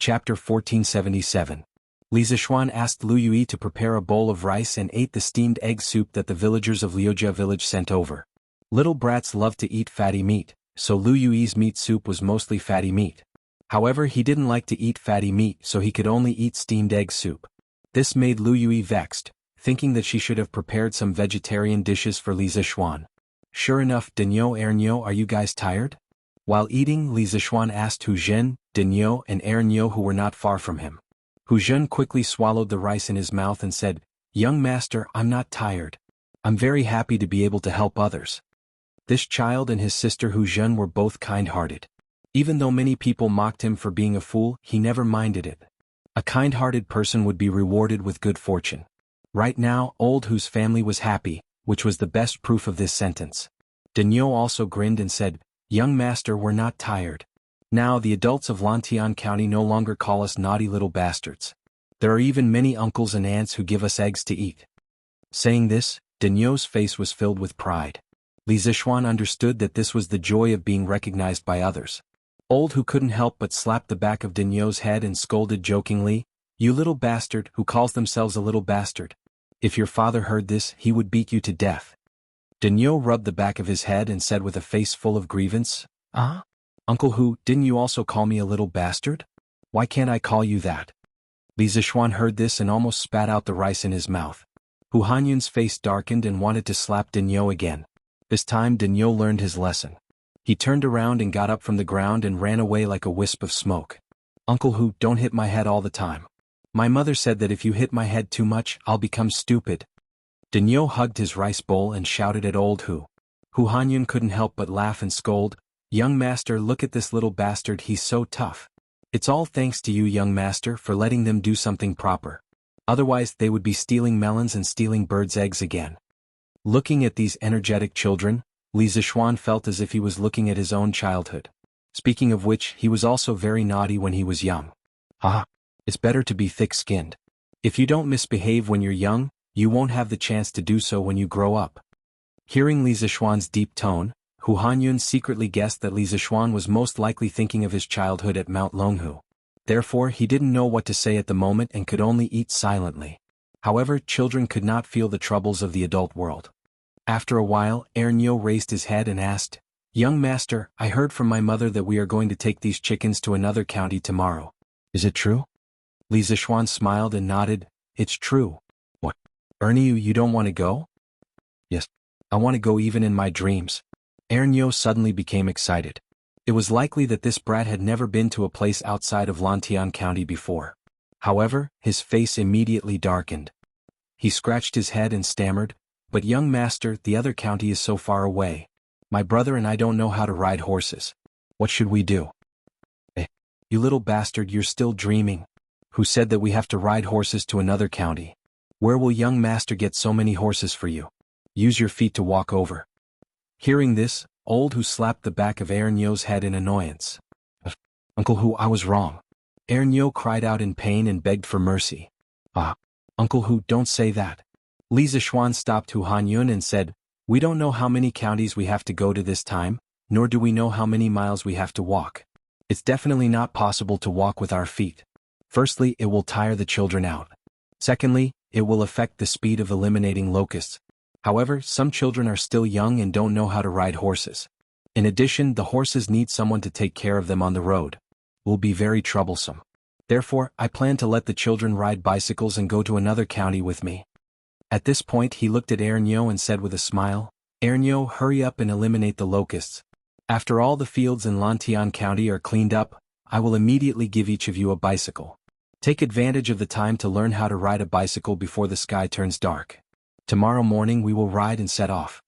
Chapter 1477. Li Zishuan asked Lu Yui to prepare a bowl of rice and ate the steamed egg soup that the villagers of Liujia village sent over. Little brats love to eat fatty meat, so Lu Yui's meat soup was mostly fatty meat. However, he didn't like to eat fatty meat, so he could only eat steamed egg soup. This made Lu Yui vexed, thinking that she should have prepared some vegetarian dishes for Li Zishuan. Sure enough, Dinyo, Ernyo, are you guys tired? While eating, Li Zishuan asked Hu Zhen, Dinyo, and Ernyo, who were not far from him. Hu Zhen quickly swallowed the rice in his mouth and said, "Young master, I'm not tired. I'm very happy to be able to help others." This child and his sister Hu Zhen were both kind-hearted. Even though many people mocked him for being a fool, he never minded it. A kind-hearted person would be rewarded with good fortune. Right now, Old Hu's family was happy, which was the best proof of this sentence. Dinyo also grinned and said, "Young master, we're not tired. Now the adults of Lantian County no longer call us naughty little bastards. There are even many uncles and aunts who give us eggs to eat." Saying this, Dinyo's face was filled with pride. Li Zishuan understood that this was the joy of being recognized by others. Old Hu couldn't help but slap the back of Dinyo's head and scolded jokingly, "You little bastard who calls themselves a little bastard. If your father heard this, he would beat you to death." Dinyo rubbed the back of his head and said with a face full of grievance, Uncle Hu, didn't you also call me a little bastard? Why can't I call you that?" Li Zishuan heard this and almost spat out the rice in his mouth. Hu Hanyun's face darkened and wanted to slap Dinyo again. This time Dinyo learned his lesson. He turned around and got up from the ground and ran away like a wisp of smoke. "Uncle Hu, don't hit my head all the time. My mother said that if you hit my head too much, I'll become stupid." Dinyo hugged his rice bowl and shouted at Old Hu. Hu Hanyun couldn't help but laugh and scold, "Young master, look at this little bastard, he's so tough. It's all thanks to you, young master, for letting them do something proper. Otherwise they would be stealing melons and stealing birds' eggs again." Looking at these energetic children, Li Zishuan felt as if he was looking at his own childhood. Speaking of which, he was also very naughty when he was young. It's better to be thick-skinned. If you don't misbehave when you're young, you won't have the chance to do so when you grow up. Hearing Li Zishuan's deep tone, Hu Hanyun secretly guessed that Li Zishuan was most likely thinking of his childhood at Mount Longhu. Therefore, he didn't know what to say at the moment and could only eat silently. However, children could not feel the troubles of the adult world. After a while, Ernyo raised his head and asked, "Young master, I heard from my mother that we are going to take these chickens to another county tomorrow. Is it true?" Li Zishuan smiled and nodded, "It's true." "What? Ernyo, you don't want to go?" "Yes, I want to go even in my dreams." Ernyo suddenly became excited. It was likely that this brat had never been to a place outside of Lantian County before. However, his face immediately darkened. He scratched his head and stammered, "But young master, the other county is so far away. My brother and I don't know how to ride horses. What should we do?" "You little bastard, you're still dreaming. Who said that we have to ride horses to another county? Where will young master get so many horses for you? Use your feet to walk over." Hearing this, Old Hu slapped the back of Ernyo's head in annoyance. "Uncle Hu, I was wrong." Ernyo cried out in pain and begged for mercy. Uncle Hu, don't say that." Li Zishuan stopped Hu Hanyun and said, "We don't know how many counties we have to go to this time, nor do we know how many miles we have to walk. It's definitely not possible to walk with our feet. Firstly, it will tire the children out. Secondly, it will affect the speed of eliminating locusts. However, some children are still young and don't know how to ride horses. In addition, the horses need someone to take care of them on the road. It will be very troublesome. Therefore, I plan to let the children ride bicycles and go to another county with me." At this point he looked at Ernyo and said with a smile, "Ernyo, hurry up and eliminate the locusts. After all the fields in Lantian County are cleaned up, I will immediately give each of you a bicycle. Take advantage of the time to learn how to ride a bicycle before the sky turns dark. Tomorrow morning we will ride and set off."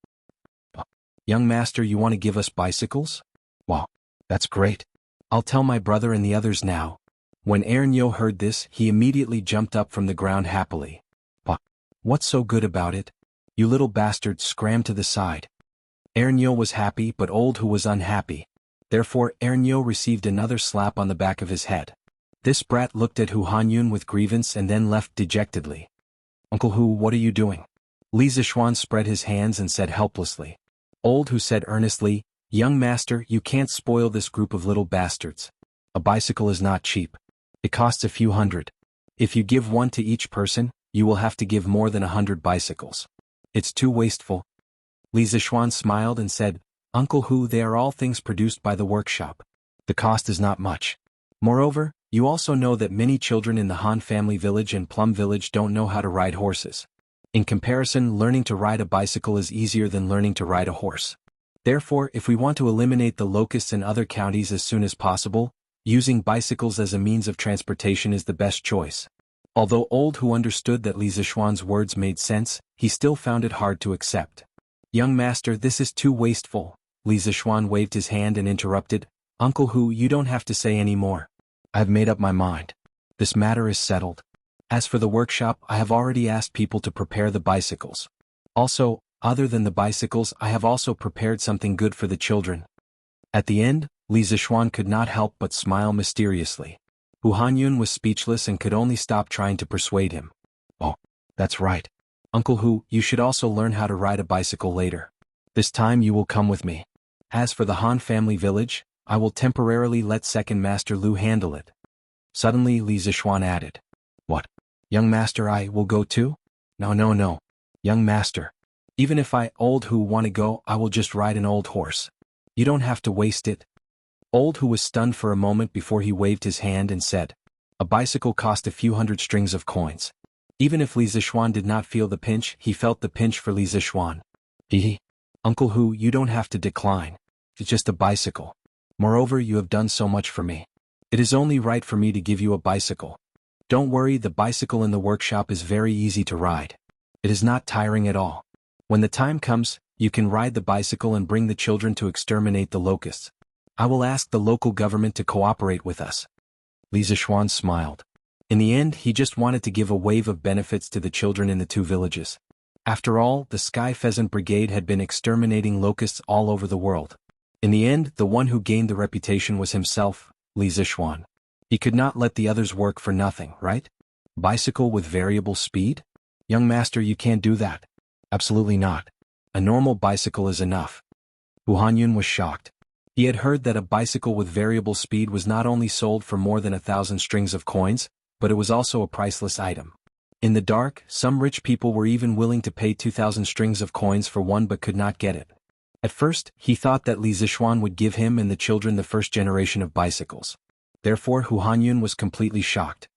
"Young master, you want to give us bicycles? Wow, that's great. I'll tell my brother and the others now." When Ernyo heard this, he immediately jumped up from the ground happily. "What's so good about it? You little bastard, scram to the side." Ernyo was happy, but Old Hu was unhappy. Therefore, Ernyo received another slap on the back of his head. This brat looked at Hu Hanyun with grievance and then left dejectedly. "Uncle Hu, what are you doing?" Li Zishuan spread his hands and said helplessly. Old Hu said earnestly, "Young master, you can't spoil this group of little bastards. A bicycle is not cheap. It costs a few hundred. If you give one to each person, you will have to give more than 100 bicycles. It's too wasteful. Li Zishuan smiled and said, Uncle Hu, they are all things produced by the workshop. The cost is not much. Moreover, you also know that many children in the Han family village and Plum village don't know how to ride horses. In comparison, learning to ride a bicycle is easier than learning to ride a horse. Therefore, if we want to eliminate the locusts in other counties as soon as possible, using bicycles as a means of transportation is the best choice. Although Old Hu understood that Li Zishuan's words made sense, he still found it hard to accept. Young master, this is too wasteful. Li Zishuan waved his hand and interrupted, Uncle Hu, you don't have to say any more. I have made up my mind. This matter is settled. As for the workshop, I have already asked people to prepare the bicycles. Also, other than the bicycles, I have also prepared something good for the children. At the end, Li Zishuan could not help but smile mysteriously. Hu Hanyun was speechless and could only stop trying to persuade him. Oh, that's right. Uncle Hu, you should also learn how to ride a bicycle later. This time you will come with me. As for the Han family village, I will temporarily let Second Master Lu handle it. Suddenly Li Zishuan added. What? Young master, I will go too? No. Young master. Even if I, Old Hu, want to go, I will just ride an old horse. You don't have to waste it. Old Hu was stunned for a moment before he waved his hand and said, a bicycle cost a few hundred strings of coins. Even if Li Zishuan did not feel the pinch, he felt the pinch for Li Zishuan. Uncle Hu, you don't have to decline. It's just a bicycle. Moreover, you have done so much for me. It is only right for me to give you a bicycle. Don't worry, the bicycle in the workshop is very easy to ride. It is not tiring at all. When the time comes, you can ride the bicycle and bring the children to exterminate the locusts. I will ask the local government to cooperate with us. Li Zishuan smiled. In the end, he just wanted to give a wave of benefits to the children in the two villages. After all, the Sky Pheasant Brigade had been exterminating locusts all over the world. In the end, the one who gained the reputation was himself, Li Zishuan. He could not let the others work for nothing, right? Bicycle with variable speed? Young master, you can't do that. Absolutely not. A normal bicycle is enough. Hu Hanyun was shocked. He had heard that a bicycle with variable speed was not only sold for more than 1,000 strings of coins, but it was also a priceless item. In the dark, some rich people were even willing to pay 2,000 strings of coins for one but could not get it. At first, he thought that Li Zishuan would give him and the children the first generation of bicycles. Therefore, Hu Hanyun was completely shocked.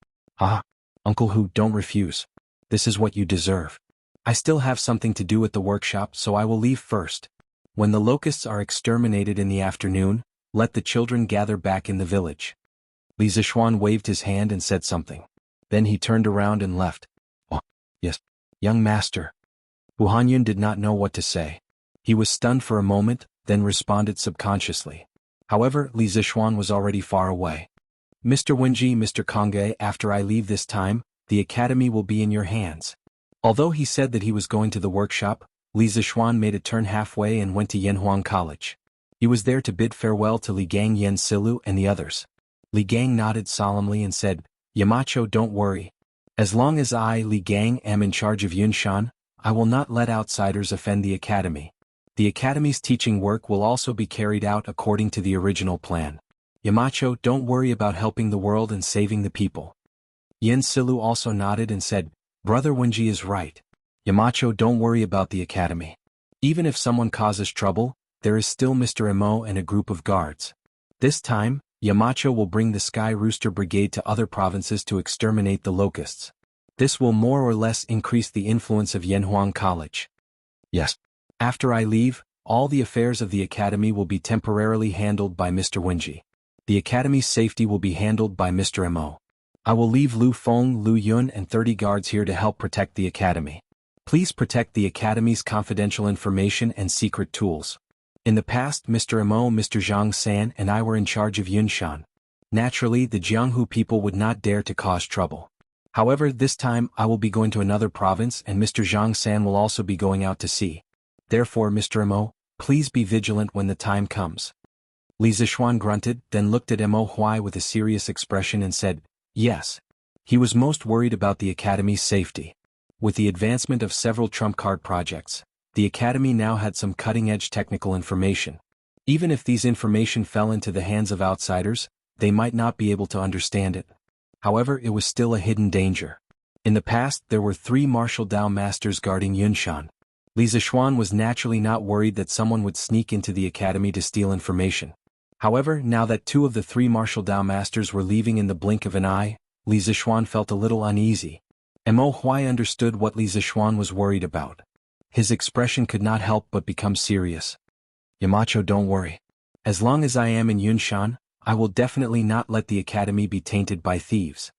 Uncle Hu, don't refuse. This is what you deserve. I still have something to do at the workshop, so I will leave first. When the locusts are exterminated in the afternoon, let the children gather back in the village. Li Zishuan waved his hand and said something. Then he turned around and left. Oh, yes, young master. Hu Hanyun did not know what to say. He was stunned for a moment, then responded subconsciously. However, Li Zishuan was already far away. Mr. Wenji, Mr. Kongge, after I leave this time, the academy will be in your hands. Although he said that he was going to the workshop, Li Zishuan made a turn halfway and went to Yanhuang College. He was there to bid farewell to Li Gang, Yen Silu, and the others. Li Gang nodded solemnly and said, Yamacho, don't worry. As long as I, Li Gang, am in charge of Yunshan, I will not let outsiders offend the academy. The academy's teaching work will also be carried out according to the original plan. Yamacho, don't worry about helping the world and saving the people. Yen Silu also nodded and said, Brother Wenji is right. Yamacho, don't worry about the academy. Even if someone causes trouble, there is still Mr. Emo and a group of guards. This time, Yamacho will bring the Sky Rooster Brigade to other provinces to exterminate the locusts. This will more or less increase the influence of Yanhuang College. Yes. After I leave, all the affairs of the academy will be temporarily handled by Mr. Wenji. The academy's safety will be handled by Mr. Emo. I will leave Lu Feng, Lu Yun and 30 guards here to help protect the academy. Please protect the academy's confidential information and secret tools. In the past, Mr. Emo, Mr. Zhang San and I were in charge of Yunshan. Naturally, the Jianghu people would not dare to cause trouble. However, this time I will be going to another province and Mr. Zhang San will also be going out to sea. Therefore, Mr. Emo, please be vigilant when the time comes. Li Zishuan grunted, then looked at Emo Huai with a serious expression and said, Yes. He was most worried about the academy's safety. With the advancement of several trump card projects, the academy now had some cutting-edge technical information. Even if these information fell into the hands of outsiders, they might not be able to understand it. However, it was still a hidden danger. In the past, there were 3 martial Dao masters guarding Yunshan. Li Zixuan was naturally not worried that someone would sneak into the academy to steal information. However, now that 2 of the 3 martial Dao masters were leaving in the blink of an eye, Li Zixuan felt a little uneasy. Mo Huai understood what Li Zixuan was worried about. His expression could not help but become serious. Yamacho, don't worry. As long as I am in Yunshan, I will definitely not let the academy be tainted by thieves.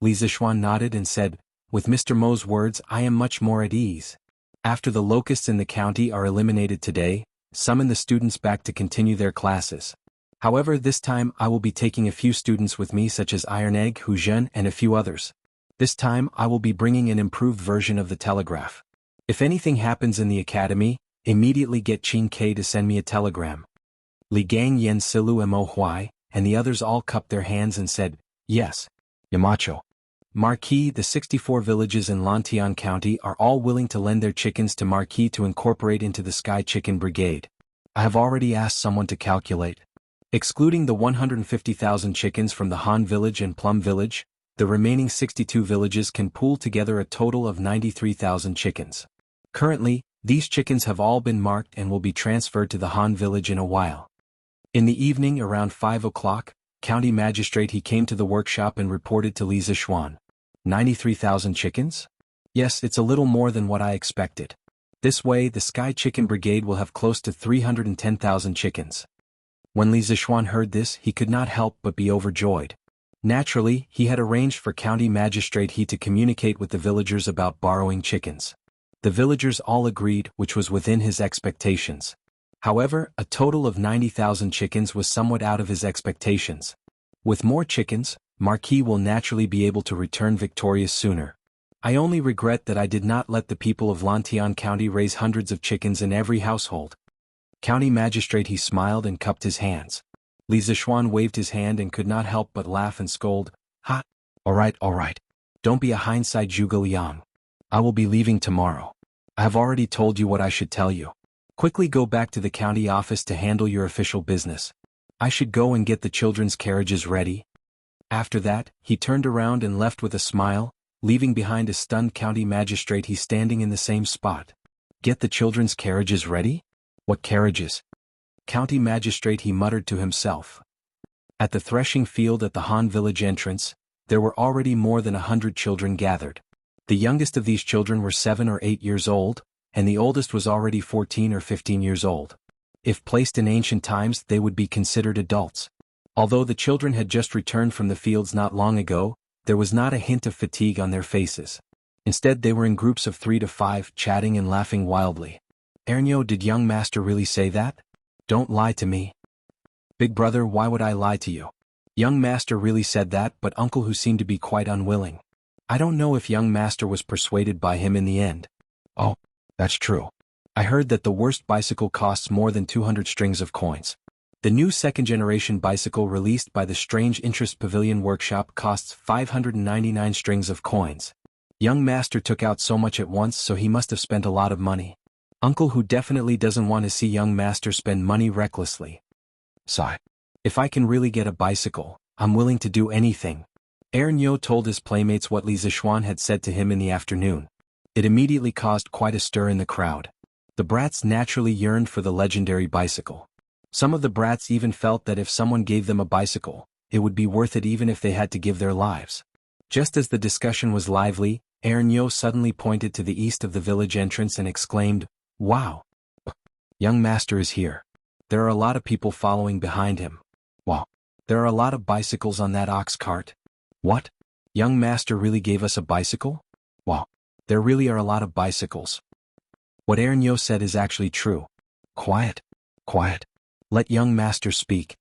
Li Zixuan nodded and said, with Mr. Mo's words, I am much more at ease. After the locusts in the county are eliminated today, summon the students back to continue their classes. However, this time I will be taking a few students with me such as Iron Egg, Hu Zhen, and a few others. This time I will be bringing an improved version of the telegraph. If anything happens in the academy, immediately get Qin Ke to send me a telegram. Li Gang, Yen Silu, and Mo Huai, and the others all cupped their hands and said, yes. Yamacho. Marquis, the 64 villages in Lantian County are all willing to lend their chickens to Marquis to incorporate into the Sky Chicken Brigade. I have already asked someone to calculate. Excluding the 150,000 chickens from the Han Village and Plum Village, the remaining 62 villages can pool together a total of 93,000 chickens. Currently, these chickens have all been marked and will be transferred to the Han Village in a while. In the evening around 5 o'clock, County Magistrate he came to the workshop and reported to Li Zixuan. 93,000 chickens? Yes, it's a little more than what I expected. This way, the Sky Chicken Brigade will have close to 310,000 chickens. When Li Zixuan heard this, he could not help but be overjoyed. Naturally, he had arranged for County Magistrate he to communicate with the villagers about borrowing chickens. The villagers all agreed, which was within his expectations. However, a total of 90,000 chickens was somewhat out of his expectations. With more chickens, Marquis will naturally be able to return victorious sooner. I only regret that I did not let the people of Lantian County raise hundreds of chickens in every household. County Magistrate he smiled and cupped his hands. Li Zixuan waved his hand and could not help but laugh and scold, ha! Alright. Don't be a hindsight Zhuge Liang. I will be leaving tomorrow. I have already told you what I should tell you. Quickly go back to the county office to handle your official business. I should go and get the children's carriages ready. After that, he turned around and left with a smile, leaving behind a stunned county magistrate he standing in the same spot. Get the children's carriages ready? What carriages? County magistrate he muttered to himself. At the threshing field at the Han village entrance, there were already more than 100 children gathered. The youngest of these children were 7 or 8 years old, and the oldest was already 14 or 15 years old. If placed in ancient times, they would be considered adults. Although the children had just returned from the fields not long ago, there was not a hint of fatigue on their faces. Instead, they were in groups of 3 to 5, chatting and laughing wildly. Ernyo, did young master really say that? Don't lie to me. Big brother, why would I lie to you? Young master really said that, but uncle who seemed to be quite unwilling. I don't know if young master was persuaded by him in the end. Oh, that's true. I heard that the worst bicycle costs more than 200 strings of coins. The new second-generation bicycle released by the Strange Interest Pavilion Workshop costs 599 strings of coins. Young master took out so much at once, so he must have spent a lot of money. Uncle who definitely doesn't want to see young master spend money recklessly. Sigh. If I can really get a bicycle, I'm willing to do anything. Ernyo told his playmates what Li Zixuan had said to him in the afternoon. It immediately caused quite a stir in the crowd. The brats naturally yearned for the legendary bicycle. Some of the brats even felt that if someone gave them a bicycle, it would be worth it even if they had to give their lives. Just as the discussion was lively, Ernyo suddenly pointed to the east of the village entrance and exclaimed, "Wow! Young master is here. There are a lot of people following behind him. Wow! There are a lot of bicycles on that ox cart. What? Young master really gave us a bicycle? Wow! There really are a lot of bicycles." What Ernyo said is actually true. Quiet. Let young master speak.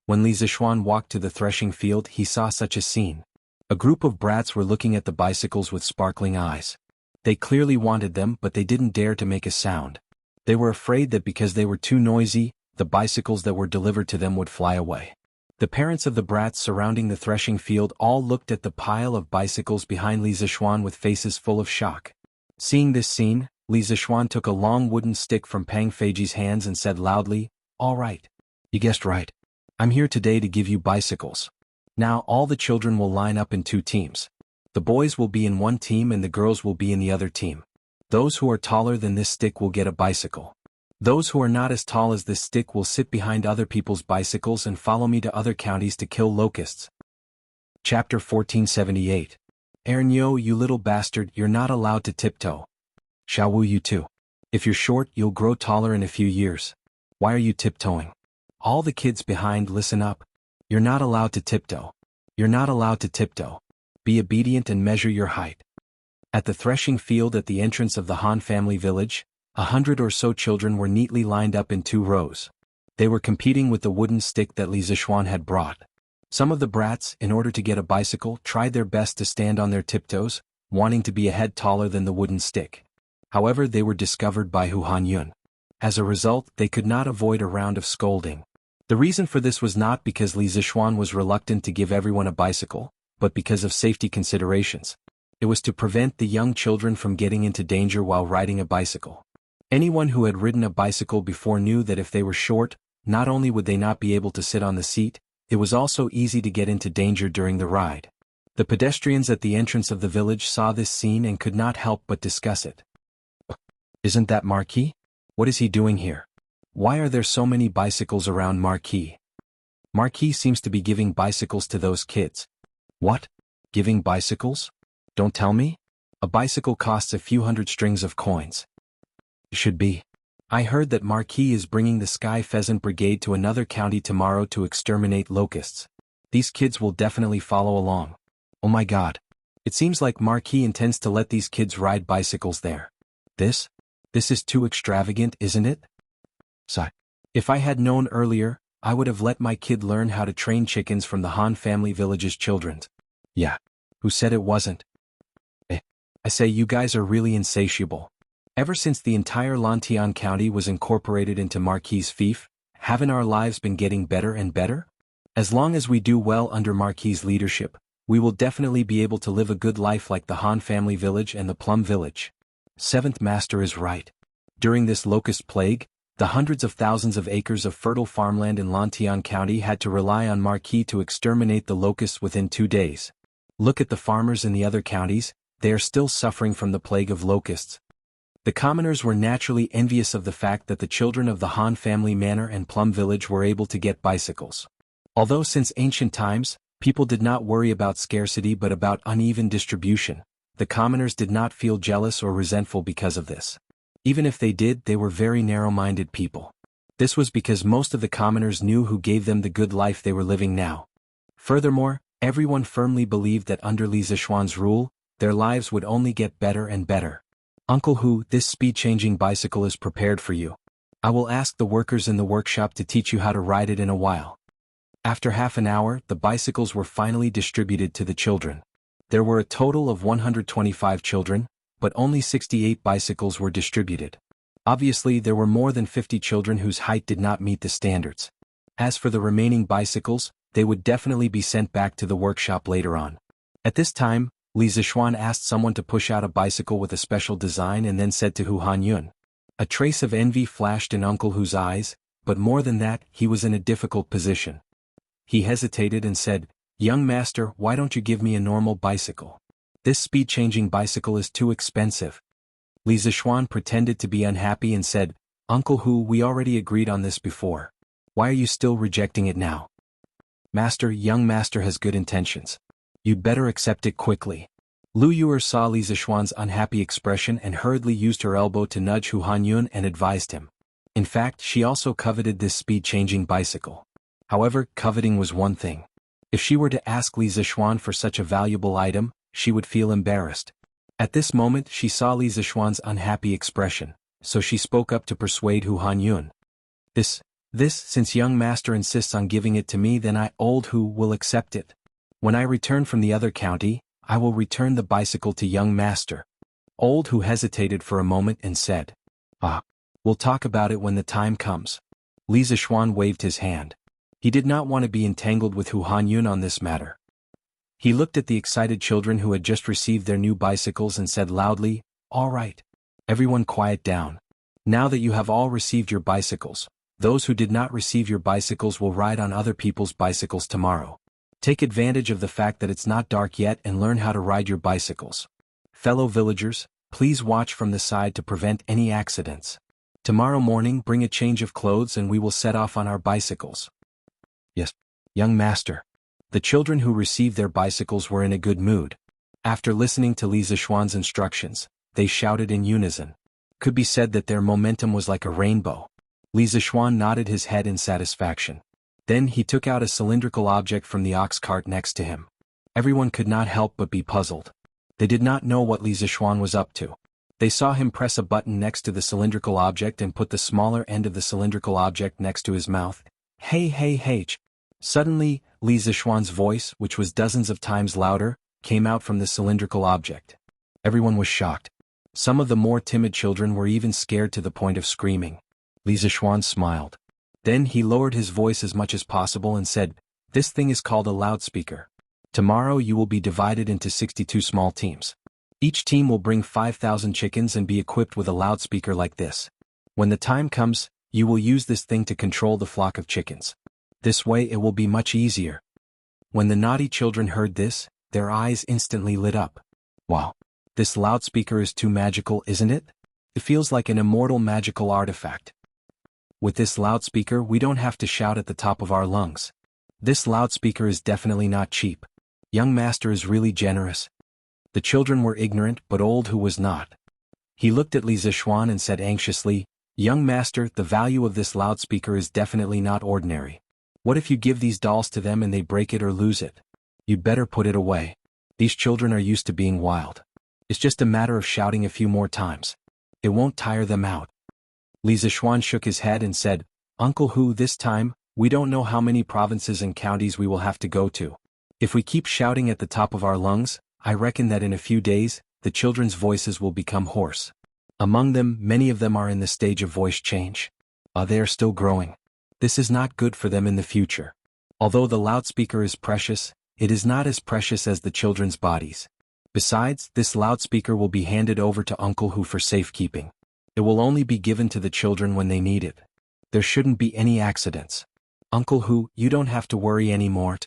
When Li Zixuan walked to the threshing field, he saw such a scene. A group of brats were looking at the bicycles with sparkling eyes. They clearly wanted them, but they didn't dare to make a sound. They were afraid that because they were too noisy, the bicycles that were delivered to them would fly away. The parents of the brats surrounding the threshing field all looked at the pile of bicycles behind Li Zixuan with faces full of shock. Seeing this scene, Li Zixuan took a long wooden stick from Pang Feiji's hands and said loudly, "All right. You guessed right. I'm here today to give you bicycles. Now all the children will line up in 2 teams. The boys will be in one team and the girls will be in the other team. Those who are taller than this stick will get a bicycle. Those who are not as tall as this stick will sit behind other people's bicycles and follow me to other counties to kill locusts. Chapter 1478. Ernyo, you little bastard, you're not allowed to tiptoe. Xiaowu, you too. If you're short, you'll grow taller in a few years. Why are you tiptoeing? All the kids behind, listen up. You're not allowed to tiptoe. You're not allowed to tiptoe. Be obedient and measure your height. At the threshing field at the entrance of the Han family village, 100 or so children were neatly lined up in 2 rows. They were competing with the wooden stick that Li Zishuan had brought. Some of the brats, in order to get a bicycle, tried their best to stand on their tiptoes, wanting to be a head taller than the wooden stick. However, they were discovered by Hu Hanyun. As a result, they could not avoid a round of scolding. The reason for this was not because Li Zishuan was reluctant to give everyone a bicycle, but because of safety considerations. It was to prevent the young children from getting into danger while riding a bicycle. Anyone who had ridden a bicycle before knew that if they were short, not only would they not be able to sit on the seat, it was also easy to get into danger during the ride. The pedestrians at the entrance of the village saw this scene and could not help but discuss it. Isn't that Marquis? What is he doing here? Why are there so many bicycles around Marquis? Marquis seems to be giving bicycles to those kids. What? Giving bicycles? Don't tell me? A bicycle costs a few hundred strings of coins. Should be. I heard that Marquis is bringing the Sky Pheasant Brigade to another county tomorrow to exterminate locusts. These kids will definitely follow along. Oh my god. It seems like Marquis intends to let these kids ride bicycles there. This is too extravagant, isn't it? Sigh. If I had known earlier, I would have let my kid learn how to train chickens from the Han family village's children. Yeah. Who said it wasn't? I say you guys are really insatiable. Ever since the entire Lantian County was incorporated into Marquis' fief, haven't our lives been getting better and better? As long as we do well under Marquis' leadership, we will definitely be able to live a good life like the Han family village and the Plum village. 7th Master is right. During this locust plague, the hundreds of thousands of acres of fertile farmland in Lantian County had to rely on Marquis to exterminate the locusts within 2 days. Look at the farmers in the other counties, they are still suffering from the plague of locusts. The commoners were naturally envious of the fact that the children of the Han family manor and Plum village were able to get bicycles. Although since ancient times, people did not worry about scarcity but about uneven distribution, the commoners did not feel jealous or resentful because of this. Even if they did, they were very narrow-minded people. This was because most of the commoners knew who gave them the good life they were living now. Furthermore, everyone firmly believed that under Li Zishuan's rule, their lives would only get better and better. Uncle Hu, this speed-changing bicycle is prepared for you. I will ask the workers in the workshop to teach you how to ride it in a while. After half an hour, the bicycles were finally distributed to the children. There were a total of 125 children, but only 68 bicycles were distributed. Obviously, there were more than 50 children whose height did not meet the standards. As for the remaining bicycles, they would definitely be sent back to the workshop later on. At this time, Li Zishuan asked someone to push out a bicycle with a special design and then said to Hu Hanyun. A trace of envy flashed in Uncle Hu's eyes, but more than that, he was in a difficult position. He hesitated and said, "Young master, why don't you give me a normal bicycle? This speed-changing bicycle is too expensive." Li Zishuan pretended to be unhappy and said, "Uncle Hu, we already agreed on this before. Why are you still rejecting it now?" "Master, young master has good intentions. You'd better accept it quickly." Lu Yuer saw Li Zishuan's unhappy expression and hurriedly used her elbow to nudge Hu Hanyun and advised him. In fact, she also coveted this speed-changing bicycle. However, coveting was one thing. If she were to ask Li Zishuan for such a valuable item, she would feel embarrassed. At this moment, she saw Li Zishuan's unhappy expression, so she spoke up to persuade Hu Hanyun. This, since young master insists on giving it to me, then I, old Hu, will accept it. When I return from the other county, I will return the bicycle to young master." Old Hu hesitated for a moment and said, "We'll talk about it when the time comes." Li Zishuan waved his hand. He did not want to be entangled with Hu Hanyun on this matter. He looked at the excited children who had just received their new bicycles and said loudly, "All right. Everyone quiet down. Now that you have all received your bicycles, those who did not receive your bicycles will ride on other people's bicycles tomorrow. Take advantage of the fact that it's not dark yet and learn how to ride your bicycles. Fellow villagers, please watch from the side to prevent any accidents. Tomorrow morning bring a change of clothes and we will set off on our bicycles. Yes, young master. The children who received their bicycles were in a good mood. After listening to Li Zishuan's instructions, they shouted in unison. Could be said that their momentum was like a rainbow. Li Zishuan nodded his head in satisfaction. Then he took out a cylindrical object from the ox cart next to him. Everyone could not help but be puzzled. They did not know what Li Zishuan was up to. They saw him press a button next to the cylindrical object and put the smaller end of the cylindrical object next to his mouth. Hey hey hey! Suddenly, Li Zishuan's voice, which was dozens of times louder, came out from the cylindrical object. Everyone was shocked. Some of the more timid children were even scared to the point of screaming. Li Zishuan smiled. Then he lowered his voice as much as possible and said, "This thing is called a loudspeaker. Tomorrow you will be divided into 62 small teams. Each team will bring 5,000 chickens and be equipped with a loudspeaker like this. When the time comes, you will use this thing to control the flock of chickens. This way it will be much easier." When the naughty children heard this, their eyes instantly lit up. Wow! This loudspeaker is too magical, isn't it? It feels like an immortal magical artifact. With this loudspeaker we don't have to shout at the top of our lungs. This loudspeaker is definitely not cheap. Young master is really generous. The children were ignorant but old who was not. He looked at Li Zishuan and said anxiously, "Young master, the value of this loudspeaker is definitely not ordinary. What if you give these dolls to them and they break it or lose it? You'd better put it away. These children are used to being wild. It's just a matter of shouting a few more times. It won't tire them out." Li Zishuan shook his head and said, "Uncle Hu, this time, we don't know how many provinces and counties we will have to go to. If we keep shouting at the top of our lungs, I reckon that in a few days, the children's voices will become hoarse. Among them, many of them are in the stage of voice change. They are still growing. This is not good for them in the future. Although the loudspeaker is precious, it is not as precious as the children's bodies. Besides, this loudspeaker will be handed over to Uncle Hu for safekeeping. It will only be given to the children when they need it. There shouldn't be any accidents. Uncle Hu, you don't have to worry anymore."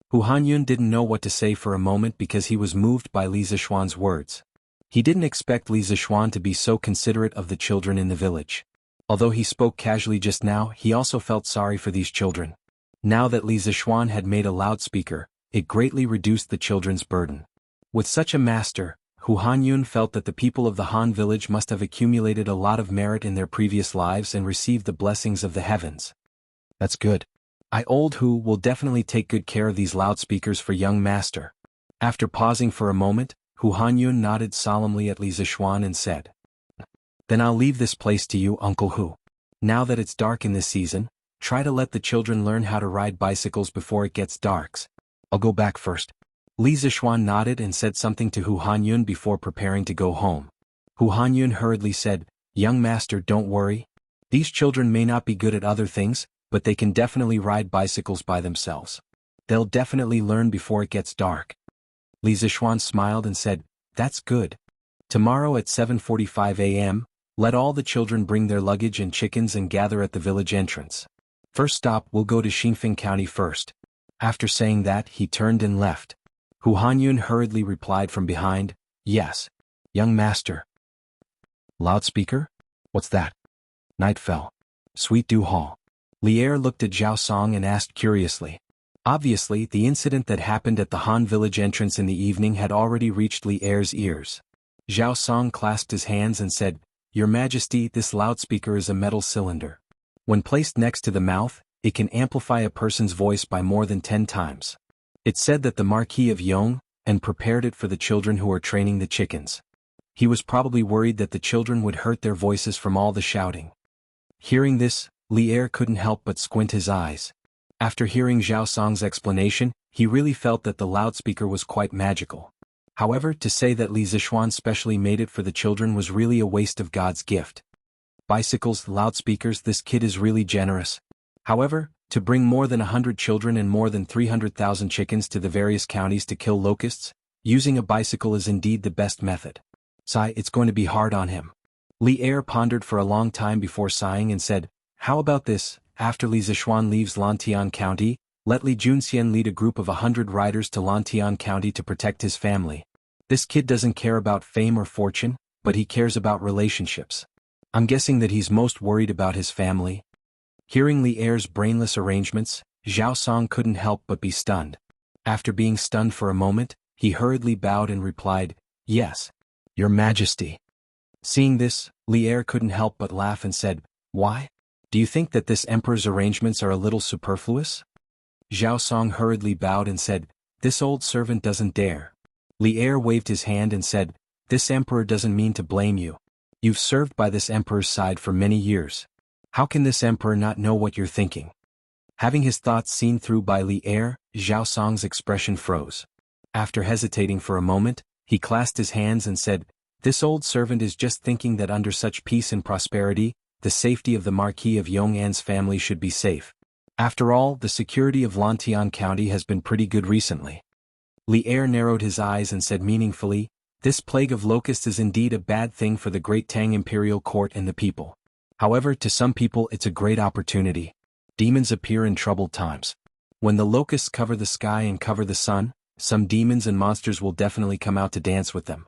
Hu Hanyun didn't know what to say for a moment because he was moved by Li Zishuan's words. He didn't expect Li Zishuan to be so considerate of the children in the village. Although he spoke casually just now, he also felt sorry for these children. Now that Li Zishuan had made a loudspeaker, it greatly reduced the children's burden. With such a master, Hu Hanyun felt that the people of the Han village must have accumulated a lot of merit in their previous lives and received the blessings of the heavens. That's good. Old Hu will definitely take good care of these loudspeakers for young master. After pausing for a moment, Hu Hanyun nodded solemnly at Li Zishuan and said, "Then I'll leave this place to you, Uncle Hu. Now that it's dark in this season, try to let the children learn how to ride bicycles before it gets dark. I'll go back first." Li Zishuan nodded and said something to Hu Hanyun before preparing to go home. Hu Hanyun hurriedly said, "Young master, don't worry. These children may not be good at other things, but they can definitely ride bicycles by themselves. They'll definitely learn before it gets dark." Li Zishuan smiled and said, "That's good. Tomorrow at 7:45 a.m., let all the children bring their luggage and chickens and gather at the village entrance. First stop, we'll go to Xingfeng County first." After saying that, he turned and left. Hu Hanyun hurriedly replied from behind, "Yes, young master." "Loudspeaker? What's that?" Night fell. Sweet Dew Hall. Lier looked at Zhao Song and asked curiously. Obviously, the incident that happened at the Han village entrance in the evening had already reached Lier's ears. Zhao Song clasped his hands and said, "Your Majesty, this loudspeaker is a metal cylinder. When placed next to the mouth, it can amplify a person's voice by more than 10 times. It said that the Marquis of Yong and prepared it for the children who are training the chickens. He was probably worried that the children would hurt their voices from all the shouting." Hearing this, Lier couldn't help but squint his eyes. After hearing Zhao Song's explanation, he really felt that the loudspeaker was quite magical. However, to say that Li Zishuan specially made it for the children was really a waste of God's gift. Bicycles, loudspeakers, this kid is really generous. However, to bring more than 100 children and more than 300,000 chickens to the various counties to kill locusts, using a bicycle is indeed the best method. Sigh, it's going to be hard on him. Lier pondered for a long time before sighing and said, "How about this, after Li Zishuan leaves Lantian County, Let Li Junxian lead a group of 100 riders to Lantian County to protect his family. This kid doesn't care about fame or fortune, but he cares about relationships. I'm guessing that he's most worried about his family. Hearing Li Er's brainless arrangements, Zhao Song couldn't help but be stunned. After being stunned for a moment, he hurriedly bowed and replied, "Yes, Your Majesty." Seeing this, Li Er couldn't help but laugh and said, "Why? Do you think that this emperor's arrangements are a little superfluous?" Zhao Song hurriedly bowed and said, "This old servant doesn't dare." Li Er waved his hand and said, "This emperor doesn't mean to blame you. You've served by this emperor's side for many years. How can this emperor not know what you're thinking?" Having his thoughts seen through by Li Er, Zhao Song's expression froze. After hesitating for a moment, he clasped his hands and said, "This old servant is just thinking that under such peace and prosperity, the safety of the Marquis of Yong'an's family should be safe. After all, the security of Lantian County has been pretty good recently." Li Er narrowed his eyes and said meaningfully, "This plague of locusts is indeed a bad thing for the great Tang imperial court and the people. However, to some people it's a great opportunity. Demons appear in troubled times. When the locusts cover the sky and cover the sun, some demons and monsters will definitely come out to dance with them.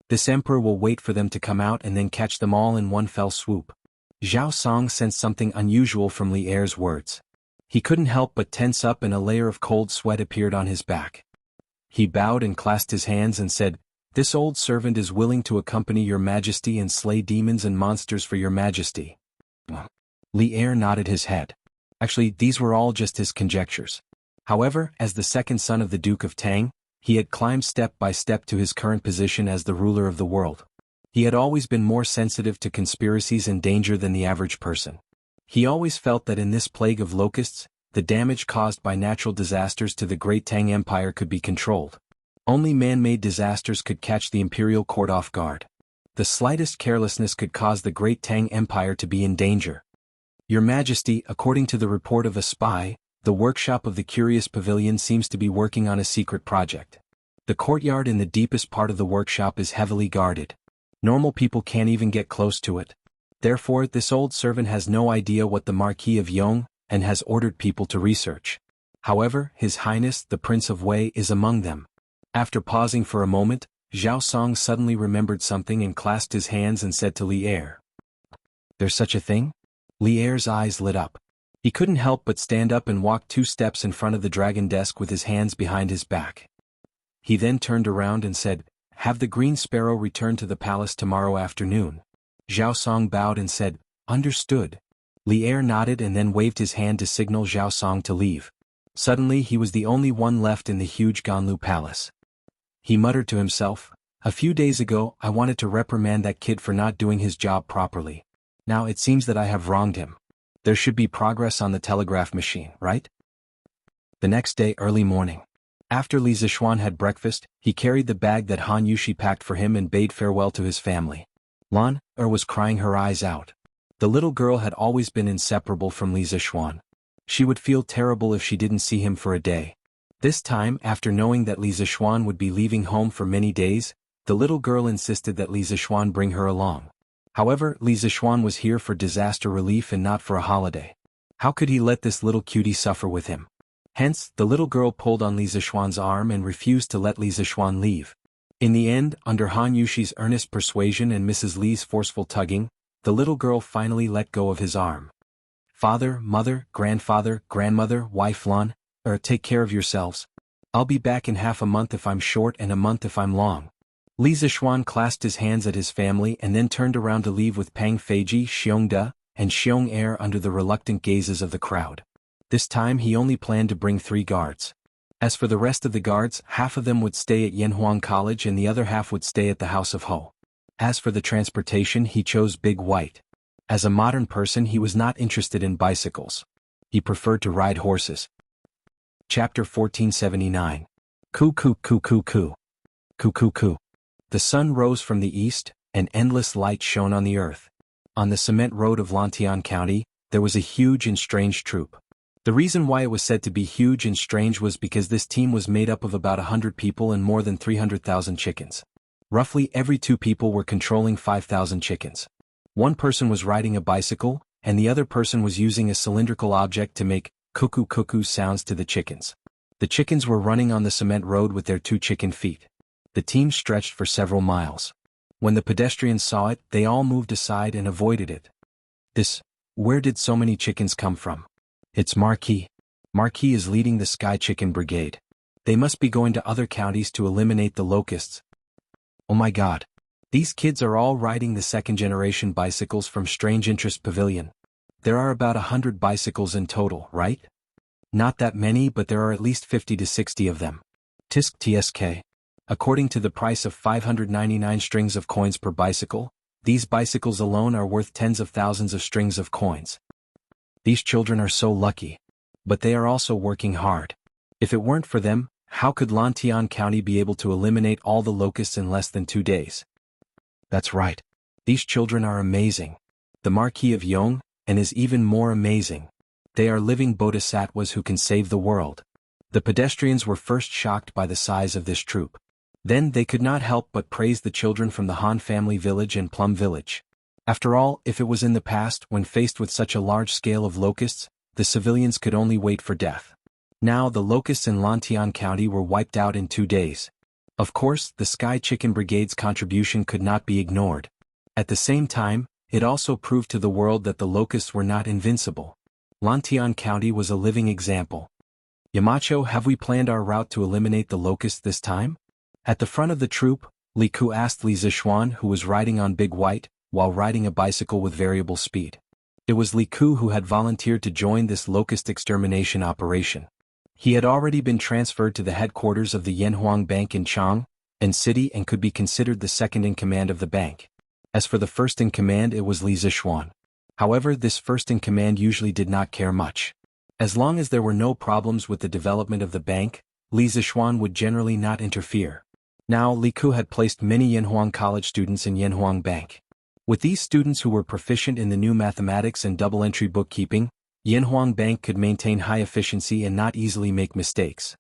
This emperor will wait for them to come out and then catch them all in one fell swoop." Zhao Song sensed something unusual from Li Er's words. He couldn't help but tense up and a layer of cold sweat appeared on his back. He bowed and clasped his hands and said, "This old servant is willing to accompany Your Majesty and slay demons and monsters for Your Majesty." Li Er nodded his head. Actually, these were all just his conjectures. However, as the second son of the Duke of Tang, he had climbed step by step to his current position as the ruler of the world. He had always been more sensitive to conspiracies and danger than the average person. He always felt that in this plague of locusts, the damage caused by natural disasters to the great Tang Empire could be controlled. Only man-made disasters could catch the imperial court off guard. The slightest carelessness could cause the great Tang Empire to be in danger. "Your Majesty, according to the report of a spy, the workshop of the Curious Pavilion seems to be working on a secret project. The courtyard in the deepest part of the workshop is heavily guarded. Normal people can't even get close to it. Therefore, this old servant has no idea what the Marquis of Yong, and has ordered people to research. However, His Highness, the Prince of Wei, is among them." After pausing for a moment, Zhao Song suddenly remembered something and clasped his hands and said to Li Er, "There's such a thing?" Li Er's eyes lit up. He couldn't help but stand up and walk 2 steps in front of the dragon desk with his hands behind his back. He then turned around and said, "Have the Green Sparrow return to the palace tomorrow afternoon." Zhao Song bowed and said, "Understood." Li Er nodded and then waved his hand to signal Zhao Song to leave. Suddenly he was the only one left in the huge Ganlu palace. He muttered to himself, "A few days ago I wanted to reprimand that kid for not doing his job properly. Now it seems that I have wronged him. There should be progress on the telegraph machine, right?" The next day early morning. After Li Zishuan had breakfast, he carried the bag that Han Yushi packed for him and bade farewell to his family. Lan Er was crying her eyes out. The little girl had always been inseparable from Li Zishuan. She would feel terrible if she didn't see him for a day. This time, after knowing that Li Zishuan would be leaving home for many days, the little girl insisted that Li Zishuan bring her along. However, Li Zishuan was here for disaster relief and not for a holiday. How could he let this little cutie suffer with him? Hence, the little girl pulled on Li Zishuan's arm and refused to let Li Zishuan leave. In the end, under Han Yushi's earnest persuasion and Mrs. Li's forceful tugging, the little girl finally let go of his arm. "Father, mother, grandfather, grandmother, wife Lan, take care of yourselves. I'll be back in half a month if I'm short and a month if I'm long." Li Zishuan clasped his hands at his family and then turned around to leave with Pang Feiji, Xiongda, and Xiong Er under the reluctant gazes of the crowd. This time he only planned to bring 3 guards. As for the rest of the guards, half of them would stay at Yanhuang College and the other half would stay at the House of Ho. As for the transportation, he chose Big White. As a modern person, he was not interested in bicycles. He preferred to ride horses. Chapter 1479. Coo coo coo coo coo. Coo coo coo. The sun rose from the east, and endless light shone on the earth. On the cement road of Lantian County, there was a huge and strange troop. The reason why it was said to be huge and strange was because this team was made up of about 100 people and more than 300,000 chickens. Roughly every 2 people were controlling 5,000 chickens. One person was riding a bicycle, and the other person was using a cylindrical object to make cuckoo cuckoo sounds to the chickens. The chickens were running on the cement road with their 2 chicken feet. The team stretched for several miles. When the pedestrians saw it, they all moved aside and avoided it. Where did so many chickens come from? It's Marquis. Marquis is leading the Sky Chicken Brigade. They must be going to other counties to eliminate the locusts. Oh my god. These kids are all riding the second-generation bicycles from Strange Interest Pavilion. There are about 100 bicycles in total, right? Not that many, but there are at least 50 to 60 of them. Tisk TSK. According to the price of 599 strings of coins per bicycle, these bicycles alone are worth tens of thousands of strings of coins. These children are so lucky. But they are also working hard. If it weren't for them, how could Lantian County be able to eliminate all the locusts in less than 2 days? That's right. These children are amazing. The Marquis of Yong, and is even more amazing. They are living bodhisattvas who can save the world. The pedestrians were first shocked by the size of this troop. Then they could not help but praise the children from the Han family village and Plum village. After all, if it was in the past, when faced with such a large scale of locusts, the civilians could only wait for death. Now the locusts in Lantian County were wiped out in 2 days. Of course, the Sky Chicken Brigade's contribution could not be ignored. At the same time, it also proved to the world that the locusts were not invincible. Lantian County was a living example. Yamacho, have we planned our route to eliminate the locusts this time? At the front of the troop, Li Ku asked Li Zishuan, who was riding on Big White, while riding a bicycle with variable speed. It was Li Ku who had volunteered to join this locust extermination operation. He had already been transferred to the headquarters of the Yanhuang Bank in Chang'an City and could be considered the second in command of the bank. As for the first in command, it was Li Zishuan. However, this first in command usually did not care much. As long as there were no problems with the development of the bank, Li Zishuan would generally not interfere. Now Li Ku had placed many Yanhuang College students in Yanhuang Bank. With these students who were proficient in the new mathematics and double-entry bookkeeping, Yanhuang Bank could maintain high efficiency and not easily make mistakes.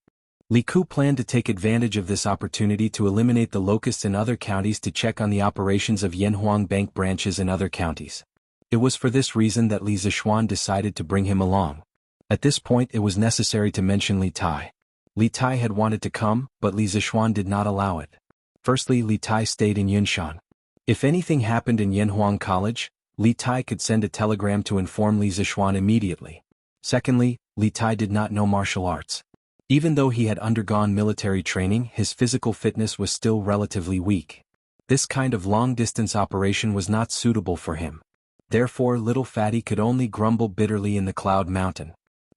Li Ku planned to take advantage of this opportunity to eliminate the locusts in other counties to check on the operations of Yanhuang Bank branches in other counties. It was for this reason that Li Zishuan decided to bring him along. At this point it was necessary to mention Li Tai. Li Tai had wanted to come, but Li Zishuan did not allow it. Firstly, Li Tai stayed in Yunshan. If anything happened in Yanhuang College, Li Tai could send a telegram to inform Li Zishuan immediately. Secondly, Li Tai did not know martial arts. Even though he had undergone military training, his physical fitness was still relatively weak. This kind of long-distance operation was not suitable for him. Therefore, little Fatty could only grumble bitterly in the Cloud Mountain.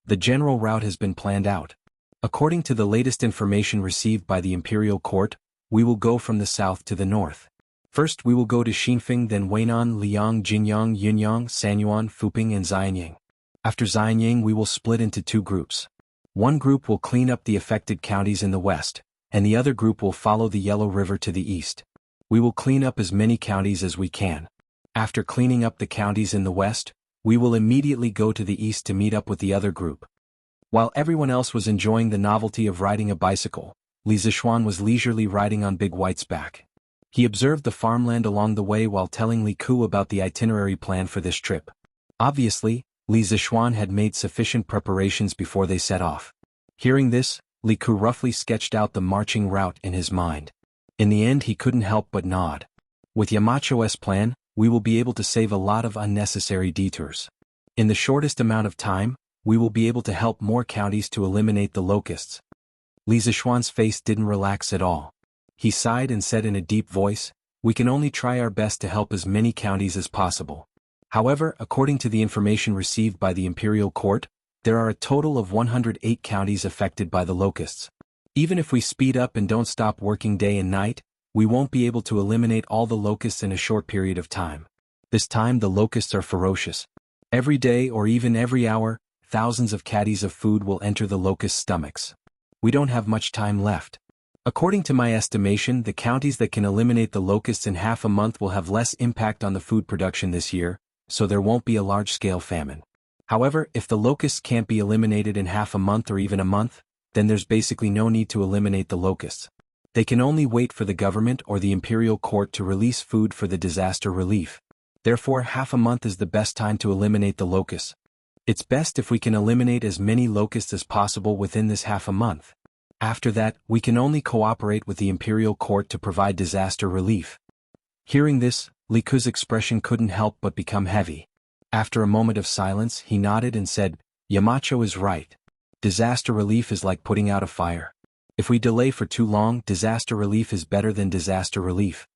The general route has been planned out. According to the latest information received by the Imperial Court, we will go from the south to the north. First we will go to Xinfeng, then Weinan, Liang, Jinyang, Yunyang, Sanyuan, Fuping and Xianyang. After Xianyang we will split into 2 groups. One group will clean up the affected counties in the west, and the other group will follow the Yellow River to the east. We will clean up as many counties as we can. After cleaning up the counties in the west, we will immediately go to the east to meet up with the other group. While everyone else was enjoying the novelty of riding a bicycle, Li Zishuan was leisurely riding on Big White's back. He observed the farmland along the way while telling Li Ku about the itinerary plan for this trip. Obviously, Li Zishuan had made sufficient preparations before they set off. Hearing this, Li Ku roughly sketched out the marching route in his mind. In the end he couldn't help but nod. With Yamacho's plan, we will be able to save a lot of unnecessary detours. In the shortest amount of time, we will be able to help more counties to eliminate the locusts. Li Zishuan's face didn't relax at all. He sighed and said in a deep voice, "We can only try our best to help as many counties as possible." However, according to the information received by the Imperial Court, there are a total of 108 counties affected by the locusts. Even if we speed up and don't stop working day and night, we won't be able to eliminate all the locusts in a short period of time. This time the locusts are ferocious. Every day or even every hour, thousands of caddies of food will enter the locust stomachs. We don't have much time left. According to my estimation, the counties that can eliminate the locusts in half a month will have less impact on the food production this year, so there won't be a large-scale famine. However, if the locusts can't be eliminated in half a month or even a month, then there's basically no need to eliminate the locusts. They can only wait for the government or the Imperial Court to release food for the disaster relief. Therefore, half a month is the best time to eliminate the locusts. It's best if we can eliminate as many locusts as possible within this half a month. After that, we can only cooperate with the imperial court to provide disaster relief. Hearing this, Li Ke's expression couldn't help but become heavy. After a moment of silence, he nodded and said, Yamacho is right. Disaster relief is like putting out a fire. If we delay for too long, disaster relief is better than disaster relief.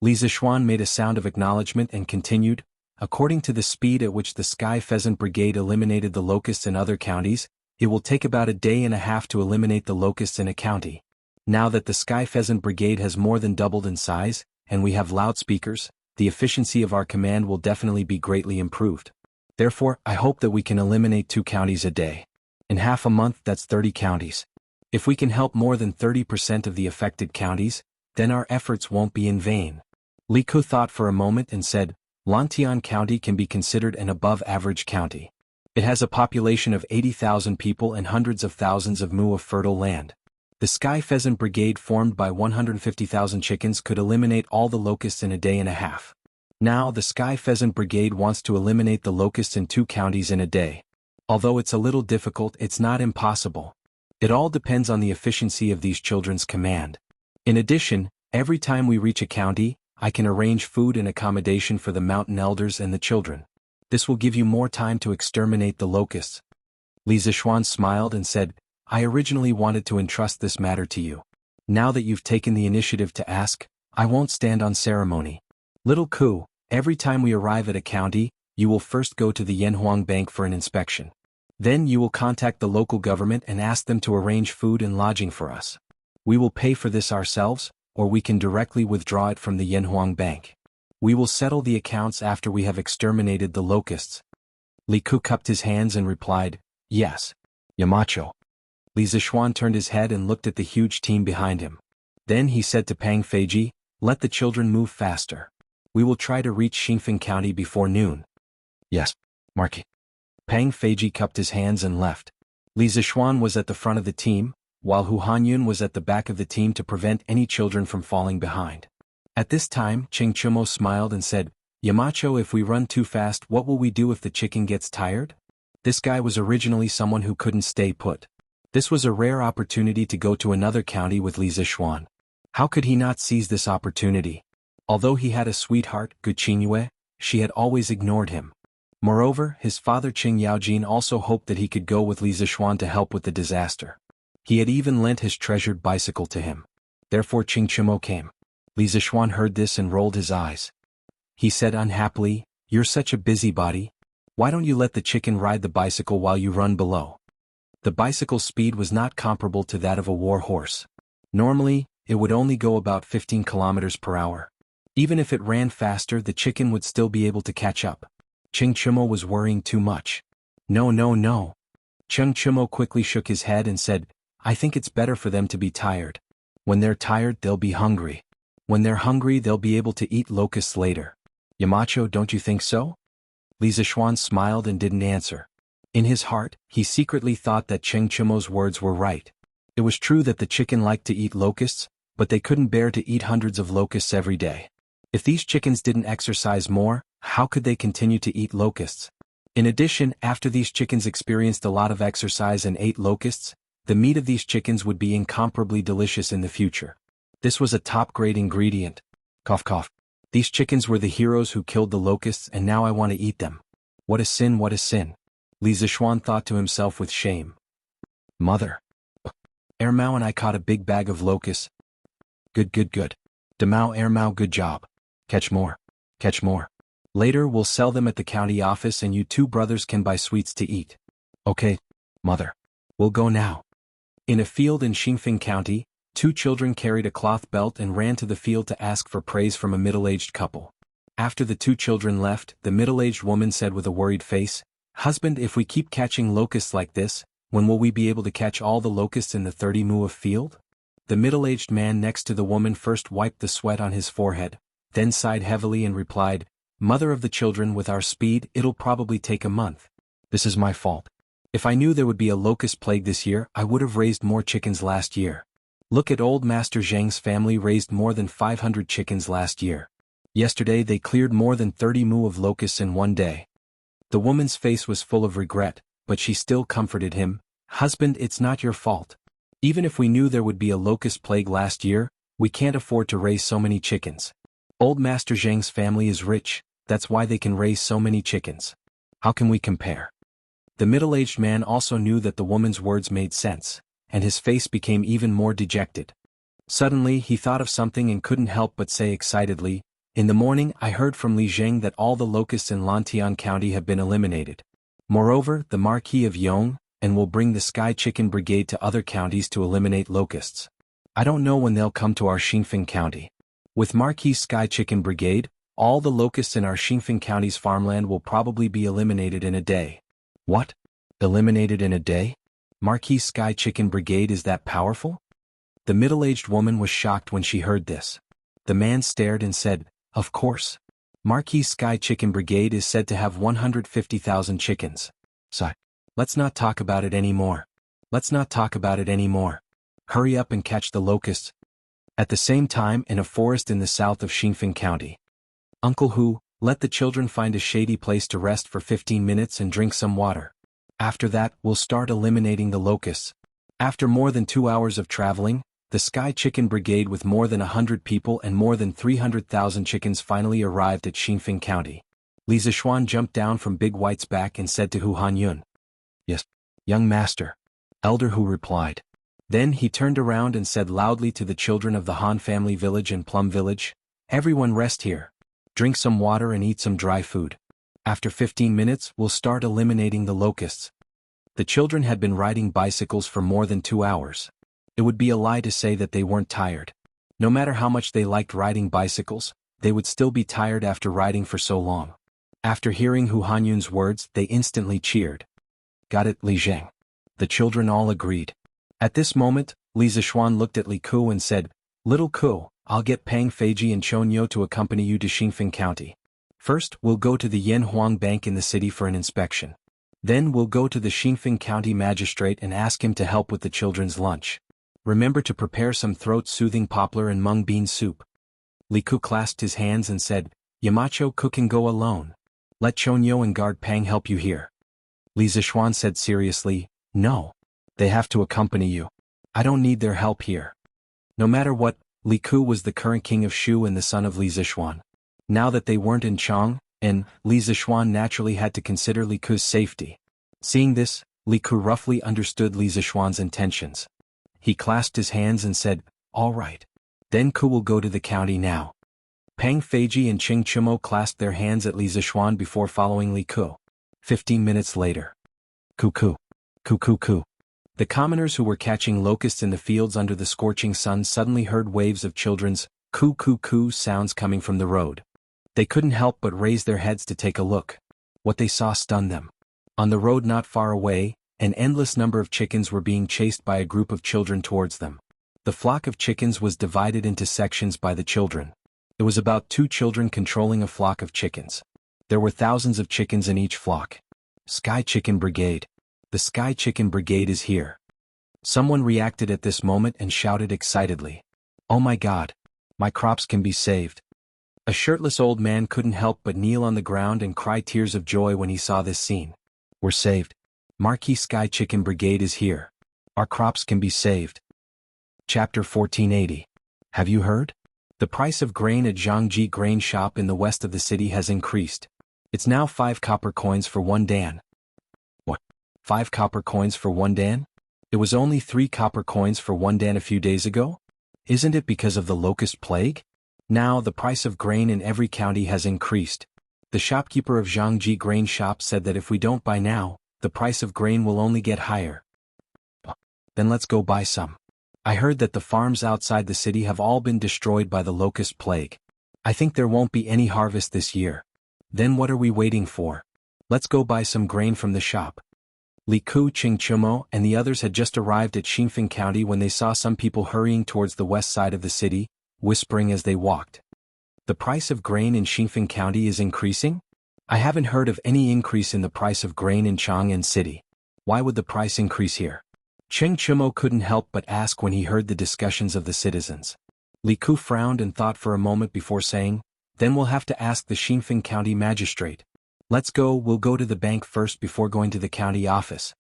Li Zishuan made a sound of acknowledgement and continued, according to the speed at which the Sky Pheasant Brigade eliminated the locusts in other counties, it will take about a day and a half to eliminate the locusts in a county. Now that the Sky Pheasant Brigade has more than doubled in size, and we have loudspeakers, the efficiency of our command will definitely be greatly improved. Therefore, I hope that we can eliminate 2 counties a day. In half a month, that's 30 counties. If we can help more than 30% of the affected counties, then our efforts won't be in vain. Li Ke thought for a moment and said, Lantian County can be considered an above-average county. It has a population of 80,000 people and hundreds of thousands of mu of fertile land. The Sky Pheasant Brigade formed by 150,000 chickens could eliminate all the locusts in a day and a half. Now the Sky Pheasant Brigade wants to eliminate the locusts in 2 counties in a day. Although it's a little difficult, it's not impossible. It all depends on the efficiency of these children's command. In addition, every time we reach a county, I can arrange food and accommodation for the mountain elders and the children. This will give you more time to exterminate the locusts. Li Zishuan smiled and said, I originally wanted to entrust this matter to you. Now that you've taken the initiative to ask, I won't stand on ceremony. Little Ku, every time we arrive at a county, you will first go to the Yanhuang Bank for an inspection. Then you will contact the local government and ask them to arrange food and lodging for us. We will pay for this ourselves, or we can directly withdraw it from the Yanhuang Bank. We will settle the accounts after we have exterminated the locusts. Li Ke cupped his hands and replied, Yes, Yamacho. Li Zishuan turned his head and looked at the huge team behind him. Then he said to Pang Feiji, Let the children move faster. We will try to reach Xingfeng County before noon. Yes, Marquis. Pang Feiji cupped his hands and left. Li Zishuan was at the front of the team, while Hu Hanyun was at the back of the team to prevent any children from falling behind. At this time, Cheng Chumo smiled and said, Yamacho, if we run too fast, what will we do if the chicken gets tired? This guy was originally someone who couldn't stay put. This was a rare opportunity to go to another county with Li Zishuan. How could he not seize this opportunity? Although he had a sweetheart, Gu Qingyue, she had always ignored him. Moreover, his father Qing Yaojin also hoped that he could go with Li Zishuan to help with the disaster. He had even lent his treasured bicycle to him. Therefore Cheng Chumo came. Li Zishuan heard this and rolled his eyes. He said unhappily, You're such a busybody. Why don't you let the chicken ride the bicycle while you run below? The bicycle's speed was not comparable to that of a war horse. Normally, it would only go about 15 kilometers per hour. Even if it ran faster, the chicken would still be able to catch up. Cheng Chumo was worrying too much. No. Cheng Chumo quickly shook his head and said, I think it's better for them to be tired. When they're tired, they'll be hungry. When they're hungry, they'll be able to eat locusts later. Yamacho, don't you think so? Li Zishuan smiled and didn't answer. In his heart, he secretly thought that Cheng Chumo's words were right. It was true that the chicken liked to eat locusts, but they couldn't bear to eat hundreds of locusts every day. If these chickens didn't exercise more, how could they continue to eat locusts? In addition, after these chickens experienced a lot of exercise and ate locusts, the meat of these chickens would be incomparably delicious in the future. This was a top-grade ingredient. Cough cough. These chickens were the heroes who killed the locusts, and now I want to eat them. What a sin, what a sin. Li Zishuan thought to himself with shame. Mother. Ermao and I caught a big bag of locusts. Good. Demao Ermao, good job. Catch more. Later we'll sell them at the county office and you 2 brothers can buy sweets to eat. Okay, mother. We'll go now. In a field in Xingfeng County, 2 children carried a cloth belt and ran to the field to ask for praise from a middle-aged couple. After the 2 children left, the middle-aged woman said with a worried face, Husband, if we keep catching locusts like this, when will we be able to catch all the locusts in the 30 mu of field? The middle-aged man next to the woman first wiped the sweat on his forehead, then sighed heavily and replied, Mother of the children, with our speed, it'll probably take a month. This is my fault. If I knew there would be a locust plague this year, I would have raised more chickens last year. Look at old Master Zhang's family raised more than 500 chickens last year. Yesterday they cleared more than 30 mu of locusts in one day. The woman's face was full of regret, but she still comforted him. Husband, it's not your fault. Even if we knew there would be a locust plague last year, we can't afford to raise so many chickens. Old Master Zhang's family is rich, that's why they can raise so many chickens. How can we compare? The middle-aged man also knew that the woman's words made sense, and his face became even more dejected. Suddenly he thought of something and couldn't help but say excitedly, in the morning I heard from Li Zheng that all the locusts in Lantian County have been eliminated. Moreover, the Marquis of Yong and will bring the Sky Chicken Brigade to other counties to eliminate locusts. I don't know when they'll come to our Xinfeng County. With Marquis Sky Chicken Brigade, all the locusts in our Xinfeng County's farmland will probably be eliminated in a day. What? Eliminated in a day? Marquis Sky Chicken Brigade is that powerful? The middle-aged woman was shocked when she heard this. The man stared and said, of course. Marquis Sky Chicken Brigade is said to have 150,000 chickens. So, let's not talk about it anymore. Let's not talk about it anymore. Hurry up and catch the locusts. At the same time, in a forest in the south of Xinfeng County. Uncle Hu, let the children find a shady place to rest for 15 minutes and drink some water. After that, we'll start eliminating the locusts. After more than 2 hours of traveling, the Sky Chicken Brigade with more than 100 people and more than 300,000 chickens finally arrived at Xinfeng County. Li Zishuan jumped down from Big White's back and said to Hu Hanyun, yes, young master. Elder Hu replied. Then he turned around and said loudly to the children of the Han family village and Plum Village, everyone rest here. Drink some water and eat some dry food. After 15 minutes, we'll start eliminating the locusts. The children had been riding bicycles for more than 2 hours. It would be a lie to say that they weren't tired. No matter how much they liked riding bicycles, they would still be tired after riding for so long. After hearing Hu Hanyun's words, they instantly cheered. Got it, Li Zheng. The children all agreed. At this moment, Li Zishuan looked at Li Ku and said, Little Ku, I'll get Pang Feiji and Chonyo to accompany you to Xinfeng County. First, we'll go to the Yan Huang Bank in the city for an inspection. Then we'll go to the Xinfeng County magistrate and ask him to help with the children's lunch. Remember to prepare some throat-soothing poplar and mung bean soup. Li Ku clasped his hands and said, Yamacho Ku can go alone. Let Chonyo and guard Pang help you here. Li Zishuan said seriously, no. They have to accompany you. I don't need their help here. No matter what, Li Ku was the current king of Shu and the son of Li Zishuan. Now that they weren't in Chang, and Li Zishuan naturally had to consider Li Ku's safety. Seeing this, Li Ku roughly understood Li Zishuan's intentions. He clasped his hands and said, all right. Then Ku will go to the county now. Pang Feiji and Ching Chumo clasped their hands at Li Zishuan before following Li Ku. 15 minutes later. Ku. The commoners who were catching locusts in the fields under the scorching sun suddenly heard waves of children's coo sounds coming from the road. They couldn't help but raise their heads to take a look. What they saw stunned them. On the road not far away, an endless number of chickens were being chased by a group of children towards them. The flock of chickens was divided into sections by the children. It was about 2 children controlling a flock of chickens. There were thousands of chickens in each flock. Sky Chicken Brigade. The Sky Chicken Brigade is here. Someone reacted at this moment and shouted excitedly. Oh my God! My crops can be saved. A shirtless old man couldn't help but kneel on the ground and cry tears of joy when he saw this scene. We're saved. Marquis Sky Chicken Brigade is here. Our crops can be saved. Chapter 1480. Have you heard? The price of grain at Jiangji grain shop in the west of the city has increased. It's now 5 copper coins for 1 dan. What? 5 copper coins for 1 dan? It was only 3 copper coins for 1 dan a few days ago? Isn't it because of the locust plague? Now the price of grain in every county has increased. The shopkeeper of Jiangji grain shop said that if we don't buy now, the price of grain will only get higher. Then let's go buy some. I heard that the farms outside the city have all been destroyed by the locust plague. I think there won't be any harvest this year. Then what are we waiting for? Let's go buy some grain from the shop. Li Ku, Ching Chumo, and the others had just arrived at Xinfeng County when they saw some people hurrying towards the west side of the city, whispering as they walked. The price of grain in Xinfeng County is increasing? I haven't heard of any increase in the price of grain in Chang'an City. Why would the price increase here? Cheng Chumo couldn't help but ask when he heard the discussions of the citizens. Li Ku frowned and thought for a moment before saying, then we'll have to ask the Xinfeng County magistrate. Let's go, we'll go to the bank first before going to the county office.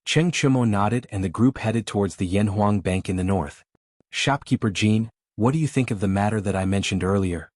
Cheng Chumo nodded and the group headed towards the Yanhuang Bank in the north. Shopkeeper Jean, what do you think of the matter that I mentioned earlier?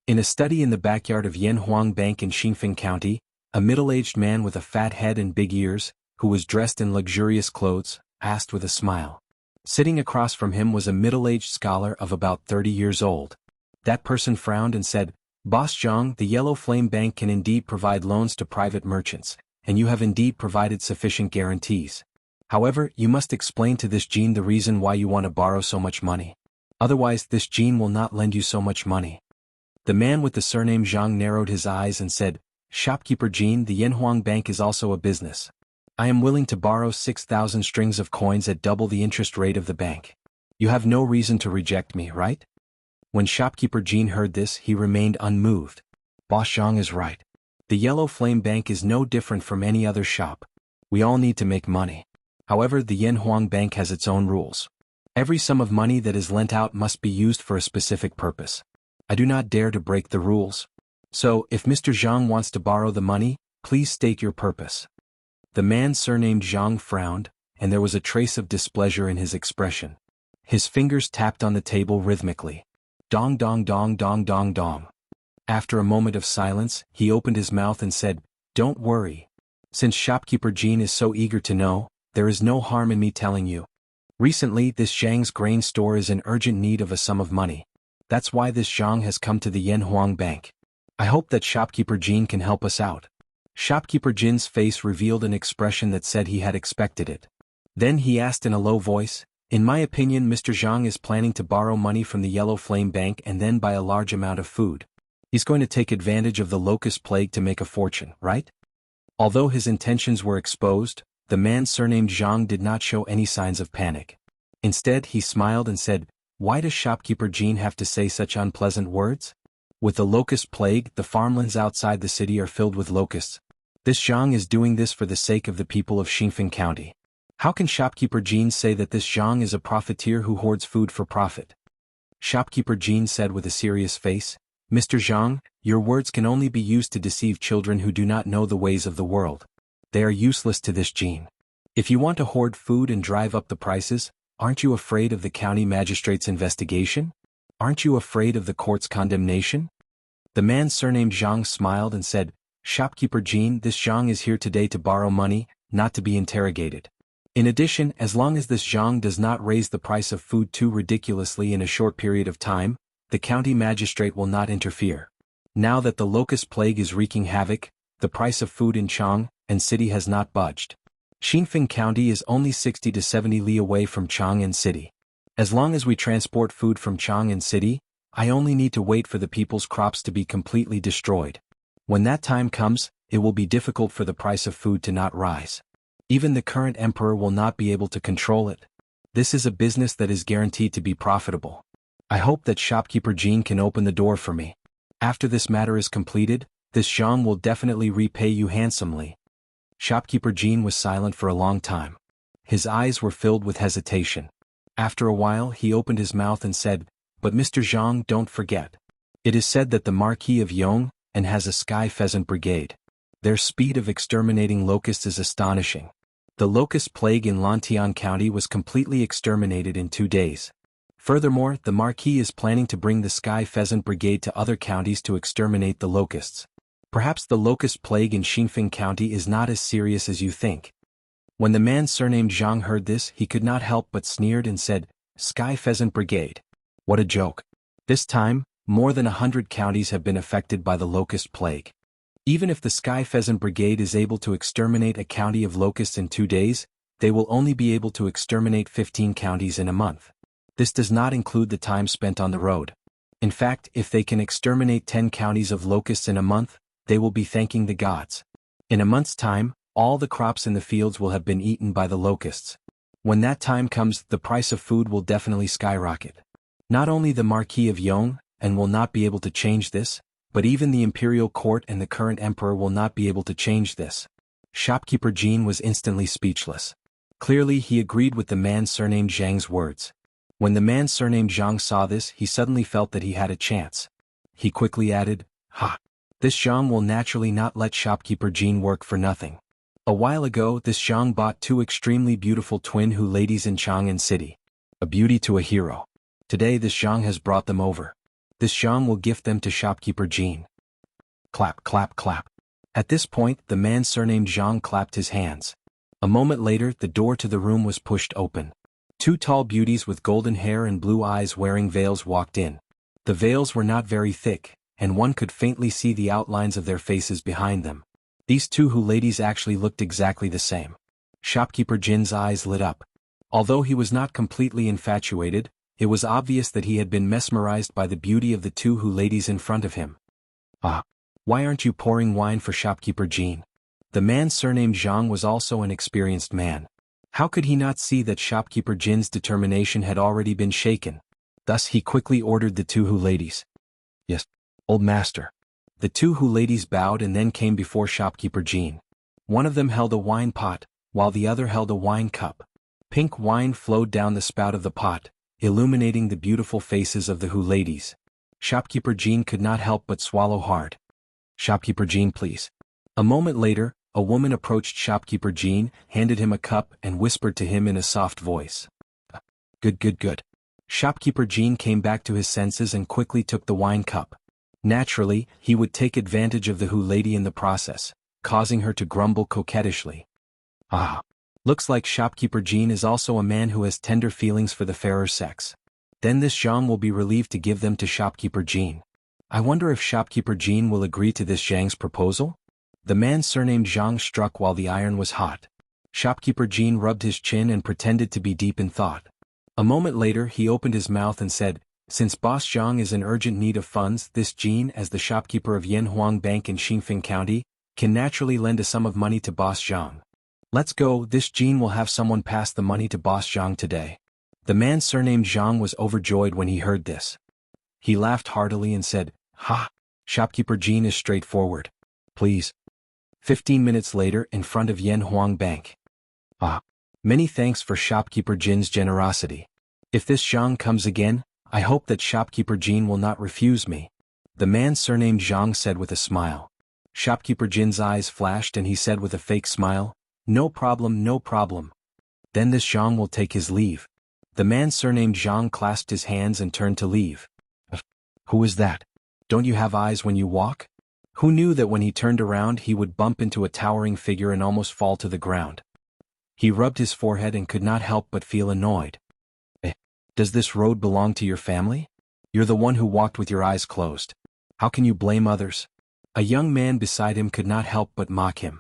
In a study in the backyard of Yanhuang Bank in Xinfeng County, a middle-aged man with a fat head and big ears, who was dressed in luxurious clothes, asked with a smile. Sitting across from him was a middle-aged scholar of about 30 years old. That person frowned and said, Boss Zhang, the Yellow Flame Bank can indeed provide loans to private merchants, and you have indeed provided sufficient guarantees. However, you must explain to this Jean the reason why you want to borrow so much money. Otherwise, this Jean will not lend you so much money. The man with the surname Zhang narrowed his eyes and said, Shopkeeper Jean, the Yanhuang Bank is also a business. I am willing to borrow 6,000 strings of coins at double the interest rate of the bank. You have no reason to reject me, right? When Shopkeeper Jean heard this, he remained unmoved. Boss Zhang is right. The Yellow Flame Bank is no different from any other shop. We all need to make money. However, the Yanhuang Bank has its own rules. Every sum of money that is lent out must be used for a specific purpose. I do not dare to break the rules. So, if Mr. Zhang wants to borrow the money, please state your purpose. The man surnamed Zhang frowned, and there was a trace of displeasure in his expression. His fingers tapped on the table rhythmically. Dong dong dong dong dong dong. After a moment of silence, he opened his mouth and said, Don't worry. Since Shopkeeper Jean is so eager to know, there is no harm in me telling you. Recently, this Zhang's grain store is in urgent need of a sum of money. That's why this Zhang has come to the Yanhuang Bank. I hope that Shopkeeper Jean can help us out. Shopkeeper Jin's face revealed an expression that said he had expected it. Then he asked in a low voice, In my opinion, Mr. Zhang is planning to borrow money from the Yellow Flame Bank and then buy a large amount of food. He's going to take advantage of the locust plague to make a fortune, right? Although his intentions were exposed, the man surnamed Zhang did not show any signs of panic. Instead, he smiled and said, Why does Shopkeeper Jean have to say such unpleasant words? With the locust plague, the farmlands outside the city are filled with locusts. This Zhang is doing this for the sake of the people of Xinfeng County. How can Shopkeeper Jean say that this Zhang is a profiteer who hoards food for profit? Shopkeeper Jean said with a serious face, Mr. Zhang, your words can only be used to deceive children who do not know the ways of the world. They are useless to this Jean. If you want to hoard food and drive up the prices, aren't you afraid of the county magistrate's investigation? Aren't you afraid of the court's condemnation? The man surnamed Zhang smiled and said, Shopkeeper Jean, this Zhang is here today to borrow money, not to be interrogated. In addition, as long as this Zhang does not raise the price of food too ridiculously in a short period of time, the county magistrate will not interfere. Now that the locust plague is wreaking havoc, the price of food in Chang and city has not budged. Xinfeng County is only 60 to 70 li away from Chang'an City. As long as we transport food from Chang'an City, I only need to wait for the people's crops to be completely destroyed. When that time comes, it will be difficult for the price of food to not rise. Even the current emperor will not be able to control it. This is a business that is guaranteed to be profitable. I hope that Shopkeeper Jean can open the door for me. After this matter is completed, this Zhang will definitely repay you handsomely. Shopkeeper Jean was silent for a long time. His eyes were filled with hesitation. After a while, he opened his mouth and said, But Mr. Zhang, don't forget. It is said that the Marquis of Yong and has a sky pheasant brigade. Their speed of exterminating locusts is astonishing. The locust plague in Lantian County was completely exterminated in 2 days. Furthermore, the Marquis is planning to bring the Sky Pheasant Brigade to other counties to exterminate the locusts. Perhaps the locust plague in Xinfeng County is not as serious as you think. When the man surnamed Zhang heard this, he could not help but sneered and said, Sky Pheasant Brigade. What a joke. This time, more than 100 counties have been affected by the locust plague. Even if the Sky Pheasant Brigade is able to exterminate a county of locusts in 2 days, they will only be able to exterminate 15 counties in a month. This does not include the time spent on the road. In fact, if they can exterminate 10 counties of locusts in a month, they will be thanking the gods. In a month's time, all the crops in the fields will have been eaten by the locusts. When that time comes, the price of food will definitely skyrocket. Not only the Marquis of Yong and will not be able to change this, but even the imperial court and the current emperor will not be able to change this. Shopkeeper Jean was instantly speechless. Clearly, he agreed with the man surnamed Zhang's words. When the man surnamed Zhang saw this, he suddenly felt that he had a chance. He quickly added, Ha! This Jiang will naturally not let shopkeeper Jean work for nothing. A while ago this Jiang bought 2 extremely beautiful twin ladies in Chang'an City. A beauty to a hero. Today this Jiang has brought them over. This Jiang will gift them to shopkeeper Jean. Clap, clap, clap. At this point the man surnamed Jiang clapped his hands. A moment later the door to the room was pushed open. 2 tall beauties with golden hair and blue eyes wearing veils walked in. The veils were not very thick, and one could faintly see the outlines of their faces behind them. These 2 ladies actually looked exactly the same. Shopkeeper Jin's eyes lit up. Although he was not completely infatuated, it was obvious that he had been mesmerized by the beauty of the 2 ladies in front of him. Ah! Why aren't you pouring wine for shopkeeper Jean? The man surnamed Jiang was also an experienced man. How could he not see that shopkeeper Jin's determination had already been shaken? Thus he quickly ordered the 2 ladies. Yes, old master. The 2 ladies bowed and then came before shopkeeper Jean. One of them held a wine pot, while the other held a wine cup. Pink wine flowed down the spout of the pot, illuminating the beautiful faces of the ladies. Shopkeeper Jean could not help but swallow hard. Shopkeeper Jean, please. A moment later, a woman approached shopkeeper Jean, handed him a cup and whispered to him in a soft voice. Good, good, good. Shopkeeper Jean came back to his senses and quickly took the wine cup. Naturally, he would take advantage of the lady in the process, causing her to grumble coquettishly. Ah! Looks like shopkeeper Jean is also a man who has tender feelings for the fairer sex. Then this Jiang will be relieved to give them to shopkeeper Jean. I wonder if shopkeeper Jean will agree to this Jiang's proposal? The man surnamed Jiang struck while the iron was hot. Shopkeeper Jean rubbed his chin and pretended to be deep in thought. A moment later he opened his mouth and said, since Boss Jiang is in urgent need of funds, this Jean, as the shopkeeper of Yanhuang Bank in Xingfeng County, can naturally lend a sum of money to Boss Jiang. Let's go, this Jean will have someone pass the money to Boss Jiang today. The man surnamed Jiang was overjoyed when he heard this. He laughed heartily and said, Ha! Shopkeeper Jean is straightforward. Please. 15 minutes later in front of Yanhuang Bank. Ah! Many thanks for shopkeeper Jin's generosity. If this Jiang comes again, I hope that shopkeeper Jean will not refuse me. The man surnamed Jiang said with a smile. Shopkeeper Jin's eyes flashed and he said with a fake smile, no problem, no problem. Then this Jiang will take his leave. The man surnamed Jiang clasped his hands and turned to leave. Who is that? Don't you have eyes when you walk? Who knew that when he turned around he would bump into a towering figure and almost fall to the ground? He rubbed his forehead and could not help but feel annoyed. Does this road belong to your family? You're the one who walked with your eyes closed. How can you blame others? A young man beside him could not help but mock him.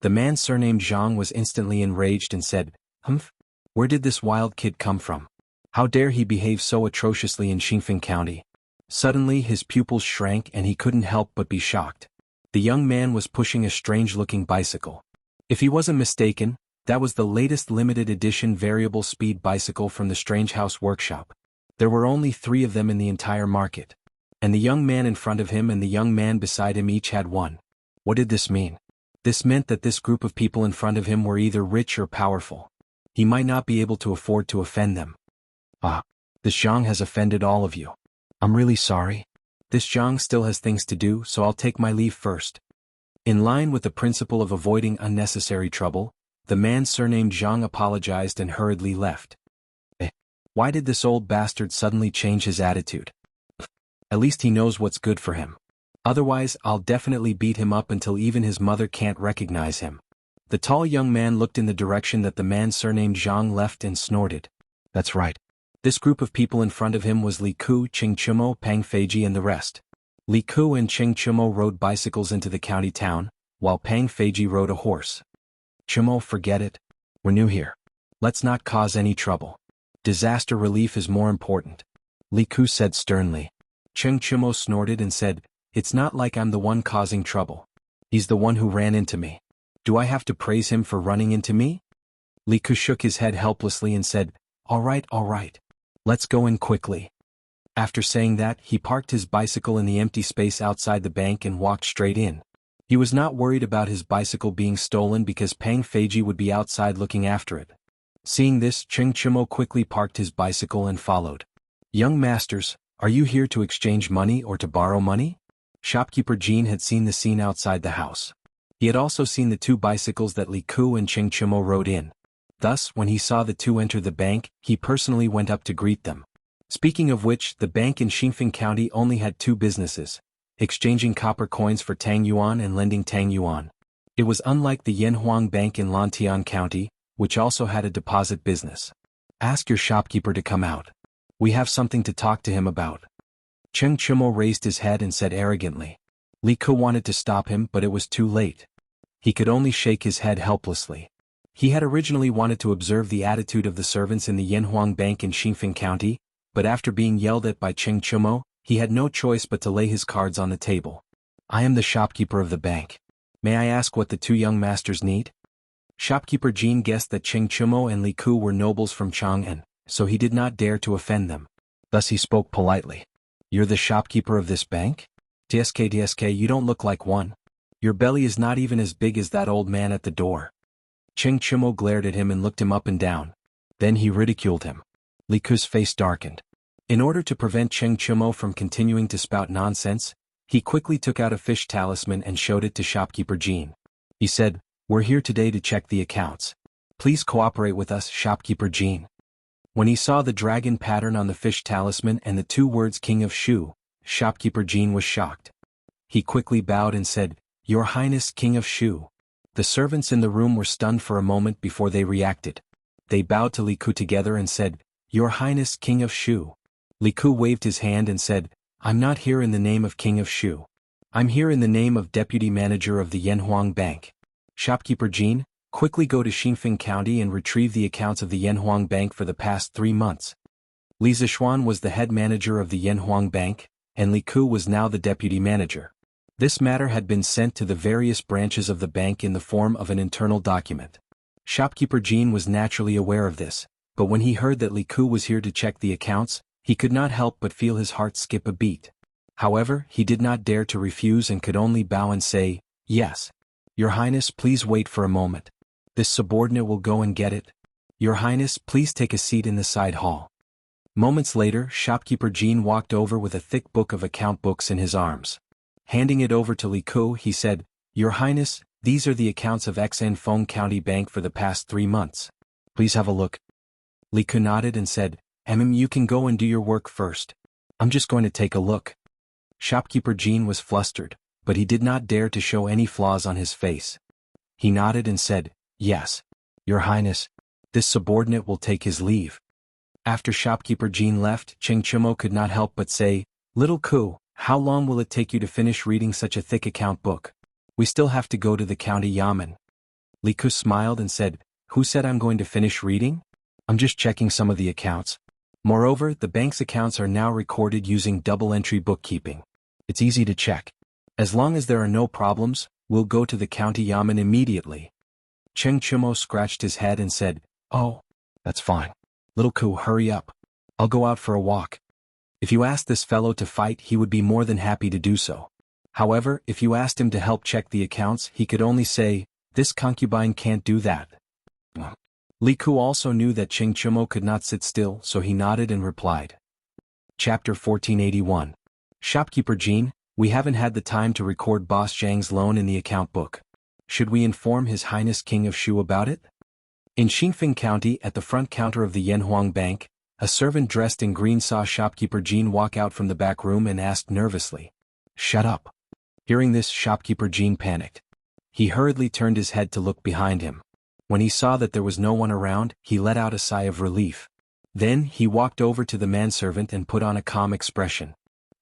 The man surnamed Jiang was instantly enraged and said, Humph? Where did this wild kid come from? How dare he behave so atrociously in Xingfeng County? Suddenly his pupils shrank and he couldn't help but be shocked. The young man was pushing a strange-looking bicycle. If he wasn't mistaken, that was the latest limited edition variable speed bicycle from the Strange House workshop. There were only 3 of them in the entire market. And the young man in front of him and the young man beside him each had one. What did this mean? This meant that this group of people in front of him were either rich or powerful. He might not be able to afford to offend them. Ah, this Jiang has offended all of you. I'm really sorry. This Jiang still has things to do, so I'll take my leave first. In line with the principle of avoiding unnecessary trouble, the man surnamed Jiang apologized and hurriedly left. Why did this old bastard suddenly change his attitude? At least he knows what's good for him. Otherwise, I'll definitely beat him up until even his mother can't recognize him. The tall young man looked in the direction that the man surnamed Jiang left and snorted. That's right. This group of people in front of him was Li Ku, Cheng Chumo, Pang Feiji and the rest. Li Ku and Cheng Chumo rode bicycles into the county town, while Pang Feiji rode a horse. Chumo, forget it. We're new here. Let's not cause any trouble. Disaster relief is more important. Li Ku said sternly. Cheng Chumo snorted and said, It's not like I'm the one causing trouble. He's the one who ran into me. Do I have to praise him for running into me? Li Ku shook his head helplessly and said, All right. Let's go in quickly. After saying that, he parked his bicycle in the empty space outside the bank and walked straight in. He was not worried about his bicycle being stolen because Pang Feiji would be outside looking after it. Seeing this, Cheng Chumo quickly parked his bicycle and followed. Young masters, are you here to exchange money or to borrow money? Shopkeeper Jean had seen the scene outside the house. He had also seen the 2 bicycles that Li Ku and Cheng Chimo rode in. Thus, when he saw the 2 enter the bank, he personally went up to greet them. Speaking of which, the bank in Xinfeng County only had 2 businesses: exchanging copper coins for Tang Yuan and lending Tang Yuan. It was unlike the Yanhuang Bank in Lantian County, which also had a deposit business. Ask your shopkeeper to come out. We have something to talk to him about. Cheng Chimo raised his head and said arrogantly. Li Ku wanted to stop him, but it was too late. He could only shake his head helplessly. He had originally wanted to observe the attitude of the servants in the Yanhuang Bank in Xinfeng County, but after being yelled at by Cheng Chimo, he had no choice but to lay his cards on the table. I am the shopkeeper of the bank. May I ask what the 2 young masters need? Shopkeeper Jean guessed that Cheng Chimo and Li Ku were nobles from Chang'an, so he did not dare to offend them. Thus he spoke politely. You're the shopkeeper of this bank? DSK, you don't look like one. Your belly is not even as big as that old man at the door. Cheng Chimo glared at him and looked him up and down. Then he ridiculed him. Li Ku's face darkened. In order to prevent Cheng Chimo from continuing to spout nonsense, he quickly took out a fish talisman and showed it to shopkeeper Jean. He said, We're here today to check the accounts. Please cooperate with us, shopkeeper Jean. When he saw the dragon pattern on the fish talisman and the 2 words King of Shu, shopkeeper Jean was shocked. He quickly bowed and said, Your Highness, King of Shu. The servants in the room were stunned for a moment before they reacted. They bowed to Li Ku together and said, Your Highness, King of Shu. Li Ku waved his hand and said, I'm not here in the name of King of Shu. I'm here in the name of Deputy Manager of the Yanhuang Bank. Shopkeeper Jean, quickly go to Xinfeng County and retrieve the accounts of the Yanhuang Bank for the past 3 months. Li Zishuan was the head manager of the Yanhuang Bank, and Li Ku was now the deputy manager. This matter had been sent to the various branches of the bank in the form of an internal document. Shopkeeper Jean was naturally aware of this, but when he heard that Li Ku was here to check the accounts, he could not help but feel his heart skip a beat. However, he did not dare to refuse and could only bow and say, Yes. Your Highness, please wait for a moment. This subordinate will go and get it. Your Highness, please take a seat in the side hall. Moments later, shopkeeper Jean walked over with a thick book of account books in his arms. Handing it over to Li Ku, he said, Your Highness, these are the accounts of Xinfeng County Bank for the past 3 months. Please have a look. Li Ku nodded and said, You can go and do your work first. I'm just going to take a look. Shopkeeper Jean was flustered, but he did not dare to show any flaws on his face. He nodded and said, Yes. Your Highness, this subordinate will take his leave. After shopkeeper Jean left, Cheng Chimo could not help but say, Little Ku, how long will it take you to finish reading such a thick account book? We still have to go to the county yamen. Li Ku smiled and said, Who said I'm going to finish reading? I'm just checking some of the accounts. Moreover, the bank's accounts are now recorded using double-entry bookkeeping. It's easy to check. As long as there are no problems, we'll go to the county yamen immediately. Cheng Chimo scratched his head and said, Oh, that's fine. Little Ku, hurry up. I'll go out for a walk. If you asked this fellow to fight, he would be more than happy to do so. However, if you asked him to help check the accounts, he could only say, This concubine can't do that. Li Ku also knew that Cheng Chimo could not sit still, so he nodded and replied. Chapter 1481. Shopkeeper Jean, we haven't had the time to record Boss Zhang's loan in the account book. Should we inform His Highness King of Shu about it? In Xinfeng County, at the front counter of the Yanhuang Bank, a servant dressed in green saw shopkeeper Jean walk out from the back room and asked nervously, Shut up. Hearing this, shopkeeper Jean panicked. He hurriedly turned his head to look behind him. When he saw that there was no one around, he let out a sigh of relief. Then, he walked over to the manservant and put on a calm expression.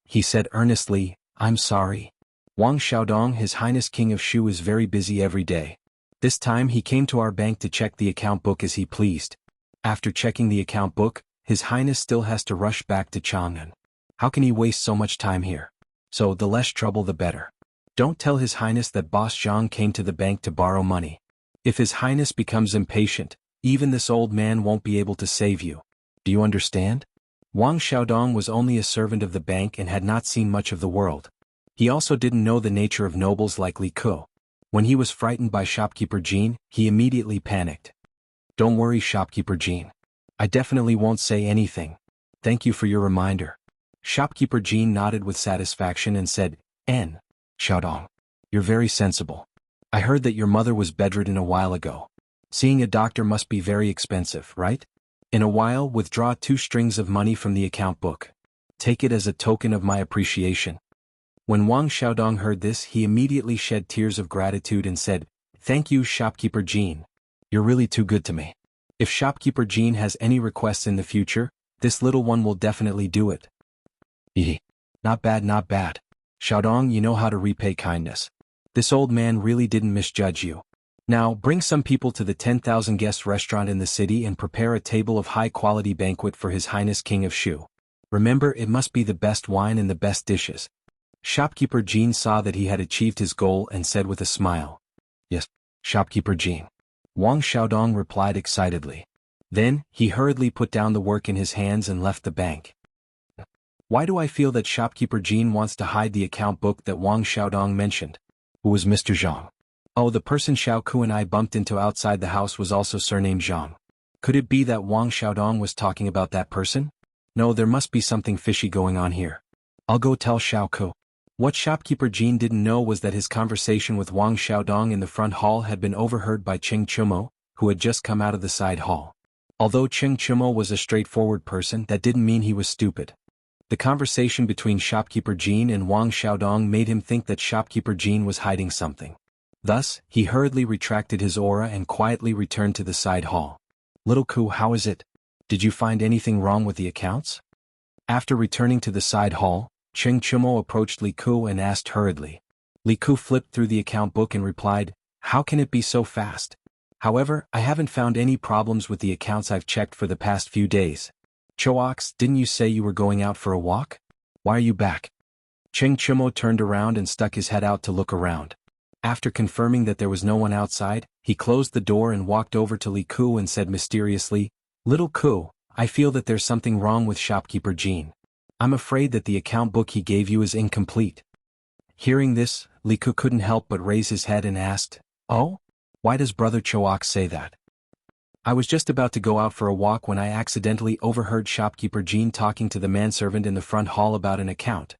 He said earnestly, I'm sorry. Wang Xiaodong, His Highness King of Shu, is very busy every day. This time he came to our bank to check the account book as he pleased. After checking the account book, His Highness still has to rush back to Chang'an. How can he waste so much time here? So the less trouble the better. Don't tell His Highness that Boss Zhang came to the bank to borrow money. If His Highness becomes impatient, even this old man won't be able to save you. Do you understand? Wang Xiaodong was only a servant of the bank and had not seen much of the world. He also didn't know the nature of nobles like Li Ku. When he was frightened by shopkeeper Jean, he immediately panicked. Don't worry, shopkeeper Jean. I definitely won't say anything. Thank you for your reminder. Shopkeeper Jean nodded with satisfaction and said, N. Xiaodong. You're very sensible. I heard that your mother was bedridden a while ago. Seeing a doctor must be very expensive, right? In a while, withdraw 2 strings of money from the account book. Take it as a token of my appreciation. When Wang Xiaodong heard this, he immediately shed tears of gratitude and said, Thank you, shopkeeper Jean. You're really too good to me. If shopkeeper Jean has any requests in the future, this little one will definitely do it. Not bad, not bad. Xiaodong, you know how to repay kindness. This old man really didn't misjudge you. Now, bring some people to the 10,000 guest restaurant in the city and prepare a table of high-quality banquet for His Highness King of Shu. Remember, it must be the best wine and the best dishes. Shopkeeper Jean saw that he had achieved his goal and said with a smile, Yes, shopkeeper Jean. Wang Xiaodong replied excitedly. Then, he hurriedly put down the work in his hands and left the bank. Why do I feel that shopkeeper Jean wants to hide the account book that Wang Xiaodong mentioned? Who was Mr. Zhang? Oh, the person Xiaoku and I bumped into outside the house was also surnamed Zhang. Could it be that Wang Xiaodong was talking about that person? No, there must be something fishy going on here. I'll go tell Xiaoku. What shopkeeper Jean didn't know was that his conversation with Wang Xiaodong in the front hall had been overheard by Cheng Chumo, who had just come out of the side hall. Although Cheng Chumo was a straightforward person, that didn't mean he was stupid. The conversation between shopkeeper Jean and Wang Xiaodong made him think that shopkeeper Jean was hiding something. Thus, he hurriedly retracted his aura and quietly returned to the side hall. Little Ku, how is it? Did you find anything wrong with the accounts? After returning to the side hall, Cheng Chumo approached Li Ku and asked hurriedly. Li Ku flipped through the account book and replied, How can it be so fast? However, I haven't found any problems with the accounts I've checked for the past few days. Choax, didn't you say you were going out for a walk? Why are you back? Cheng Chumo turned around and stuck his head out to look around. After confirming that there was no one outside, he closed the door and walked over to Li Ku and said mysteriously, Little Ku, I feel that there's something wrong with shopkeeper Jean. I'm afraid that the account book he gave you is incomplete. Hearing this, Li Ku couldn't help but raise his head and asked, Oh? Why does Brother Choax say that? I was just about to go out for a walk when I accidentally overheard shopkeeper Jean talking to the manservant in the front hall about an account.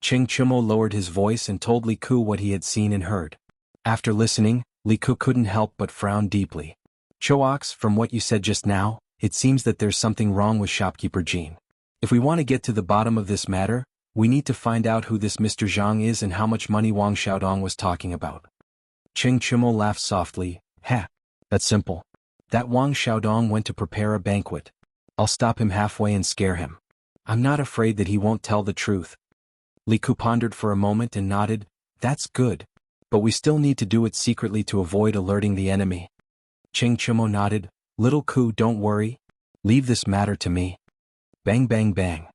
Cheng Chumo lowered his voice and told Li Ku what he had seen and heard. After listening, Li Ku couldn't help but frown deeply. Choax, from what you said just now, it seems that there's something wrong with shopkeeper Jean. If we want to get to the bottom of this matter, we need to find out who this Mr. Zhang is and how much money Wang Xiaodong was talking about. Cheng Chumo laughed softly. That's simple. That Wang Xiaodong went to prepare a banquet. I'll stop him halfway and scare him. I'm not afraid that he won't tell the truth. Li Ku pondered for a moment and nodded. That's good. But we still need to do it secretly to avoid alerting the enemy. Cheng Chumo nodded. Little Ku, don't worry. Leave this matter to me. Bang bang bang.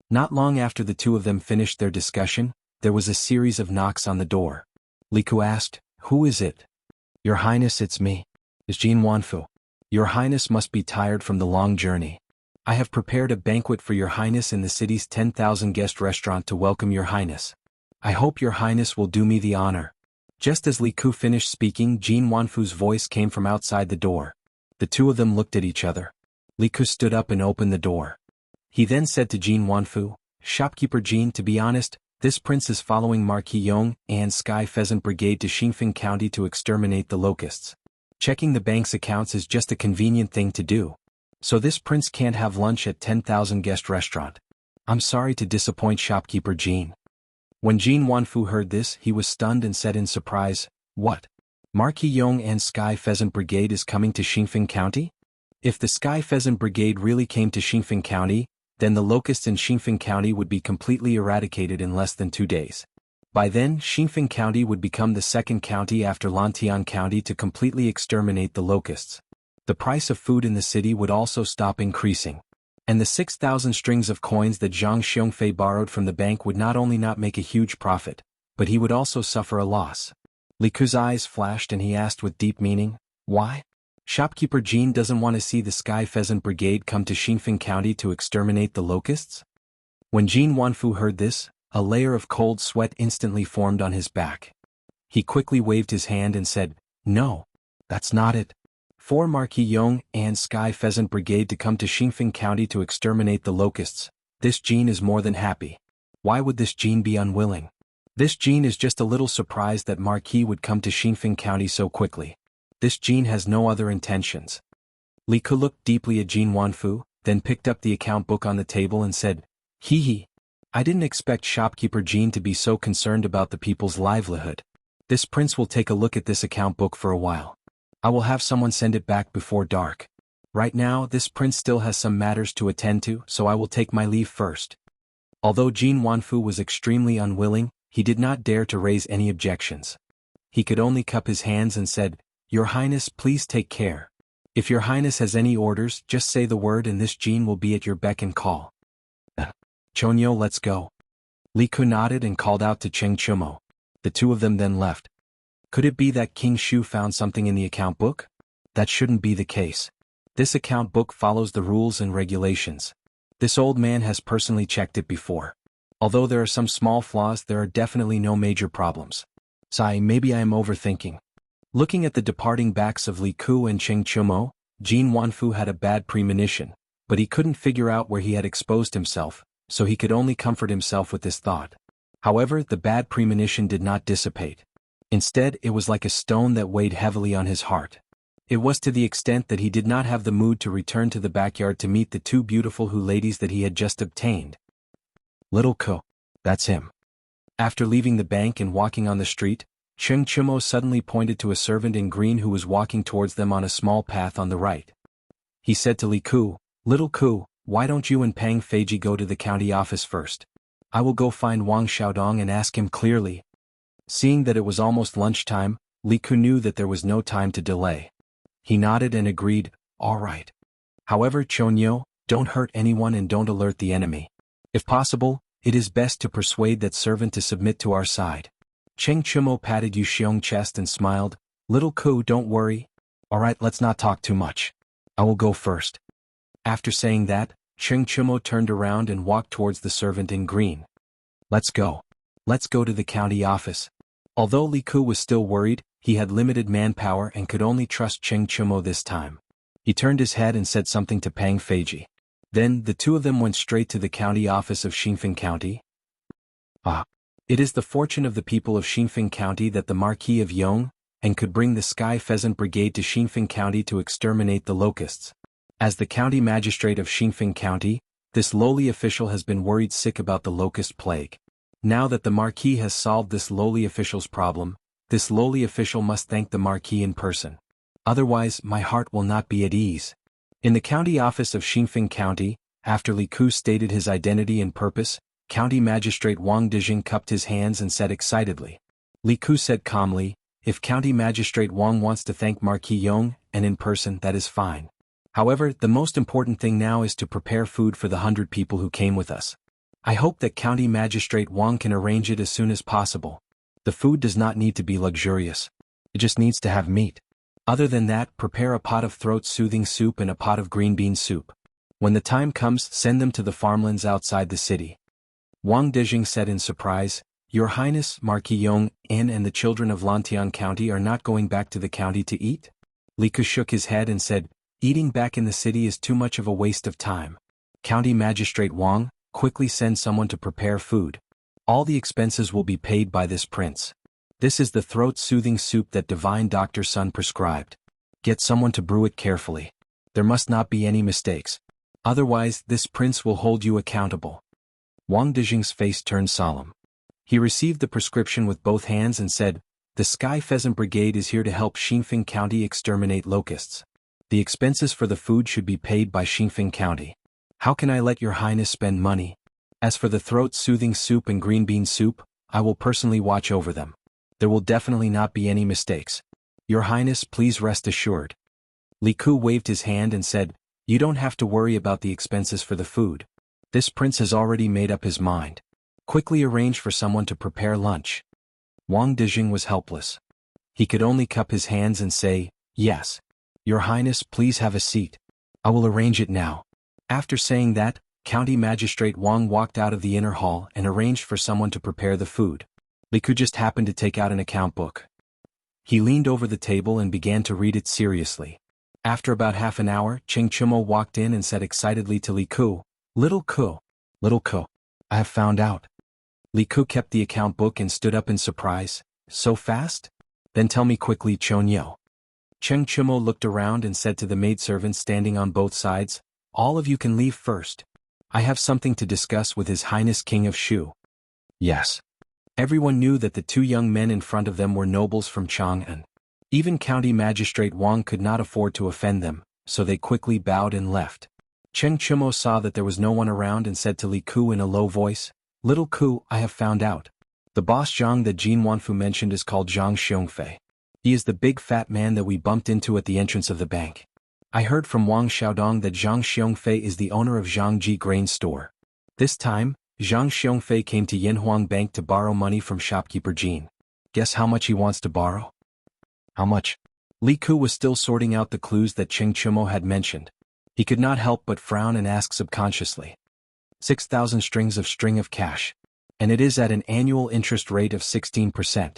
Not long after the two of them finished their discussion, there was a series of knocks on the door. Li Ku asked, Who is it? Your Highness, it's me. It's Jin Wanfu. Your Highness must be tired from the long journey. I have prepared a banquet for your Highness in the city's 10,000 guest restaurant to welcome your Highness. I hope your Highness will do me the honor. Just as Li Ku finished speaking, Jin Wanfu's voice came from outside the door. The two of them looked at each other. Li Ku stood up and opened the door. He then said to Jin Wanfu, Shopkeeper Jin, to be honest, this prince is following Marquis Yong and Sky Pheasant Brigade to Xingfeng County to exterminate the locusts. Checking the bank's accounts is just a convenient thing to do. So this prince can't have lunch at 10,000 guest restaurant. I'm sorry to disappoint shopkeeper Jin. When Jin Wanfu heard this, he was stunned and said in surprise, What? Marquis Yong and Sky Pheasant Brigade is coming to Xingfeng County? If the Sky Pheasant Brigade really came to Xingfeng County, then the locusts in Xingfeng County would be completely eradicated in less than 2 days. By then, Xingfeng County would become the second county after Lantian County to completely exterminate the locusts. The price of food in the city would also stop increasing. And the 6,000 strings of coins that Zhang Xiongfei borrowed from the bank would not only not make a huge profit, but he would also suffer a loss. Li Ku's eyes flashed and he asked with deep meaning, Why? Shopkeeper Jin doesn't want to see the Sky Pheasant Brigade come to Xingfeng County to exterminate the locusts? When Jin Wanfu heard this, a layer of cold sweat instantly formed on his back. He quickly waved his hand and said, No, that's not it. For Marquis Yong and Sky Pheasant Brigade to come to Xingfeng County to exterminate the locusts, this Jin is more than happy. Why would this Jin be unwilling? This Jean is just a little surprised that Marquis would come to Xinfeng County so quickly. This Jean has no other intentions. Li Ke looked deeply at Jean Wanfu, then picked up the account book on the table and said, "Hee hee. I didn't expect shopkeeper Jean to be so concerned about the people's livelihood. This prince will take a look at this account book for a while. I will have someone send it back before dark. Right now, this prince still has some matters to attend to, so I will take my leave first." Although Jean Wanfu was extremely unwilling, he did not dare to raise any objections. He could only cup his hands and said, "Your Highness, please take care. If your Highness has any orders, just say the word and this Jean will be at your beck and call." "Chonyo, let's go." Li Ke nodded and called out to Cheng Chumo. The two of them then left. Could it be that King Shu found something in the account book? That shouldn't be the case. This account book follows the rules and regulations. This old man has personally checked it before. Although there are some small flaws, there are definitely no major problems. Sigh, maybe I am overthinking. Looking at the departing backs of Li Ke and Cheng Chumo, Jean Wanfu had a bad premonition, but he couldn't figure out where he had exposed himself, so he could only comfort himself with this thought. However, the bad premonition did not dissipate. Instead, it was like a stone that weighed heavily on his heart. It was to the extent that he did not have the mood to return to the backyard to meet the two beautiful ladies that he had just obtained. Little Ke. That's him. After leaving the bank and walking on the street, Cheng Chumo suddenly pointed to a servant in green who was walking towards them on a small path on the right. He said to Li Ke, "Little Ke, why don't you and Pang Feiji go to the county office first? I will go find Wang Xiaodong and ask him clearly." Seeing that it was almost lunchtime, Li Ke knew that there was no time to delay. He nodded and agreed, "All right. However, Chonyo, don't hurt anyone and don't alert the enemy. If possible, it is best to persuade that servant to submit to our side." Cheng Chumo patted Yu Xiong's chest and smiled, "Little Ke, don't worry. All right, let's not talk too much. I will go first." After saying that, Cheng Chumo turned around and walked towards the servant in green. "Let's go. Let's go to the county office." Although Li Ke was still worried, he had limited manpower and could only trust Cheng Chumo this time. He turned his head and said something to Pang Feiji. Then, the two of them went straight to the county office of Xinfeng County. It is the fortune of the people of Xinfeng County that the Marquis of Yong and could bring the Sky Pheasant Brigade to Xinfeng County to exterminate the locusts. As the county magistrate of Xinfeng County, this lowly official has been worried sick about the locust plague. Now that the Marquis has solved this lowly official's problem, this lowly official must thank the Marquis in person. Otherwise, my heart will not be at ease. In the county office of Xinfeng County, after Li Ke stated his identity and purpose, County Magistrate Wang Dijing cupped his hands and said excitedly. Li Ke said calmly, "If County Magistrate Wang wants to thank Marquis Yong, and in person, that is fine. However, the most important thing now is to prepare food for the 100 people who came with us. I hope that County Magistrate Wang can arrange it as soon as possible. The food does not need to be luxurious. It just needs to have meat. Other than that, prepare a pot of throat-soothing soup and a pot of green bean soup. When the time comes, send them to the farmlands outside the city." Wang Dijing said in surprise, "Your Highness, Marquis Yong, and the children of Lantian County are not going back to the county to eat?" Li Ke shook his head and said, "Eating back in the city is too much of a waste of time. County Magistrate Wang, quickly send someone to prepare food. All the expenses will be paid by this prince. This is the throat-soothing soup that Divine Doctor Sun prescribed. Get someone to brew it carefully. There must not be any mistakes. Otherwise, this prince will hold you accountable." Wang Dijing's face turned solemn. He received the prescription with both hands and said, "The Sky Pheasant Brigade is here to help Xinfeng County exterminate locusts. The expenses for the food should be paid by Xinfeng County. How can I let your Highness spend money? As for the throat-soothing soup and green bean soup, I will personally watch over them. There will definitely not be any mistakes. Your Highness, please rest assured." Li Ke waved his hand and said, "You don't have to worry about the expenses for the food. This prince has already made up his mind. Quickly arrange for someone to prepare lunch." Wang Dijing was helpless. He could only cup his hands and say, "Yes. Your Highness, please have a seat. I will arrange it now." After saying that, County Magistrate Wang walked out of the inner hall and arranged for someone to prepare the food. Li Ke just happened to take out an account book. He leaned over the table and began to read it seriously. After about half an hour, Cheng Chumo walked in and said excitedly to Li Ke, Little Ke, I have found out." Li Ku kept the account book and stood up in surprise. So fast? Then tell me quickly, Chonyo. Cheng Chumo looked around and said to the maidservants standing on both sides, all of you can leave first. I have something to discuss with His Highness King of Shu. Yes. Everyone knew that the two young men in front of them were nobles from Chang'an. Even County Magistrate Wang could not afford to offend them, so they quickly bowed and left. Cheng Chumo saw that there was no one around and said to Li Ku in a low voice, Little Ku, I have found out. The boss Zhang that Jin Wanfu mentioned is called Zhang Xiongfei. He is the big fat man that we bumped into at the entrance of the bank. I heard from Wang Xiaodong that Zhang Xiongfei is the owner of Jiangji grain store. This time, Zhang Xiongfei came to Yanhuang Bank to borrow money from shopkeeper Jin. Guess how much he wants to borrow? How much? Li Ku was still sorting out the clues that Cheng Chumo had mentioned. He could not help but frown and ask subconsciously. 6,000 strings of cash. And it is at an annual interest rate of 16%.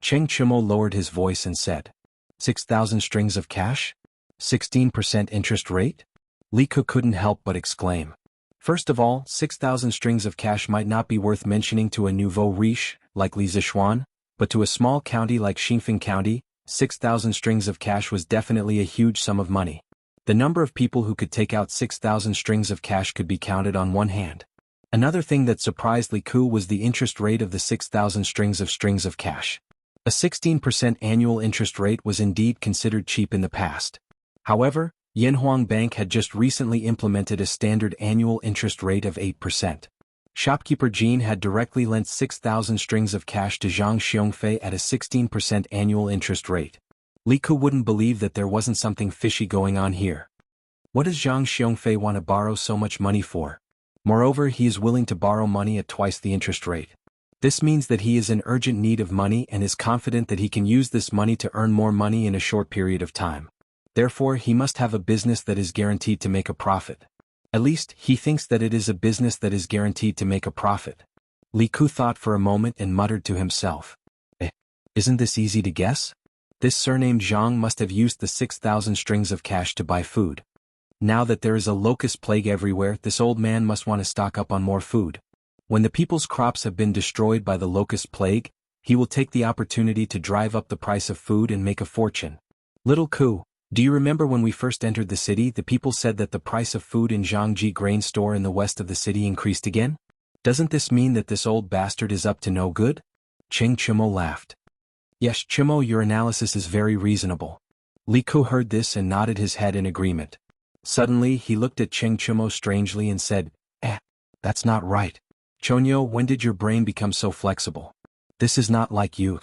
Cheng Chumo lowered his voice and said, 6,000 strings of cash? 16% interest rate? Li Ku couldn't help but exclaim. First of all, 6,000 strings of cash might not be worth mentioning to a nouveau riche, like Li Zishuan, but to a small county like Xinfeng County, 6,000 strings of cash was definitely a huge sum of money. The number of people who could take out 6,000 strings of cash could be counted on one hand. Another thing that surprised Li Ku was the interest rate of the 6,000 strings of cash. A 16% annual interest rate was indeed considered cheap in the past. However, Yanhuang Bank had just recently implemented a standard annual interest rate of 8%. Shopkeeper Jin had directly lent 6,000 strings of cash to Zhang Xiongfei at a 16% annual interest rate. Li Ku wouldn't believe that there wasn't something fishy going on here. What does Zhang Xiongfei want to borrow so much money for? Moreover, he is willing to borrow money at twice the interest rate. This means that he is in urgent need of money and is confident that he can use this money to earn more money in a short period of time. Therefore, he must have a business that is guaranteed to make a profit. At least, he thinks that it is a business that is guaranteed to make a profit. Li Ku thought for a moment and muttered to himself. Isn't this easy to guess? This surnamed Zhang must have used the 6,000 strings of cash to buy food. Now that there is a locust plague everywhere, this old man must want to stock up on more food. When the people's crops have been destroyed by the locust plague, he will take the opportunity to drive up the price of food and make a fortune. Little Ku, do you remember when we first entered the city, the people said that the price of food in Jiangji grain store in the west of the city increased again? Doesn't this mean that this old bastard is up to no good? Cheng Chumo laughed. Yes, Chumo, your analysis is very reasonable. Li Ku heard this and nodded his head in agreement. Suddenly, he looked at Cheng Chumo strangely and said, that's not right. Chonyo, when did your brain become so flexible? This is not like you.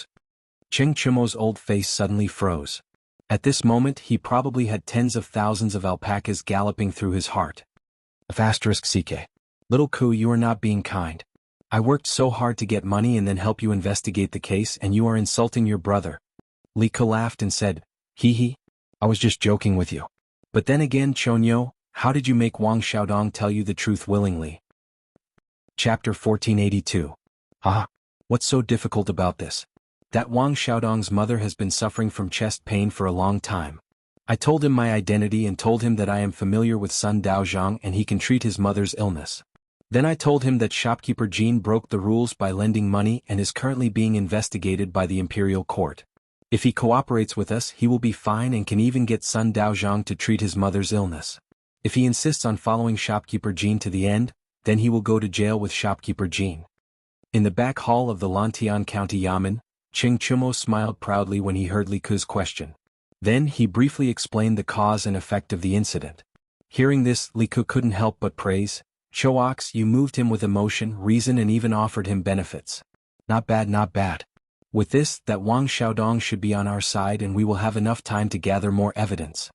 Cheng Chumo's old face suddenly froze. At this moment, he probably had tens of thousands of alpacas galloping through his heart. *CK. Little Ku, you are not being kind. I worked so hard to get money and then help you investigate the case, and you are insulting your brother. Li Ku laughed and said, Hee, I was just joking with you. But then again, Chonyo, how did you make Wang Xiaodong tell you the truth willingly? Chapter 1482. What's so difficult about this? That Wang Xiaodong's mother has been suffering from chest pain for a long time. I told him my identity and told him that I am familiar with Sun Daozhang and he can treat his mother's illness. Then I told him that shopkeeper Jin broke the rules by lending money and is currently being investigated by the imperial court. If he cooperates with us, he will be fine and can even get Sun Daozhang to treat his mother's illness. If he insists on following shopkeeper Jin to the end, then he will go to jail with shopkeeper Jin. In the back hall of the Lantian County Yamen, Cheng Chumo smiled proudly when he heard Li Ku's question. Then he briefly explained the cause and effect of the incident. Hearing this, Li Ku couldn't help but praise. Choax, you moved him with emotion, reason and even offered him benefits. Not bad, not bad. With this, that Wang Xiaodong should be on our side and we will have enough time to gather more evidence.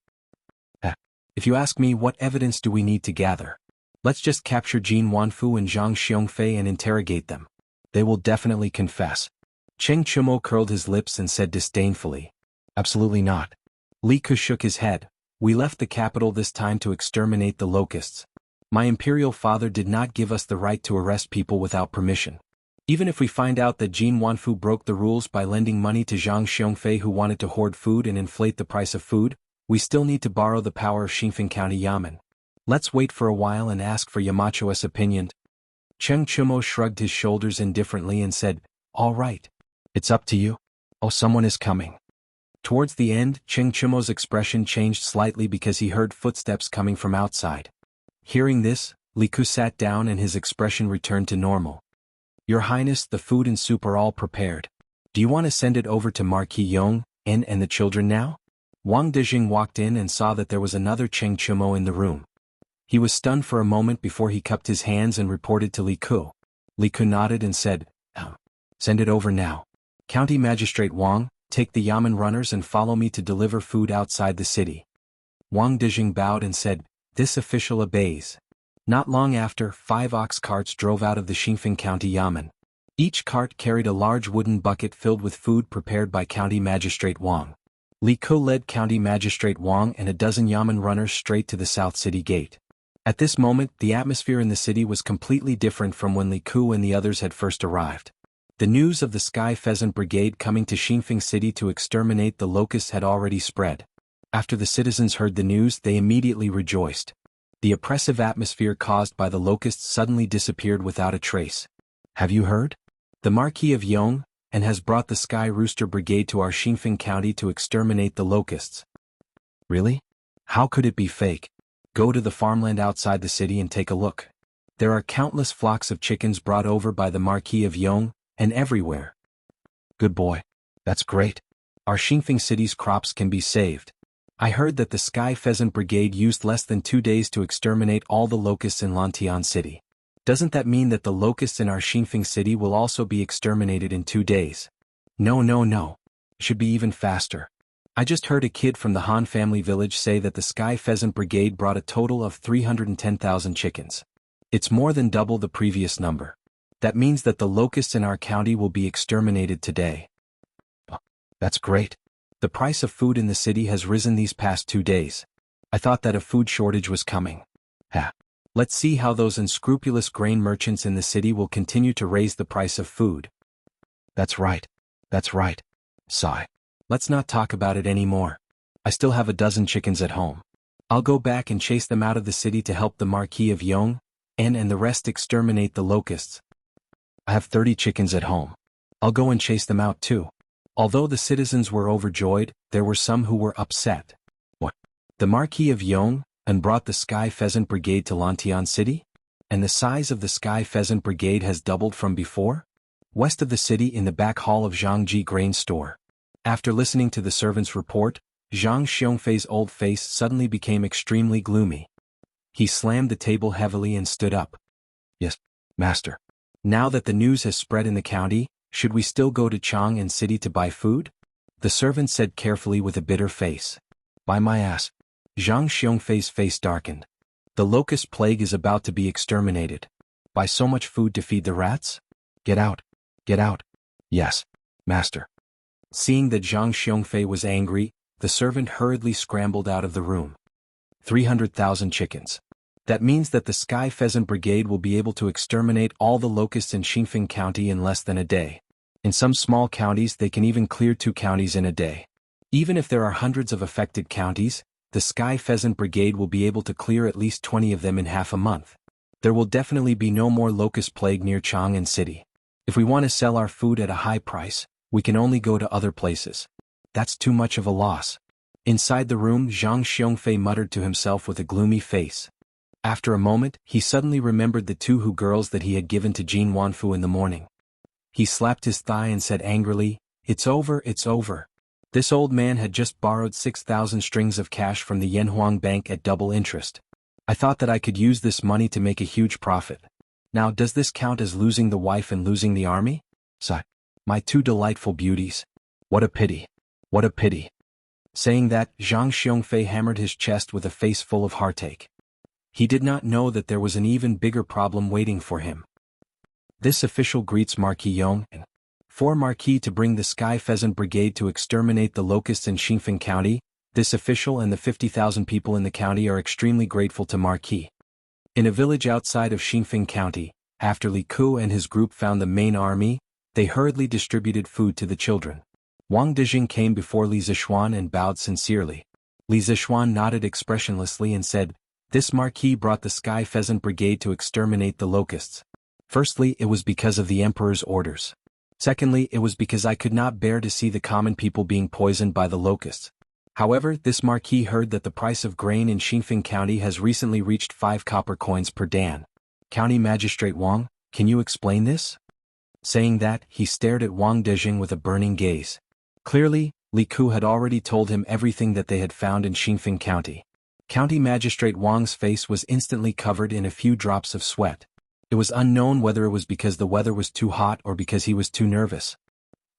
If you ask me, what evidence do we need to gather? Let's just capture Jin Wanfu and Zhang Xiongfei and interrogate them. They will definitely confess. Cheng Chumo curled his lips and said disdainfully. Absolutely not. Li Ku shook his head. We left the capital this time to exterminate the locusts. My imperial father did not give us the right to arrest people without permission. Even if we find out that Jin Wanfu broke the rules by lending money to Zhang Xiongfei who wanted to hoard food and inflate the price of food, we still need to borrow the power of Xinfeng County Yamen. Let's wait for a while and ask for Yamacho's opinion. Cheng Chumo shrugged his shoulders indifferently and said, "All right. It's up to you." "Oh, someone is coming." Towards the end, Cheng Chumo's expression changed slightly because he heard footsteps coming from outside. Hearing this, Li Ku sat down and his expression returned to normal. "Your Highness, the food and soup are all prepared. Do you want to send it over to Marquis Yong, and the children now?" Wang Dijing walked in and saw that there was another Cheng Chumo in the room. He was stunned for a moment before he cupped his hands and reported to Li Ku. Li Ku nodded and said, "Send it over now. County Magistrate Wang, take the Yamen runners and follow me to deliver food outside the city." Wang Dijing bowed and said, "This official obeys." Not long after, 5 ox carts drove out of the Xinfeng County Yamen. Each cart carried a large wooden bucket filled with food prepared by County Magistrate Wang. Li Ku led County Magistrate Wang and a dozen Yamen runners straight to the South City Gate. At this moment, the atmosphere in the city was completely different from when Li Ku and the others had first arrived. The news of the Sky Pheasant Brigade coming to Xinfeng City to exterminate the locusts had already spread. After the citizens heard the news, they immediately rejoiced. The oppressive atmosphere caused by the locusts suddenly disappeared without a trace. "Have you heard? The Marquis of Yong and has brought the Sky Rooster Brigade to our Xinfeng County to exterminate the locusts." "Really? How could it be fake? Go to the farmland outside the city and take a look. There are countless flocks of chickens brought over by the Marquis of Yong, and everywhere." "Good boy. That's great. Our Xinfeng City's crops can be saved. I heard that the Sky Pheasant Brigade used less than 2 days to exterminate all the locusts in Lantian City. Doesn't that mean that the locusts in our Xinfeng City will also be exterminated in 2 days? No. Should be even faster. I just heard a kid from the Han family village say that the Sky Pheasant Brigade brought a total of 310,000 chickens. It's more than double the previous number. That means that the locusts in our county will be exterminated today." "That's great. The price of food in the city has risen these past 2 days. I thought that a food shortage was coming. Let's see how those unscrupulous grain merchants in the city will continue to raise the price of food." That's right. Sigh. "Let's not talk about it anymore. I still have a dozen chickens at home. I'll go back and chase them out of the city to help the Marquis of Yong, and the rest exterminate the locusts. I have 30 chickens at home. I'll go and chase them out too." Although the citizens were overjoyed, there were some who were upset. "What? The Marquis of Yong, and brought the Sky Pheasant Brigade to Lantian City? And the size of the Sky Pheasant Brigade has doubled from before?" West of the city in the back hall of Jiangji grain store. After listening to the servant's report, Zhang Xiongfei's old face suddenly became extremely gloomy. He slammed the table heavily and stood up. "Yes, master. Now that the news has spread in the county, should we still go to Chang'an City to buy food?" The servant said carefully with a bitter face. "By my ass." Zhang Xiongfei's face darkened. "The locust plague is about to be exterminated. Buy so much food to feed the rats? Get out. "Yes, master." Seeing that Zhang Xiongfei was angry, the servant hurriedly scrambled out of the room. 300,000 chickens. That means that the Sky Pheasant Brigade will be able to exterminate all the locusts in Xinfeng County in less than a day. In some small counties they can even clear 2 counties in a day. Even if there are hundreds of affected counties, the Sky Pheasant Brigade will be able to clear at least 20 of them in half a month. There will definitely be no more locust plague near Chang'an City. If we want to sell our food at a high price, we can only go to other places. That's too much of a loss." Inside the room, Zhang Xiongfei muttered to himself with a gloomy face. After a moment, he suddenly remembered the 2 girls that he had given to Jin Wanfu in the morning. He slapped his thigh and said angrily, It's over. This old man had just borrowed 6,000 strings of cash from the Yanhuang Bank at double interest. I thought that I could use this money to make a huge profit. Now does this count as losing the wife and losing the army? Sigh. My 2 delightful beauties. What a pity. Saying that, Zhang Xiongfei hammered his chest with a face full of heartache. He did not know that there was an even bigger problem waiting for him. This official greets Marquis Yong and 4 Marquis to bring the Sky Pheasant Brigade to exterminate the locusts in Xinfeng County. This official and the 50,000 people in the county are extremely grateful to Marquis. In a village outside of Xinfeng County, after Li Ku and his group found the main army, they hurriedly distributed food to the children. Wang Dijing came before Li Zishuan and bowed sincerely. Li Zishuan nodded expressionlessly and said, This Marquis brought the Sky Pheasant Brigade to exterminate the locusts. Firstly, it was because of the emperor's orders. Secondly, it was because I could not bear to see the common people being poisoned by the locusts. However, this marquis heard that the price of grain in Xingfeng County has recently reached 5 copper coins per dan. County Magistrate Wang, can you explain this? Saying that, he stared at Wang Dejing with a burning gaze. Clearly, Li Ku had already told him everything that they had found in Xingfeng County. County Magistrate Wang's face was instantly covered in a few drops of sweat. It was unknown whether it was because the weather was too hot or because he was too nervous.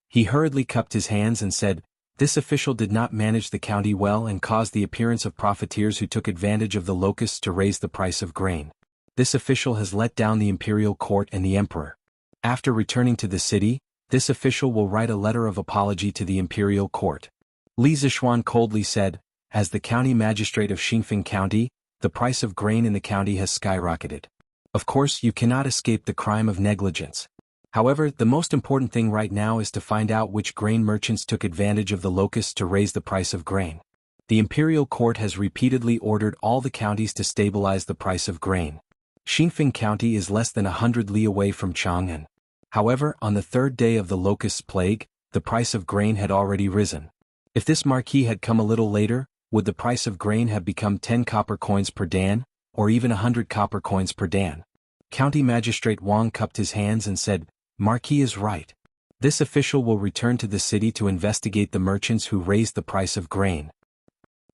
He hurriedly cupped his hands and said, "This official did not manage the county well and caused the appearance of profiteers who took advantage of the locusts to raise the price of grain. This official has let down the imperial court and the emperor. After returning to the city, this official will write a letter of apology to the imperial court." Li Zishuan coldly said, "As the county magistrate of Xingfeng County, the price of grain in the county has skyrocketed. Of course, you cannot escape the crime of negligence. However, the most important thing right now is to find out which grain merchants took advantage of the locusts to raise the price of grain. The imperial court has repeatedly ordered all the counties to stabilize the price of grain. Xingfeng County is less than 100 li away from Chang'an. However, on the 3rd day of the locust's plague, the price of grain had already risen. If this marquis had come a little later, would the price of grain have become 10 copper coins per dan, or even 100 copper coins per dan?" County Magistrate Wang cupped his hands and said, "Marquis is right. This official will return to the city to investigate the merchants who raised the price of grain."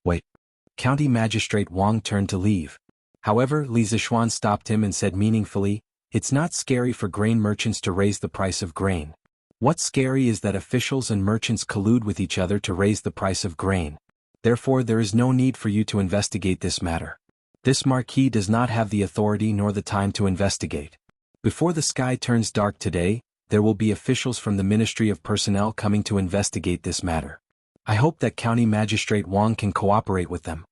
Wait. County Magistrate Wang turned to leave. However, Li Zishuan stopped him and said meaningfully, "It's not scary for grain merchants to raise the price of grain. What's scary is that officials and merchants collude with each other to raise the price of grain. Therefore, there is no need for you to investigate this matter. This marquis does not have the authority nor the time to investigate. Before the sky turns dark today, there will be officials from the Ministry of Personnel coming to investigate this matter. I hope that County Magistrate Wang can cooperate with them."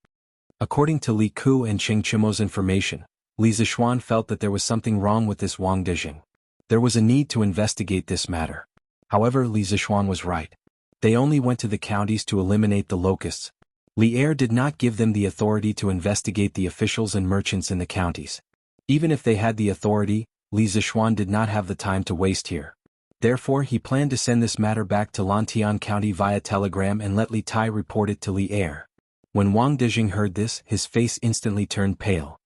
According to Li Ku and Cheng Chimo's information, Li Zishuan felt that there was something wrong with this Wang Dejing. There was a need to investigate this matter. However, Li Zishuan was right. They only went to the counties to eliminate the locusts. Li Er did not give them the authority to investigate the officials and merchants in the counties. Even if they had the authority, Li Zishuan did not have the time to waste here. Therefore, he planned to send this matter back to Lantian County via telegram and let Li Tai report it to Li Er. When Wang Dejing heard this, his face instantly turned pale.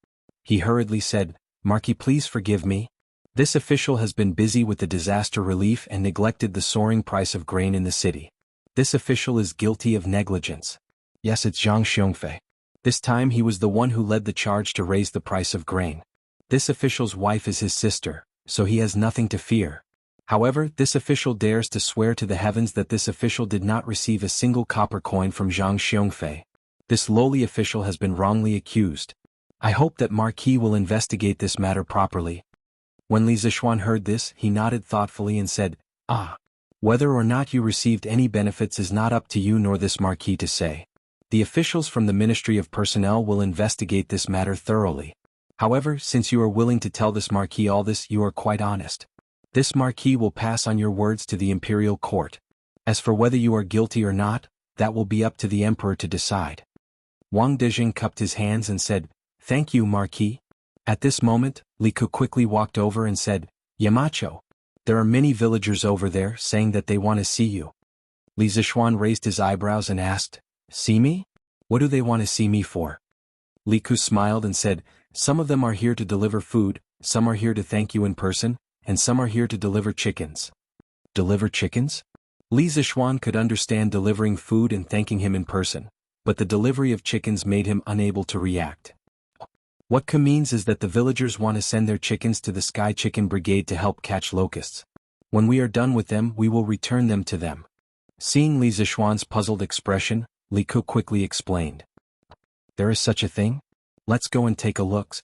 He hurriedly said, "Marquis, please forgive me. This official has been busy with the disaster relief and neglected the soaring price of grain in the city. This official is guilty of negligence. Yes, it's Zhang Xiongfei. This time he was the one who led the charge to raise the price of grain. This official's wife is his sister, so he has nothing to fear. However, this official dares to swear to the heavens that this official did not receive a single copper coin from Zhang Xiongfei. This lowly official has been wrongly accused. I hope that Marquis will investigate this matter properly." When Li Zishuan heard this, he nodded thoughtfully and said, "Whether or not you received any benefits is not up to you nor this Marquis to say. The officials from the Ministry of Personnel will investigate this matter thoroughly. However, since you are willing to tell this Marquis all this, you are quite honest. This Marquis will pass on your words to the imperial court. As for whether you are guilty or not, that will be up to the emperor to decide." Wang Dejing cupped his hands and said, "Thank you, Marquis." At this moment, Li Ku quickly walked over and said, "Yamacho, there are many villagers over there saying that they want to see you." Li Zishuan raised his eyebrows and asked, "See me? What do they want to see me for?" Li Ku smiled and said, "Some of them are here to deliver food, some are here to thank you in person, and some are here to deliver chickens." Deliver chickens? Li Zishuan could understand delivering food and thanking him in person, but the delivery of chickens made him unable to react. What Ku means is that the villagers want to send their chickens to the Sky Chicken Brigade to help catch locusts. When we are done with them, we will return them to them. Seeing Li Zishuan's puzzled expression, Li Ku quickly explained. "There is such a thing? Let's go and take a look."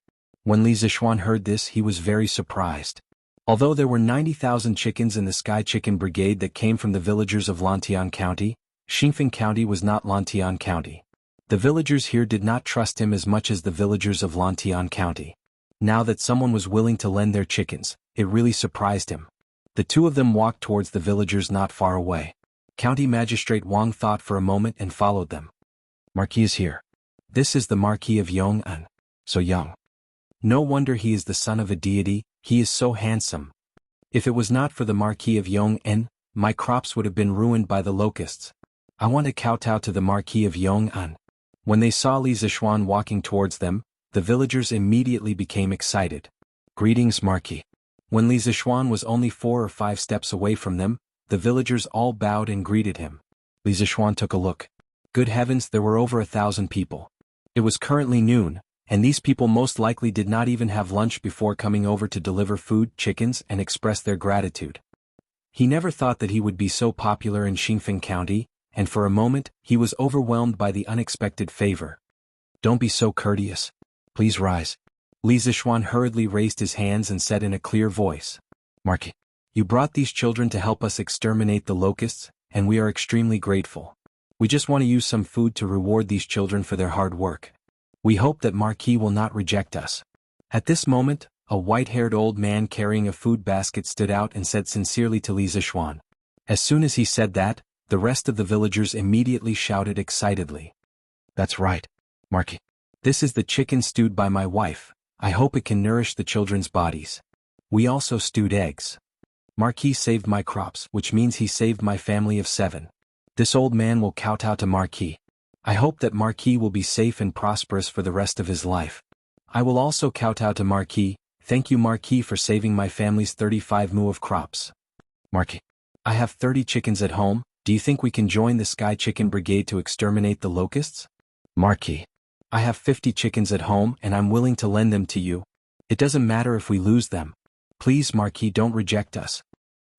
When Li Zishuan heard this, he was very surprised. Although there were 90,000 chickens in the Sky Chicken Brigade that came from the villagers of Lantian County, Xingfeng County was not Lantian County. The villagers here did not trust him as much as the villagers of Lantian County. Now that someone was willing to lend their chickens, it really surprised him. The two of them walked towards the villagers not far away. County Magistrate Wang thought for a moment and followed them. "Marquis is here. This is the Marquis of Yong'an, so young. No wonder he is the son of a deity, He is so handsome. If it was not for the Marquis of Yong'an, my crops would have been ruined by the locusts. I want to kowtow to the Marquis of Yong'an. When they saw Li Zishuan walking towards them, the villagers immediately became excited. Greetings, Marquis. When Li Zishuan was only 4 or 5 steps away from them, the villagers all bowed and greeted him. Li Zishuan took a look. Good heavens, there were over 1,000 people. It was currently noon, and these people most likely did not even have lunch before coming over to deliver food, chickens, and express their gratitude. He never thought that he would be so popular in Xinfeng County, and for a moment, he was overwhelmed by the unexpected favor. Don't be so courteous. Please rise. Li Zishuan hurriedly raised his hands and said in a clear voice, Marquis, you brought these children to help us exterminate the locusts, and we are extremely grateful. We just want to use some food to reward these children for their hard work. We hope that Marquis will not reject us. At this moment, a white-haired old man carrying a food basket stood out and said sincerely to Li Zishuan. As soon as he said that, the rest of the villagers immediately shouted excitedly. That's right, Marquis. This is the chicken stewed by my wife. I hope it can nourish the children's bodies. We also stewed eggs. Marquis saved my crops, which means he saved my family of 7. This old man will kowtow to Marquis. I hope that Marquis will be safe and prosperous for the rest of his life. I will also kowtow to Marquis. Thank you, Marquis, for saving my family's 35 mu of crops. Marquis, I have 30 chickens at home. Do you think we can join the Sky Chicken Brigade to exterminate the locusts? Marquis, I have 50 chickens at home and I'm willing to lend them to you. It doesn't matter if we lose them. Please, Marquis, don't reject us.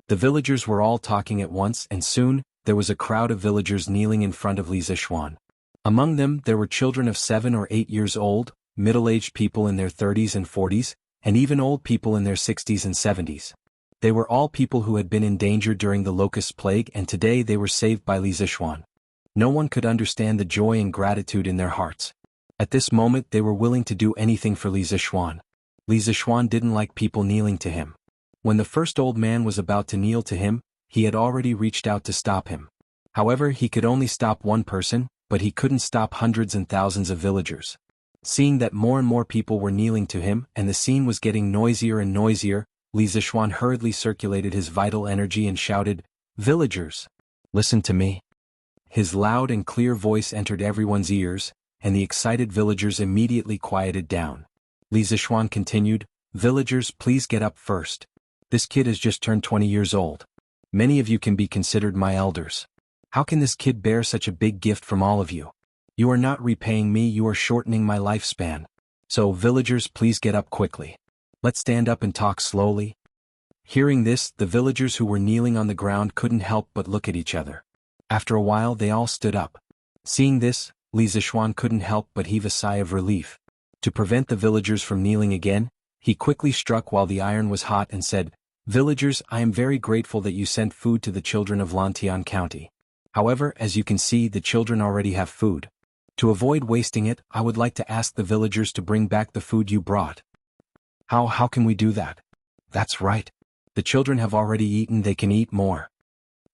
The villagers were all talking at once, and soon, there was a crowd of villagers kneeling in front of Li Zishuan. Among them there were children of 7 or 8 years old, middle-aged people in their 30s and 40s, and even old people in their 60s and 70s. They were all people who had been in danger during the locust plague, and today they were saved by Li Zishuan. No one could understand the joy and gratitude in their hearts. At this moment they were willing to do anything for Li Zishuan. Li Zishuan didn't like people kneeling to him. When the first old man was about to kneel to him, he had already reached out to stop him. However, he could only stop one person, but he couldn't stop hundreds and thousands of villagers. Seeing that more and more people were kneeling to him and the scene was getting noisier and noisier, Li Zishuan hurriedly circulated his vital energy and shouted, Villagers! Listen to me. His loud and clear voice entered everyone's ears, and the excited villagers immediately quieted down. Li Zishuan continued, Villagers, please get up first. This kid has just turned 20 years old. Many of you can be considered my elders. How can this kid bear such a big gift from all of you? You are not repaying me, you are shortening my lifespan. So, villagers, please get up quickly. Let's stand up and talk slowly. Hearing this, the villagers who were kneeling on the ground couldn't help but look at each other. After a while they all stood up. Seeing this, Li Zishuan couldn't help but heave a sigh of relief. To prevent the villagers from kneeling again, he quickly struck while the iron was hot and said, Villagers, I am very grateful that you sent food to the children of Lantian County. However, as you can see, the children already have food. To avoid wasting it, I would like to ask the villagers to bring back the food you brought. How can we do that? That's right. The children have already eaten, they can eat more.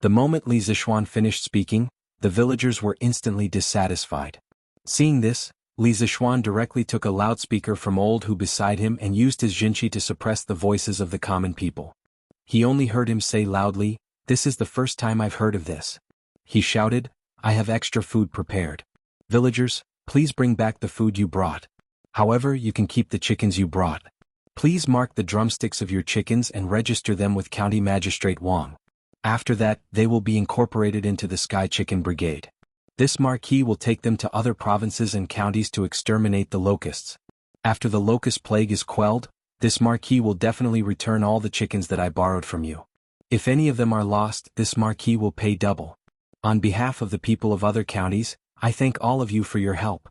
The moment Li Zishuan finished speaking, the villagers were instantly dissatisfied. Seeing this, Li Zishuan directly took a loudspeaker from old Hu beside him and used his jinqi to suppress the voices of the common people. He only heard him say loudly, This is the first time I've heard of this. He shouted, I have extra food prepared. Villagers, please bring back the food you brought. However, you can keep the chickens you brought. Please mark the drumsticks of your chickens and register them with County Magistrate Wang. After that, they will be incorporated into the Sky Chicken Brigade. This marquee will take them to other provinces and counties to exterminate the locusts. After the locust plague is quelled, this marquee will definitely return all the chickens that I borrowed from you. If any of them are lost, this marquee will pay double. On behalf of the people of other counties, I thank all of you for your help.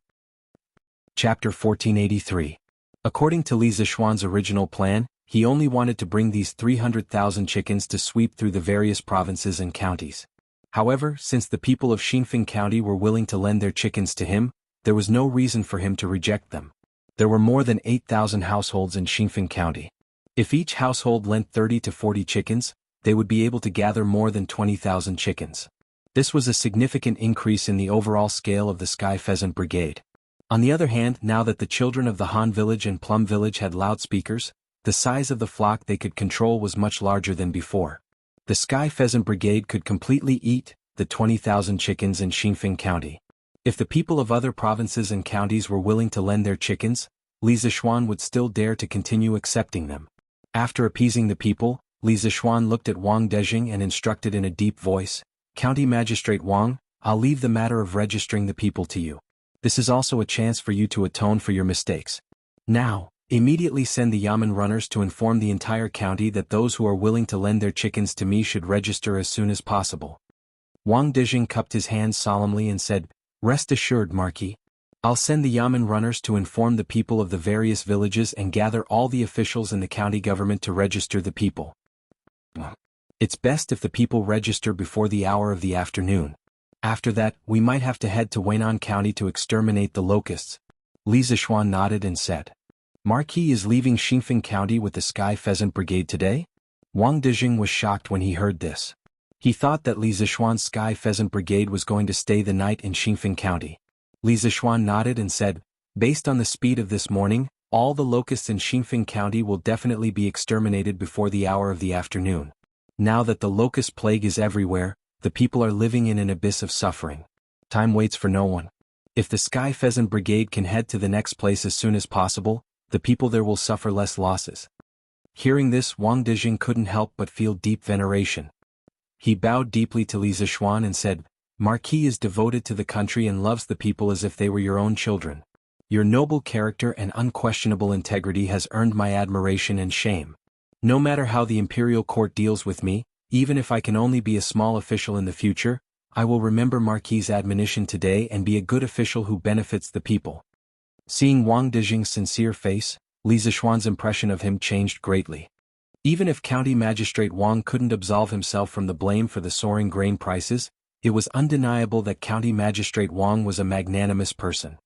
Chapter 1483. According to Li Zishuan's original plan, he only wanted to bring these 300,000 chickens to sweep through the various provinces and counties. However, since the people of Xinfeng County were willing to lend their chickens to him, there was no reason for him to reject them. There were more than 8,000 households in Xinfeng County. If each household lent 30 to 40 chickens, they would be able to gather more than 20,000 chickens. This was a significant increase in the overall scale of the Sky Pheasant Brigade. On the other hand, now that the children of the Han Village and Plum Village had loudspeakers, The size of the flock they could control was much larger than before. The Sky Pheasant Brigade could completely eat the 20,000 chickens in Xinfeng County. If the people of other provinces and counties were willing to lend their chickens, Li Zishuan would still dare to continue accepting them. After appeasing the people, Li Zishuan looked at Wang Dezhing and instructed in a deep voice, "County Magistrate Wang, I'll leave the matter of registering the people to you. This is also a chance for you to atone for your mistakes. Now, immediately send the Yamen runners to inform the entire county that those who are willing to lend their chickens to me should register as soon as possible." Wang Dezhing cupped his hands solemnly and said, "Rest assured, Marquis. I'll send the Yamen runners to inform the people of the various villages and gather all the officials in the county government to register the people. It's best if the people register before the hour of the afternoon. After that, we might have to head to Weinan County to exterminate the locusts." Li Zishuan nodded and said, "Marquis is leaving Xinfeng County with the Sky Pheasant Brigade today?" Wang Dezhing was shocked when he heard this. He thought that Li Zishuan's Sky Pheasant Brigade was going to stay the night in Xinfeng County. Li Zishuan nodded and said, "Based on the speed of this morning, all the locusts in Xinfeng County will definitely be exterminated before the hour of the afternoon. Now that the locust plague is everywhere, the people are living in an abyss of suffering. Time waits for no one. If the Sky Pheasant Brigade can head to the next place as soon as possible, the people there will suffer less losses." Hearing this, Wang Dezhing couldn't help but feel deep veneration. He bowed deeply to Li Zishuan and said, "Marquis is devoted to the country and loves the people as if they were your own children. Your noble character and unquestionable integrity has earned my admiration and shame. No matter how the imperial court deals with me, even if I can only be a small official in the future, I will remember Marquis' admonition today and be a good official who benefits the people." Seeing Wang Dezhing's sincere face, Li Zishuan's impression of him changed greatly. Even if County Magistrate Wang couldn't absolve himself from the blame for the soaring grain prices, it was undeniable that County Magistrate Wang was a magnanimous person.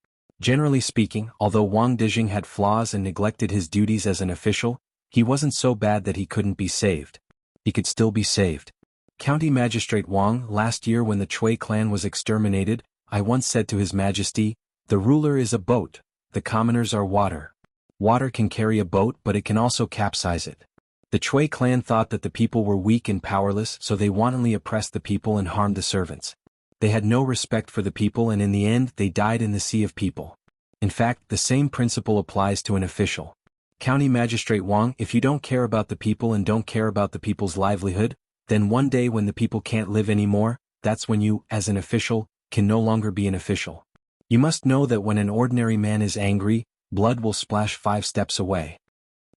Generally speaking, although Wang Dezhing had flaws and neglected his duties as an official, he wasn't so bad that he couldn't be saved. He could still be saved. "County Magistrate Wang, last year when the Chui clan was exterminated, I once said to His Majesty, 'The ruler is a boat, the commoners are water. Water can carry a boat but it can also capsize it.' The Chui clan thought that the people were weak and powerless, so they wantonly oppressed the people and harmed the servants. They had no respect for the people and in the end they died in the sea of people. In fact, the same principle applies to an official. County Magistrate Wang, if you don't care about the people and don't care about the people's livelihood, then one day when the people can't live anymore, that's when you, as an official, can no longer be an official. You must know that when an ordinary man is angry, blood will splash 5 steps away."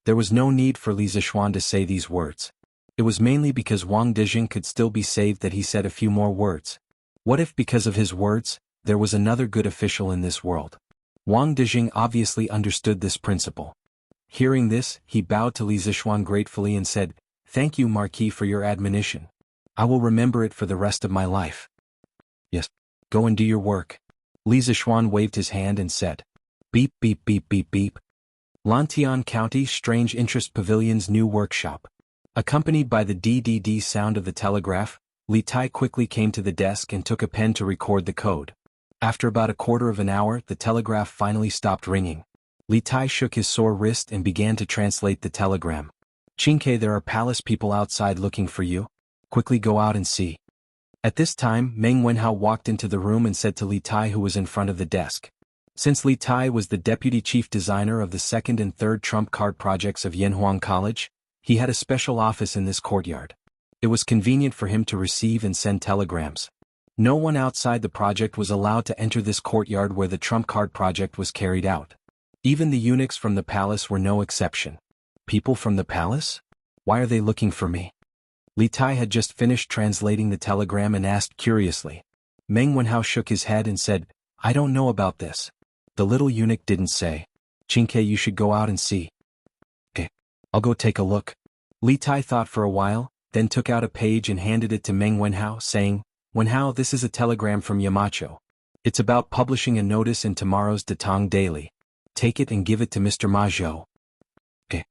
There was no need for Li Zishuan to say these words. It was mainly because Wang Dezhing could still be saved that he said a few more words. What if because of his words, there was another good official in this world? Wang Dezhing obviously understood this principle. Hearing this, he bowed to Li Zishuan gratefully and said, "Thank you, Marquis, for your admonition. I will remember it for the rest of my life." "Yes. Go and do your work." Li Zishuan waved his hand and said, "Beep beep beep beep beep." Lantian County Strange Interest Pavilion's new workshop. Accompanied by the DDD sound of the telegraph, Li Tai quickly came to the desk and took a pen to record the code. After about a quarter of an hour, the telegraph finally stopped ringing. Li Tai shook his sore wrist and began to translate the telegram. "Qingke, there are palace people outside looking for you. Quickly go out and see." At this time, Meng Wenhao walked into the room and said to Li Tai, who was in front of the desk. Since Li Tai was the deputy chief designer of the second and third trump card projects of Yanhuang College, he had a special office in this courtyard. It was convenient for him to receive and send telegrams. No one outside the project was allowed to enter this courtyard where the trump card project was carried out. Even the eunuchs from the palace were no exception. "People from the palace? Why are they looking for me?" Li Tai had just finished translating the telegram and asked curiously. Meng Wenhao shook his head and said, "I don't know about this. The little eunuch didn't say. Qingke, you should go out and see." "Okay, I'll go take a look." Li Tai thought for a while, then took out a page and handed it to Meng Wenhao, saying, "Wenhao, this is a telegram from Yamacho. It's about publishing a notice in tomorrow's Datong Daily. Take it and give it to Mr. Ma Zhou." "Okay,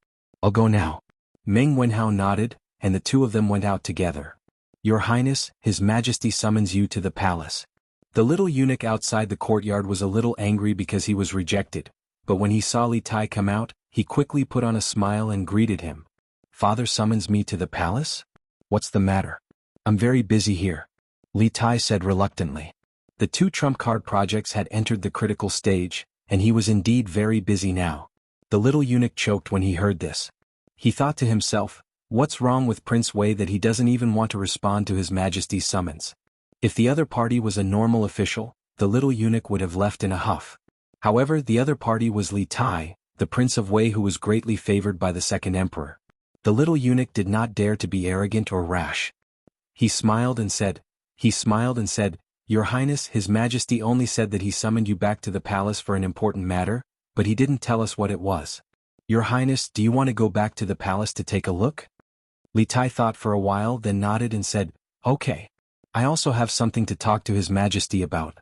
I'll go now." Meng Wenhao nodded, and the two of them went out together. "Your Highness, His Majesty summons you to the palace." The little eunuch outside the courtyard was a little angry because he was rejected, but when he saw Li Tai come out, he quickly put on a smile and greeted him. "Father summons me to the palace? What's the matter?" "I'm very busy here," Li Tai said reluctantly. The two trump card projects had entered the critical stage, and he was indeed very busy now. The little eunuch choked when he heard this. He thought to himself, what's wrong with Prince Wei that he doesn't even want to respond to His Majesty's summons? If the other party was a normal official, the little eunuch would have left in a huff. However, the other party was Li Tai, the Prince of Wei, who was greatly favored by the second emperor. The little eunuch did not dare to be arrogant or rash. He smiled and said, "Your Highness, His Majesty only said that he summoned you back to the palace for an important matter, but he didn't tell us what it was. Your Highness, do you want to go back to the palace to take a look?" Li Tai thought for a while, then nodded and said, "Okay. I also have something to talk to His Majesty about."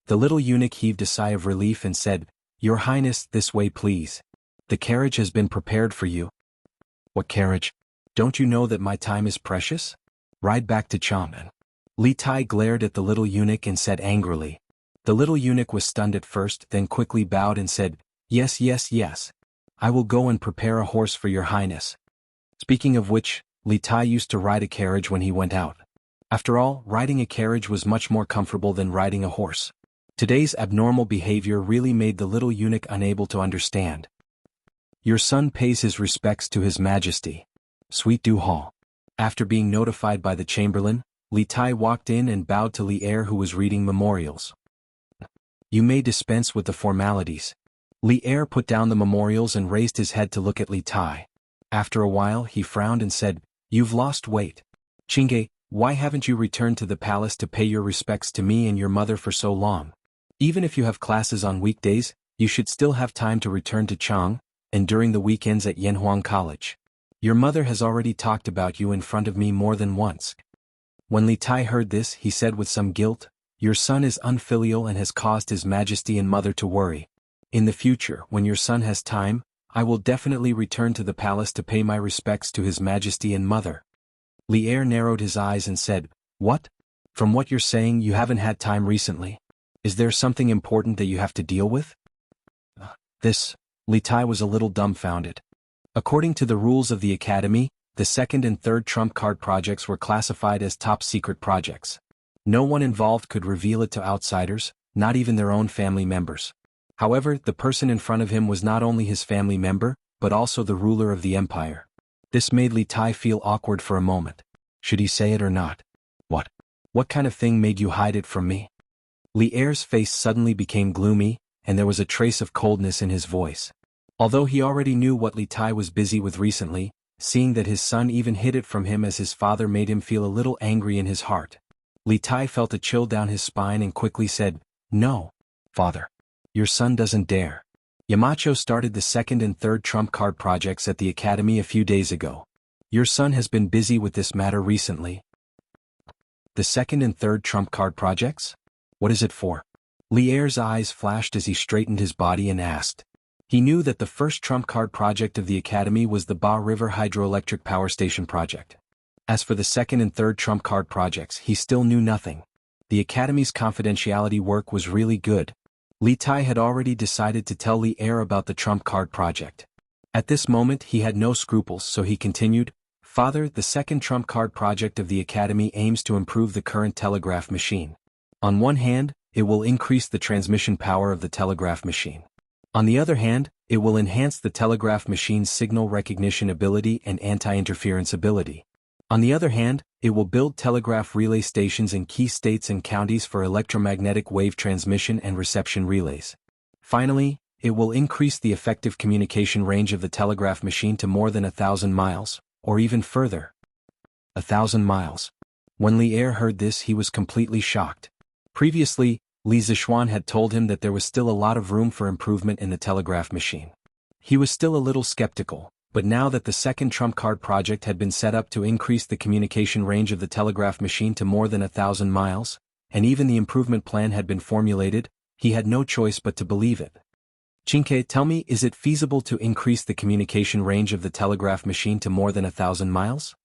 The little eunuch heaved a sigh of relief and said, "Your Highness, this way please. The carriage has been prepared for you." "What carriage? Don't you know that my time is precious? Ride back to Chang'an." Li Tai glared at the little eunuch and said angrily. The little eunuch was stunned at first, then quickly bowed and said, Yes. I will go and prepare a horse for your Highness." Speaking of which, Li Tai used to ride a carriage when he went out. After all, riding a carriage was much more comfortable than riding a horse. Today's abnormal behavior really made the little eunuch unable to understand. "Your son pays his respects to His Majesty. Sweet Du Hall." After being notified by the chamberlain, Li Tai walked in and bowed to Li Er, who was reading memorials. "You may dispense with the formalities." Li Er put down the memorials and raised his head to look at Li Tai. After a while he frowned and said, "You've lost weight. Qingge, why haven't you returned to the palace to pay your respects to me and your mother for so long? Even if you have classes on weekdays, you should still have time to return to Chang, and during the weekends at Yanhuang College. Your mother has already talked about you in front of me more than once." When Li Tai heard this, he said with some guilt, "Your son is unfilial and has caused His Majesty and mother to worry. In the future, when your son has time, I will definitely return to the palace to pay my respects to His Majesty and mother." Li Er narrowed his eyes and said, "What? From what you're saying, you haven't had time recently? Is there something important that you have to deal with?" Li Tai was a little dumbfounded. According to the rules of the academy, the second and third trump card projects were classified as top secret projects. No one involved could reveal it to outsiders, not even their own family members. However, the person in front of him was not only his family member, but also the ruler of the empire. This made Li Tai feel awkward for a moment. Should he say it or not? What kind of thing made you hide it from me?" Li Er's face suddenly became gloomy, and there was a trace of coldness in his voice. Although he already knew what Li Tai was busy with recently, seeing that his son even hid it from him as his father made him feel a little angry in his heart. Li Tai felt a chill down his spine and quickly said, "No, father. Your son doesn't dare." Yamacho started the second and third trump card projects at the academy a few days ago. Your son has been busy with this matter recently. The second and third trump card projects? What is it for? Li Er's eyes flashed as he straightened his body and asked. He knew that the first trump card project of the academy was the Ba River Hydroelectric Power Station project. As for the second and third trump card projects, he still knew nothing. The academy's confidentiality work was really good. Li Tai had already decided to tell Li Er about the trump card project. At this moment he had no scruples, so he continued, "Father, the second trump card project of the academy aims to improve the current telegraph machine. On one hand, it will increase the transmission power of the telegraph machine. On the other hand, it will enhance the telegraph machine's signal recognition ability and anti-interference ability. On the other hand, it will build telegraph relay stations in key states and counties for electromagnetic wave transmission and reception relays. Finally, it will increase the effective communication range of the telegraph machine to more than 1,000 miles, or even further." 1,000 miles. When Li Er heard this, he was completely shocked. Previously, Li Zishuan had told him that there was still a lot of room for improvement in the telegraph machine. He was still a little skeptical, but now that the second trump card project had been set up to increase the communication range of the telegraph machine to more than 1,000 miles, and even the improvement plan had been formulated, he had no choice but to believe it. "Qingke, tell me, is it feasible to increase the communication range of the telegraph machine to more than 1,000 miles?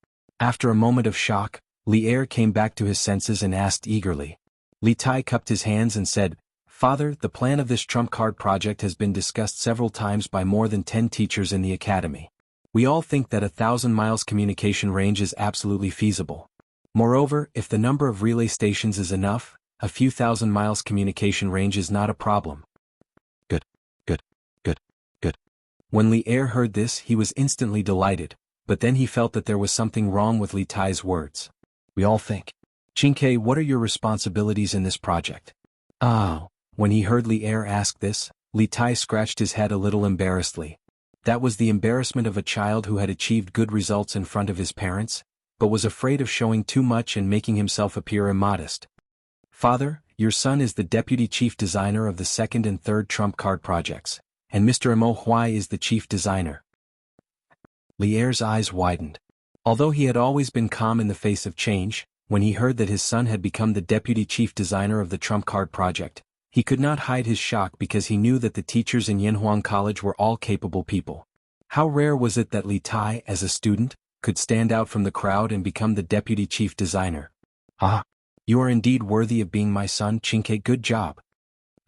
After a moment of shock, Li Er came back to his senses and asked eagerly. Li Tai cupped his hands and said, Father, the plan of this trump card project has been discussed several times by more than 10 teachers in the academy. We all think that 1,000 miles communication range is absolutely feasible. Moreover, if the number of relay stations is enough, a few thousand miles communication range is not a problem. Good, good, good, good. When Li Er heard this, he was instantly delighted, but then he felt that there was something wrong with Li Tai's words. We all think. Qingke, what are your responsibilities in this project? Oh. When he heard Li Er ask this, Li Tai scratched his head a little embarrassedly. That was the embarrassment of a child who had achieved good results in front of his parents, but was afraid of showing too much and making himself appear immodest. Father, your son is the deputy chief designer of the second and third trump card projects, and Mr. Imo Huai is the chief designer. Li Er's eyes widened. Although he had always been calm in the face of change, when he heard that his son had become the deputy chief designer of the trump card project, he could not hide his shock because he knew that the teachers in Yanhuang College were all capable people. How rare was it that Li Tai, as a student, could stand out from the crowd and become the deputy chief designer. Ah, you are indeed worthy of being my son, Qingke. Good job.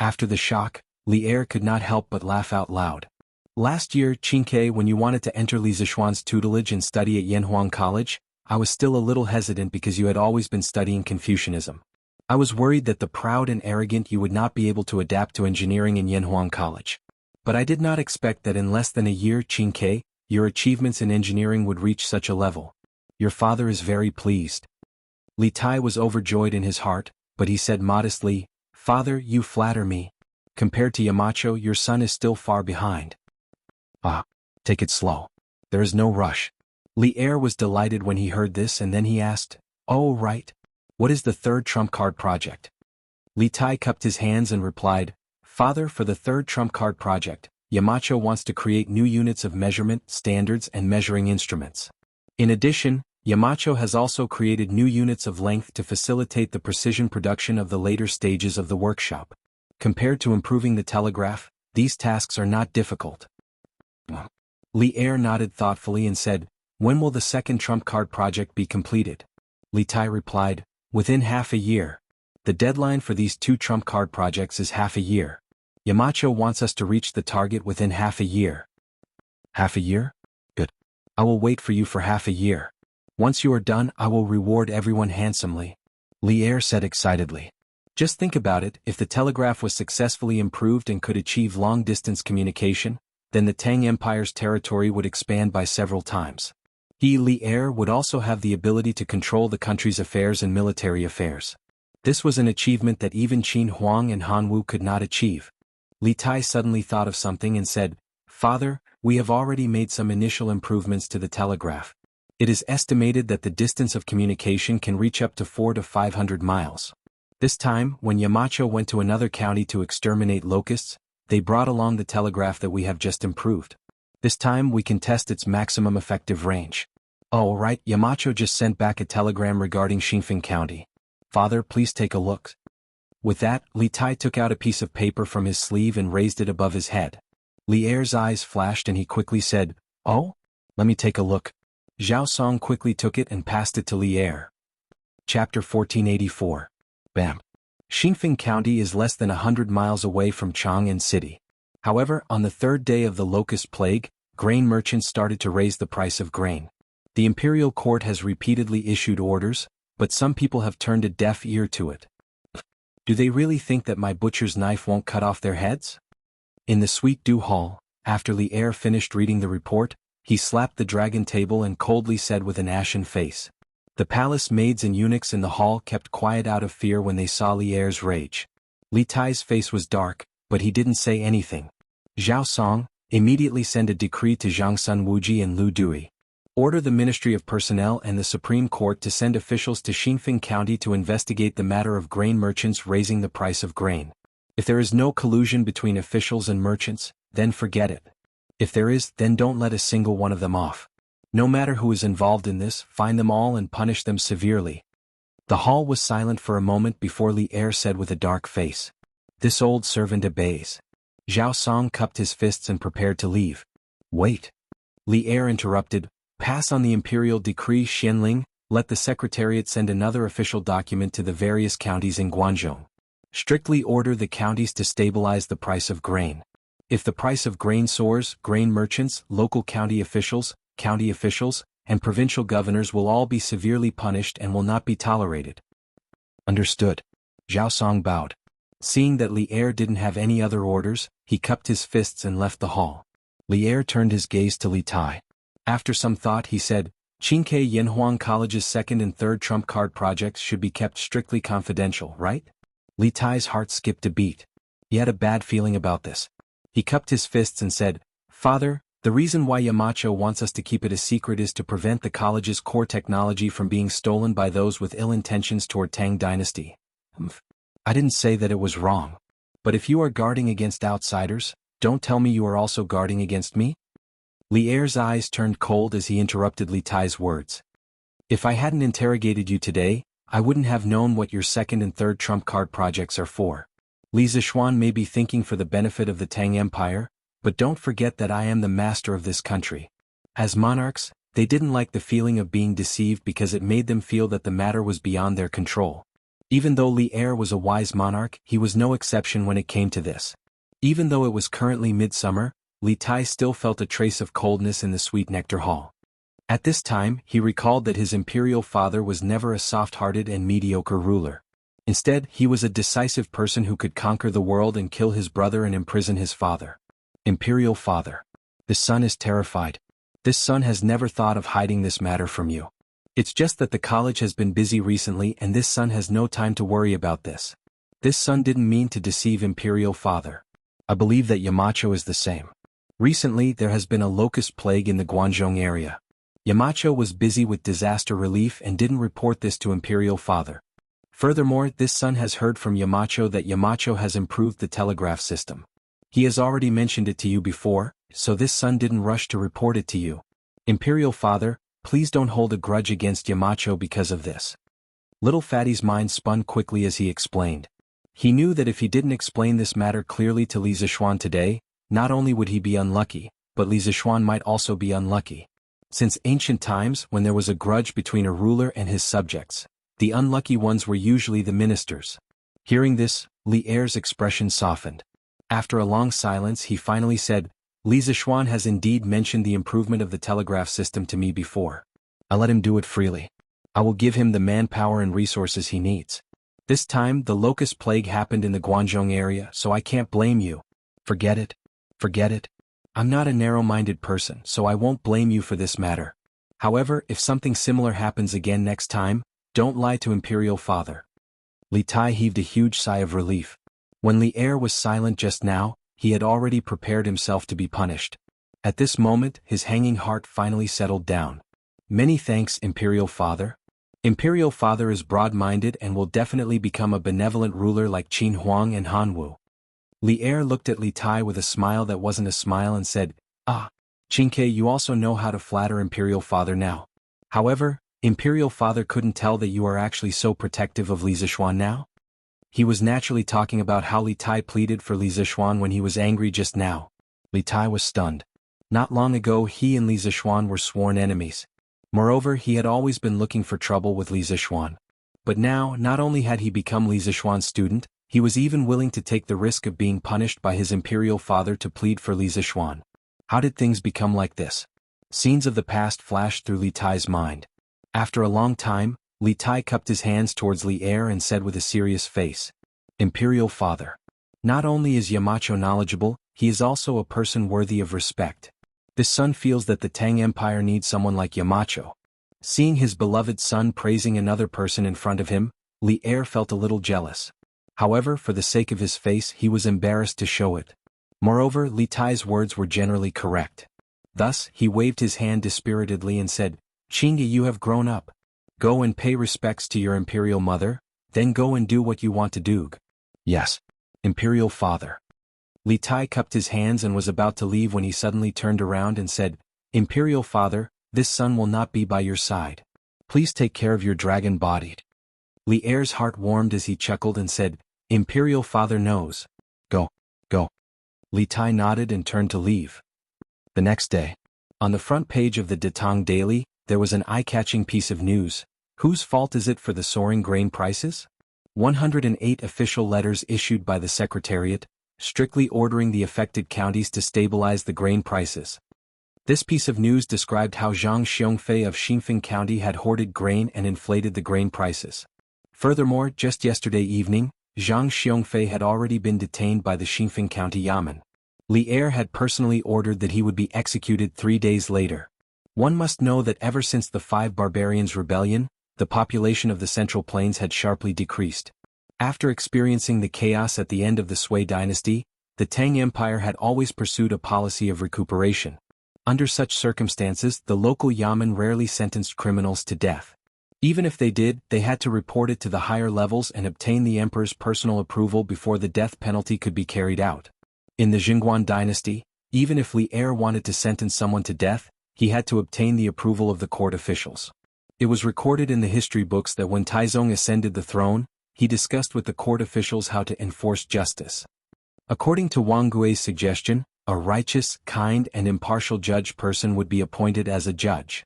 After the shock, Li Er could not help but laugh out loud. Last year, Qingke, when you wanted to enter Li Zishuan's tutelage and study at Yanhuang College, I was still a little hesitant because you had always been studying Confucianism. I was worried that the proud and arrogant you would not be able to adapt to engineering in Yanhuang College. But I did not expect that in less than a year, Qingke, your achievements in engineering would reach such a level. Your father is very pleased. Li Tai was overjoyed in his heart, but he said modestly, Father, you flatter me. Compared to Yamacho, your son is still far behind. Ah, take it slow. There is no rush. Li Er was delighted when he heard this, and then he asked, Oh, right. What is the third trump card project? Li Tai cupped his hands and replied, Father, for the third trump card project, Yamacho wants to create new units of measurement, standards, and measuring instruments. In addition, Yamacho has also created new units of length to facilitate the precision production of the later stages of the workshop. Compared to improving the telegraph, these tasks are not difficult. Li Er nodded thoughtfully and said, When will the second trump card project be completed? Li Tai replied, Within half a year. The deadline for these two trump card projects is half a year. Yamacho wants us to reach the target within half a year. Half a year? Good. I will wait for you for half a year. Once you are done, I will reward everyone handsomely. Li Er said excitedly. Just think about it, if the telegraph was successfully improved and could achieve long-distance communication, then the Tang Empire's territory would expand by several times. He, Li Er, would also have the ability to control the country's affairs and military affairs. This was an achievement that even Qin Huang and Han Wu could not achieve. Li Tai suddenly thought of something and said, Father, we have already made some initial improvements to the telegraph. It is estimated that the distance of communication can reach up to 400 to 500 miles. This time, when Yamacho went to another county to exterminate locusts, they brought along the telegraph that we have just improved. This time we can test its maximum effective range. Oh right, Yamacho just sent back a telegram regarding Xinfeng County. Father, please take a look. With that, Li Tai took out a piece of paper from his sleeve and raised it above his head. Li Er's eyes flashed and he quickly said, Oh? Let me take a look. Zhao Song quickly took it and passed it to Li Er. Chapter 1484. Bam. Xinfeng County is less than 100 miles away from Chang'an City. However, on the third day of the locust plague, grain merchants started to raise the price of grain. The imperial court has repeatedly issued orders, but some people have turned a deaf ear to it. Do they really think that my butcher's knife won't cut off their heads? In the Sweet Dew Hall, after Li Er finished reading the report, he slapped the dragon table and coldly said with an ashen face. The palace maids and eunuchs in the hall kept quiet out of fear when they saw Li Er's rage. Li Tai's face was dark, but he didn't say anything. Zhao Song, immediately send a decree to Zhang Sun Wuji and Lu Dui. Order the Ministry of Personnel and the Supreme Court to send officials to Xinfeng County to investigate the matter of grain merchants raising the price of grain. If there is no collusion between officials and merchants, then forget it. If there is, then don't let a single one of them off. No matter who is involved in this, find them all and punish them severely. The hall was silent for a moment before Li Er said with a dark face. This old servant obeys. Zhao Song cupped his fists and prepared to leave. Wait. Li Er interrupted. Pass on the imperial decree Xianling, let the secretariat send another official document to the various counties in Guangzhou. Strictly order the counties to stabilize the price of grain. If the price of grain soars, grain merchants, local county officials, and provincial governors will all be severely punished and will not be tolerated. Understood. Zhao Song bowed. Seeing that Li Er didn't have any other orders, he cupped his fists and left the hall. Li Er turned his gaze to Li Tai. After some thought he said, Qingke Yanhuang College's second and third trump card projects should be kept strictly confidential, right? Li Tai's heart skipped a beat. He had a bad feeling about this. He cupped his fists and said, Father, the reason why Yamacho wants us to keep it a secret is to prevent the college's core technology from being stolen by those with ill intentions toward Tang Dynasty. I didn't say that it was wrong. But if you are guarding against outsiders, don't tell me you are also guarding against me? Li Er's eyes turned cold as he interrupted Li Tai's words. If I hadn't interrogated you today, I wouldn't have known what your second and third trump card projects are for. Li Zishuan may be thinking for the benefit of the Tang Empire, but don't forget that I am the master of this country. As monarchs, they didn't like the feeling of being deceived because it made them feel that the matter was beyond their control. Even though Li Er was a wise monarch, he was no exception when it came to this. Even though it was currently midsummer, Li Tai still felt a trace of coldness in the sweet nectar hall. At this time, he recalled that his imperial father was never a soft-hearted and mediocre ruler. Instead, he was a decisive person who could conquer the world and kill his brother and imprison his father. Imperial father. This son is terrified. This son has never thought of hiding this matter from you. It's just that the college has been busy recently and this son has no time to worry about this. This son didn't mean to deceive imperial father. I believe that Yamacho is the same. Recently there has been a locust plague in the Guangzhou area. Yamacho was busy with disaster relief and didn't report this to imperial father. Furthermore, this son has heard from Yamacho that Yamacho has improved the telegraph system. He has already mentioned it to you before, so this son didn't rush to report it to you. Imperial father, please don't hold a grudge against Yamacho because of this. Little Fatty's mind spun quickly as he explained. He knew that if he didn't explain this matter clearly to Li Zishuan today, not only would he be unlucky, but Li Zishuan might also be unlucky. Since ancient times, when there was a grudge between a ruler and his subjects, the unlucky ones were usually the ministers. Hearing this, Li Er's expression softened. After a long silence he finally said, Li Zishuan has indeed mentioned the improvement of the telegraph system to me before. I'll let him do it freely. I will give him the manpower and resources he needs. This time the locust plague happened in the Guangzhou area, so I can't blame you. Forget it. Forget it. I'm not a narrow-minded person, so I won't blame you for this matter. However, if something similar happens again next time, don't lie to imperial father. Li Tai heaved a huge sigh of relief. When Li Er was silent just now, he had already prepared himself to be punished. At this moment, his hanging heart finally settled down. Many thanks, imperial father. Imperial father is broad-minded and will definitely become a benevolent ruler like Qin Huang and Han Wu. Li Er looked at Li Tai with a smile that wasn't a smile and said, Ah, Qingke, you also know how to flatter imperial father now. However, imperial father couldn't tell that you are actually so protective of Li Zishuan now? He was naturally talking about how Li Tai pleaded for Li Zishuan when he was angry just now. Li Tai was stunned. Not long ago he and Li Zishuan were sworn enemies. Moreover, he had always been looking for trouble with Li Zishuan. But now, not only had he become Li Zishuan's student, he was even willing to take the risk of being punished by his imperial father to plead for Li Zishuan. How did things become like this? Scenes of the past flashed through Li Tai's mind. After a long time, Li Tai cupped his hands towards Li Er and said with a serious face, Imperial father. Not only is Yamacho knowledgeable, he is also a person worthy of respect. This son feels that the Tang Empire needs someone like Yamacho. Seeing his beloved son praising another person in front of him, Li Er felt a little jealous. However, for the sake of his face he was embarrassed to show it. Moreover, Li Tai's words were generally correct. Thus, he waved his hand dispiritedly and said, Qingge, you have grown up. Go and pay respects to your imperial mother, then go and do what you want to do. Yes. Imperial father. Li Tai cupped his hands and was about to leave when he suddenly turned around and said, Imperial father, this son will not be by your side. Please take care of your dragon-bodied. Li Er's heart warmed as he chuckled and said, Imperial father knows. Go. Go. Li Tai nodded and turned to leave. The next day, on the front page of the Datang Daily, there was an eye-catching piece of news. Whose fault is it for the soaring grain prices? 108 official letters issued by the Secretariat, strictly ordering the affected counties to stabilize the grain prices. This piece of news described how Zhang Xiongfei of Xinfeng County had hoarded grain and inflated the grain prices. Furthermore, just yesterday evening, Zhang Xiongfei had already been detained by the Xinfeng County Yamen. Li Er had personally ordered that he would be executed 3 days later. One must know that ever since the Five Barbarians' Rebellion, the population of the Central Plains had sharply decreased. After experiencing the chaos at the end of the Sui dynasty, the Tang Empire had always pursued a policy of recuperation. Under such circumstances, the local Yamen rarely sentenced criminals to death. Even if they did, they had to report it to the higher levels and obtain the emperor's personal approval before the death penalty could be carried out. In the Jingguan dynasty, even if Li Er wanted to sentence someone to death, he had to obtain the approval of the court officials. It was recorded in the history books that when Taizong ascended the throne, he discussed with the court officials how to enforce justice. According to Wang Gui's suggestion, a righteous, kind and impartial judge person would be appointed as a judge.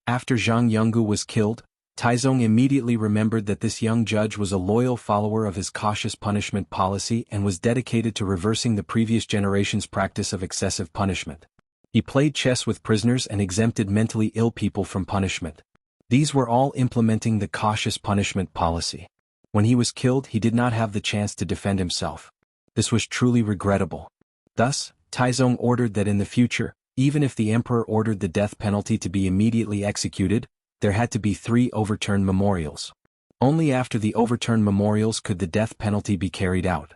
After Zhang Yonggu was killed, Taizong immediately remembered that this young judge was a loyal follower of his cautious punishment policy and was dedicated to reversing the previous generation's practice of excessive punishment. He played chess with prisoners and exempted mentally ill people from punishment. These were all implementing the cautious punishment policy. When he was killed, he did not have the chance to defend himself. This was truly regrettable. Thus, Taizong ordered that in the future, even if the emperor ordered the death penalty to be immediately executed, there had to be 3 overturned memorials. Only after the overturned memorials could the death penalty be carried out.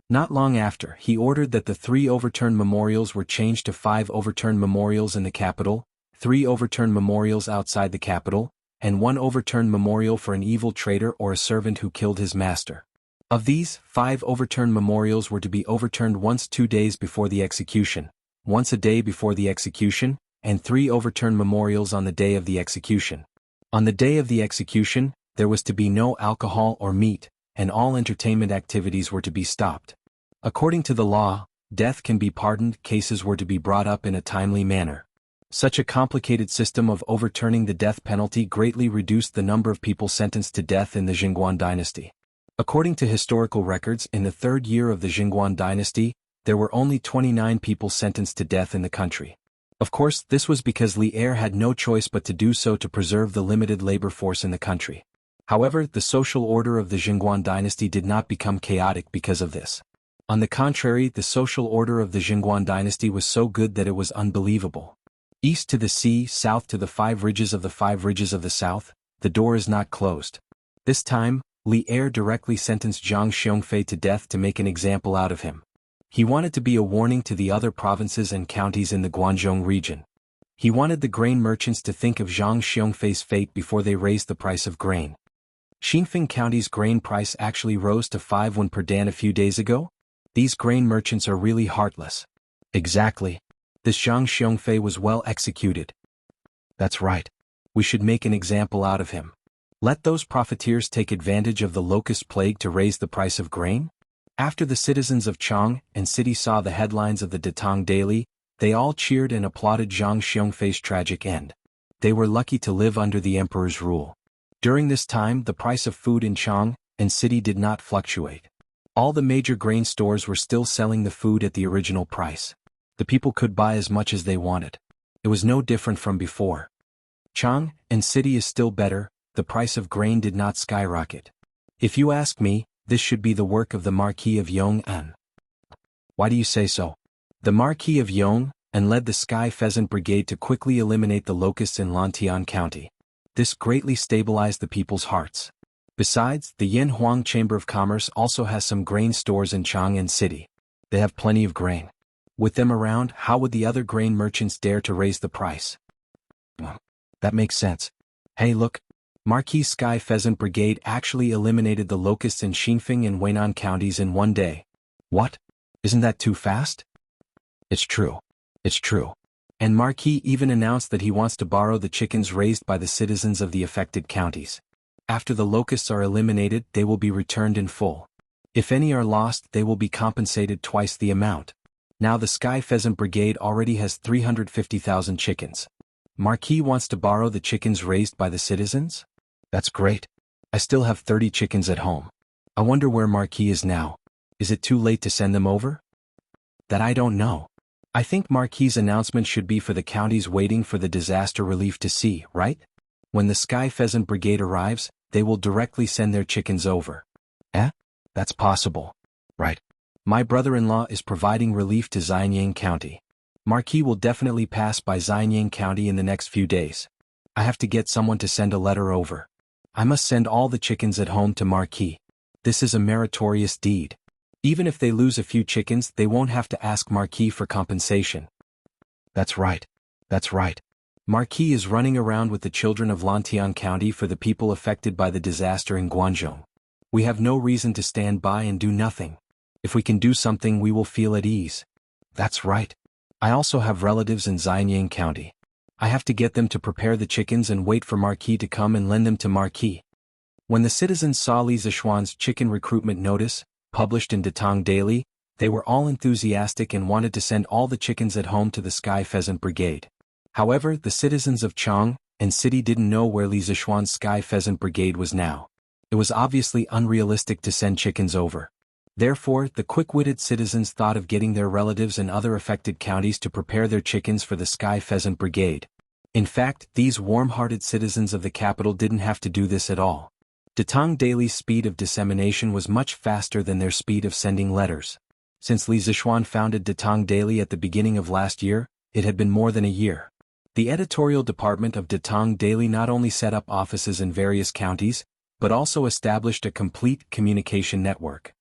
Not long after, he ordered that the 3 overturned memorials were changed to 5 overturned memorials in the capital, 3 overturned memorials outside the capital, and 1 overturned memorial for an evil traitor or a servant who killed his master. Of these, 5 overturned memorials were to be overturned once 2 days before the execution, once a day before the execution, and 3 overturned memorials on the day of the execution. On the day of the execution, there was to be no alcohol or meat, and all entertainment activities were to be stopped. According to the law, death can be pardoned, cases were to be brought up in a timely manner. Such a complicated system of overturning the death penalty greatly reduced the number of people sentenced to death in the Jingguan dynasty. According to historical records, in the 3rd year of the Jingguan dynasty, there were only 29 people sentenced to death in the country. Of course, this was because Li Er had no choice but to do so to preserve the limited labor force in the country. However, the social order of the Jingguan dynasty did not become chaotic because of this. On the contrary, the social order of the Jingguan dynasty was so good that it was unbelievable. East to the sea, south to the 5 ridges of the 5 ridges of the south, the door is not closed. This time, Li Er directly sentenced Zhang Xiongfei to death to make an example out of him. He wanted to be a warning to the other provinces and counties in the Guangzhou region. He wanted the grain merchants to think of Zhang Xiongfei's fate before they raised the price of grain. Xinfeng County's grain price actually rose to 5 won per dan a few days ago? These grain merchants are really heartless. Exactly. This Zhang Xiongfei was well executed. That's right. We should make an example out of him. Let those profiteers take advantage of the locust plague to raise the price of grain? After the citizens of Chang and city saw the headlines of the Datang Daily, they all cheered and applauded Zhang Xiongfei's tragic end. They were lucky to live under the emperor's rule. During this time, the price of food in Chang and city did not fluctuate. All the major grain stores were still selling the food at the original price. The people could buy as much as they wanted. It was no different from before. Chang and city is still better, the price of grain did not skyrocket. If you ask me, this should be the work of the Marquis of Yong'an. Why do you say so? The Marquis of Yong'an led the Sky Pheasant Brigade to quickly eliminate the locusts in Lantian County. This greatly stabilized the people's hearts. Besides, the Yanhuang Chamber of Commerce also has some grain stores in Chang'an City. They have plenty of grain. With them around, how would the other grain merchants dare to raise the price? That makes sense. Hey look, Marquis Sky Pheasant Brigade actually eliminated the locusts in Xinfeng and Weinan counties in 1 day. What? Isn't that too fast? It's true. It's true. And Marquis even announced that he wants to borrow the chickens raised by the citizens of the affected counties. After the locusts are eliminated, they will be returned in full. If any are lost, they will be compensated twice the amount. Now the Sky Pheasant Brigade already has 350,000 chickens. Marquis wants to borrow the chickens raised by the citizens? That's great. I still have 30 chickens at home. I wonder where Marquis is now. Is it too late to send them over? That I don't know. I think Marquis' announcement should be for the counties waiting for the disaster relief to see, right? When the Sky Pheasant Brigade arrives, they will directly send their chickens over. That's possible. Right. My brother-in-law is providing relief to Xianyang County. Marquis will definitely pass by Xianyang County in the next few days. I have to get someone to send a letter over. I must send all the chickens at home to Marquis. This is a meritorious deed. Even if they lose a few chickens, they won't have to ask Marquis for compensation. That's right. That's right. Marquis is running around with the children of Lantian County for the people affected by the disaster in Guangzhou. We have no reason to stand by and do nothing. If we can do something, we will feel at ease. That's right. I also have relatives in Xianyang County. I have to get them to prepare the chickens and wait for Marquis to come and lend them to Marquis. When the citizens saw Li Zishuan's chicken recruitment notice, published in Datong Daily, they were all enthusiastic and wanted to send all the chickens at home to the Sky Pheasant Brigade. However, the citizens of Chang and City didn't know where Li Zishuan's Sky Pheasant Brigade was now. It was obviously unrealistic to send chickens over. Therefore, the quick-witted citizens thought of getting their relatives in other affected counties to prepare their chickens for the Sky Pheasant Brigade. In fact, these warm-hearted citizens of the capital didn't have to do this at all. Datong Daily's speed of dissemination was much faster than their speed of sending letters. Since Li Zishuan founded Datong Daily at the beginning of last year, it had been more than a year. The editorial department of Datong Daily not only set up offices in various counties, but also established a complete communication network.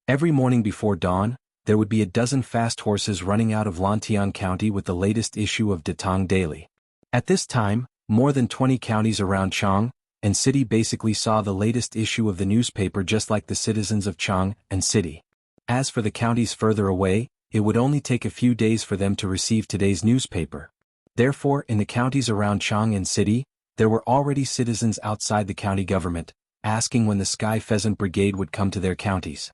Every morning before dawn, there would be a dozen fast horses running out of Lantian County with the latest issue of Datong Daily. At this time, more than 20 counties around Chang and City basically saw the latest issue of the newspaper just like the citizens of Chang and City. As for the counties further away, it would only take a few days for them to receive today's newspaper. Therefore, in the counties around Chang and City, there were already citizens outside the county government, asking when the Sky Pheasant Brigade would come to their counties.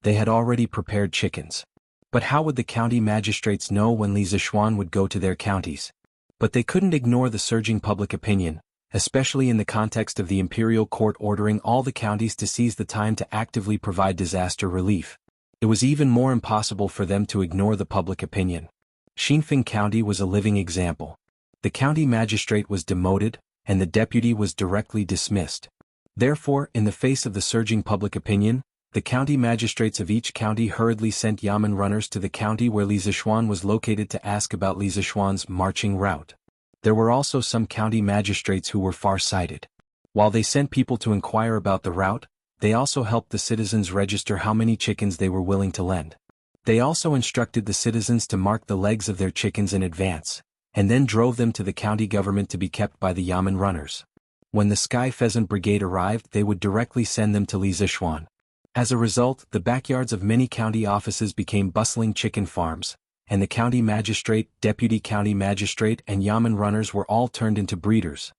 They had already prepared chickens. But how would the county magistrates know when Li Zishuan would go to their counties? But they couldn't ignore the surging public opinion, especially in the context of the imperial court ordering all the counties to seize the time to actively provide disaster relief. It was even more impossible for them to ignore the public opinion. Xinfeng County was a living example. The county magistrate was demoted, and the deputy was directly dismissed. Therefore, in the face of the surging public opinion, the county magistrates of each county hurriedly sent yamen runners to the county where Li Zishuan was located to ask about Li Zishuan's marching route. There were also some county magistrates who were far-sighted. While they sent people to inquire about the route, they also helped the citizens register how many chickens they were willing to lend. They also instructed the citizens to mark the legs of their chickens in advance, and then drove them to the county government to be kept by the yamen runners. When the Sky Pheasant Brigade arrived, they would directly send them to Li Zishuan. As a result, the backyards of many county offices became bustling chicken farms, and the county magistrate, deputy county magistrate, and yamen runners were all turned into breeders.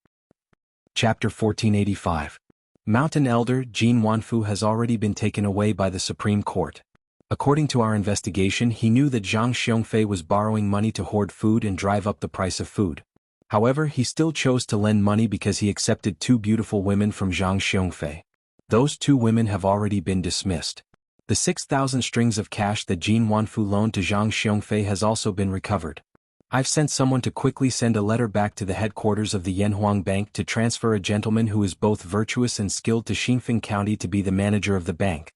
Chapter 1485. Mountain Elder Jin Wanfu has already been taken away by the Supreme Court. According to our investigation, he knew that Zhang Xiongfei was borrowing money to hoard food and drive up the price of food. However, he still chose to lend money because he accepted two beautiful women from Zhang Xiongfei. Those two women have already been dismissed. The 6,000 strings of cash that Jin Wanfu loaned to Zhang Xiongfei has also been recovered. I've sent someone to quickly send a letter back to the headquarters of the Yanhuang Bank to transfer a gentleman who is both virtuous and skilled to Xinfeng County to be the manager of the bank.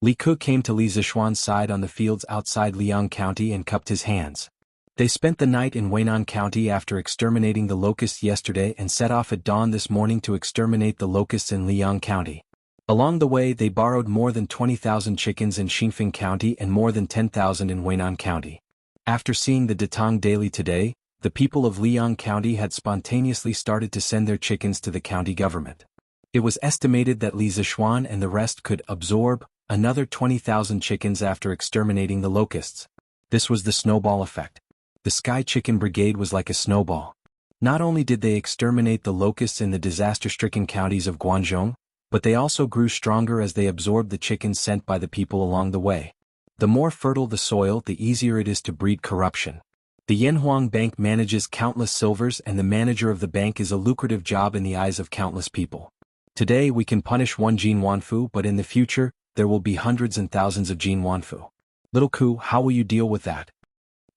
Li Ke came to Li Zishuan's side on the fields outside Liang County and cupped his hands. They spent the night in Weinan County after exterminating the locusts yesterday and set off at dawn this morning to exterminate the locusts in Liang County. Along the way, they borrowed more than 20,000 chickens in Xinfeng County and more than 10,000 in Weinan County. After seeing the Datong Daily today, the people of Liang County had spontaneously started to send their chickens to the county government. It was estimated that Li Zishuan and the rest could absorb another 20,000 chickens after exterminating the locusts. This was the snowball effect. The Sky Chicken Brigade was like a snowball. Not only did they exterminate the locusts in the disaster-stricken counties of Guangzhou, but they also grew stronger as they absorbed the chickens sent by the people along the way. The more fertile the soil, the easier it is to breed corruption. The Yanhuang Bank manages countless silvers, and the manager of the bank is a lucrative job in the eyes of countless people. Today we can punish one Jin Wanfu, but in the future, there will be hundreds and thousands of Jin Wanfu. Little Ku, how will you deal with that?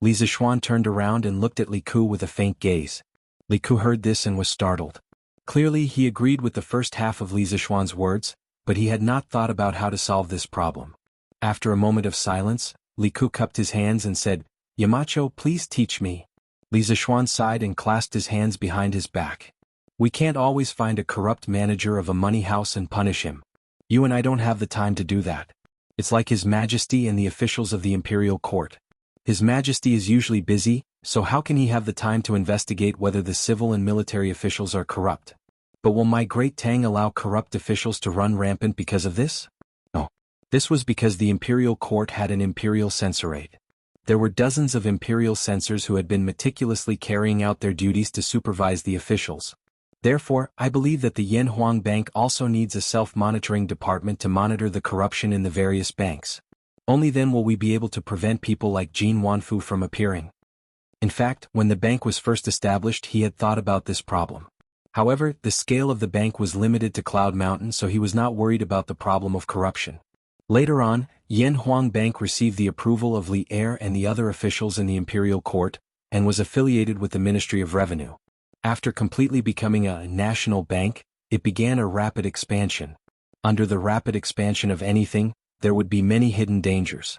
Li Zishuan turned around and looked at Li Ku with a faint gaze. Li Ku heard this and was startled. Clearly he agreed with the first half of Li Zishuan's words, but he had not thought about how to solve this problem. After a moment of silence, Li Ku cupped his hands and said, Yamacho, please teach me. Li Zishuan sighed and clasped his hands behind his back. We can't always find a corrupt manager of a money house and punish him. You and I don't have the time to do that. It's like His Majesty and the officials of the imperial court. His Majesty is usually busy, so how can he have the time to investigate whether the civil and military officials are corrupt? But will my great Tang allow corrupt officials to run rampant because of this? No. This was because the imperial court had an imperial censorate. There were dozens of imperial censors who had been meticulously carrying out their duties to supervise the officials. Therefore, I believe that the Yanhuang Bank also needs a self-monitoring department to monitor the corruption in the various banks. Only then will we be able to prevent people like Jin Wanfu from appearing. In fact, when the bank was first established, he had thought about this problem. However, the scale of the bank was limited to Cloud Mountain, so he was not worried about the problem of corruption. Later on, Yanhuang Bank received the approval of Li Er and the other officials in the imperial court, and was affiliated with the Ministry of Revenue. After completely becoming a national bank, it began a rapid expansion. Under the rapid expansion of anything, there would be many hidden dangers.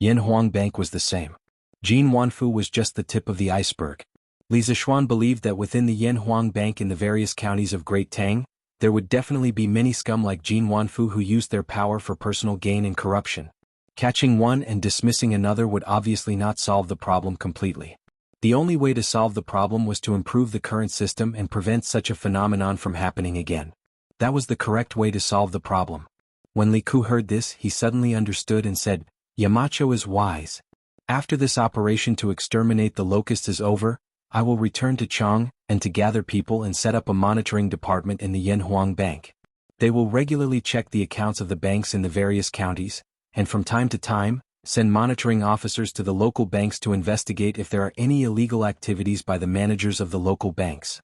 Yanhuang Bank was the same. Jin Wanfu was just the tip of the iceberg. Li Zishuan believed that within the Yanhuang Bank in the various counties of Great Tang, there would definitely be many scum like Jin Wanfu who used their power for personal gain and corruption. Catching one and dismissing another would obviously not solve the problem completely. The only way to solve the problem was to improve the current system and prevent such a phenomenon from happening again. That was the correct way to solve the problem. When Li Ku heard this, he suddenly understood and said, Yamacho is wise. After this operation to exterminate the locusts is over, I will return to Chang and to gather people and set up a monitoring department in the Yanhuang Bank. They will regularly check the accounts of the banks in the various counties, and from time to time, send monitoring officers to the local banks to investigate if there are any illegal activities by the managers of the local banks.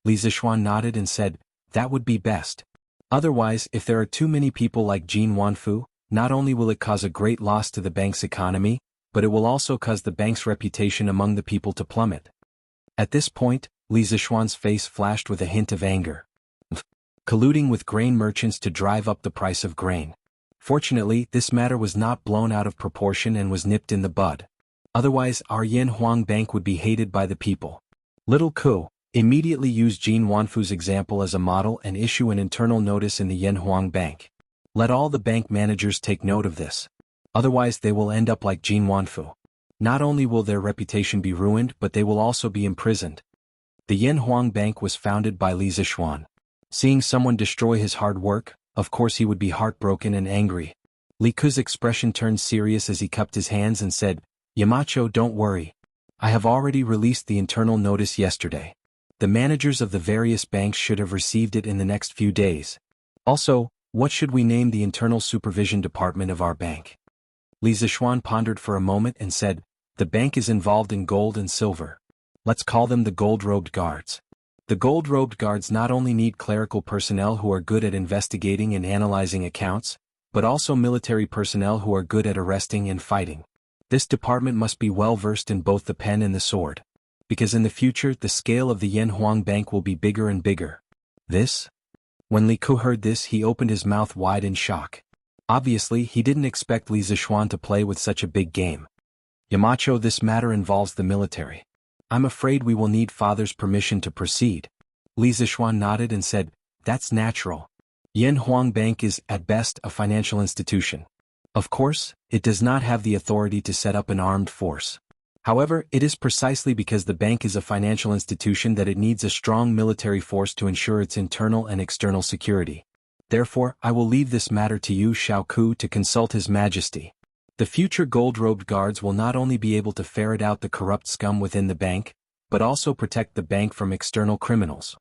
Li Zishuan nodded and said, that would be best. Otherwise, if there are too many people like Jin Wanfu, not only will it cause a great loss to the bank's economy, but it will also cause the bank's reputation among the people to plummet. At this point, Li Zishuan's face flashed with a hint of anger. Colluding with grain merchants to drive up the price of grain. Fortunately, this matter was not blown out of proportion and was nipped in the bud. Otherwise, our Yanhuang Bank would be hated by the people. Little Ku, immediately use Jin Wanfu's example as a model and issue an internal notice in the Yanhuang Bank. Let all the bank managers take note of this. Otherwise they will end up like Jin Wanfu. Not only will their reputation be ruined, but they will also be imprisoned. The Yanhuang Bank was founded by Li Zishuan. Seeing someone destroy his hard work, of course he would be heartbroken and angry. Li Ku's expression turned serious as he cupped his hands and said, Yamacho, don't worry. I have already released the internal notice yesterday. The managers of the various banks should have received it in the next few days. Also, what should we name the internal supervision department of our bank? Li Zishuan pondered for a moment and said, the bank is involved in gold and silver. Let's call them the gold-robed guards. The gold-robed guards not only need clerical personnel who are good at investigating and analyzing accounts, but also military personnel who are good at arresting and fighting. This department must be well versed in both the pen and the sword. Because in the future the scale of the Yanhuang Bank will be bigger and bigger. This? When Li Ku heard this, he opened his mouth wide in shock. Obviously, he didn't expect Li Zishuan to play with such a big game. Yamacho, this matter involves the military. I'm afraid we will need Father's permission to proceed. Li Zishuan nodded and said, that's natural. Yanhuang Bank is, at best, a financial institution. Of course, it does not have the authority to set up an armed force. However, it is precisely because the bank is a financial institution that it needs a strong military force to ensure its internal and external security. Therefore, I will leave this matter to you, Xiao Ku, to consult His Majesty. The future gold-robed guards will not only be able to ferret out the corrupt scum within the bank, but also protect the bank from external criminals.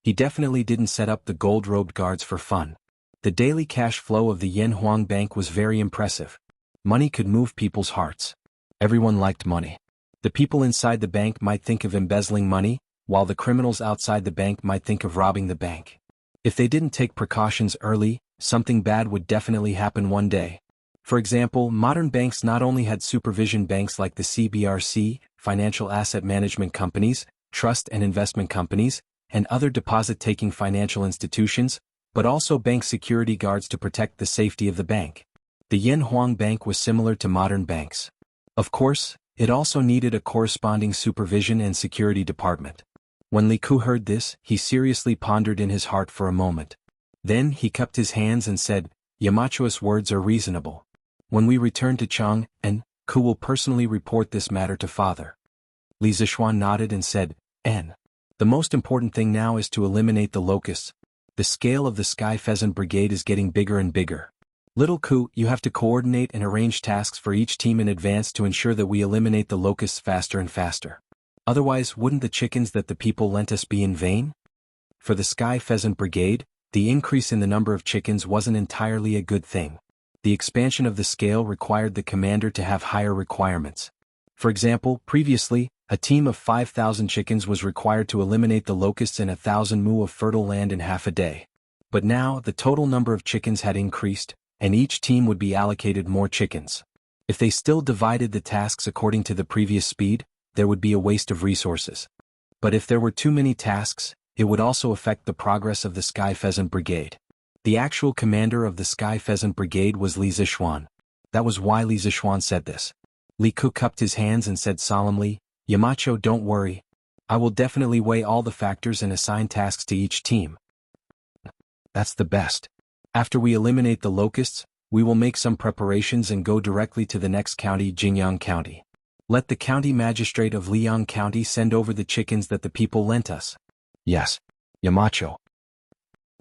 He definitely didn't set up the gold-robed guards for fun. The daily cash flow of the Yanhuang Bank was very impressive. Money could move people's hearts. Everyone liked money. The people inside the bank might think of embezzling money, while the criminals outside the bank might think of robbing the bank. If they didn't take precautions early, something bad would definitely happen one day. For example, modern banks not only had supervision banks like the CBRC, financial asset management companies, trust and investment companies, and other deposit-taking financial institutions, but also bank security guards to protect the safety of the bank. The Yanhuang Bank was similar to modern banks. Of course, it also needed a corresponding supervision and security department. When Li Ku heard this, he seriously pondered in his heart for a moment. Then he cupped his hands and said, "Yamacho's words are reasonable. When we return to Chang, Ku will personally report this matter to father." Li Zishuan nodded and said, The most important thing now is to eliminate the locusts. The scale of the Sky Pheasant Brigade is getting bigger and bigger. Little Ku, you have to coordinate and arrange tasks for each team in advance to ensure that we eliminate the locusts faster and faster. Otherwise, wouldn't the chickens that the people lent us be in vain? For the Sky Pheasant Brigade, the increase in the number of chickens wasn't entirely a good thing. The expansion of the scale required the commander to have higher requirements. For example, previously, a team of 5,000 chickens was required to eliminate the locusts in 1,000 mu of fertile land in half a day. But now, the total number of chickens had increased, and each team would be allocated more chickens. If they still divided the tasks according to the previous speed, there would be a waste of resources. But if there were too many tasks, it would also affect the progress of the Sky Pheasant Brigade. The actual commander of the Sky Pheasant Brigade was Li Zishuan. That was why Li Zishuan said this. Li Ku cupped his hands and said solemnly, "Yamacho, don't worry. I will definitely weigh all the factors and assign tasks to each team." That's the best. After we eliminate the locusts, we will make some preparations and go directly to the next county, Jingyang County. Let the county magistrate of Liang County send over the chickens that the people lent us. Yes, Yamacho.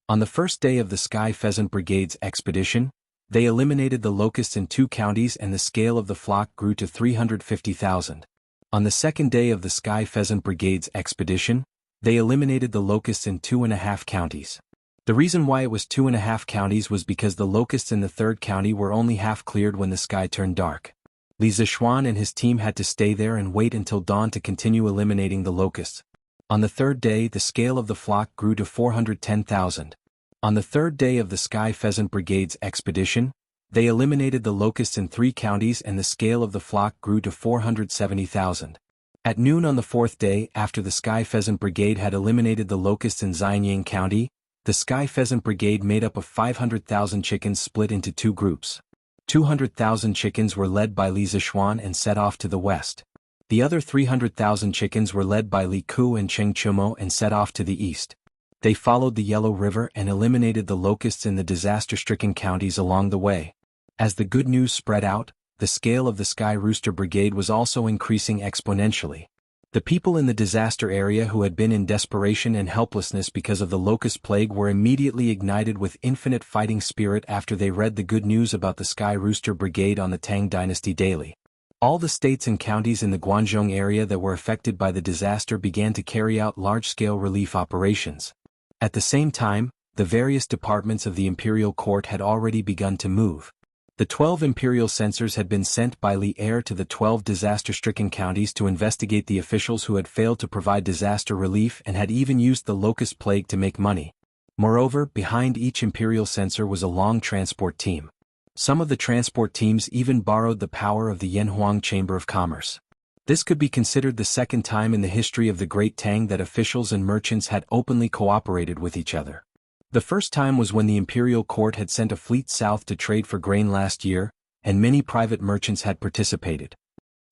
On the first day of the Sky Pheasant Brigade's expedition, they eliminated the locusts in 2 counties and the scale of the flock grew to 350,000. On the second day of the Sky Pheasant Brigade's expedition, they eliminated the locusts in 2.5 counties. The reason why it was 2.5 counties was because the locusts in the third county were only half cleared when the sky turned dark. Li Zishuan and his team had to stay there and wait until dawn to continue eliminating the locusts. On the third day, the scale of the flock grew to 410,000. On the third day of the Sky Pheasant Brigade's expedition, they eliminated the locusts in 3 counties and the scale of the flock grew to 470,000. At noon on the fourth day, after the Sky Pheasant Brigade had eliminated the locusts in Xianyang County, the Sky Pheasant Brigade made up of 500,000 chickens split into 2 groups. 200,000 chickens were led by Li Zishuan and set off to the west. The other 300,000 chickens were led by Li Ku and Cheng Chumo and set off to the east. They followed the Yellow River and eliminated the locusts in the disaster-stricken counties along the way. As the good news spread out, the scale of the Sky Rooster Brigade was also increasing exponentially. The people in the disaster area who had been in desperation and helplessness because of the locust plague were immediately ignited with infinite fighting spirit after they read the good news about the Sky Rooster Brigade on the Tang Dynasty Daily. All the states and counties in the Guangzhou area that were affected by the disaster began to carry out large-scale relief operations. At the same time, the various departments of the imperial court had already begun to move. The 12 imperial censors had been sent by Li Air to the 12 disaster-stricken counties to investigate the officials who had failed to provide disaster relief and had even used the locust plague to make money. Moreover, behind each imperial censor was a long transport team. Some of the transport teams even borrowed the power of the Yanhuang Chamber of Commerce. This could be considered the second time in the history of the Great Tang that officials and merchants had openly cooperated with each other. The first time was when the imperial court had sent a fleet south to trade for grain last year, and many private merchants had participated.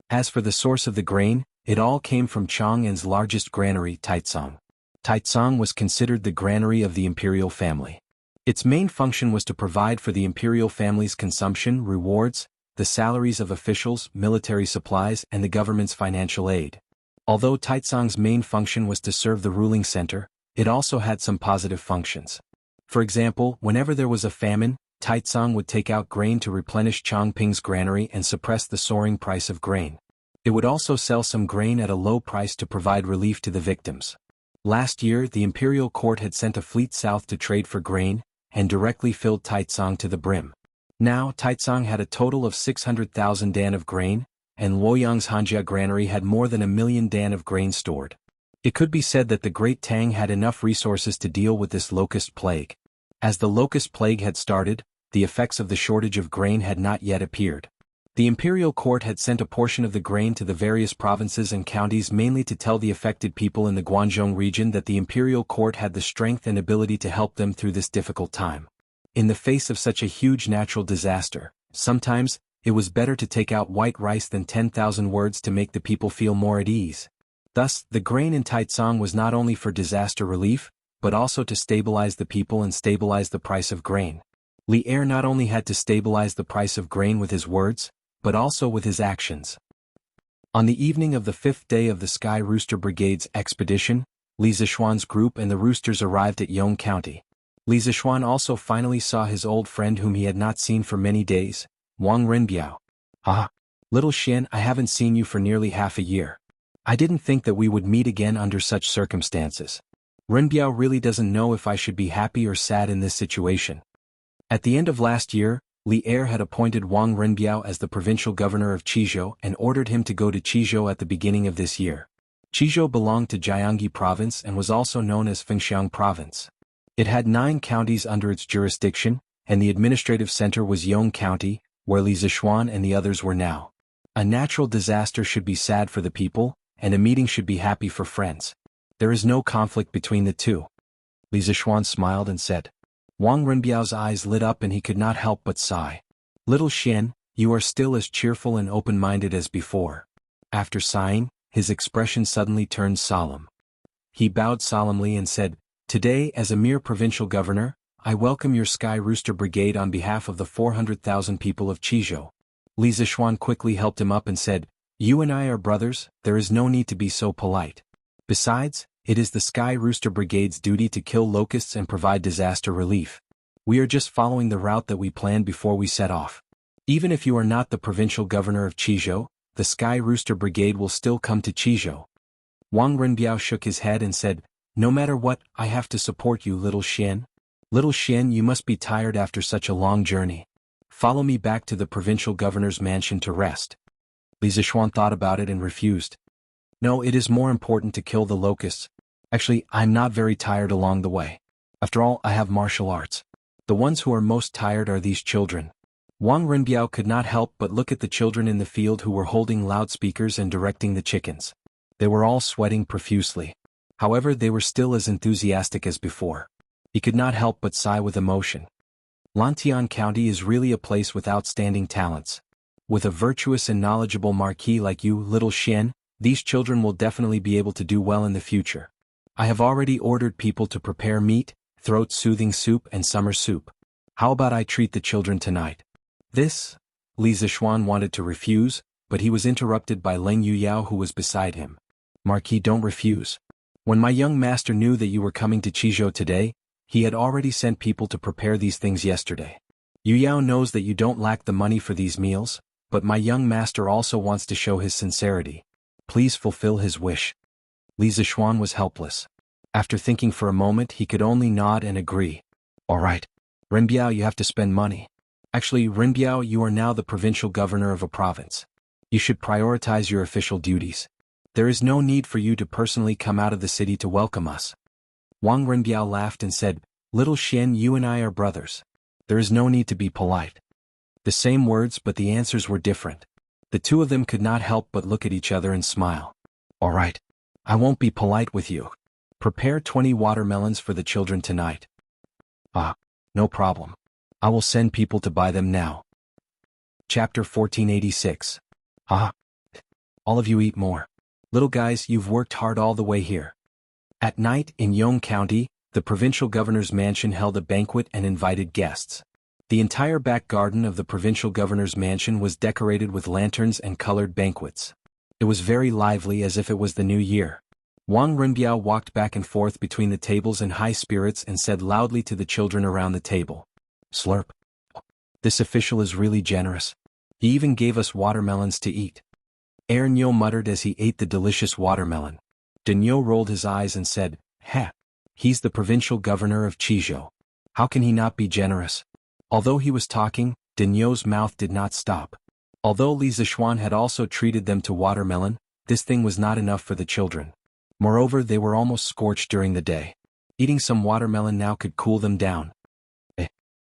As for the source of the grain, it all came from Chang'an's largest granary, Taicang. Taicang was considered the granary of the imperial family. Its main function was to provide for the imperial family's consumption, rewards, the salaries of officials, military supplies, and the government's financial aid. Although Taicang's main function was to serve the ruling center, it also had some positive functions. For example, whenever there was a famine, Taicang would take out grain to replenish Changping's granary and suppress the soaring price of grain. It would also sell some grain at a low price to provide relief to the victims. Last year, the imperial court had sent a fleet south to trade for grain, and directly filled Taicang to the brim. Now, Taicang had a total of 600,000 dan of grain, and Luoyang's Hanjia granary had more than 1 million dan of grain stored. It could be said that the Great Tang had enough resources to deal with this locust plague. As the locust plague had started, the effects of the shortage of grain had not yet appeared. The imperial court had sent a portion of the grain to the various provinces and counties mainly to tell the affected people in the Guangdong region that the imperial court had the strength and ability to help them through this difficult time. In the face of such a huge natural disaster, sometimes, it was better to take out white rice than 10,000 words to make the people feel more at ease. Thus, the grain in Taicang was not only for disaster relief, but also to stabilize the people and stabilize the price of grain. Li Er not only had to stabilize the price of grain with his words, but also with his actions. On the evening of the 5th day of the Sky Rooster Brigade's expedition, Li Zishuan's group and the roosters arrived at Yong County. Li Zishuan also finally saw his old friend whom he had not seen for many days, Wang Renbiao. Ah, little Xian, I haven't seen you for nearly half a year. I didn't think that we would meet again under such circumstances. Renbiao really doesn't know if I should be happy or sad in this situation. At the end of last year, Li Er had appointed Wang Renbiao as the provincial governor of Qizhou and ordered him to go to Qizhou at the beginning of this year. Qizhou belonged to Jianghu province and was also known as Fengxiang province. It had 9 counties under its jurisdiction, and the administrative center was Yong County, where Li Zishuan and the others were now. A natural disaster should be sad for the people, and a meeting should be happy for friends. There is no conflict between the two. Li Zishuan smiled and said. Wang Renbiao's eyes lit up and he could not help but sigh. Little Xian, you are still as cheerful and open-minded as before. After sighing, his expression suddenly turned solemn. He bowed solemnly and said, Today, as a mere provincial governor, I welcome your Sky Rooster Brigade on behalf of the 400,000 people of Qizhou. Li Zishuan quickly helped him up and said, You and I are brothers, there is no need to be so polite. Besides, it is the Sky Rooster Brigade's duty to kill locusts and provide disaster relief. We are just following the route that we planned before we set off. Even if you are not the provincial governor of Qizhou, the Sky Rooster Brigade will still come to Qizhou. Wang Renbiao shook his head and said, No matter what, I have to support you, little Xian. Little Xian, you must be tired after such a long journey. Follow me back to the provincial governor's mansion to rest. Li Zishuan thought about it and refused. No, it is more important to kill the locusts. Actually, I'm not very tired along the way. After all, I have martial arts. The ones who are most tired are these children. Wang Renbiao could not help but look at the children in the field who were holding loudspeakers and directing the chickens. They were all sweating profusely. However, they were still as enthusiastic as before. He could not help but sigh with emotion. Lantian County is really a place with outstanding talents. With a virtuous and knowledgeable marquis like you, little Xian, these children will definitely be able to do well in the future. I have already ordered people to prepare meat, throat-soothing soup and summer soup. How about I treat the children tonight? This? Li Zishuan wanted to refuse, but he was interrupted by Leng Yuyao who was beside him. Marquis, don't refuse. When my young master knew that you were coming to Qizhou today, he had already sent people to prepare these things yesterday. Yuyao knows that you don't lack the money for these meals, but my young master also wants to show his sincerity. Please fulfill his wish. Li Zishuan was helpless. After thinking for a moment, he could only nod and agree. All right. Renbiao, you have to spend money. Actually, Renbiao, you are now the provincial governor of a province. You should prioritize your official duties. There is no need for you to personally come out of the city to welcome us. Wang Renbiao laughed and said, Little Xian, you and I are brothers. There is no need to be polite. The same words, but the answers were different. The two of them could not help but look at each other and smile. All right. I won't be polite with you. Prepare 20 watermelons for the children tonight. Ah, no problem. I will send people to buy them now. Chapter 1486. Ah. All of you eat more. Little guys, you've worked hard all the way here. At night, in Yong County, the provincial governor's mansion held a banquet and invited guests. The entire back garden of the provincial governor's mansion was decorated with lanterns and colored banquets. It was very lively as if it was the new year. Wang Renbiao walked back and forth between the tables in high spirits and said loudly to the children around the table. Slurp. This official is really generous. He even gave us watermelons to eat. Ernyo muttered as he ate the delicious watermelon. Denyo rolled his eyes and said, Ha! He's the provincial governor of Qizhou. How can he not be generous? Although he was talking, Denyo's mouth did not stop. Although Li Zishuan had also treated them to watermelon, this thing was not enough for the children. Moreover, they were almost scorched during the day. Eating some watermelon now could cool them down.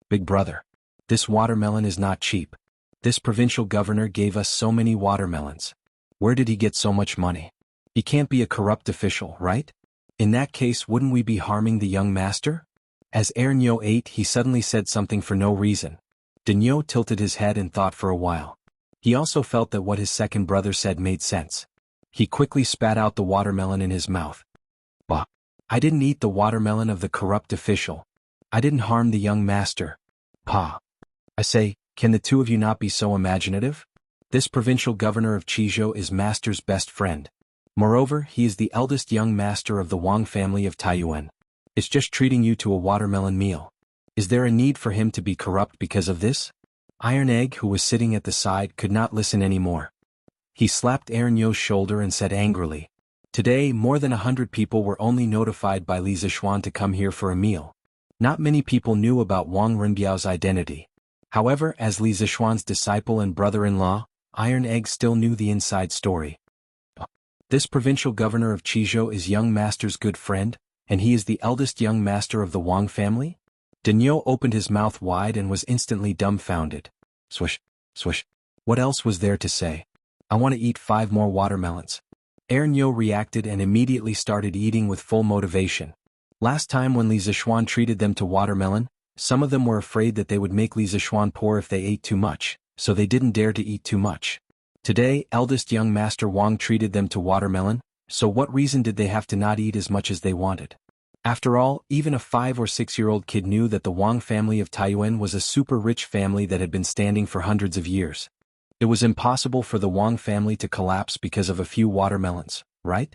Big brother. This watermelon is not cheap. This provincial governor gave us so many watermelons. Where did he get so much money? He can't be a corrupt official, right? In that case, wouldn't we be harming the young master? As Ernyo ate, he suddenly said something for no reason. Denyo tilted his head and thought for a while. He also felt that what his second brother said made sense. He quickly spat out the watermelon in his mouth. Bah! I didn't eat the watermelon of the corrupt official. I didn't harm the young master. Pa! I say, can the two of you not be so imaginative? This provincial governor of Chizhou is master's best friend. Moreover, he is the eldest young master of the Wang family of Taiyuan. It's just treating you to a watermelon meal. Is there a need for him to be corrupt because of this? Iron Egg, who was sitting at the side, could not listen anymore. He slapped Ernyo's shoulder and said angrily, "Today, more than 100 people were only notified by Li Zishuan to come here for a meal. Not many people knew about Wang Renbiao's identity. However, as Li Zishuan's disciple and brother-in-law, Iron Egg still knew the inside story. This provincial governor of Chizhou is young master's good friend, and he is the eldest young master of the Wang family?" Denyo opened his mouth wide and was instantly dumbfounded. Swish, swish. What else was there to say? I want to eat 5 more watermelons. Ernyo reacted and immediately started eating with full motivation. Last time when Li Zishuan treated them to watermelon, some of them were afraid that they would make Li Zishuan poor if they ate too much, so they didn't dare to eat too much. Today, eldest young master Wang treated them to watermelon, so what reason did they have to not eat as much as they wanted? After all, even a 5 or 6-year-old kid knew that the Wang family of Taiyuan was a super-rich family that had been standing for hundreds of years. It was impossible for the Wang family to collapse because of a few watermelons, right?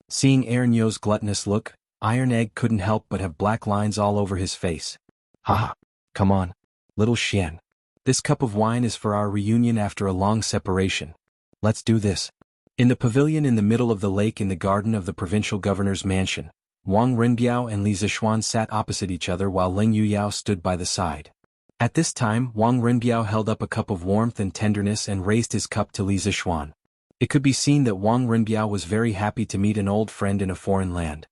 Seeing Ernyo's gluttonous look, Iron Egg couldn't help but have black lines all over his face. Haha, come on, little Xian. This cup of wine is for our reunion after a long separation. Let's do this. In the pavilion in the middle of the lake in the garden of the provincial governor's mansion, Wang Renbiao and Li Zishuan sat opposite each other while Leng Yuyao stood by the side. At this time, Wang Renbiao held up a cup of warmth and tenderness and raised his cup to Li Zishuan. It could be seen that Wang Renbiao was very happy to meet an old friend in a foreign land.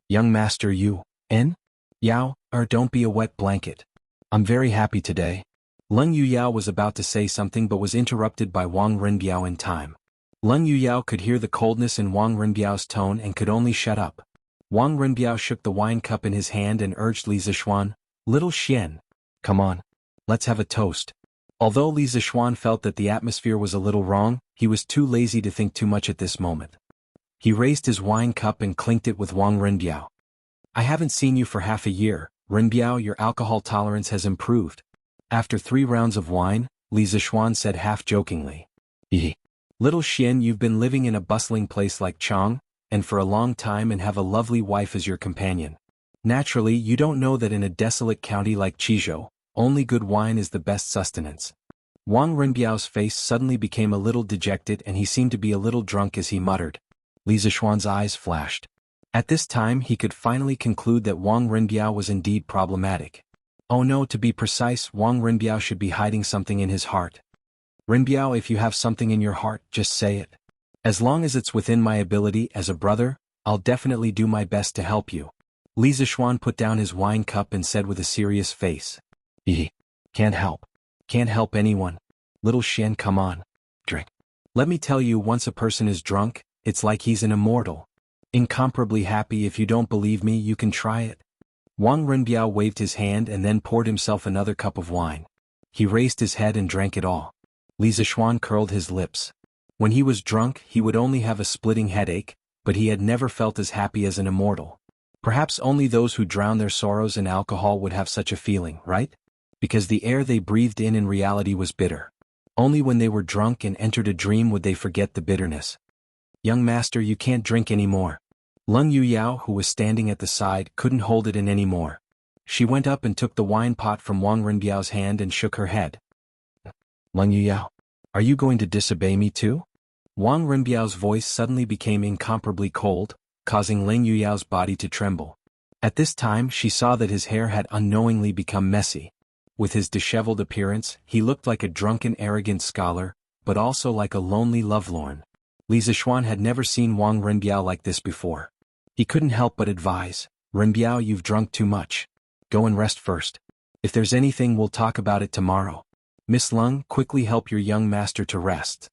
Young master Yu, Yao, don't be a wet blanket. I'm very happy today. Leng Yuyao was about to say something but was interrupted by Wang Renbiao in time. Leng Yuyao could hear the coldness in Wang Renbiao's tone and could only shut up. Wang Renbiao shook the wine cup in his hand and urged Li Zishuan, "Little Xian, come on, let's have a toast." Although Li Zishuan felt that the atmosphere was a little wrong, he was too lazy to think too much at this moment. He raised his wine cup and clinked it with Wang Renbiao. "I haven't seen you for half a year, Renbiao, your alcohol tolerance has improved." After 3 rounds of wine, Li Zishuan said half-jokingly, "Little Xian, you've been living in a bustling place like Chang, and for a long time and have a lovely wife as your companion. Naturally, you don't know that in a desolate county like Chizhou, only good wine is the best sustenance." Wang Renbiao's face suddenly became a little dejected and he seemed to be a little drunk as he muttered. Li Zishuan's eyes flashed. At this time he could finally conclude that Wang Renbiao was indeed problematic. Oh no, to be precise, Wang Renbiao should be hiding something in his heart. "Renbiao, if you have something in your heart, just say it. As long as it's within my ability as a brother, I'll definitely do my best to help you." Li Zishuan put down his wine cup and said with a serious face. Can't help. Can't help anyone. Little Xian, come on. Drink. Let me tell you, once a person is drunk, it's like he's an immortal. Incomparably happy. If you don't believe me, you can try it." Wang Renbiao waved his hand and then poured himself another cup of wine. He raised his head and drank it all. Li Zishuan curled his lips. When he was drunk, he would only have a splitting headache, but he had never felt as happy as an immortal. Perhaps only those who drown their sorrows in alcohol would have such a feeling, right? Because the air they breathed in reality was bitter. Only when they were drunk and entered a dream would they forget the bitterness. "Young master, you can't drink anymore." Leng Yuyao, who was standing at the side, couldn't hold it in anymore. She went up and took the wine pot from Wang Renbiao's hand and shook her head. "Leng Yuyao, are you going to disobey me too?" Wang Renbiao's voice suddenly became incomparably cold, causing Leng Yuyao's body to tremble. At this time she saw that his hair had unknowingly become messy. With his disheveled appearance, he looked like a drunken arrogant scholar, but also like a lonely lovelorn. Li Zixuan had never seen Wang Renbiao like this before. He couldn't help but advise, "Renbiao, you've drunk too much. Go and rest first. If there's anything, we'll talk about it tomorrow. Miss Lung, quickly help your young master to rest."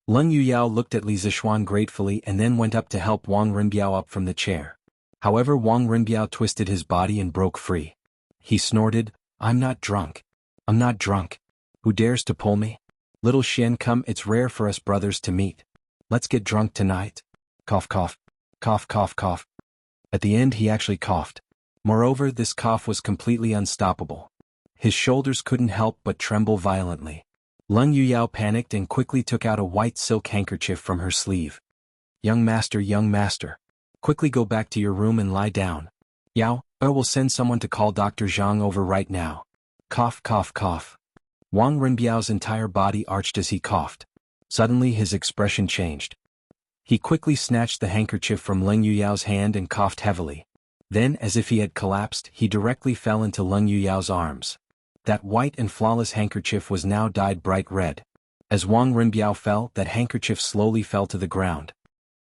Lung Yuyao looked at Li Zixuan gratefully and then went up to help Wang Renbiao up from the chair. However, Wang Renbiao twisted his body and broke free. He snorted, "I'm not drunk. I'm not drunk. Who dares to pull me? Little Xian, come, it's rare for us brothers to meet. Let's get drunk tonight." Cough cough. Cough cough cough. At the end he actually coughed. Moreover, this cough was completely unstoppable. His shoulders couldn't help but tremble violently. Lung Yuyao panicked and quickly took out a white silk handkerchief from her sleeve. Young master, quickly go back to your room and lie down. Yao, I will send someone to call Dr. Zhang over right now." Cough cough cough. Wang Renbiao's entire body arched as he coughed. Suddenly his expression changed. He quickly snatched the handkerchief from Lung Yuyao's hand and coughed heavily. Then, as if he had collapsed, he directly fell into Lung Yuyao's arms. That white and flawless handkerchief was now dyed bright red. As Wang Renbiao fell, that handkerchief slowly fell to the ground.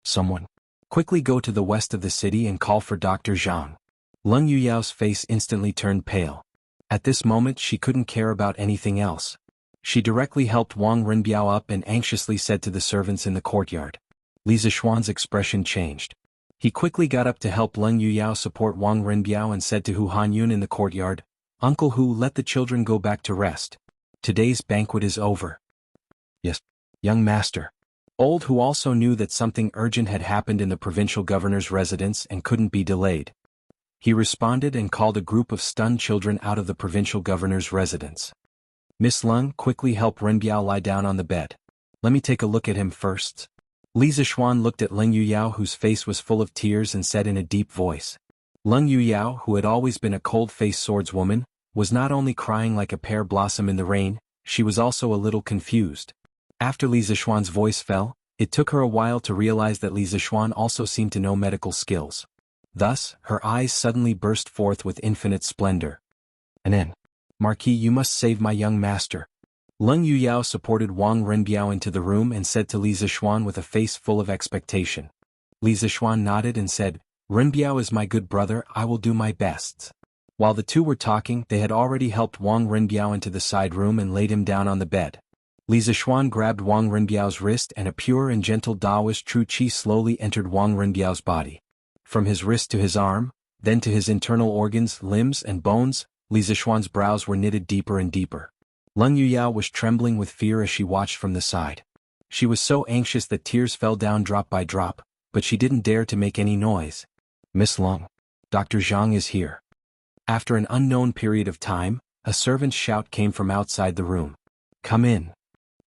"Someone, quickly go to the west of the city and call for Dr. Zhang." Lung Yuyao's face instantly turned pale. At this moment she couldn't care about anything else. She directly helped Wang Renbiao up and anxiously said to the servants in the courtyard. Li Zixuan's expression changed. He quickly got up to help Lung Yuyao support Wang Renbiao and said to Hu Hanyun in the courtyard, "Uncle Hu, let the children go back to rest. Today's banquet is over." "Yes, young master." Old Hu also knew that something urgent had happened in the provincial governor's residence and couldn't be delayed. He responded and called a group of stunned children out of the provincial governor's residence. "Miss Lung, quickly help Renbiao lie down on the bed. Let me take a look at him first." Li Zixuan looked at Lung Yuyao, whose face was full of tears, and said in a deep voice. Lung Yuyao, who had always been a cold-faced swordswoman, was not only crying like a pear blossom in the rain, she was also a little confused. After Li Zixuan's voice fell, it took her a while to realize that Li Zixuan also seemed to know medical skills. Thus, her eyes suddenly burst forth with infinite splendor. "Anen. Marquis, you must save my young master." Lung Yuyao supported Wang Renbiao into the room and said to Li Zixuan with a face full of expectation. Li Zixuan nodded and said, "Renbiao is my good brother, I will do my best." While the two were talking, they had already helped Wang Renbiao into the side room and laid him down on the bed. Li Zixuan grabbed Wang Renbiao's wrist and a pure and gentle Taoist true qi slowly entered Wang Renbiao's body. From his wrist to his arm, then to his internal organs, limbs, and bones, Li Zixuan's brows were knitted deeper and deeper. Lung Yuyao was trembling with fear as she watched from the side. She was so anxious that tears fell down drop by drop, but she didn't dare to make any noise. "Miss Lung, Dr. Zhang is here." After an unknown period of time, a servant's shout came from outside the room. "Come in."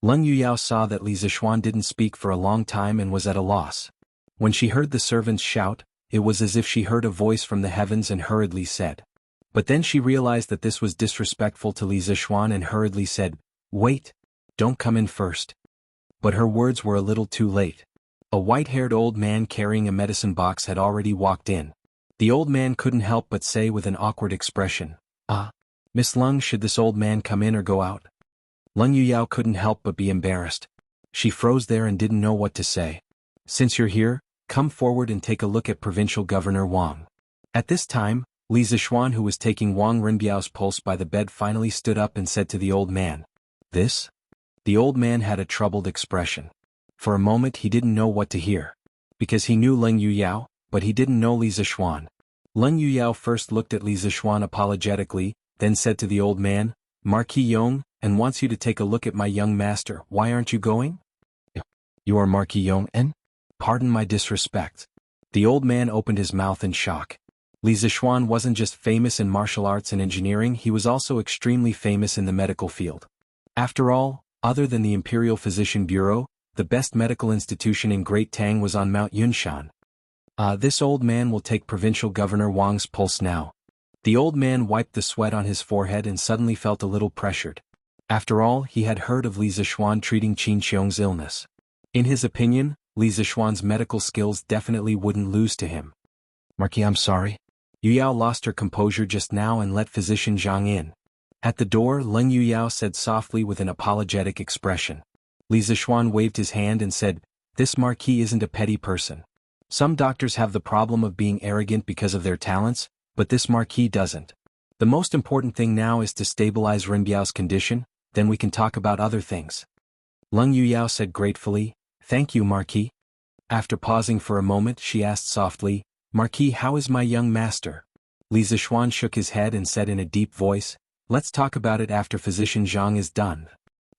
Lung Yuyao saw that Li Zixuan didn't speak for a long time and was at a loss. When she heard the servant's shout, it was as if she heard a voice from the heavens and hurriedly said. But then she realized that this was disrespectful to Li Zixuan and hurriedly said, "Wait, don't come in first." But her words were a little too late. A white-haired old man carrying a medicine box had already walked in. The old man couldn't help but say with an awkward expression, Miss Lung, should this old man come in or go out?" Lung Yuyao couldn't help but be embarrassed. She froze there and didn't know what to say. "Since you're here, come forward and take a look at Provincial Governor Wang." At this time, Li Zixuan, who was taking Wang Renbiao's pulse by the bed, finally stood up and said to the old man, "This?" The old man had a troubled expression. For a moment he didn't know what to hear. Because he knew Lung Yuyao, but he didn't know Li Zixuan. Lung Yuyao first looked at Li Zixuan apologetically, then said to the old man, "Marquis Yong, and wants you to take a look at my young master. Why aren't you going?" "You are Marquis Yong, and?" "Pardon my disrespect." The old man opened his mouth in shock. Li Zixuan wasn't just famous in martial arts and engineering, he was also extremely famous in the medical field. After all, other than the Imperial Physician Bureau, the best medical institution in Great Tang was on Mount Yunshan. This old man will take Provincial Governor Wang's pulse now." The old man wiped the sweat on his forehead and suddenly felt a little pressured. After all, he had heard of Li Zixuan treating Qin Xiong's illness. In his opinion, Li Zixuan's medical skills definitely wouldn't lose to him. "Marquis, I'm sorry." Yuyao lost her composure just now and let Physician Zhang in. At the door, Lung Yuyao said softly with an apologetic expression, Li Zixuan waved his hand and said, "This marquis isn't a petty person. Some doctors have the problem of being arrogant because of their talents, but this marquis doesn't. The most important thing now is to stabilize Renbiao's condition, then we can talk about other things." Leng Yuyao said gratefully, "Thank you, Marquis." After pausing for a moment, she asked softly, "Marquis, how is my young master?" Li Zixuan shook his head and said in a deep voice, "Let's talk about it after Physician Jiang is done."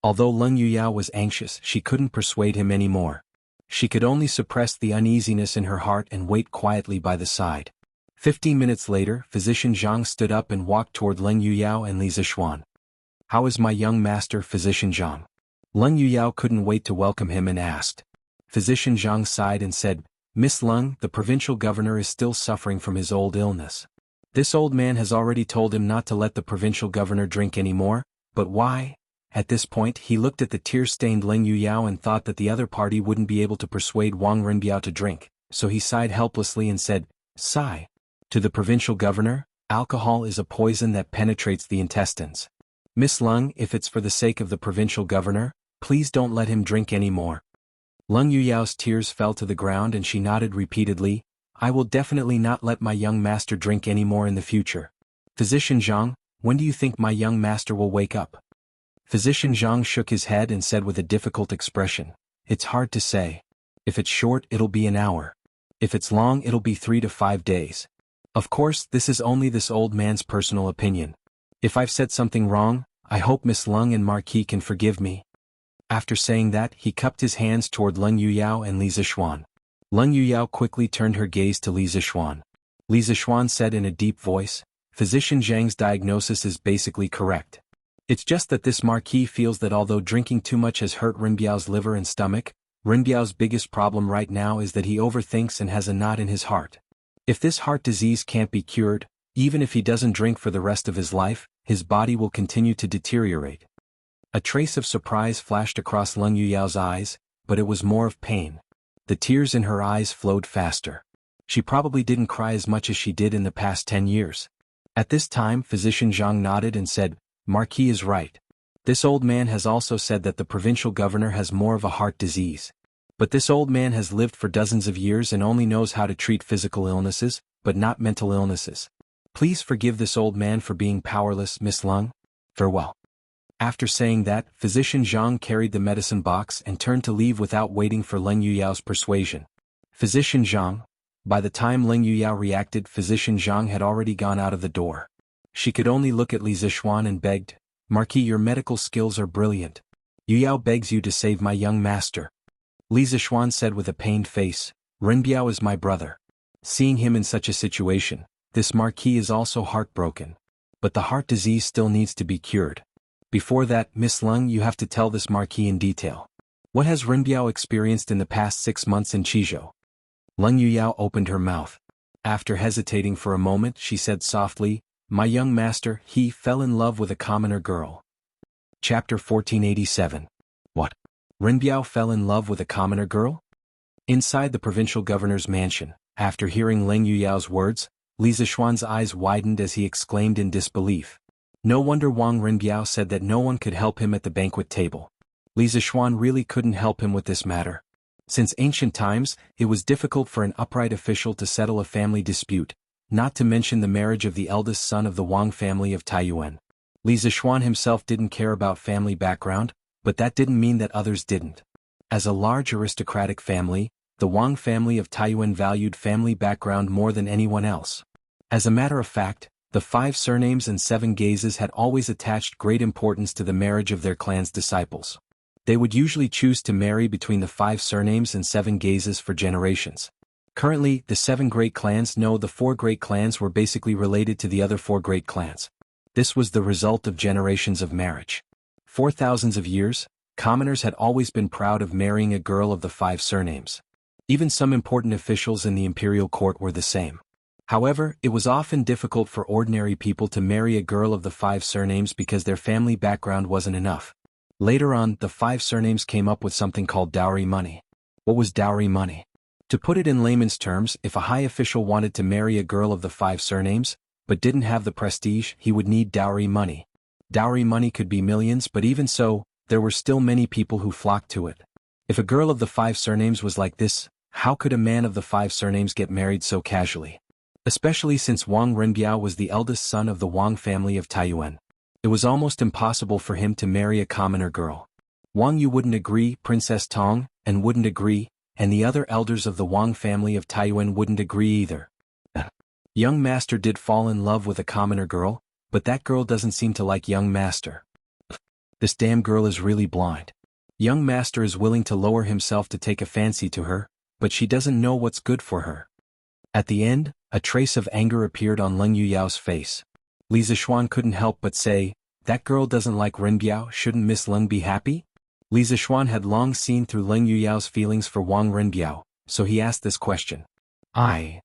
Although Leng Yuyao was anxious, she couldn't persuade him anymore. She could only suppress the uneasiness in her heart and wait quietly by the side. 15 minutes later, Physician Jiang stood up and walked toward Leng Yuyao and Li Zixuan. "How is my young master, Physician Jiang?" Leng Yuyao couldn't wait to welcome him and asked. Physician Jiang sighed and said, "Miss Leng, the provincial governor is still suffering from his old illness. This old man has already told him not to let the provincial governor drink anymore, but why?" At this point he looked at the tear-stained Leng Yuyao and thought that the other party wouldn't be able to persuade Wang Renbiao to drink, so he sighed helplessly and said, "Sigh. To the provincial governor, alcohol is a poison that penetrates the intestines. Miss Leng, if it's for the sake of the provincial governor, please don't let him drink any more." Leng Yuyao's tears fell to the ground and she nodded repeatedly, "I will definitely not let my young master drink any more in the future. Physician Jiang, when do you think my young master will wake up?" Physician Jiang shook his head and said with a difficult expression, "It's hard to say. If it's short, it'll be an hour. If it's long, it'll be 3 to 5 days. Of course, this is only this old man's personal opinion. If I've said something wrong, I hope Miss Leng and Marquis can forgive me." After saying that, he cupped his hands toward Leng Yuyao and Li Zixuan. Leng Yuyao quickly turned her gaze to Li Zixuan. Li Zixuan said in a deep voice, "Physician Zhang's diagnosis is basically correct. It's just that this marquis feels that although drinking too much has hurt Renbiao's liver and stomach, Renbiao's biggest problem right now is that he overthinks and has a knot in his heart. If this heart disease can't be cured, even if he doesn't drink for the rest of his life, his body will continue to deteriorate." A trace of surprise flashed across Leng Yuyao's eyes, but it was more of pain. The tears in her eyes flowed faster. She probably didn't cry as much as she did in the past 10 years. At this time, Physician Jiang nodded and said, "Marquis is right. This old man has also said that the provincial governor has more of a heart disease. But this old man has lived for dozens of years and only knows how to treat physical illnesses, but not mental illnesses. Please forgive this old man for being powerless, Miss Leng. Farewell." After saying that, Physician Jiang carried the medicine box and turned to leave without waiting for Leng Yuyao's persuasion. "Physician Jiang." By the time Leng Yuyao reacted, Physician Jiang had already gone out of the door. She could only look at Li Zixuan and begged, "Marquis, your medical skills are brilliant. Yuyao begs you to save my young master." Li Zixuan said with a pained face, "Renbiao is my brother. Seeing him in such a situation, this marquis is also heartbroken. But the heart disease still needs to be cured. Before that, Miss Leng, you have to tell this marquis in detail. What has Renbiao experienced in the past 6 months in Qizhou?" Leng Yuyao opened her mouth. After hesitating for a moment, she said softly, "My young master, he fell in love with a commoner girl." Chapter 1487. What? Renbiao fell in love with a commoner girl? Inside the provincial governor's mansion, after hearing Leng Yuyao's words, Li Zixuan's eyes widened as he exclaimed in disbelief. No wonder Wang Renbiao said that no one could help him at the banquet table. Li Zixuan really couldn't help him with this matter. Since ancient times, it was difficult for an upright official to settle a family dispute, not to mention the marriage of the eldest son of the Wang family of Taiyuan. Li Zixuan himself didn't care about family background, but that didn't mean that others didn't. As a large aristocratic family, the Wang family of Taiyuan valued family background more than anyone else. As a matter of fact, the 5 surnames and 7 gazes had always attached great importance to the marriage of their clan's disciples. They would usually choose to marry between the 5 surnames and 7 gazes for generations. Currently, the 7 great clans know the 4 great clans were basically related to the other 4 great clans. This was the result of generations of marriage. For thousands of years, commoners had always been proud of marrying a girl of the 5 surnames. Even some important officials in the imperial court were the same. However, it was often difficult for ordinary people to marry a girl of the 5 surnames because their family background wasn't enough. Later on, the 5 surnames came up with something called dowry money. What was dowry money? To put it in layman's terms, if a high official wanted to marry a girl of the 5 surnames, but didn't have the prestige, he would need dowry money. Dowry money could be millions, but even so, there were still many people who flocked to it. If a girl of the 5 surnames was like this, how could a man of the 5 surnames get married so casually? Especially since Wang Renbiao was the eldest son of the Wang family of Taiyuan. It was almost impossible for him to marry a commoner girl. Wang Yu wouldn't agree, Princess Tong, and wouldn't agree, and the other elders of the Wang family of Taiyuan wouldn't agree either. Young master did fall in love with a commoner girl, but that girl doesn't seem to like young master. This damn girl is really blind. Young master is willing to lower himself to take a fancy to her, but she doesn't know what's good for her. At the end, a trace of anger appeared on Leng Yuyao's face. Li Zixuan couldn't help but say, that girl doesn't like Renbiao, shouldn't Miss Leng be happy? Li Zixuan had long seen through Leng Yuyao's feelings for Wang Renbiao, so he asked this question. Leng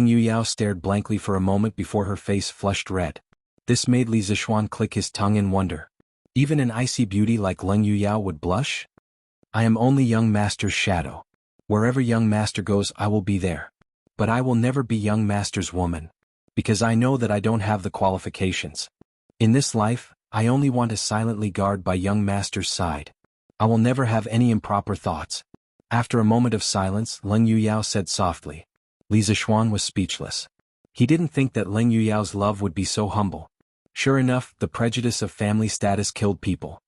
Yuyao stared blankly for a moment before her face flushed red. This made Li Zixuan click his tongue in wonder. Even an icy beauty like Leng Yuyao would blush? I am only young master's shadow. Wherever young master goes I will be there. But I will never be young master's woman. Because I know that I don't have the qualifications. In this life, I only want to silently guard by young master's side. I will never have any improper thoughts. After a moment of silence, Leng Yuyao said softly. Li Zixuan was speechless. He didn't think that Leng Yuyao's love would be so humble. Sure enough, the prejudice of family status killed people.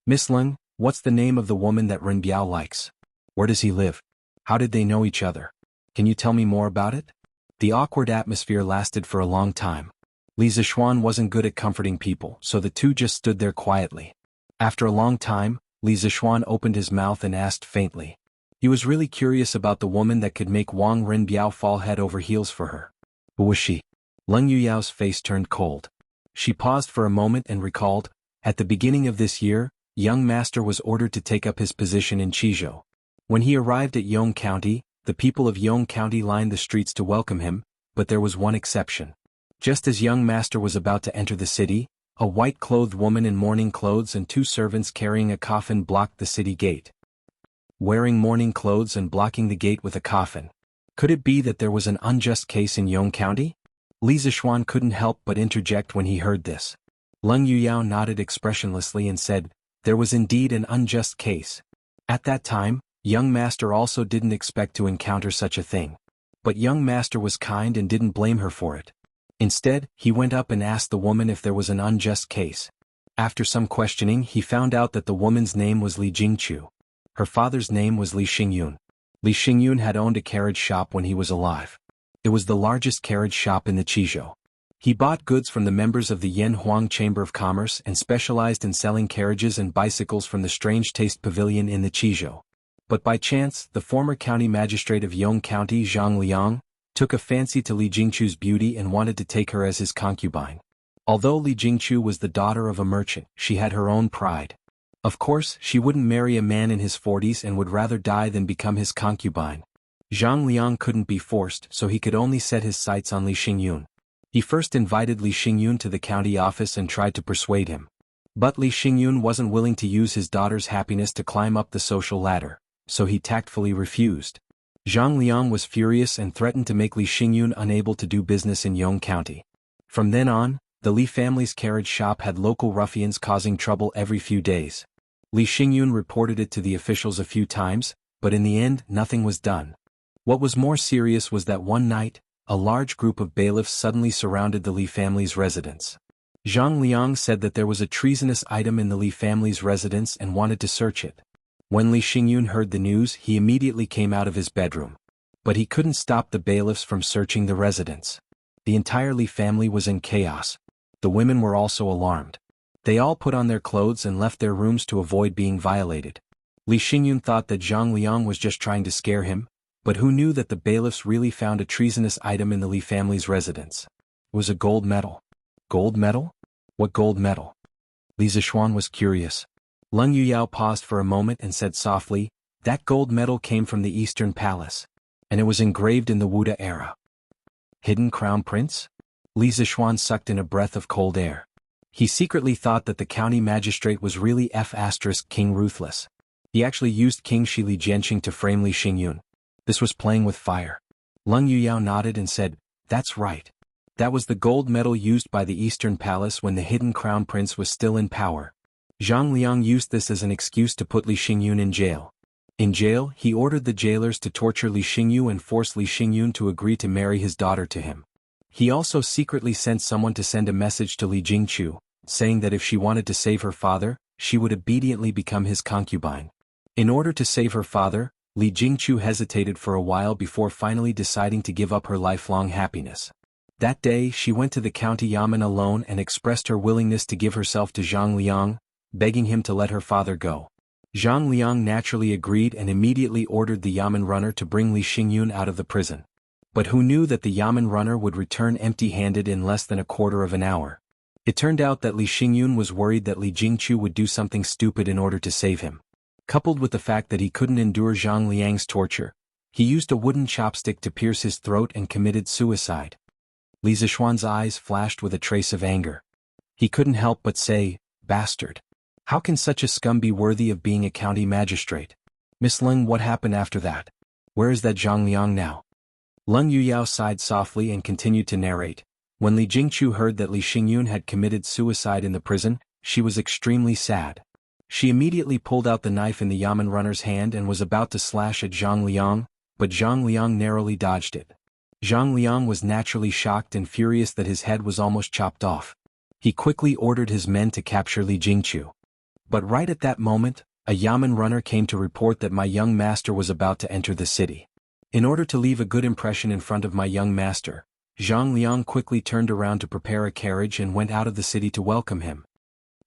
Miss Leng, what's the name of the woman that Renbiao likes? Where does he live? How did they know each other? Can you tell me more about it? The awkward atmosphere lasted for a long time. Li Zixuan wasn't good at comforting people, so the two just stood there quietly. After a long time, Li Zixuan opened his mouth and asked faintly. He was really curious about the woman that could make Wang Renbiao fall head over heels for her. Who was she? Leng Yuyao's face turned cold. She paused for a moment and recalled, at the beginning of this year, young master was ordered to take up his position in Qizhou. When he arrived at Yong County, the people of Yong County lined the streets to welcome him, but there was one exception. Just as young master was about to enter the city, a white-clothed woman in mourning clothes and 2 servants carrying a coffin blocked the city gate. Wearing mourning clothes and blocking the gate with a coffin. Could it be that there was an unjust case in Yong County? Li Zixuan couldn't help but interject when he heard this. Leng Yuyao nodded expressionlessly and said, there was indeed an unjust case. At that time, young master also didn't expect to encounter such a thing. But young master was kind and didn't blame her for it. Instead, he went up and asked the woman if there was an unjust case. After some questioning, he found out that the woman's name was Li Jingchu. Her father's name was Li Xingyun. Li Xingyun had owned a carriage shop when he was alive. It was the largest carriage shop in the Qizhou. He bought goods from the members of the Yanhuang Chamber of Commerce and specialized in selling carriages and bicycles from the Strange Taste Pavilion in the Qizhou. But by chance, the former county magistrate of Yong County, Zhang Liang, took a fancy to Li Jingchu's beauty and wanted to take her as his concubine. Although Li Jingchu was the daughter of a merchant, she had her own pride. Of course, she wouldn't marry a man in his 40s and would rather die than become his concubine. Zhang Liang couldn't be forced, so he could only set his sights on Li Xingyun. He first invited Li Xingyun to the county office and tried to persuade him. But Li Xingyun wasn't willing to use his daughter's happiness to climb up the social ladder, so he tactfully refused. Zhang Liang was furious and threatened to make Li Xingyun unable to do business in Yong County. From then on, the Li family's carriage shop had local ruffians causing trouble every few days. Li Xingyun reported it to the officials a few times, but in the end nothing was done. What was more serious was that one night, a large group of bailiffs suddenly surrounded the Li family's residence. Zhang Liang said that there was a treasonous item in the Li family's residence and wanted to search it. When Li Xingyun heard the news, he immediately came out of his bedroom. But he couldn't stop the bailiffs from searching the residence. The entire Li family was in chaos. The women were also alarmed. They all put on their clothes and left their rooms to avoid being violated. Li Xingyun thought that Zhang Liang was just trying to scare him, but who knew that the bailiffs really found a treasonous item in the Li family's residence? It was a gold medal. Gold medal? What gold medal? Li Zixuan was curious. Leng Yuyao paused for a moment and said softly, that gold medal came from the Eastern Palace. And it was engraved in the Wuda era. Hidden Crown Prince? Li Zixuan sucked in a breath of cold air. He secretly thought that the county magistrate was really King Ruthless. He actually used King Shi Li Jianqing to frame Li Xingyun. This was playing with fire. Leng Yuyao nodded and said, that's right. That was the gold medal used by the Eastern Palace when the Hidden Crown Prince was still in power. Zhang Liang used this as an excuse to put Li Xingyun in jail. In jail, he ordered the jailers to torture Li Xingyu and force Li Xingyun to agree to marry his daughter to him. He also secretly sent someone to send a message to Li Jingchu, saying that if she wanted to save her father, she would obediently become his concubine. In order to save her father, Li Jingchu hesitated for a while before finally deciding to give up her lifelong happiness. That day she went to the county yamen alone and expressed her willingness to give herself to Zhang Liang, begging him to let her father go. Zhang Liang naturally agreed and immediately ordered the yamen runner to bring Li Xingyun out of the prison. But who knew that the yamen runner would return empty-handed in less than a quarter of an hour? It turned out that Li Xingyun was worried that Li Jingchu would do something stupid in order to save him. Coupled with the fact that he couldn't endure Zhang Liang's torture, he used a wooden chopstick to pierce his throat and committed suicide. Li Zishuan's eyes flashed with a trace of anger. He couldn't help but say, "Bastard. How can such a scum be worthy of being a county magistrate?" "Miss Leng, what happened after that? Where is that Zhang Liang now?" Leng Yuyao sighed softly and continued to narrate. When Li Jingchu heard that Li Xingyun had committed suicide in the prison, she was extremely sad. She immediately pulled out the knife in the yamen runner's hand and was about to slash at Zhang Liang, but Zhang Liang narrowly dodged it. Zhang Liang was naturally shocked and furious that his head was almost chopped off. He quickly ordered his men to capture Li Jingchu. But right at that moment, a yamen runner came to report that my young master was about to enter the city. In order to leave a good impression in front of my young master, Zhang Liang quickly turned around to prepare a carriage and went out of the city to welcome him.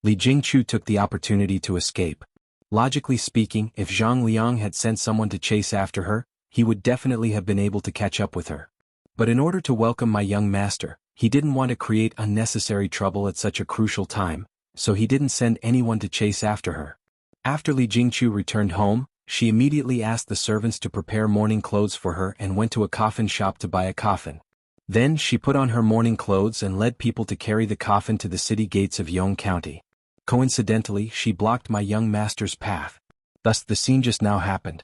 Li Jingchu took the opportunity to escape. Logically speaking, if Zhang Liang had sent someone to chase after her, he would definitely have been able to catch up with her. But in order to welcome my young master, he didn't want to create unnecessary trouble at such a crucial time, so he didn't send anyone to chase after her. After Li Jingchu returned home, she immediately asked the servants to prepare mourning clothes for her and went to a coffin shop to buy a coffin. Then she put on her mourning clothes and led people to carry the coffin to the city gates of Yong County. Coincidentally, she blocked my young master's path. Thus the scene just now happened.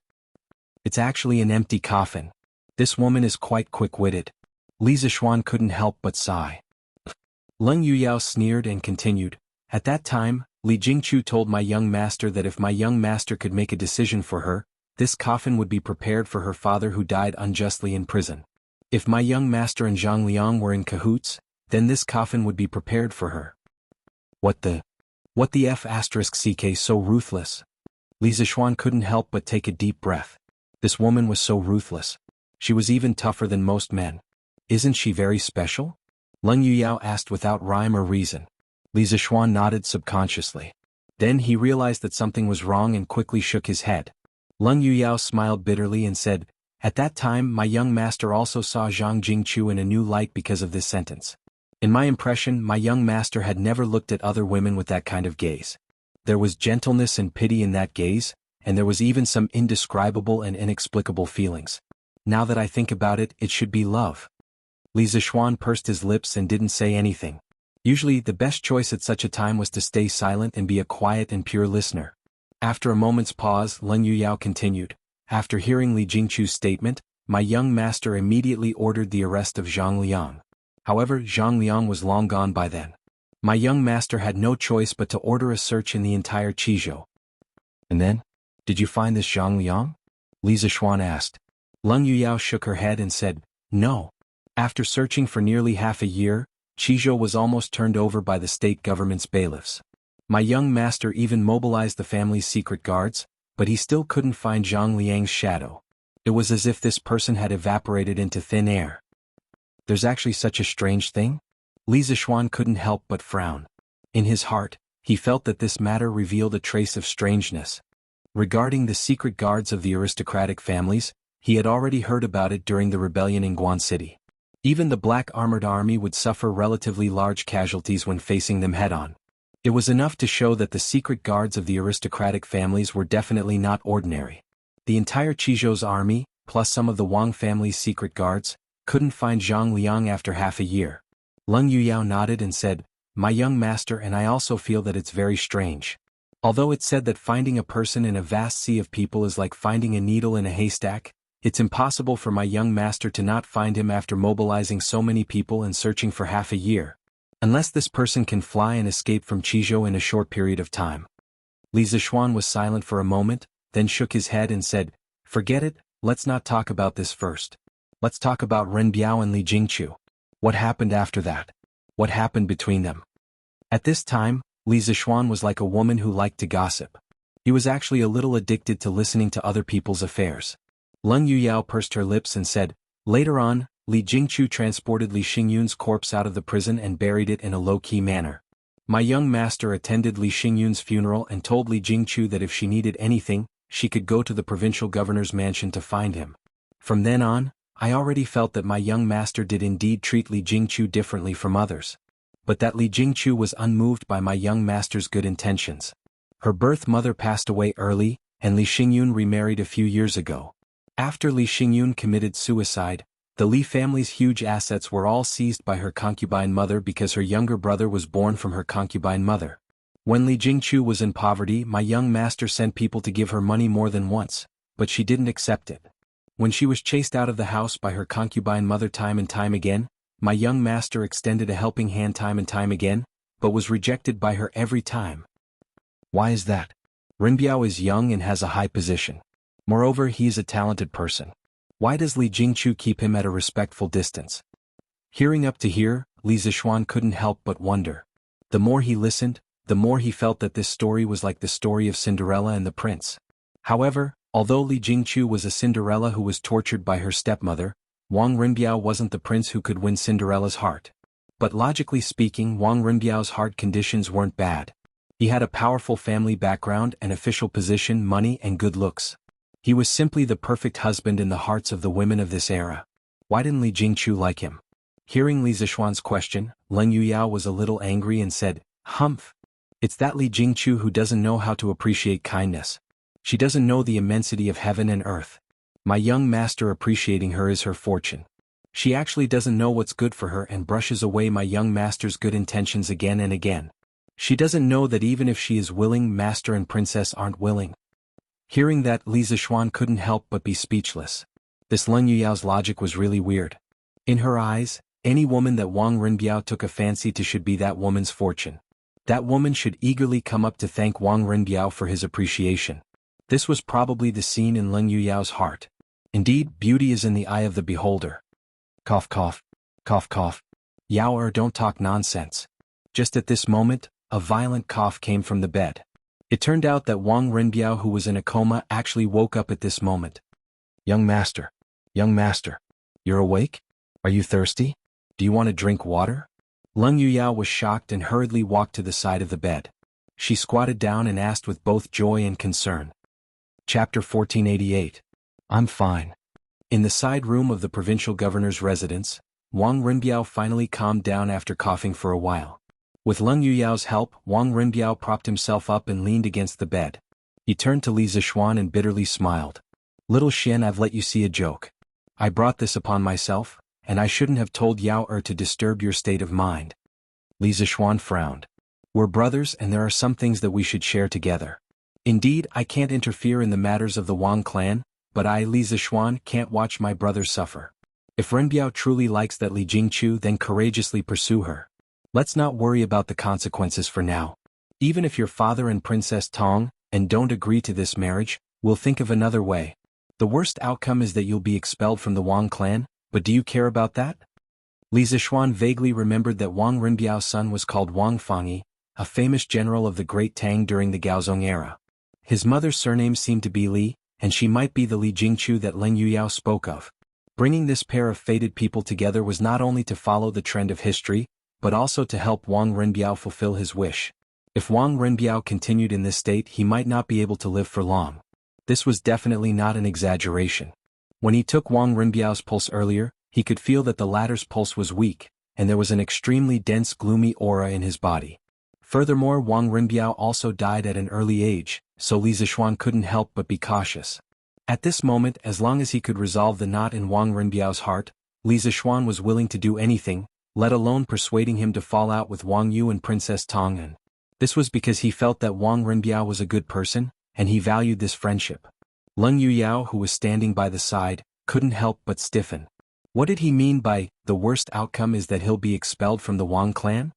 It's actually an empty coffin. This woman is quite quick-witted. Li Zishuan couldn't help but sigh. Leng Yuyao sneered and continued. At that time, Li Jingchu told my young master that if my young master could make a decision for her, this coffin would be prepared for her father who died unjustly in prison. If my young master and Zhang Liang were in cahoots, then this coffin would be prepared for her. What the F***ck so ruthless? Li Zishuan couldn't help but take a deep breath. This woman was so ruthless. She was even tougher than most men. Isn't she very special? Leng Yuyao asked without rhyme or reason. Li Zishuan nodded subconsciously. Then he realized that something was wrong and quickly shook his head. Leng Yuyao smiled bitterly and said, "At that time my young master also saw Zhang Jingchu in a new light because of this sentence. In my impression, my young master had never looked at other women with that kind of gaze. There was gentleness and pity in that gaze, and there was even some indescribable and inexplicable feelings. Now that I think about it, it should be love." Li Zishuan pursed his lips and didn't say anything. Usually, the best choice at such a time was to stay silent and be a quiet and pure listener. After a moment's pause, Leng Yuyao continued. After hearing Li Jingchu's statement, my young master immediately ordered the arrest of Zhang Liang. However, Zhang Liang was long gone by then. My young master had no choice but to order a search in the entire Qizhou. "And then? Did you find this Zhang Liang?" Li Zishuan asked. Leng Yuyao shook her head and said, "No. After searching for nearly half a year, Qizhou was almost turned over by the state government's bailiffs. My young master even mobilized the family's secret guards, but he still couldn't find Zhang Liang's shadow. It was as if this person had evaporated into thin air." There's actually such a strange thing? Li Zishuan couldn't help but frown. In his heart, he felt that this matter revealed a trace of strangeness. Regarding the secret guards of the aristocratic families, he had already heard about it during the rebellion in Guan City. Even the black armored army would suffer relatively large casualties when facing them head-on. It was enough to show that the secret guards of the aristocratic families were definitely not ordinary. The entire Qizhou's army, plus some of the Wang family's secret guards, couldn't find Zhang Liang after half a year. Leng Yuyao nodded and said, "My young master and I also feel that it's very strange. Although it's said that finding a person in a vast sea of people is like finding a needle in a haystack, it's impossible for my young master to not find him after mobilizing so many people and searching for half a year. Unless this person can fly and escape from Qizhou in a short period of time, Li Zixuan was silent for a moment, then shook his head and said, "Forget it, let's not talk about this first. Let's talk about Ren Biao and Li Jingqiu. What happened after that? What happened between them?" At this time, Li Zixuan was like a woman who liked to gossip. He was actually a little addicted to listening to other people's affairs. Leng Yuyao pursed her lips and said, "Later on, Li Jingqiu transported Li Xingyun's corpse out of the prison and buried it in a low-key manner. My young master attended Li Xingyun's funeral and told Li Jingqiu that if she needed anything, she could go to the provincial governor's mansion to find him. From then on, I already felt that my young master did indeed treat Li Jingqiu differently from others. But that Li Jingqiu was unmoved by my young master's good intentions. Her birth mother passed away early, and Li Xingyun remarried a few years ago. After Li Xingyun committed suicide, the Li family's huge assets were all seized by her concubine mother because her younger brother was born from her concubine mother. When Li Jingqiu was in poverty, my young master sent people to give her money more than once, but she didn't accept it. When she was chased out of the house by her concubine mother time and time again, my young master extended a helping hand time and time again, but was rejected by her every time. Why is that? Ren Biao is young and has a high position. Moreover, he is a talented person. Why does Li Jingqiu keep him at a respectful distance? Hearing up to here, Li Zixuan couldn't help but wonder. The more he listened, the more he felt that this story was like the story of Cinderella and the prince. However, although Li Jingqiu was a Cinderella who was tortured by her stepmother, Wang Renbiao wasn't the prince who could win Cinderella's heart. But logically speaking, Wang Renbiao's heart conditions weren't bad. He had a powerful family background and official position, money and good looks. He was simply the perfect husband in the hearts of the women of this era. Why didn't Li Jingqiu like him? Hearing Li Zixuan's question, Leng Yuyao was a little angry and said, "Humph! It's that Li Jingqiu who doesn't know how to appreciate kindness. She doesn't know the immensity of heaven and earth. My young master appreciating her is her fortune. She actually doesn't know what's good for her and brushes away my young master's good intentions again and again. She doesn't know that even if she is willing, master and princess aren't willing." Hearing that, Li Zixuan couldn't help but be speechless. This Leng Yuyao's logic was really weird. In her eyes, any woman that Wang Renbiao took a fancy to should be that woman's fortune. That woman should eagerly come up to thank Wang Renbiao for his appreciation. This was probably the scene in Leng Yuyao's heart. Indeed, beauty is in the eye of the beholder. Cough cough. Cough cough. Yao don't talk nonsense. Just at this moment, a violent cough came from the bed. It turned out that Wang Renbiao, who was in a coma, actually woke up at this moment. Young master, you're awake? Are you thirsty? Do you want to drink water?" Leng Yuyao was shocked and hurriedly walked to the side of the bed. She squatted down and asked with both joy and concern. Chapter 1488. I'm fine. In the side room of the provincial governor's residence, Wang Renbiao finally calmed down after coughing for a while. With Leng Yuyao's help, Wang Renbiao propped himself up and leaned against the bed. He turned to Li Zixuan and bitterly smiled. "Little Xian, I've let you see a joke. I brought this upon myself, and I shouldn't have told Yao to disturb your state of mind." Li Zixuan frowned. "We're brothers and there are some things that we should share together. Indeed, I can't interfere in the matters of the Wang clan, but I, Li Zixuan, can't watch my brothers suffer. If Renbiao truly likes that Li Jingqiu, then courageously pursue her. Let's not worry about the consequences for now. Even if your father and Princess Tong and don't agree to this marriage, we'll think of another way. The worst outcome is that you'll be expelled from the Wang clan, but do you care about that?" Li Zixuan vaguely remembered that Wang Renbiao's son was called Wang Fangyi, a famous general of the Great Tang during the Gaozong era. His mother's surname seemed to be Li, and she might be the Li Jingqiu that Leng Yuyao spoke of. Bringing this pair of fated people together was not only to follow the trend of history, but also to help Wang Renbiao fulfill his wish. If Wang Renbiao continued in this state, he might not be able to live for long. This was definitely not an exaggeration. When he took Wang Renbiao's pulse earlier, he could feel that the latter's pulse was weak, and there was an extremely dense gloomy aura in his body. Furthermore, Wang Renbiao also died at an early age, so Li Zixuan couldn't help but be cautious. At this moment, as long as he could resolve the knot in Wang Renbiao's heart, Li Zixuan was willing to do anything, let alone persuading him to fall out with Wang Yu and Princess Tong'an. This was because he felt that Wang Renbiao was a good person, and he valued this friendship. Leng Yuyao, who was standing by the side, couldn't help but stiffen. What did he mean by, "the worst outcome is that he'll be expelled from the Wang clan"?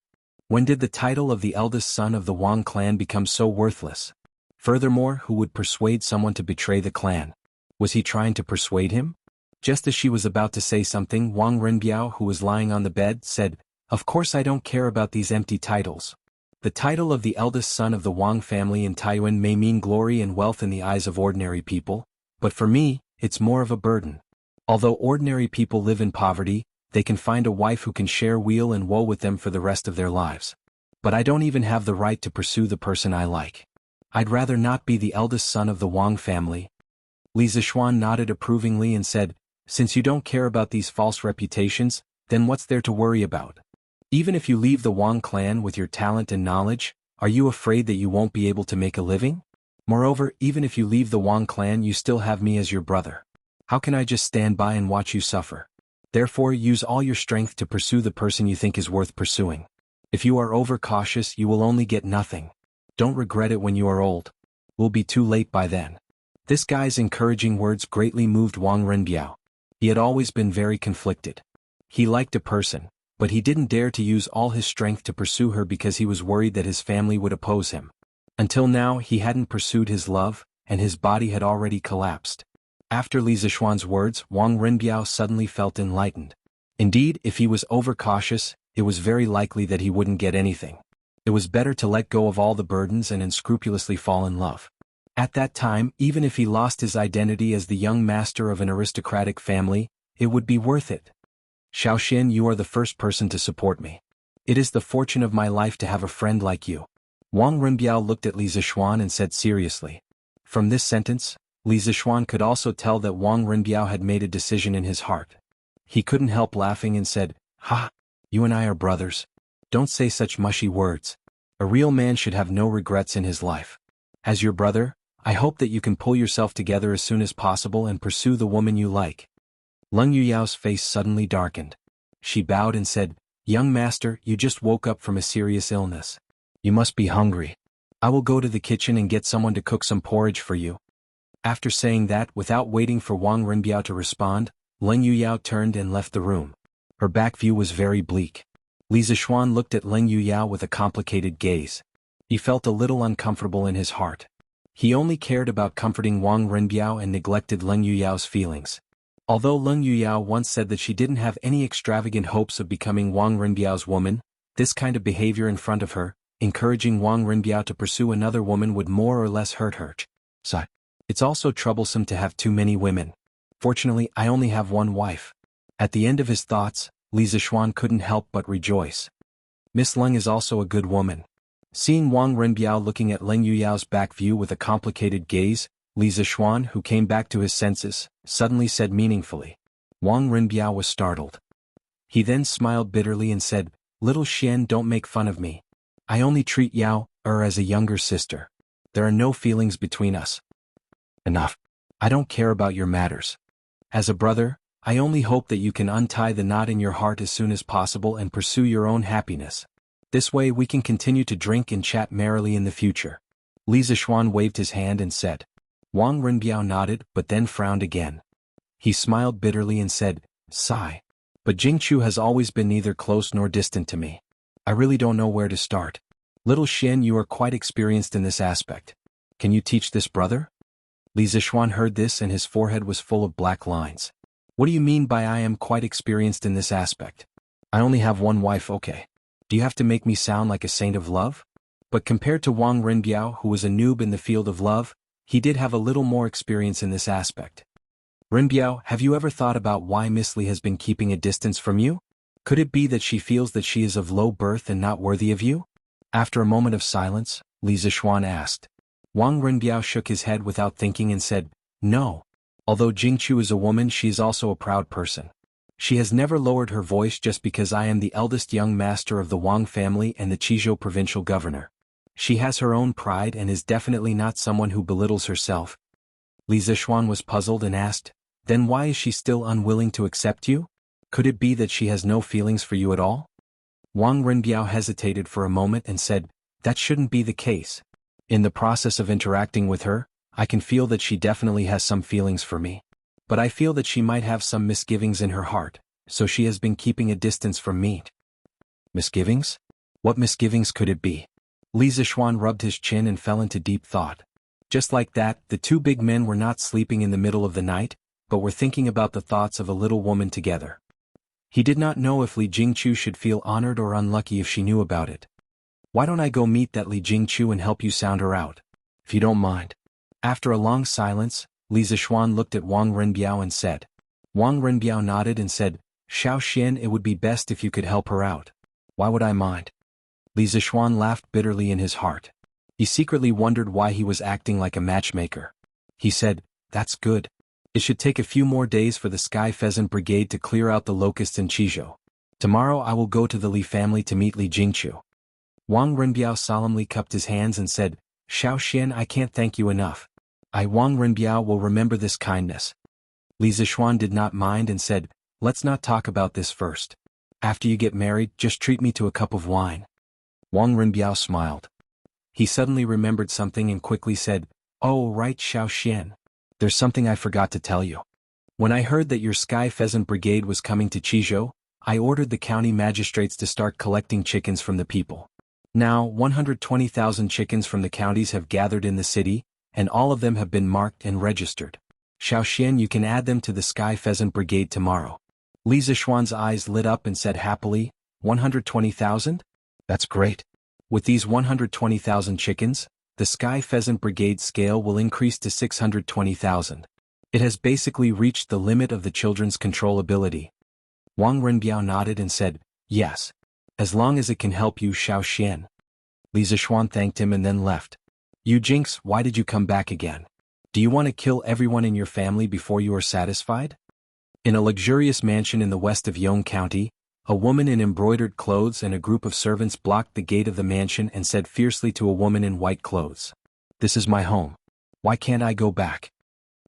When did the title of the eldest son of the Wang clan become so worthless? Furthermore, who would persuade someone to betray the clan? Was he trying to persuade him? Just as she was about to say something, Wang Renbiao, who was lying on the bed, said, "Of course I don't care about these empty titles. The title of the eldest son of the Wang family in Taiyuan may mean glory and wealth in the eyes of ordinary people, but for me, it's more of a burden. Although ordinary people live in poverty, they can find a wife who can share weal and woe with them for the rest of their lives. But I don't even have the right to pursue the person I like. I'd rather not be the eldest son of the Wang family." Li Zishuan nodded approvingly and said, "Since you don't care about these false reputations, then what's there to worry about? Even if you leave the Wang clan with your talent and knowledge, are you afraid that you won't be able to make a living? Moreover, even if you leave the Wang clan, you still have me as your brother. How can I just stand by and watch you suffer? Therefore, use all your strength to pursue the person you think is worth pursuing. If you are overcautious, you will only get nothing. Don't regret it when you are old. Will be too late by then." This guy's encouraging words greatly moved Wang Renbiao. He had always been very conflicted. He liked a person, but he didn't dare to use all his strength to pursue her because he was worried that his family would oppose him. Until now, he hadn't pursued his love, and his body had already collapsed. After Li Zishuan's words, Wang Renbiao suddenly felt enlightened. Indeed, if he was overcautious, it was very likely that he wouldn't get anything. It was better to let go of all the burdens and unscrupulously fall in love. At that time, even if he lost his identity as the young master of an aristocratic family, it would be worth it. "Xiaoxian, you are the first person to support me. It is the fortune of my life to have a friend like you." Wang Renbiao looked at Li Zishuan and said seriously. From this sentence, Li Zishuan could also tell that Wang Renbiao had made a decision in his heart. He couldn't help laughing and said, "Ha! You and I are brothers. Don't say such mushy words. A real man should have no regrets in his life. As your brother, I hope that you can pull yourself together as soon as possible and pursue the woman you like." Leng Yuyao's face suddenly darkened. She bowed and said, "Young master, you just woke up from a serious illness. You must be hungry. I will go to the kitchen and get someone to cook some porridge for you." After saying that, without waiting for Wang Renbiao to respond, Leng Yuyao turned and left the room. Her back view was very bleak. Li Zishuan looked at Leng Yuyao with a complicated gaze. He felt a little uncomfortable in his heart. He only cared about comforting Wang Renbiao and neglected Leng Yuyao's feelings. Although Leng Yuyao once said that she didn't have any extravagant hopes of becoming Wang Renbiao's woman, this kind of behavior in front of her, encouraging Wang Renbiao to pursue another woman, would more or less hurt her. So, it's also troublesome to have too many women. Fortunately, I only have one wife. At the end of his thoughts, Li Zishuan couldn't help but rejoice. Miss Leng is also a good woman. Seeing Wang Renbiao looking at Leng Yuyao's back view with a complicated gaze, Li Zishuan, who came back to his senses, suddenly said meaningfully. Wang Renbiao was startled. He then smiled bitterly and said, "Little Xian, don't make fun of me. I only treat Yao as a younger sister. There are no feelings between us." "Enough. I don't care about your matters. As a brother, I only hope that you can untie the knot in your heart as soon as possible and pursue your own happiness. This way we can continue to drink and chat merrily in the future." Li Zishuan waved his hand and said. Wang Renbiao nodded but then frowned again. He smiled bitterly and said, "Sigh. But Jingchu has always been neither close nor distant to me. I really don't know where to start. Little Xian, you are quite experienced in this aspect. Can you teach this brother?" Li Zishuan heard this and his forehead was full of black lines. "What do you mean by I am quite experienced in this aspect? I only have one wife, okay. Do you have to make me sound like a saint of love?" But compared to Wang Renbiao, who was a noob in the field of love, he did have a little more experience in this aspect. "Renbiao, have you ever thought about why Miss Li has been keeping a distance from you? Could it be that she feels that she is of low birth and not worthy of you?" After a moment of silence, Li Zishuan asked. Wang Renbiao shook his head without thinking and said, "No. Although Jingchu is a woman, she is also a proud person. She has never lowered her voice just because I am the eldest young master of the Wang family and the Qizhou provincial governor. She has her own pride and is definitely not someone who belittles herself." Li Zishuan was puzzled and asked, "Then why is she still unwilling to accept you? Could it be that she has no feelings for you at all?" Wang Renbiao hesitated for a moment and said, "That shouldn't be the case. In the process of interacting with her, I can feel that she definitely has some feelings for me. But I feel that she might have some misgivings in her heart, so she has been keeping a distance from me." "Misgivings? What misgivings could it be?" Li Zishuan rubbed his chin and fell into deep thought. Just like that, the two big men were not sleeping in the middle of the night, but were thinking about the thoughts of a little woman together. He did not know if Li Jingchu should feel honored or unlucky if she knew about it. Why don't I go meet that Li Jingchu and help you sound her out? If you don't mind. After a long silence, Li Zishuan looked at Wang Renbiao and said. Wang Renbiao nodded and said, Xiao Xian, it would be best if you could help her out. Why would I mind? Li Zishuan laughed bitterly in his heart. He secretly wondered why he was acting like a matchmaker. He said, that's good. It should take a few more days for the Sky Pheasant Brigade to clear out the locusts in Qizhou. Tomorrow I will go to the Li family to meet Li Jingchu. Wang Renbiao solemnly cupped his hands and said, Xiao Xian, I can't thank you enough. I, Wang Renbiao, will remember this kindness. Li Zishuan did not mind and said, let's not talk about this first. After you get married, just treat me to a cup of wine. Wang Renbiao smiled. He suddenly remembered something and quickly said, oh right, Xiao Xian. There's something I forgot to tell you. When I heard that your Sky Pheasant Brigade was coming to Qizhou, I ordered the county magistrates to start collecting chickens from the people. Now, 120,000 chickens from the counties have gathered in the city, and all of them have been marked and registered. Xiao Xian, you can add them to the Sky Pheasant Brigade tomorrow. Li Zishuan's eyes lit up and said happily, 120,000? That's great. With these 120,000 chickens, the Sky Pheasant Brigade scale will increase to 620,000. It has basically reached the limit of the children's control ability. Wang Renbiao nodded and said, yes. As long as it can help you, Xiao Xian. Li Zishuan thanked him and then left. You Jinx, why did you come back again? Do you want to kill everyone in your family before you are satisfied? In a luxurious mansion in the west of Yong County, a woman in embroidered clothes and a group of servants blocked the gate of the mansion and said fiercely to a woman in white clothes, this is my home. Why can't I go back?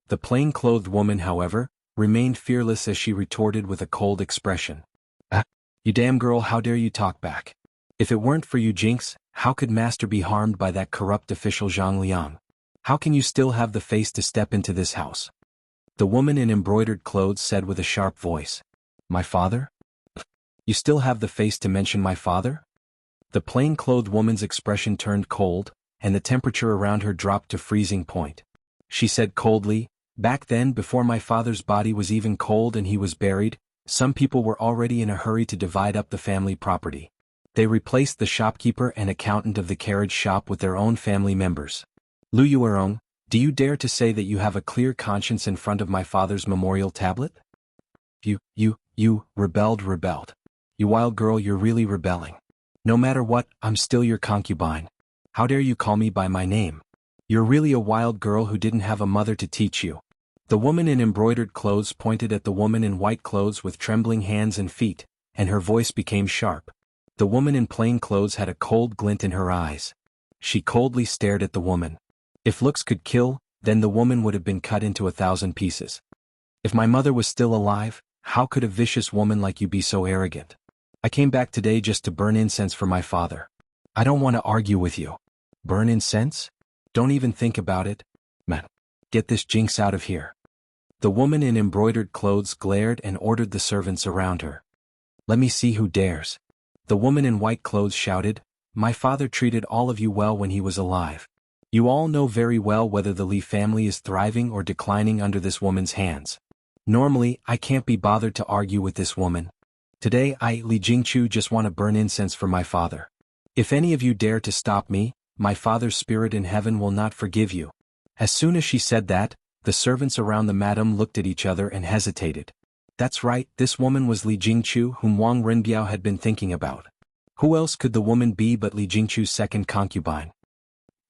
The plain-clothed woman, however, remained fearless as she retorted with a cold expression. Ah, you damn girl, how dare you talk back? If it weren't for you Jinx, how could Master be harmed by that corrupt official Zhang Liang? How can you still have the face to step into this house? The woman in embroidered clothes said with a sharp voice. My father? You still have the face to mention my father? The plain-clothed woman's expression turned cold, and the temperature around her dropped to freezing point. She said coldly, back then, before my father's body was even cold and he was buried, some people were already in a hurry to divide up the family property. They replaced the shopkeeper and accountant of the carriage shop with their own family members. Lu Yuerong, do you dare to say that you have a clear conscience in front of my father's memorial tablet? You rebelled. You wild girl, you're really rebelling. No matter what, I'm still your concubine. How dare you call me by my name? You're really a wild girl who didn't have a mother to teach you. The woman in embroidered clothes pointed at the woman in white clothes with trembling hands and feet, and her voice became sharp. The woman in plain clothes had a cold glint in her eyes. She coldly stared at the woman. If looks could kill, then the woman would have been cut into 1,000 pieces. If my mother was still alive, how could a vicious woman like you be so arrogant? I came back today just to burn incense for my father. I don't want to argue with you. Burn incense? Don't even think about it. Man, get this Jinx out of here. The woman in embroidered clothes glared and ordered the servants around her. Let me see who dares. The woman in white clothes shouted, my father treated all of you well when he was alive. You all know very well whether the Li family is thriving or declining under this woman's hands. Normally, I can't be bothered to argue with this woman. Today I, Li Jingchu, just want to burn incense for my father. If any of you dare to stop me, my father's spirit in heaven will not forgive you. As soon as she said that, the servants around the madam looked at each other and hesitated. That's right, this woman was Li Jingchu, whom Wang Renbiao had been thinking about. Who else could the woman be but Li Jingchu's second concubine?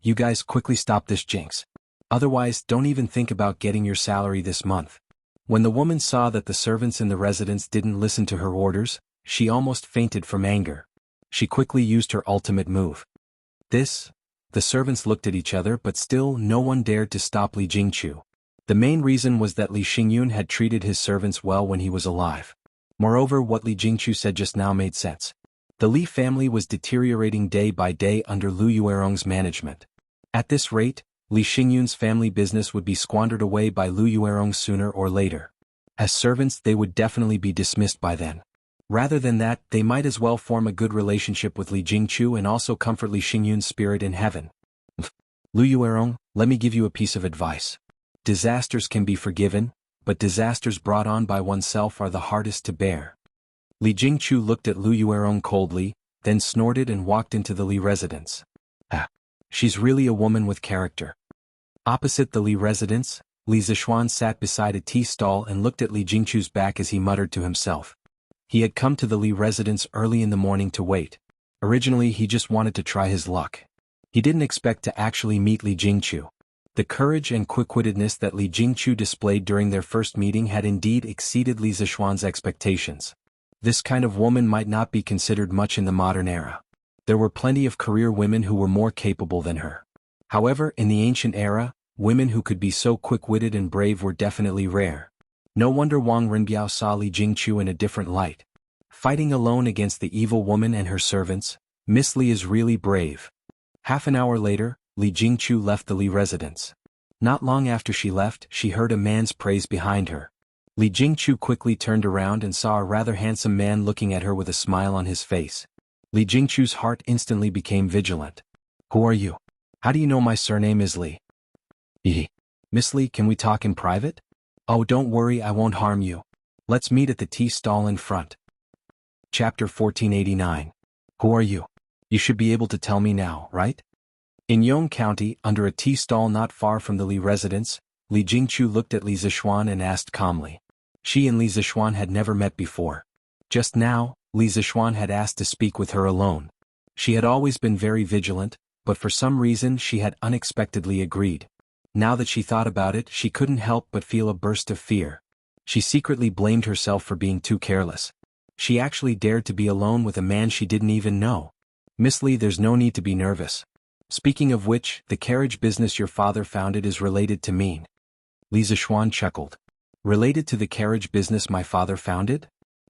You guys quickly stop this Jinx. Otherwise, don't even think about getting your salary this month. When the woman saw that the servants in the residence didn't listen to her orders, she almost fainted from anger. She quickly used her ultimate move. The servants looked at each other, but still no one dared to stop Li Jingchu. The main reason was that Li Xingyun had treated his servants well when he was alive. Moreover, what Li Jingchu said just now made sense. The Li family was deteriorating day by day under Lu Yuerong's management. At this rate, Li Xingyun's family business would be squandered away by Lu Yuerong sooner or later. As servants, they would definitely be dismissed by then. Rather than that, they might as well form a good relationship with Li Jingchu and also comfort Li Xingyun's spirit in heaven. Lu Yuerong, let me give you a piece of advice. Disasters can be forgiven, but disasters brought on by oneself are the hardest to bear. Li Jingchu looked at Lu Yuerong coldly, then snorted and walked into the Li residence. Ah. She's really a woman with character. Opposite the Li residence, Li Zishuan sat beside a tea stall and looked at Li Jingchu's back as he muttered to himself. He had come to the Li residence early in the morning to wait. Originally he just wanted to try his luck. He didn't expect to actually meet Li Jingchu. The courage and quick-wittedness that Li Jingchu displayed during their first meeting had indeed exceeded Li Zishuan's expectations. This kind of woman might not be considered much in the modern era. There were plenty of career women who were more capable than her. However, in the ancient era, women who could be so quick-witted and brave were definitely rare. No wonder Wang Renbiao saw Li Jingchu in a different light. Fighting alone against the evil woman and her servants, Miss Li is really brave. Half an hour later, Li Jingchu left the Li residence. Not long after she left, she heard a man's praise behind her. Li Jingchu quickly turned around and saw a rather handsome man looking at her with a smile on his face. Li Jingchu's heart instantly became vigilant. Who are you? How do you know my surname is Li? Miss Li, can we talk in private? Oh, don't worry, I won't harm you. Let's meet at the tea stall in front. Chapter 1489. Who are you? You should be able to tell me now, right? In Yong County, under a tea stall not far from the Li residence, Li Jingchu looked at Li Zishuan and asked calmly. She and Li Zishuan had never met before. Just now, Li Zishuan had asked to speak with her alone. She had always been very vigilant, but for some reason she had unexpectedly agreed. Now that she thought about it, she couldn't help but feel a burst of fear. She secretly blamed herself for being too careless. She actually dared to be alone with a man she didn't even know. Miss Li, there's no need to be nervous. Speaking of which, the carriage business your father founded is related to me. Li Zishuan chuckled. Related to the carriage business my father founded?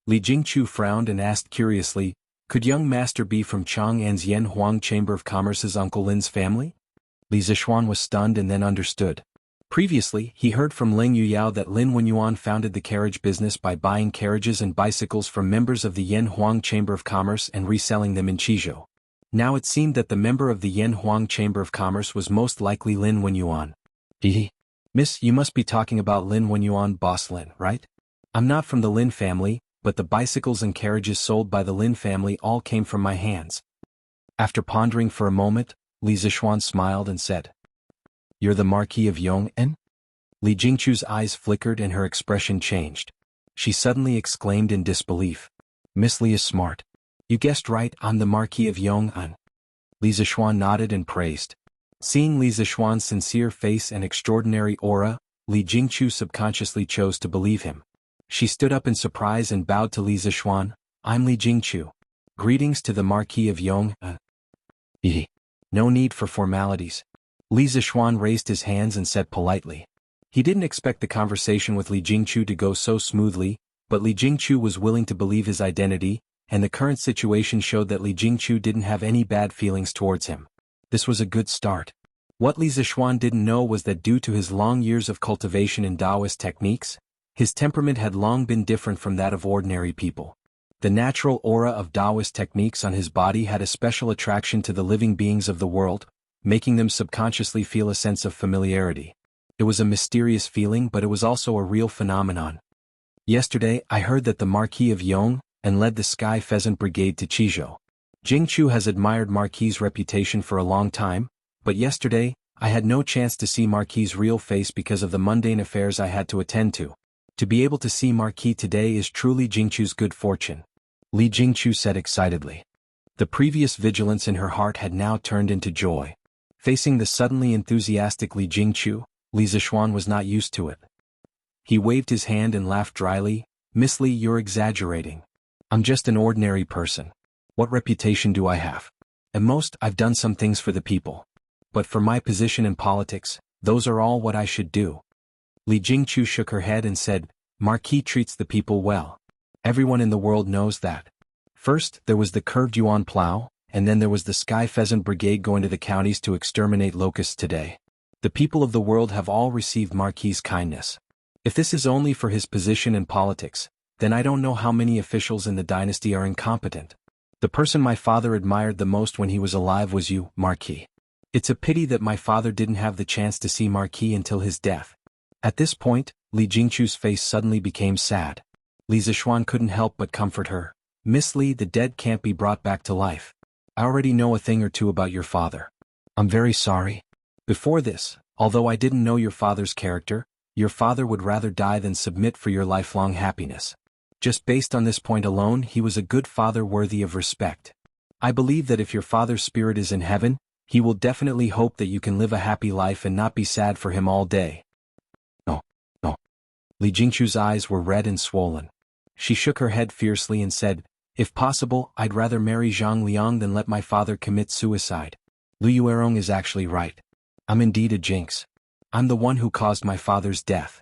Li Jingchu frowned and asked curiously, could young master be from Chang'an's Yan Huang Chamber of Commerce's Uncle Lin's family? Li Zishuan was stunned and then understood. Previously, he heard from Ling Yuyao that Lin Wenyuan founded the carriage business by buying carriages and bicycles from members of the Yan Huang Chamber of Commerce and reselling them in Qizhou. Now it seemed that the member of the Yan Huang Chamber of Commerce was most likely Lin Wenyuan. Miss, you must be talking about Lin Wenyuan, boss Lin, right? I'm not from the Lin family, but the bicycles and carriages sold by the Lin family all came from my hands. After pondering for a moment, Li Zishuan smiled and said, You're the Marquis of Yong'an? Li Jingchu's eyes flickered and her expression changed. She suddenly exclaimed in disbelief. Miss Li is smart. You guessed right, I'm the Marquis of Yong'an. Li Zishuan nodded and praised. Seeing Li Zishuan's sincere face and extraordinary aura, Li Jingchu subconsciously chose to believe him. She stood up in surprise and bowed to Li Zishuan. I'm Li Jingchu. Greetings to the Marquis of Yong'an. No need for formalities. Li Zishuan raised his hands and said politely. He didn't expect the conversation with Li Jingchu to go so smoothly, but Li Jingchu was willing to believe his identity, and the current situation showed that Li Jingchu didn't have any bad feelings towards him. This was a good start. What Li Zishuan didn't know was that due to his long years of cultivation in Taoist techniques, his temperament had long been different from that of ordinary people. The natural aura of Taoist techniques on his body had a special attraction to the living beings of the world, making them subconsciously feel a sense of familiarity. It was a mysterious feeling, but it was also a real phenomenon. Yesterday, I heard that the Marquis of Yong'an led the Sky Pheasant Brigade to Qizhou. Jingchu has admired Marquis' reputation for a long time, but yesterday, I had no chance to see Marquis' real face because of the mundane affairs I had to attend to. To be able to see Marquis today is truly Jingchu's good fortune. Li Jingchu said excitedly. The previous vigilance in her heart had now turned into joy. Facing the suddenly enthusiastic Li Jingchu, Li Zishuan was not used to it. He waved his hand and laughed dryly. Miss Li, you're exaggerating. I'm just an ordinary person. What reputation do I have? At most, I've done some things for the people. But for my position in politics, those are all what I should do. Li Jingchu shook her head and said, Marquis treats the people well. Everyone in the world knows that. First, there was the curved yuan plow, and then there was the Sky Pheasant Brigade going to the counties to exterminate locusts today. The people of the world have all received Marquis' kindness. If this is only for his position in politics, then I don't know how many officials in the dynasty are incompetent. The person my father admired the most when he was alive was you, Marquis. It's a pity that my father didn't have the chance to see Marquis until his death. At this point, Li Jingchu's face suddenly became sad. Li Zishuan couldn't help but comfort her. Miss Li, the dead can't be brought back to life. I already know a thing or two about your father. I'm very sorry. Before this, although I didn't know your father's character, your father would rather die than submit for your lifelong happiness. Just based on this point alone, he was a good father worthy of respect. I believe that if your father's spirit is in heaven, he will definitely hope that you can live a happy life and not be sad for him all day. No, no. Li Jingchu's eyes were red and swollen. She shook her head fiercely and said, if possible, I'd rather marry Zhang Liang than let my father commit suicide. Lu Yuerong is actually right. I'm indeed a jinx. I'm the one who caused my father's death.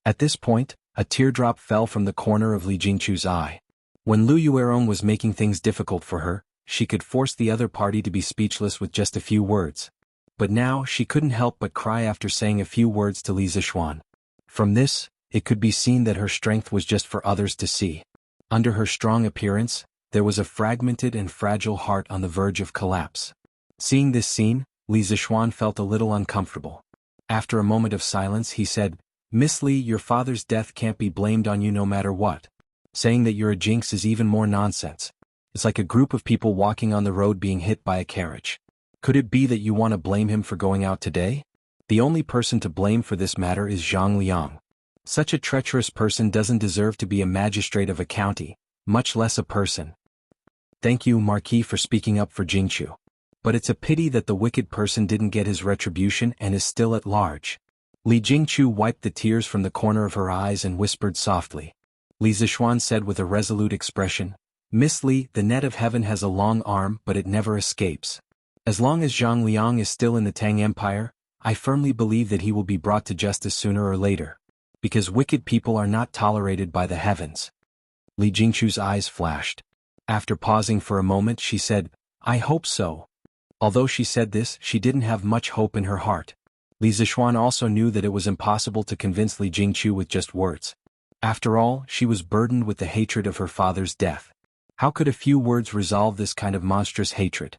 At this point, a teardrop fell from the corner of Li Jingchu's eye. When Lu Yuerong was making things difficult for her, she could force the other party to be speechless with just a few words. But now she couldn't help but cry after saying a few words to Li Zishuan. From this, it could be seen that her strength was just for others to see. Under her strong appearance, there was a fragmented and fragile heart on the verge of collapse. Seeing this scene, Li Zishuan felt a little uncomfortable. After a moment of silence he said, Miss Li, your father's death can't be blamed on you no matter what. Saying that you're a jinx is even more nonsense. It's like a group of people walking on the road being hit by a carriage. Could it be that you want to blame him for going out today? The only person to blame for this matter is Zhang Liang. Such a treacherous person doesn't deserve to be a magistrate of a county, much less a person. Thank you, Marquis, for speaking up for Jingchu. But it's a pity that the wicked person didn't get his retribution and is still at large. Li Jingchu wiped the tears from the corner of her eyes and whispered softly. Li Zishuan said with a resolute expression, Miss Li, the net of heaven has a long arm but it never escapes. As long as Zhang Liang is still in the Tang Empire, I firmly believe that he will be brought to justice sooner or later. Because wicked people are not tolerated by the heavens. Li Jingchu's eyes flashed. After pausing for a moment she said, I hope so. Although she said this, she didn't have much hope in her heart. Li Zishuan also knew that it was impossible to convince Li Jingchu with just words. After all, she was burdened with the hatred of her father's death. How could a few words resolve this kind of monstrous hatred?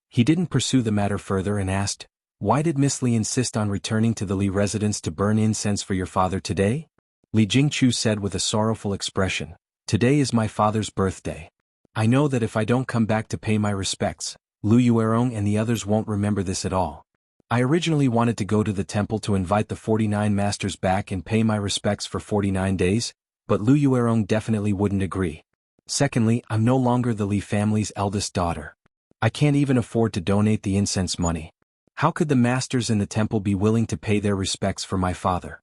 He didn't pursue the matter further and asked, Why did Miss Li insist on returning to the Li residence to burn incense for your father today? Li Jingchu said with a sorrowful expression, Today is my father's birthday. I know that if I don't come back to pay my respects, Lu Yuerong and the others won't remember this at all. I originally wanted to go to the temple to invite the 49 masters back and pay my respects for 49 days, but Lu Yuerong definitely wouldn't agree. Secondly, I'm no longer the Li family's eldest daughter. I can't even afford to donate the incense money. How could the masters in the temple be willing to pay their respects for my father?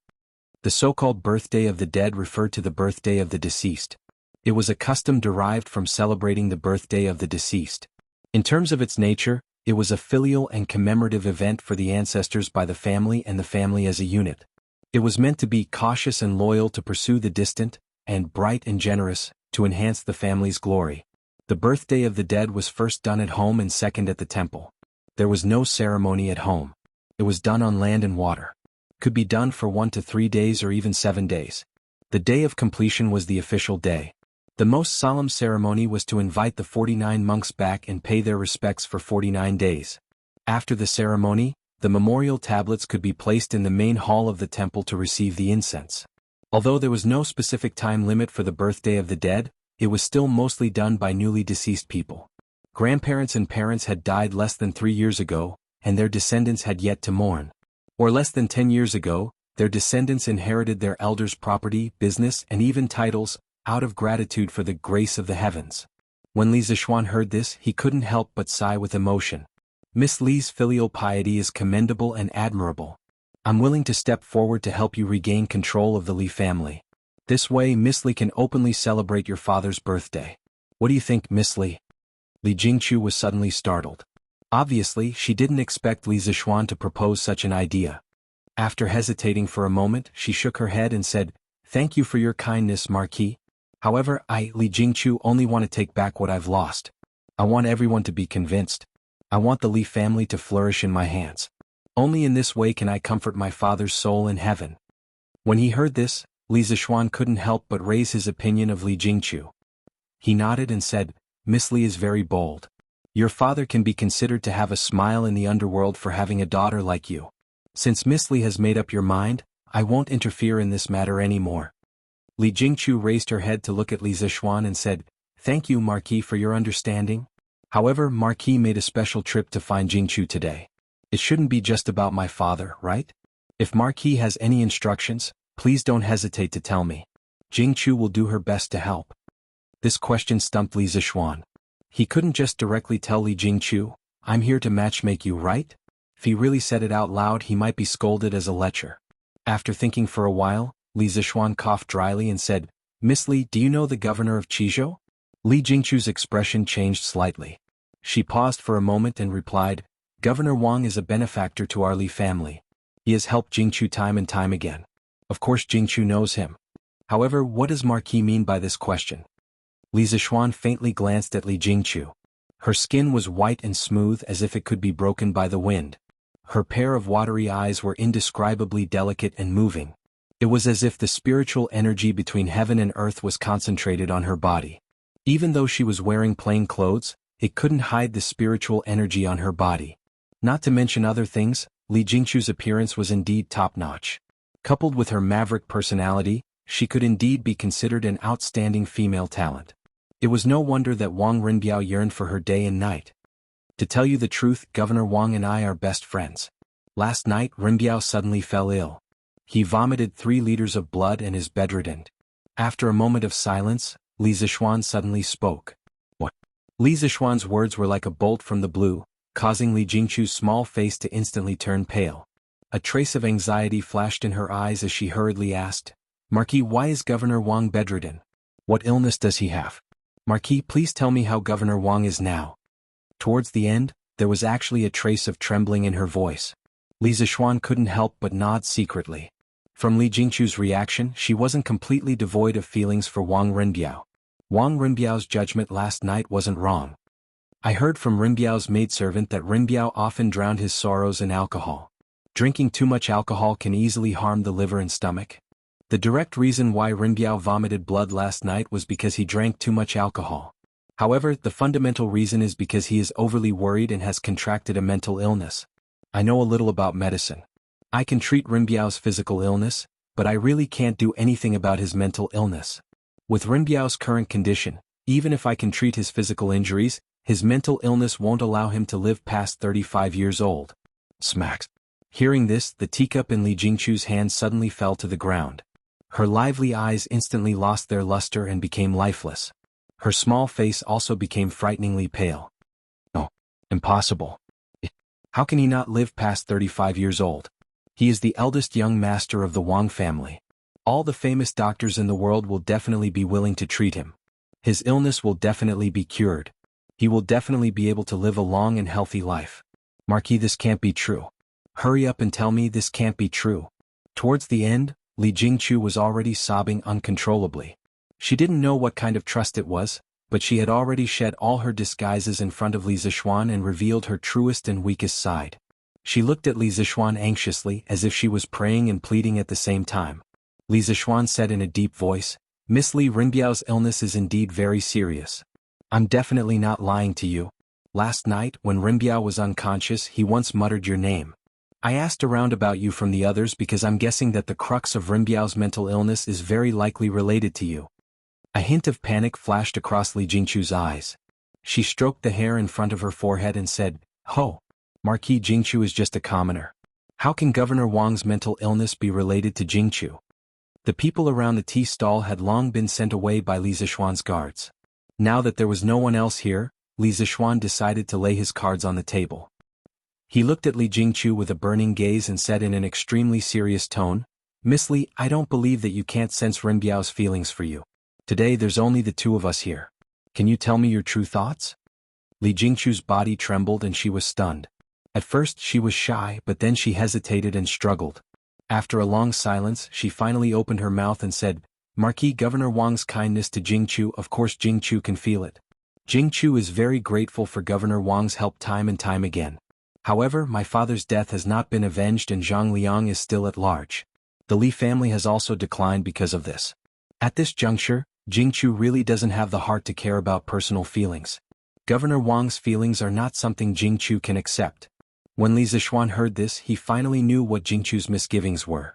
The so-called birthday of the dead referred to the birthday of the deceased. It was a custom derived from celebrating the birthday of the deceased. In terms of its nature, it was a filial and commemorative event for the ancestors by the family and the family as a unit. It was meant to be cautious and loyal to pursue the distant, and bright and generous, to enhance the family's glory. The birthday of the dead was first done at home and second at the temple. There was no ceremony at home. It was done on land and water. Could be done for 1 to 3 days or even 7 days. The day of completion was the official day. The most solemn ceremony was to invite the 49 monks back and pay their respects for 49 days. After the ceremony, the memorial tablets could be placed in the main hall of the temple to receive the incense. Although there was no specific time limit for the birthday of the dead, it was still mostly done by newly deceased people. Grandparents and parents had died less than 3 years ago, and their descendants had yet to mourn. Or less than 10 years ago, their descendants inherited their elders' property, business, and even titles, out of gratitude for the grace of the heavens. When Li Zishuan heard this, he couldn't help but sigh with emotion. Miss Li's filial piety is commendable and admirable. I'm willing to step forward to help you regain control of the Li family. This way Miss Li can openly celebrate your father's birthday. What do you think, Miss Li? Li Jingchu was suddenly startled. Obviously, she didn't expect Li Zishuan to propose such an idea. After hesitating for a moment, she shook her head and said, Thank you for your kindness, Marquis. However, I, Li Jingchu, only want to take back what I've lost. I want everyone to be convinced. I want the Li family to flourish in my hands. Only in this way can I comfort my father's soul in heaven. When he heard this, Li Zishuan couldn't help but raise his opinion of Li Jingchu. He nodded and said, Miss Li is very bold. Your father can be considered to have a smile in the underworld for having a daughter like you. Since Miss Li has made up your mind, I won't interfere in this matter anymore. Li Jingchu raised her head to look at Li Zishuan and said, "Thank you, Marquis, for your understanding. However, Marquis made a special trip to find Jingchu today. It shouldn't be just about my father, right? If Marquis has any instructions, please don't hesitate to tell me. Jingchu will do her best to help." This question stumped Li Zishuan. He couldn't just directly tell Li Jingchu, "I'm here to matchmake you, right?" If he really said it out loud, he might be scolded as a lecher. After thinking for a while, Li Zishuan coughed dryly and said, "Miss Li, do you know the governor of Qizhou?" Li Jingchu's expression changed slightly. She paused for a moment and replied, "Governor Wang is a benefactor to our Li family. He has helped Jingchu time and time again. Of course Jingchu knows him. However, what does Marquis mean by this question?" Li Zishuan faintly glanced at Li Jingchu. Her skin was white and smooth as if it could be broken by the wind. Her pair of watery eyes were indescribably delicate and moving. It was as if the spiritual energy between heaven and earth was concentrated on her body. Even though she was wearing plain clothes, it couldn't hide the spiritual energy on her body. Not to mention other things, Li Jingchu's appearance was indeed top-notch. Coupled with her maverick personality, she could indeed be considered an outstanding female talent. It was no wonder that Wang Rinbiao yearned for her day and night. To tell you the truth, Governor Wang and I are best friends. Last night Rinbiao suddenly fell ill. He vomited 3 liters of blood and is bedridden. After a moment of silence, Li Zishuan suddenly spoke. "What?" Li Zishuan's words were like a bolt from the blue, causing Li Jingchu's small face to instantly turn pale. A trace of anxiety flashed in her eyes as she hurriedly asked, "Marquis, why is Governor Wang bedridden? What illness does he have? Marquis, please tell me how Governor Wang is now." Towards the end, there was actually a trace of trembling in her voice. Li Zishuan couldn't help but nod secretly. From Li Jingchu's reaction, she wasn't completely devoid of feelings for Wang Rinbiao. Wang Rinbiao's judgment last night wasn't wrong. I heard from Rinbiao's maidservant that Rinbiao often drowned his sorrows in alcohol. Drinking too much alcohol can easily harm the liver and stomach. The direct reason why Rinbiao vomited blood last night was because he drank too much alcohol. However, the fundamental reason is because he is overly worried and has contracted a mental illness. I know a little about medicine. I can treat Rinbiao's physical illness, but I really can't do anything about his mental illness. With Rinbiao's current condition, even if I can treat his physical injuries, his mental illness won't allow him to live past 35 years old. Smacks. Hearing this, the teacup in Li Jingchu's hand suddenly fell to the ground. Her lively eyes instantly lost their luster and became lifeless. Her small face also became frighteningly pale. "Oh, impossible. How can he not live past 35 years old? He is the eldest young master of the Wang family. All the famous doctors in the world will definitely be willing to treat him. His illness will definitely be cured. He will definitely be able to live a long and healthy life. Marquis, this can't be true. Hurry up and tell me this can't be true." Towards the end, Li Jingchu was already sobbing uncontrollably. She didn't know what kind of trust it was, but she had already shed all her disguises in front of Li Zishuan and revealed her truest and weakest side. She looked at Li Zishuan anxiously as if she was praying and pleading at the same time. Li Zishuan said in a deep voice, "Miss Li, Rinbiao's illness is indeed very serious. I'm definitely not lying to you. Last night, when Rinbiao was unconscious, he once muttered your name. I asked around about you from the others because I'm guessing that the crux of Rinbiao's mental illness is very likely related to you." A hint of panic flashed across Li Jingchu's eyes. She stroked the hair in front of her forehead and said, "Ho! Marquis, Jingchu is just a commoner. How can Governor Wang's mental illness be related to Jingchu?" The people around the tea stall had long been sent away by Li Zishuan's guards. Now that there was no one else here, Li Zishuan decided to lay his cards on the table. He looked at Li Jingchu with a burning gaze and said in an extremely serious tone, "Miss Li, I don't believe that you can't sense Rinbiao's feelings for you. Today there's only the two of us here. Can you tell me your true thoughts?" Li Jingchu's body trembled and she was stunned. At first she was shy, but then she hesitated and struggled. After a long silence, she finally opened her mouth and said, "Marquis, Governor Wang's kindness to Jingchu, of course Jingchu can feel it. Jingchu is very grateful for Governor Wang's help time and time again. However, my father's death has not been avenged and Zhang Liang is still at large. The Li family has also declined because of this. At this juncture, Jingchu really doesn't have the heart to care about personal feelings. Governor Wang's feelings are not something Jingchu can accept. When Li Zishuan heard this, he finally knew what Jingchu's misgivings were.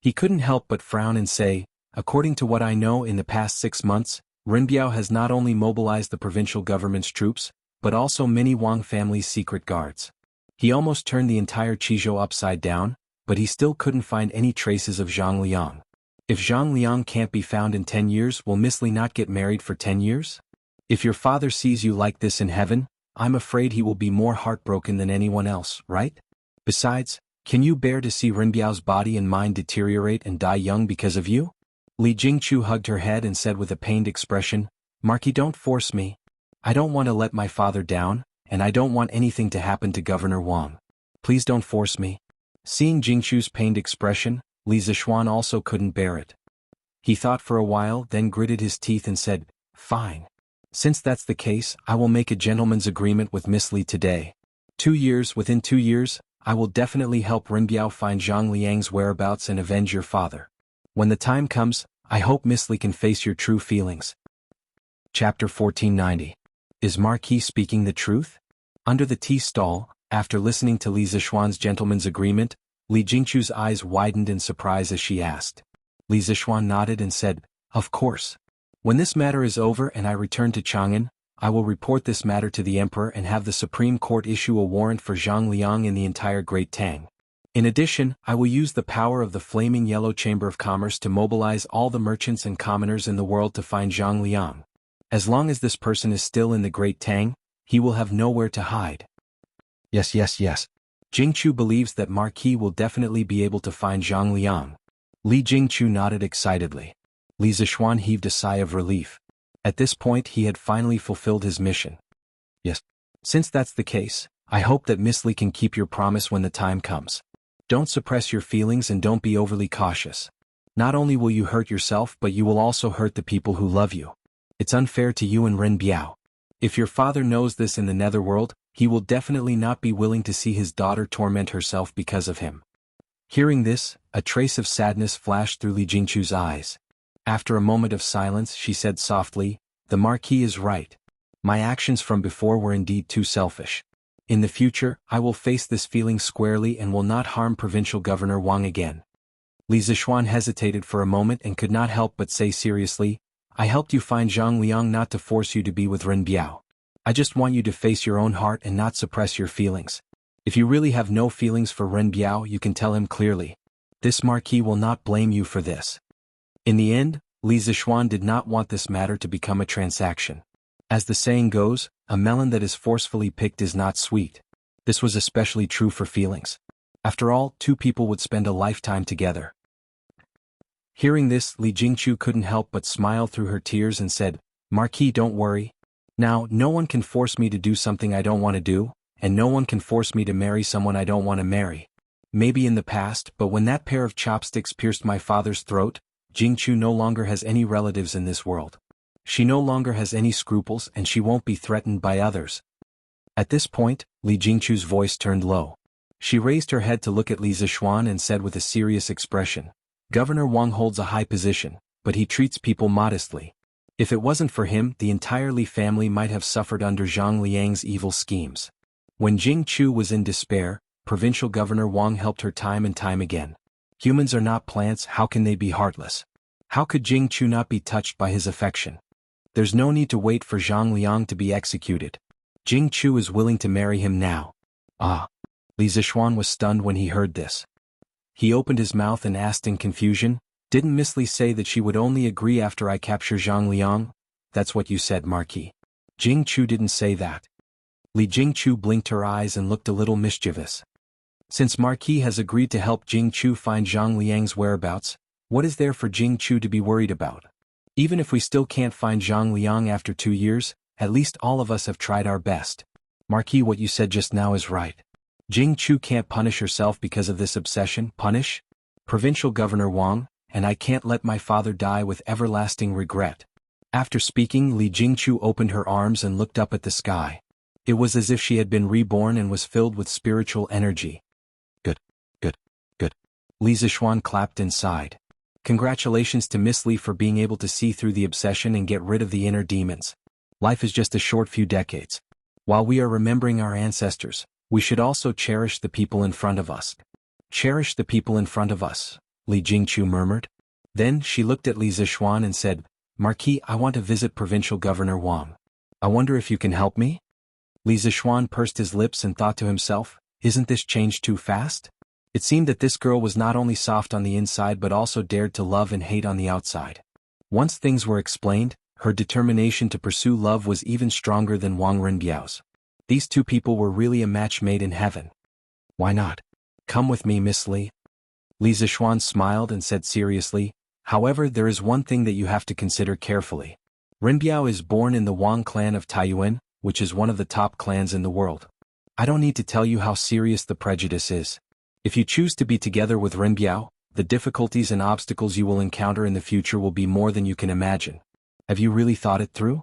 He couldn't help but frown and say, according to what I know, in the past 6 months, Rinbiao has not only mobilized the provincial government's troops, but also many Wang family's secret guards. He almost turned the entire Qizhou upside down, but he still couldn't find any traces of Zhang Liang. If Zhang Liang can't be found in 10 years, will Miss Li not get married for 10 years? If your father sees you like this in heaven, I'm afraid he will be more heartbroken than anyone else, right? Besides, can you bear to see Rinbiao's body and mind deteriorate and die young because of you? Li Jingchu hugged her head and said with a pained expression, Marquis, don't force me. I don't want to let my father down, and I don't want anything to happen to Governor Wang. Please don't force me. Seeing Jingchu's pained expression, Li Zishuan also couldn't bear it. He thought for a while, then gritted his teeth and said, fine. Since that's the case, I will make a gentleman's agreement with Miss Li today. Within 2 years, I will definitely help Rinbiao find Zhang Liang's whereabouts and avenge your father. When the time comes, I hope Miss Li can face your true feelings. Chapter 1490. Is Marquis speaking the truth? Under the tea stall, after listening to Li Zishuan's gentleman's agreement, Li Jingchu's eyes widened in surprise as she asked. Li Zishuan nodded and said, of course. When this matter is over and I return to Chang'an, I will report this matter to the emperor and have the Supreme Court issue a warrant for Zhang Liang in the entire Great Tang. In addition, I will use the power of the Flaming Yellow Chamber of Commerce to mobilize all the merchants and commoners in the world to find Zhang Liang. As long as this person is still in the Great Tang, he will have nowhere to hide. Yes. Jingchu believes that Marquis will definitely be able to find Zhang Liang. Li Jingchu nodded excitedly. Li Zishuan heaved a sigh of relief. At this point he had finally fulfilled his mission. Yes. Since that's the case, I hope that Miss Li can keep your promise when the time comes. Don't suppress your feelings and don't be overly cautious. Not only will you hurt yourself, but you will also hurt the people who love you. It's unfair to you and Rinbiao. If your father knows this in the netherworld, he will definitely not be willing to see his daughter torment herself because of him. Hearing this, a trace of sadness flashed through Li Jingchu's eyes. After a moment of silence, she said softly, the Marquis is right. My actions from before were indeed too selfish. In the future, I will face this feeling squarely and will not harm Provincial Governor Wang again. Li Zishuan hesitated for a moment and could not help but say seriously, I helped you find Zhang Liang not to force you to be with Rinbiao. I just want you to face your own heart and not suppress your feelings. If you really have no feelings for Rinbiao, you can tell him clearly. This Marquis will not blame you for this. In the end, Li Zishuan did not want this matter to become a transaction. As the saying goes, a melon that is forcefully picked is not sweet. This was especially true for feelings. After all, 2 people would spend a lifetime together. Hearing this, Li Jingchu couldn't help but smile through her tears and said, Marquis, don't worry. Now, no one can force me to do something I don't want to do, and no one can force me to marry someone I don't want to marry. Maybe in the past, but when that pair of chopsticks pierced my father's throat, Jingchu no longer has any relatives in this world. She no longer has any scruples and she won't be threatened by others. At this point, Li Jingchu's voice turned low. She raised her head to look at Li Zishuan and said with a serious expression, Governor Wang holds a high position, but he treats people modestly. If it wasn't for him, the entire Li family might have suffered under Zhang Liang's evil schemes. When Jingchu was in despair, Provincial Governor Wang helped her time and time again. Humans are not plants, how can they be heartless? How could Jingchu not be touched by his affection? There's no need to wait for Zhang Liang to be executed. Jingchu is willing to marry him now. Ah! Li Zishuan was stunned when he heard this. He opened his mouth and asked in confusion, Didn't Miss Li say that she would only agree after I capture Zhang Liang? That's what you said, Marquis. Jingchu didn't say that. Li Jingchu blinked her eyes and looked a little mischievous. Since Marquis has agreed to help Jingchu find Zhang Liang's whereabouts, what is there for Jingchu to be worried about? Even if we still can't find Zhang Liang after 2 years, at least all of us have tried our best. Marquis, what you said just now is right. Jingchu can't punish herself because of this obsession. Punish? Provincial Governor Wang, and I can't let my father die with everlasting regret. After speaking, Li Jingchu opened her arms and looked up at the sky. It was as if she had been reborn and was filled with spiritual energy. Good. Li Zishuan clapped and sighed. Congratulations to Miss Li for being able to see through the obsession and get rid of the inner demons. Life is just a short few decades. While we are remembering our ancestors, we should also cherish the people in front of us. Cherish the people in front of us, Li Jingqiu murmured. Then she looked at Li Zishuan and said, Marquis, I want to visit Provincial Governor Wang. I wonder if you can help me? Li Zishuan pursed his lips and thought to himself, isn't this change too fast? It seemed that this girl was not only soft on the inside but also dared to love and hate on the outside. Once things were explained, her determination to pursue love was even stronger than Wang Renbiao's. These two people were really a match made in heaven. Why not? Come with me, Miss Li. Li Zishuan smiled and said seriously, however, there is one thing that you have to consider carefully. Renbiao is born in the Wang clan of Taiyuan, which is one of the top clans in the world. I don't need to tell you how serious the prejudice is. If you choose to be together with Renbiao, the difficulties and obstacles you will encounter in the future will be more than you can imagine. Have you really thought it through?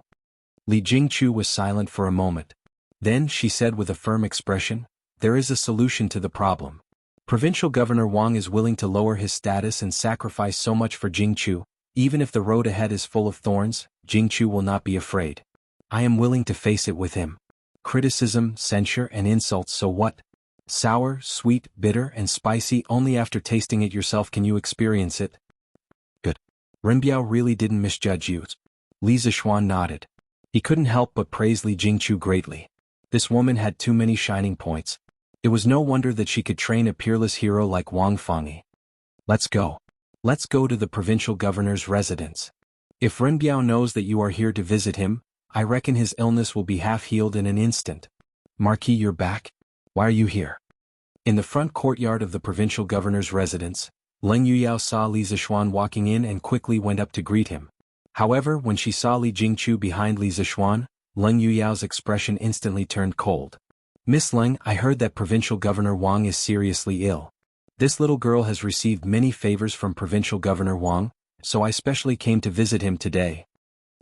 Li Jingqiu was silent for a moment. Then she said with a firm expression, there is a solution to the problem. Provincial Governor Wang is willing to lower his status and sacrifice so much for Jingqiu. Even if the road ahead is full of thorns, Jingqiu will not be afraid. I am willing to face it with him. Criticism, censure and insults, so what? Sour, sweet, bitter and spicy, only after tasting it yourself can you experience it. Good. Renbiao really didn't misjudge you. Li Zishuan nodded. He couldn't help but praise Li Jingqiu greatly. This woman had too many shining points. It was no wonder that she could train a peerless hero like Wang Fangyi. Let's go. Let's go to the provincial governor's residence. If Renbiao knows that you are here to visit him, I reckon his illness will be half healed in an instant. Marquis, you're back? Why are you here? In the front courtyard of the provincial governor's residence, Leng Yuyao saw Li Zishuan walking in and quickly went up to greet him. However, when she saw Li Jingqiu behind Li Zishuan, Leng Yuyao's expression instantly turned cold. Miss Leng, I heard that Provincial Governor Wang is seriously ill. This little girl has received many favors from Provincial Governor Wang, so I specially came to visit him today.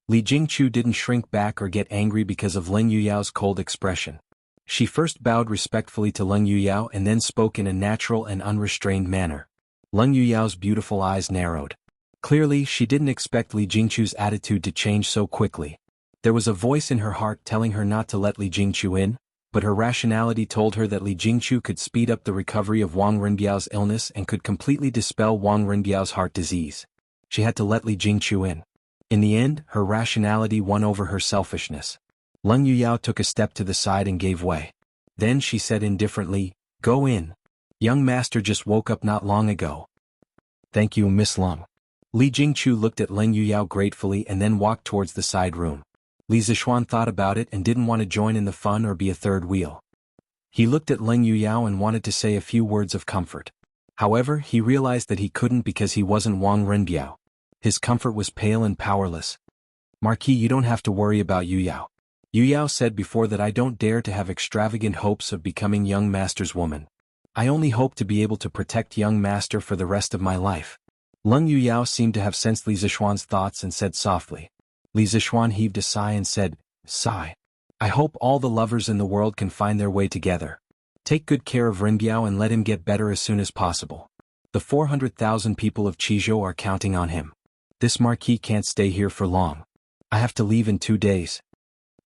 Li Jingqiu didn't shrink back or get angry because of Leng Yuyao's cold expression. She first bowed respectfully to Leng Yuyao and then spoke in a natural and unrestrained manner. Leng Yuyao's beautiful eyes narrowed. Clearly, she didn't expect Li Jingqiu's attitude to change so quickly. There was a voice in her heart telling her not to let Li Jingqiu in, but her rationality told her that Li Jingqiu could speed up the recovery of Wang Renbiao's illness and could completely dispel Wang Renbiao's heart disease. She had to let Li Jingqiu in. In the end, her rationality won over her selfishness. Leng Yuyao took a step to the side and gave way. Then she said indifferently, Go in. Young master just woke up not long ago. Thank you, Miss Leng. Li Jingqiu looked at Leng Yuyao gratefully and then walked towards the side room. Li Zishuan thought about it and didn't want to join in the fun or be a third wheel. He looked at Leng Yuyao and wanted to say a few words of comfort. However, he realized that he couldn't because he wasn't Wang Renbiao. His comfort was pale and powerless. Marquis, you don't have to worry about Yuyao. Yuyao said before that I don't dare to have extravagant hopes of becoming young master's woman. I only hope to be able to protect young master for the rest of my life. Leng Yuyao seemed to have sensed Li Zishuan's thoughts and said softly. Li Zishuan heaved a sigh and said, Sigh. I hope all the lovers in the world can find their way together. Take good care of Renbiao and let him get better as soon as possible. The 400,000 people of Qizhou are counting on him. This marquis can't stay here for long. I have to leave in 2 days.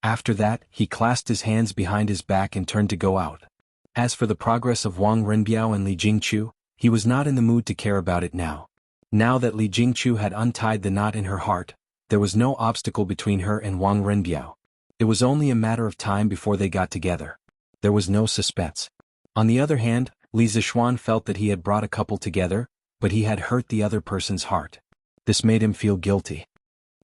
After that, he clasped his hands behind his back and turned to go out. As for the progress of Wang Renbiao and Li Jingqiu, he was not in the mood to care about it now. Now that Li Jingqiu had untied the knot in her heart, there was no obstacle between her and Wang Renbiao. It was only a matter of time before they got together. There was no suspense. On the other hand, Li Zishuan felt that he had brought a couple together, but he had hurt the other person's heart. This made him feel guilty.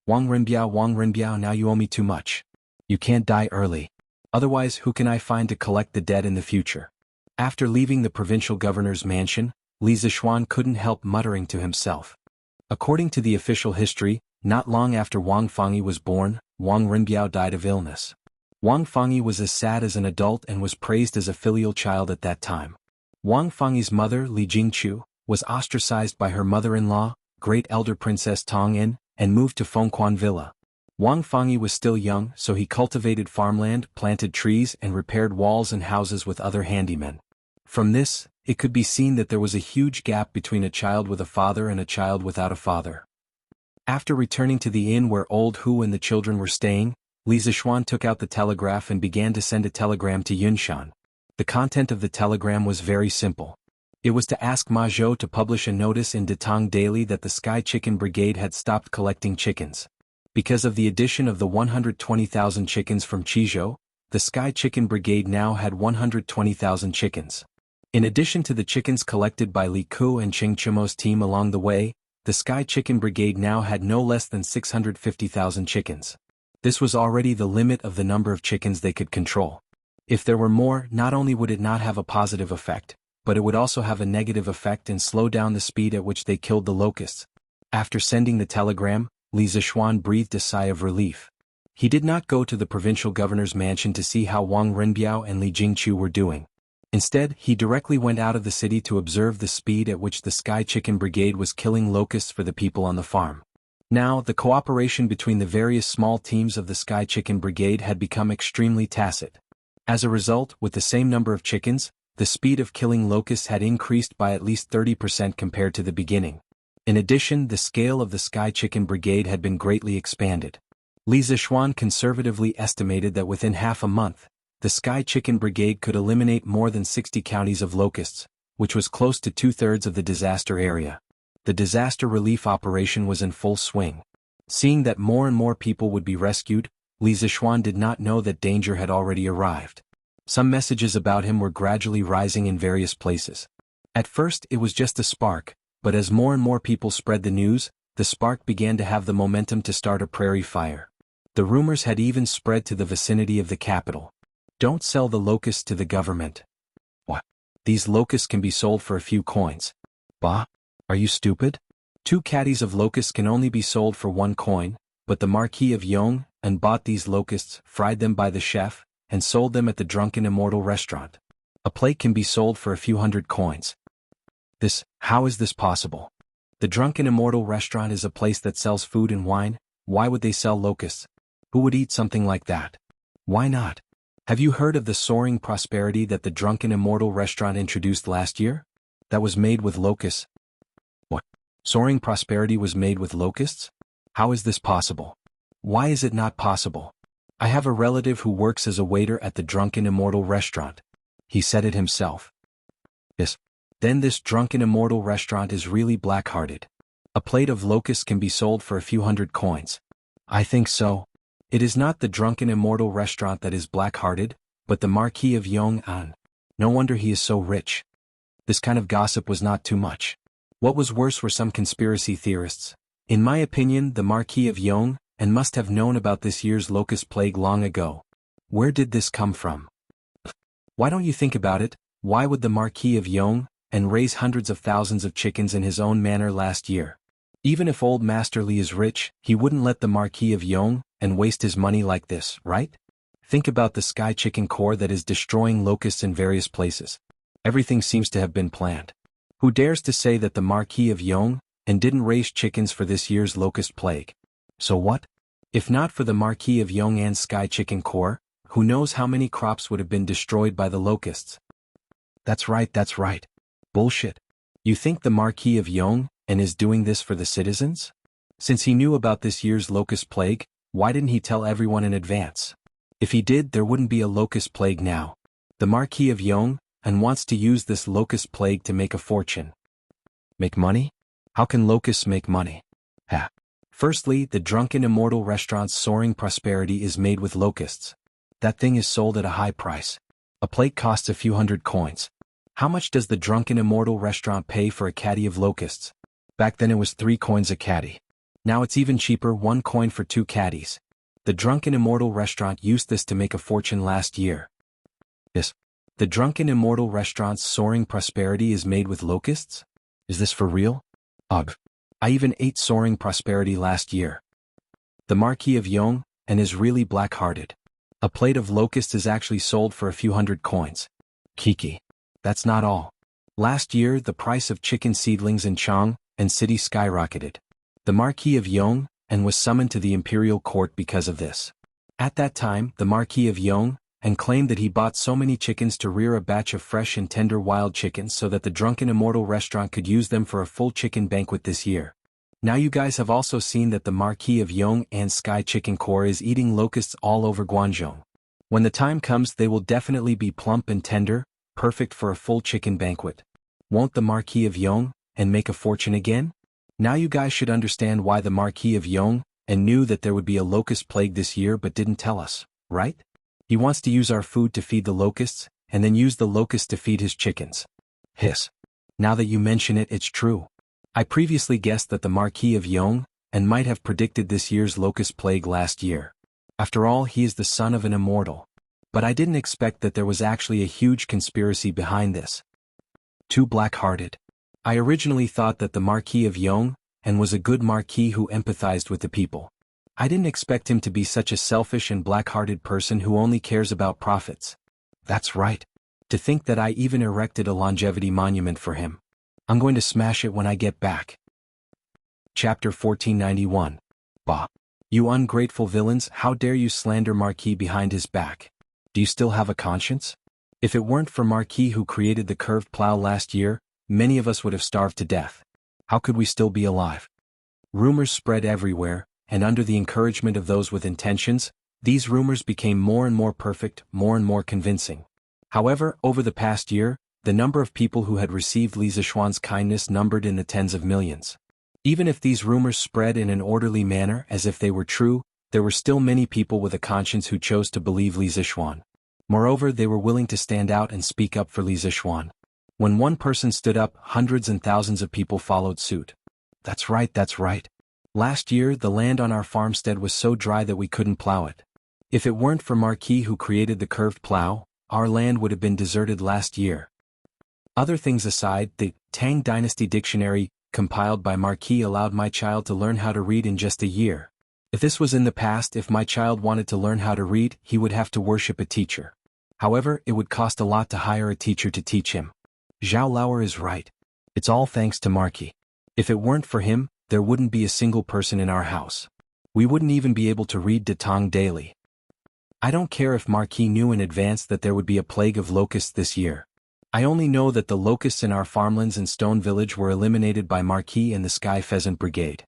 Wang Renbiao, now you owe me too much. You can't die early. Otherwise, who can I find to collect the debt in the future? After leaving the provincial governor's mansion, Li Zishuan couldn't help muttering to himself. According to the official history, not long after Wang Fangyi was born, Wang Renbiao died of illness. Wang Fangyi was as sad as an adult and was praised as a filial child at that time. Wang Fangyi's mother, Li Jingqiu, was ostracized by her mother-in-law, great elder Princess Tong Yin, and moved to Fengquan Villa. Wang Fangyi was still young, so he cultivated farmland, planted trees and repaired walls and houses with other handymen. From this, it could be seen that there was a huge gap between a child with a father and a child without a father. After returning to the inn where old Hu and the children were staying, Li Zixuan took out the telegraph and began to send a telegram to Yunshan. The content of the telegram was very simple. It was to ask Ma Zhou to publish a notice in Datong Daily that the Sky Chicken Brigade had stopped collecting chickens. Because of the addition of the 120,000 chickens from Qizhou, the Sky Chicken Brigade now had 120,000 chickens. In addition to the chickens collected by Li Ku and Cheng Chimo's team along the way, the Sky Chicken Brigade now had no less than 650,000 chickens. This was already the limit of the number of chickens they could control. If there were more, not only would it not have a positive effect, but it would also have a negative effect and slow down the speed at which they killed the locusts. After sending the telegram, Li Zixuan breathed a sigh of relief. He did not go to the provincial governor's mansion to see how Wang Renbiao and Li Jingqiu were doing. Instead, he directly went out of the city to observe the speed at which the Sky Chicken Brigade was killing locusts for the people on the farm. Now, the cooperation between the various small teams of the Sky Chicken Brigade had become extremely tacit. As a result, with the same number of chickens, the speed of killing locusts had increased by at least 30% compared to the beginning. In addition, the scale of the Sky Chicken Brigade had been greatly expanded. Li Zixuan conservatively estimated that within half a month, the Sky Chicken Brigade could eliminate more than 60 counties of locusts, which was close to 2/3 of the disaster area. The disaster relief operation was in full swing. Seeing that more and more people would be rescued, Li Zixuan did not know that danger had already arrived. Some messages about him were gradually rising in various places. At first it was just a spark, but as more and more people spread the news, the spark began to have the momentum to start a prairie fire. The rumors had even spread to the vicinity of the capital. Don't sell the locusts to the government. What? These locusts can be sold for a few coins. Bah? Are you stupid? 2 caddies of locusts can only be sold for 1 coin, but the Marquis of Yong bought these locusts, fried them by the chef, and sold them at the Drunken Immortal restaurant. A plate can be sold for a few hundred coins. How is this possible? The Drunken Immortal restaurant is a place that sells food and wine. Why would they sell locusts? Who would eat something like that? Why not? Have you heard of the soaring prosperity that the Drunken Immortal restaurant introduced last year? That was made with locusts. What? Soaring prosperity was made with locusts? How is this possible? Why is it not possible? I have a relative who works as a waiter at the Drunken Immortal restaurant. He said it himself. Yes. Then this Drunken Immortal restaurant is really black-hearted. A plate of locusts can be sold for a few hundred coins. I think so. It is not the Drunken Immortal restaurant that is black-hearted, but the Marquis of Yong'an. No wonder he is so rich. This kind of gossip was not too much. What was worse were some conspiracy theorists. In my opinion, the Marquis of Yong must have known about this year's locust plague long ago. Where did this come from? Why don't you think about it? Why would the Marquis of Yong raise hundreds of thousands of chickens in his own manor last year? Even if old Master Li is rich, he wouldn't let the Marquis of Yong waste his money like this, right? Think about the Sky Chicken Corps that is destroying locusts in various places. Everything seems to have been planned. Who dares to say that the Marquis of Yong didn't raise chickens for this year's locust plague? So what? If not for the Marquis of Yong'an's Sky Chicken Corps, who knows how many crops would have been destroyed by the locusts? That's right. Bullshit. You think the Marquis of Yong is doing this for the citizens? Since he knew about this year's locust plague, why didn't he tell everyone in advance? If he did, there wouldn't be a locust plague now. The Marquis of Yong wants to use this locust plague to make a fortune. Make money? How can locusts make money? Firstly, the Drunken Immortal restaurant's soaring prosperity is made with locusts. That thing is sold at a high price. A plate costs a few hundred coins. How much does the Drunken Immortal restaurant pay for a caddy of locusts? Back then it was 3 coins a caddy. Now it's even cheaper, 1 coin for 2 caddies. The Drunken Immortal restaurant used this to make a fortune last year. Yes. The Drunken Immortal restaurant's soaring prosperity is made with locusts? Is this for real? Ugh. I even ate soaring prosperity last year. The Marquis of Yong is really black-hearted. A plate of locusts is actually sold for a few hundred coins. Kiki. That's not all. Last year the price of chicken seedlings in Chang city skyrocketed. The Marquis of Yong was summoned to the imperial court because of this. At that time, the Marquis of Yong claimed that he bought so many chickens to rear a batch of fresh and tender wild chickens so that the Drunken Immortal restaurant could use them for a full chicken banquet this year. Now you guys have also seen that the Marquis of Yong and Sky Chicken Core is eating locusts all over Guangzhou. When the time comes they will definitely be plump and tender, perfect for a full chicken banquet. Won't the Marquis of Yong and make a fortune again? Now you guys should understand why the Marquis of Yong and knew that there would be a locust plague this year but didn't tell us, right? He wants to use our food to feed the locusts, and then use the locusts to feed his chickens. Hiss. Now that you mention it, it's true. I previously guessed that the Marquis of Yong and might have predicted this year's locust plague last year. After all, he is the son of an immortal. But I didn't expect that there was actually a huge conspiracy behind this. Too black-hearted. I originally thought that the Marquis of Yong and was a good marquis who empathized with the people. I didn't expect him to be such a selfish and black-hearted person who only cares about profits. That's right. To think that I even erected a longevity monument for him. I'm going to smash it when I get back. Chapter 1491. Bah. You ungrateful villains, how dare you slander Marquis behind his back? Do you still have a conscience? If it weren't for Marquis who created the curved plow last year, many of us would have starved to death. How could we still be alive? Rumors spread everywhere, and under the encouragement of those with intentions, these rumors became more and more perfect, more and more convincing. However, over the past year, the number of people who had received Li Zishuan's kindness numbered in the tens of millions. Even if these rumors spread in an orderly manner as if they were true, there were still many people with a conscience who chose to believe Li Zishuan. Moreover, they were willing to stand out and speak up for Li Zishuan. When one person stood up, hundreds and thousands of people followed suit. That's right, that's right. Last year, the land on our farmstead was so dry that we couldn't plow it. If it weren't for Marquis who created the curved plow, our land would have been deserted last year. Other things aside, the Tang Dynasty Dictionary, compiled by Marquis, allowed my child to learn how to read in just a year. If this was in the past, if my child wanted to learn how to read, he would have to worship a teacher. However, it would cost a lot to hire a teacher to teach him. Zhao Lauer is right. It's all thanks to Marquis. If it weren't for him, there wouldn't be a single person in our house. We wouldn't even be able to read De Tong daily. I don't care if Marquis knew in advance that there would be a plague of locusts this year. I only know that the locusts in our farmlands and Stone Village were eliminated by Marquis and the Sky Pheasant Brigade.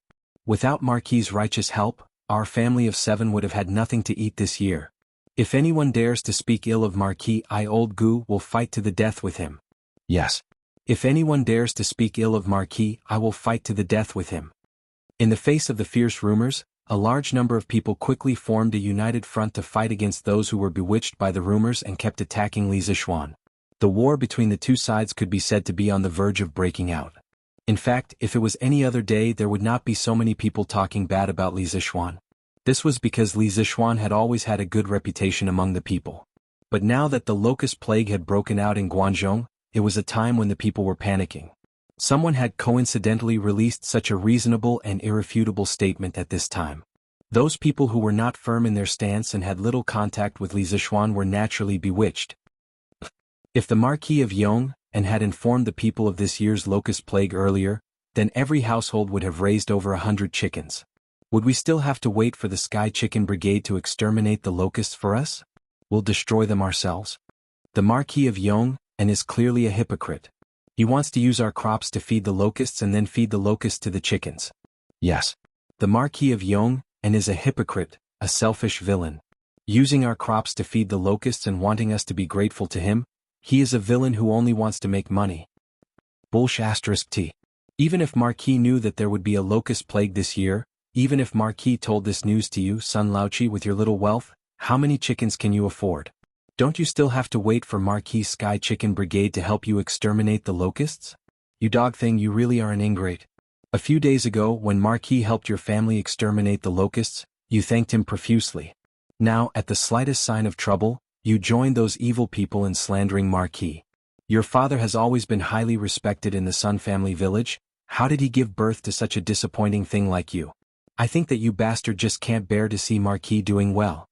Without Marquis's righteous help, our family of 7 would have had nothing to eat this year. If anyone dares to speak ill of Marquis, I, Old Gu, will fight to the death with him. Yes. If anyone dares to speak ill of Marquis, I will fight to the death with him. In the face of the fierce rumors, a large number of people quickly formed a united front to fight against those who were bewitched by the rumors and kept attacking Li Zishuan. The war between the two sides could be said to be on the verge of breaking out. In fact, if it was any other day, there would not be so many people talking bad about Li Zishuan. This was because Li Zishuan had always had a good reputation among the people. But now that the locust plague had broken out in Guangzhou, it was a time when the people were panicking. Someone had coincidentally released such a reasonable and irrefutable statement at this time. Those people who were not firm in their stance and had little contact with Li Zishuan were naturally bewitched. If the Marquis of Yong and had informed the people of this year's locust plague earlier, then every household would have raised over 100 chickens. Would we still have to wait for the Sky Chicken Brigade to exterminate the locusts for us? We'll destroy them ourselves. The Marquis of Yong and is clearly a hypocrite. He wants to use our crops to feed the locusts and then feed the locusts to the chickens. Yes. The Marquis of Yong and is a hypocrite, a selfish villain. Using our crops to feed the locusts and wanting us to be grateful to him, he is a villain who only wants to make money. Bullsh*T. Even if Marquis knew that there would be a locust plague this year, even if Marquis told this news to you, Sun Laochi, with your little wealth, how many chickens can you afford? Don't you still have to wait for Marquis' Sky Chicken Brigade to help you exterminate the locusts? You dog thing, you really are an ingrate. A few days ago, when Marquis helped your family exterminate the locusts, you thanked him profusely. Now, at the slightest sign of trouble, you joined those evil people in slandering Marquis. Your father has always been highly respected in the Sun family village. How did he give birth to such a disappointing thing like you? I think that you bastard just can't bear to see Marquis doing well.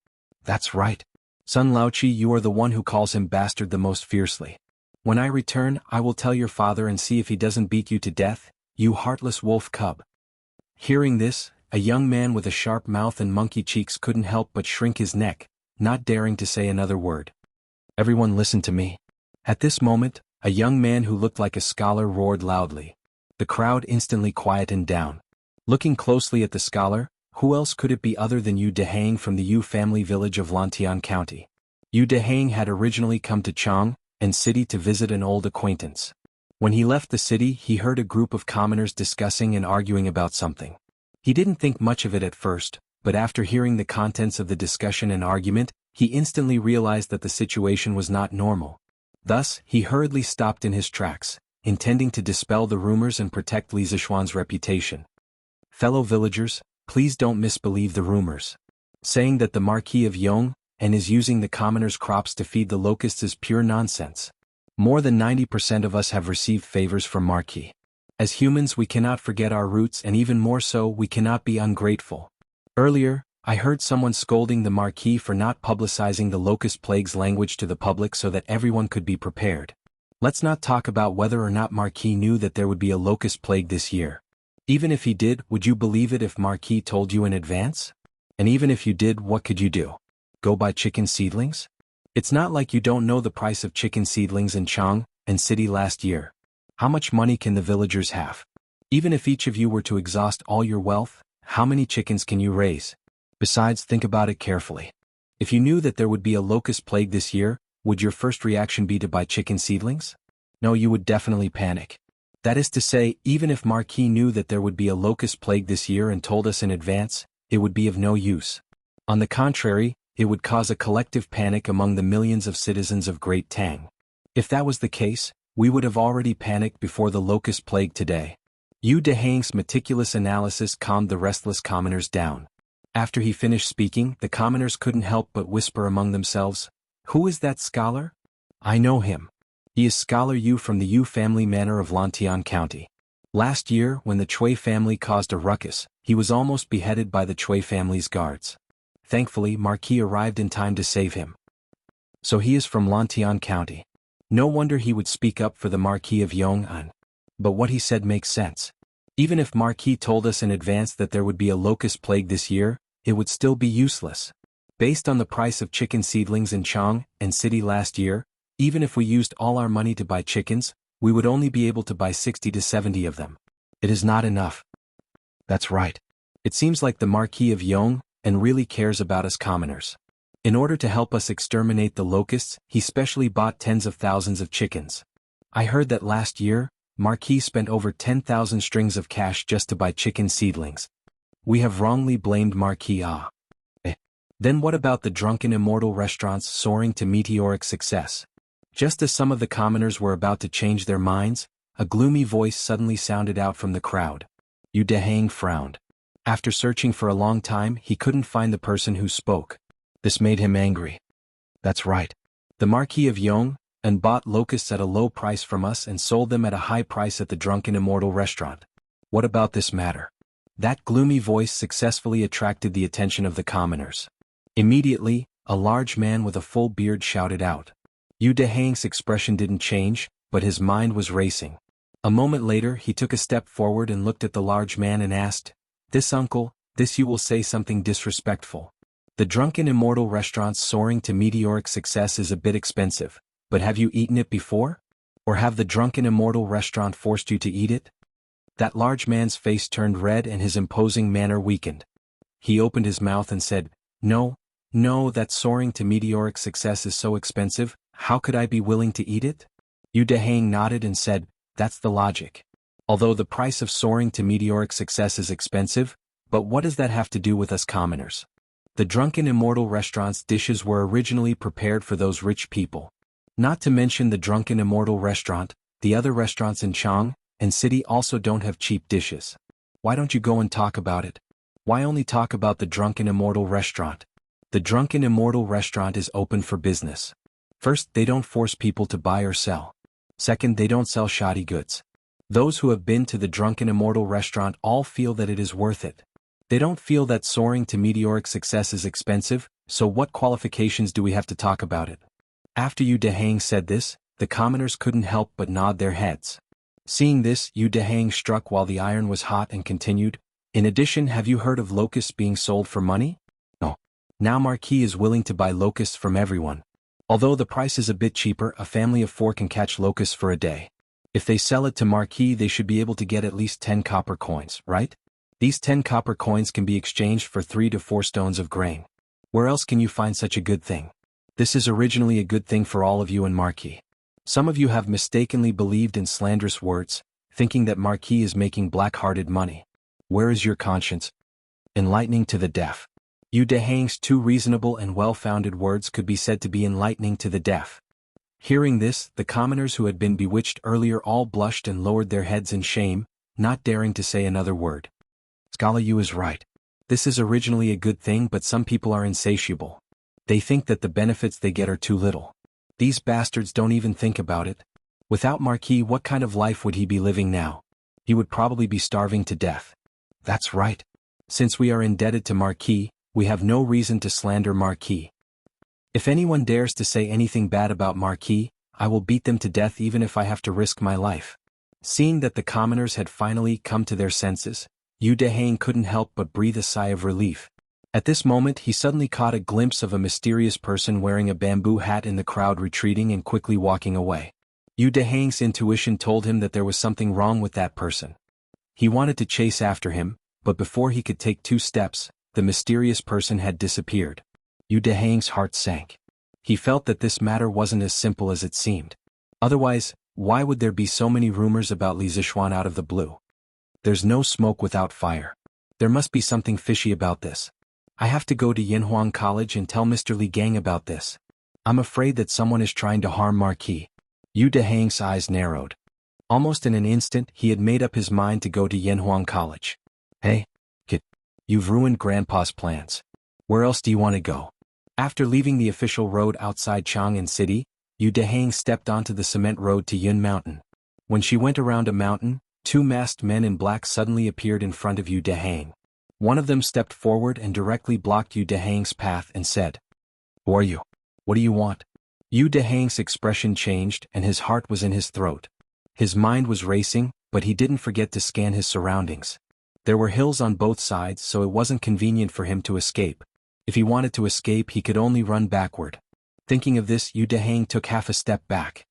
That's right. Sun Laochi, you are the one who calls him bastard the most fiercely. When I return, I will tell your father and see if he doesn't beat you to death, you heartless wolf cub. Hearing this, a young man with a sharp mouth and monkey cheeks couldn't help but shrink his neck, not daring to say another word. Everyone listen to me. At this moment, a young man who looked like a scholar roared loudly. The crowd instantly quietened down. Looking closely at the scholar, who else could it be other than Yu Dehang from the Yu family village of Lantian County? Yu Dehang had originally come to Chang and city to visit an old acquaintance. When he left the city, he heard a group of commoners discussing and arguing about something. He didn't think much of it at first, but after hearing the contents of the discussion and argument, he instantly realized that the situation was not normal. Thus, he hurriedly stopped in his tracks, intending to dispel the rumors and protect Li Zishuan's reputation. Fellow villagers, please don't misbelieve the rumors. Saying that the Marquis of Yong and is using the commoners' crops to feed the locusts is pure nonsense. More than 90% of us have received favors from Marquis. As humans, we cannot forget our roots, and even more so, we cannot be ungrateful. Earlier, I heard someone scolding the Marquis for not publicizing the locust plague's language to the public so that everyone could be prepared. Let's not talk about whether or not Marquis knew that there would be a locust plague this year. Even if he did, would you believe it if Marquis told you in advance? And even if you did, what could you do? Go buy chicken seedlings? It's not like you don't know the price of chicken seedlings in Chang and city last year. How much money can the villagers have? Even if each of you were to exhaust all your wealth, how many chickens can you raise? Besides, think about it carefully. If you knew that there would be a locust plague this year, would your first reaction be to buy chicken seedlings? No, you would definitely panic. That is to say, even if Marquis knew that there would be a locust plague this year and told us in advance, it would be of no use. On the contrary, it would cause a collective panic among the millions of citizens of Great Tang. If that was the case, we would have already panicked before the locust plague today. Yu Dehang's meticulous analysis calmed the restless commoners down. After he finished speaking, the commoners couldn't help but whisper among themselves, "Who is that scholar? I know him. He is Scholar Yu from the Yu family manor of Lantian County. Last year, when the Chui family caused a ruckus, he was almost beheaded by the Chui family's guards. Thankfully, Marquis arrived in time to save him. So he is from Lantian County. No wonder he would speak up for the Marquis of Yong'an. But what he said makes sense. Even if Marquis told us in advance that there would be a locust plague this year, it would still be useless. Based on the price of chicken seedlings in Chang and city last year, even if we used all our money to buy chickens, we would only be able to buy 60 to 70 of them. It is not enough." That's right. It seems like the Marquis of Yong and really cares about us commoners. In order to help us exterminate the locusts, he specially bought tens of thousands of chickens. I heard that last year, Marquis spent over 10,000 strings of cash just to buy chicken seedlings. We have wrongly blamed Marquis. Then what about the drunken immortal restaurants soaring to meteoric success? Just as some of the commoners were about to change their minds, a gloomy voice suddenly sounded out from the crowd. Yu Dehang frowned. After searching for a long time, he couldn't find the person who spoke. This made him angry. That's right. The Marquis of Yong and bought locusts at a low price from us and sold them at a high price at the drunken immortal restaurant. What about this matter? That gloomy voice successfully attracted the attention of the commoners. Immediately, a large man with a full beard shouted out. Yu Dehang's expression didn't change, but his mind was racing. A moment later, he took a step forward and looked at the large man and asked, "This uncle, this you will say something disrespectful. The drunken immortal restaurant's soaring to meteoric success is a bit expensive, but have you eaten it before? Or have the drunken immortal restaurant forced you to eat it?" That large man's face turned red and his imposing manner weakened. He opened his mouth and said, No, that soaring to meteoric success is so expensive, how could I be willing to eat it?" Yu Dehang nodded and said, "That's the logic. Although the price of soaring to meteoric success is expensive, but what does that have to do with us commoners? The drunken immortal restaurant's dishes were originally prepared for those rich people. Not to mention the drunken immortal restaurant, the other restaurants in Chang and city also don't have cheap dishes. Why don't you go and talk about it? Why only talk about the drunken immortal restaurant? The drunken immortal restaurant is open for business. First, they don't force people to buy or sell. Second, they don't sell shoddy goods. Those who have been to the drunken immortal restaurant all feel that it is worth it. They don't feel that soaring to meteoric success is expensive, so what qualifications do we have to talk about it?" After Yu Dehang said this, the commoners couldn't help but nod their heads. Seeing this, Yu Dehang struck while the iron was hot and continued, "In addition, have you heard of locusts being sold for money? No. Now Marquis is willing to buy locusts from everyone. Although the price is a bit cheaper, a family of 4 can catch locusts for a day. If they sell it to Marquis, they should be able to get at least 10 copper coins, right? These 10 copper coins can be exchanged for 3 to 4 stones of grain. Where else can you find such a good thing? This is originally a good thing for all of you and Marquis. Some of you have mistakenly believed in slanderous words, thinking that Marquis is making black-hearted money. Where is your conscience? Enlightening to the deaf. Yu Dehang's 2 reasonable and well-founded words could be said to be enlightening to the deaf. Hearing this, the commoners who had been bewitched earlier all blushed and lowered their heads in shame, not daring to say another word. Scholar Yu is right. This is originally a good thing, but some people are insatiable. They think that the benefits they get are too little. These bastards don't even think about it. Without Marquis, what kind of life would he be living now? He would probably be starving to death. That's right. Since we are indebted to Marquis, we have no reason to slander Marquis. If anyone dares to say anything bad about Marquis, I will beat them to death even if I have to risk my life. Seeing that the commoners had finally come to their senses, Yu Dehang couldn't help but breathe a sigh of relief. At this moment he suddenly caught a glimpse of a mysterious person wearing a bamboo hat in the crowd, retreating and quickly walking away. Yu Dehang's intuition told him that there was something wrong with that person. He wanted to chase after him, but before he could take 2 steps, the mysterious person had disappeared. Yu Dehang's heart sank. He felt that this matter wasn't as simple as it seemed. Otherwise, why would there be so many rumors about Li Zixuan out of the blue? There's no smoke without fire. There must be something fishy about this. I have to go to Yinhuang College and tell Mr. Li Gang about this. I'm afraid that someone is trying to harm Marquis. Yu Dehang's eyes narrowed. Almost in an instant he had made up his mind to go to Yinhuang College. Hey, kid. You've ruined Grandpa's plans. Where else do you want to go? After leaving the official road outside Chang'an City, Yu Dehang stepped onto the cement road to Yun Mountain. When she went around a mountain, 2 masked men in black suddenly appeared in front of Yu Dehang. One of them stepped forward and directly blocked Yu Dehang's path and said, "Who are you? What do you want?" Yu Dehang's expression changed and his heart was in his throat. His mind was racing, but he didn't forget to scan his surroundings. There were hills on both sides, so it wasn't convenient for him to escape. If he wanted to escape, he could only run backward. Thinking of this, Yu Dehang took half a step back.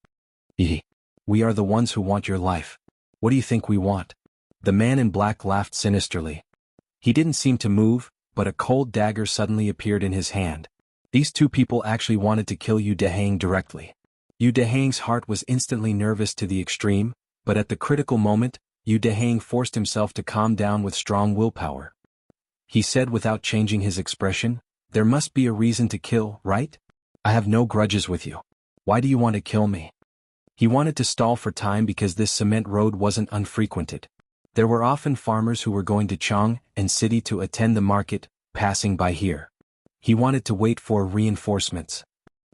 We are the ones who want your life. What do you think we want?" The man in black laughed sinisterly. He didn't seem to move, but a cold dagger suddenly appeared in his hand. These 2 people actually wanted to kill Yu Dehang directly. Yu Dehang's heart was instantly nervous to the extreme, but at the critical moment, Yu Dehang forced himself to calm down with strong willpower. He said without changing his expression, "There must be a reason to kill, right? I have no grudges with you. Why do you want to kill me?" He wanted to stall for time because this cement road wasn't unfrequented. There were often farmers who were going to Chang'an City to attend the market, passing by here. He wanted to wait for reinforcements.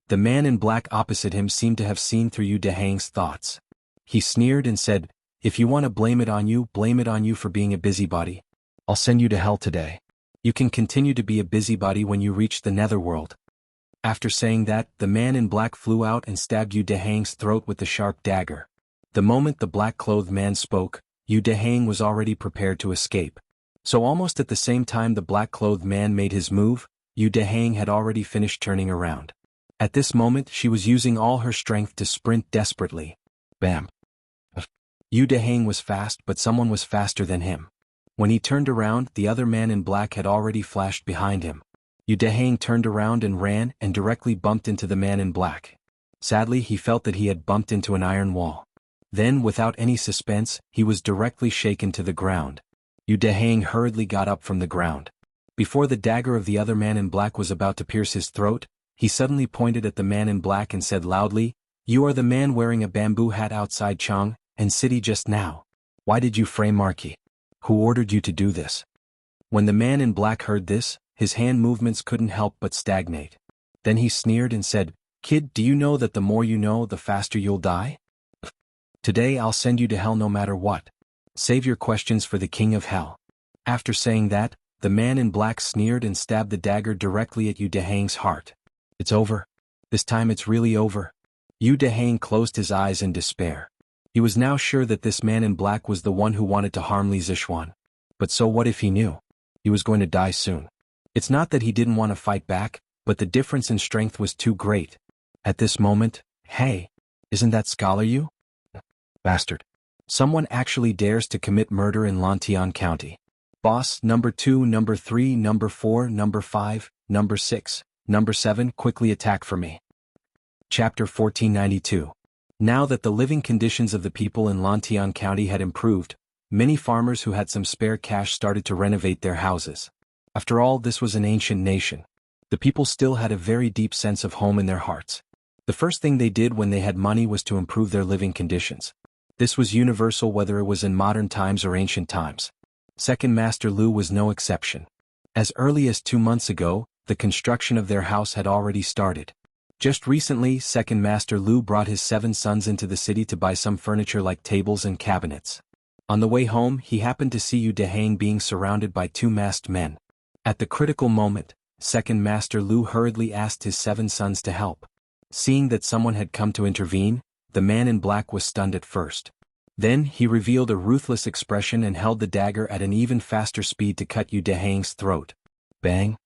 The man in black opposite him seemed to have seen through Yu Dehang's thoughts. He sneered and said, "If you want to blame it on you for being a busybody. I'll send you to hell today. You can continue to be a busybody when you reach the netherworld." After saying that, the man in black flew out and stabbed Yu Dehang's throat with the sharp dagger. The moment the black-clothed man spoke, Yu Dehang was already prepared to escape. So almost at the same time the black-clothed man made his move, Yu Dehang had already finished turning around. At this moment she was using all her strength to sprint desperately. Bam! Yu Dehang was fast, but someone was faster than him. When he turned around, the other man in black had already flashed behind him. Yu Dehang turned around and ran and directly bumped into the man in black. Sadly, he felt that he had bumped into an iron wall. Then, without any suspense, he was directly shaken to the ground. Yu Dehang hurriedly got up from the ground. Before the dagger of the other man in black was about to pierce his throat, he suddenly pointed at the man in black and said loudly, "You are the man wearing a bamboo hat outside Chang'an City just now. Why did you frame Marquis? Who ordered you to do this?" When the man in black heard this, his hand movements couldn't help but stagnate. Then he sneered and said, "Kid, do you know that the more you know, the faster you'll die? Today I'll send you to hell no matter what. Save your questions for the king of hell." After saying that, the man in black sneered and stabbed the dagger directly at Yu Dehang's heart. "It's over. This time it's really over." Yu Dehang closed his eyes in despair. He was now sure that this man in black was the one who wanted to harm Li Zixuan. But so what if he knew? He was going to die soon. It's not that he didn't want to fight back, but the difference in strength was too great. At this moment, "Hey, isn't that Scholar Yu? Bastard. Someone actually dares to commit murder in Lantian County. Boss, number 2, number 3, number 4, number 5, number 6, number 7, quickly attack for me. Chapter 1492. Now that the living conditions of the people in Lantian County had improved, many farmers who had some spare cash started to renovate their houses. After all, this was an ancient nation. The people still had a very deep sense of home in their hearts. The first thing they did when they had money was to improve their living conditions. This was universal whether it was in modern times or ancient times. Second Master Lu was no exception. As early as 2 months ago, the construction of their house had already started. Just recently, Second Master Lu brought his 7 sons into the city to buy some furniture like tables and cabinets. On the way home, he happened to see Yu Dehang being surrounded by 2 masked men. At the critical moment, Second Master Lu hurriedly asked his 7 sons to help. Seeing that someone had come to intervene, the man in black was stunned at first. Then he revealed a ruthless expression and held the dagger at an even faster speed to cut Yu Dehang's throat. Bang!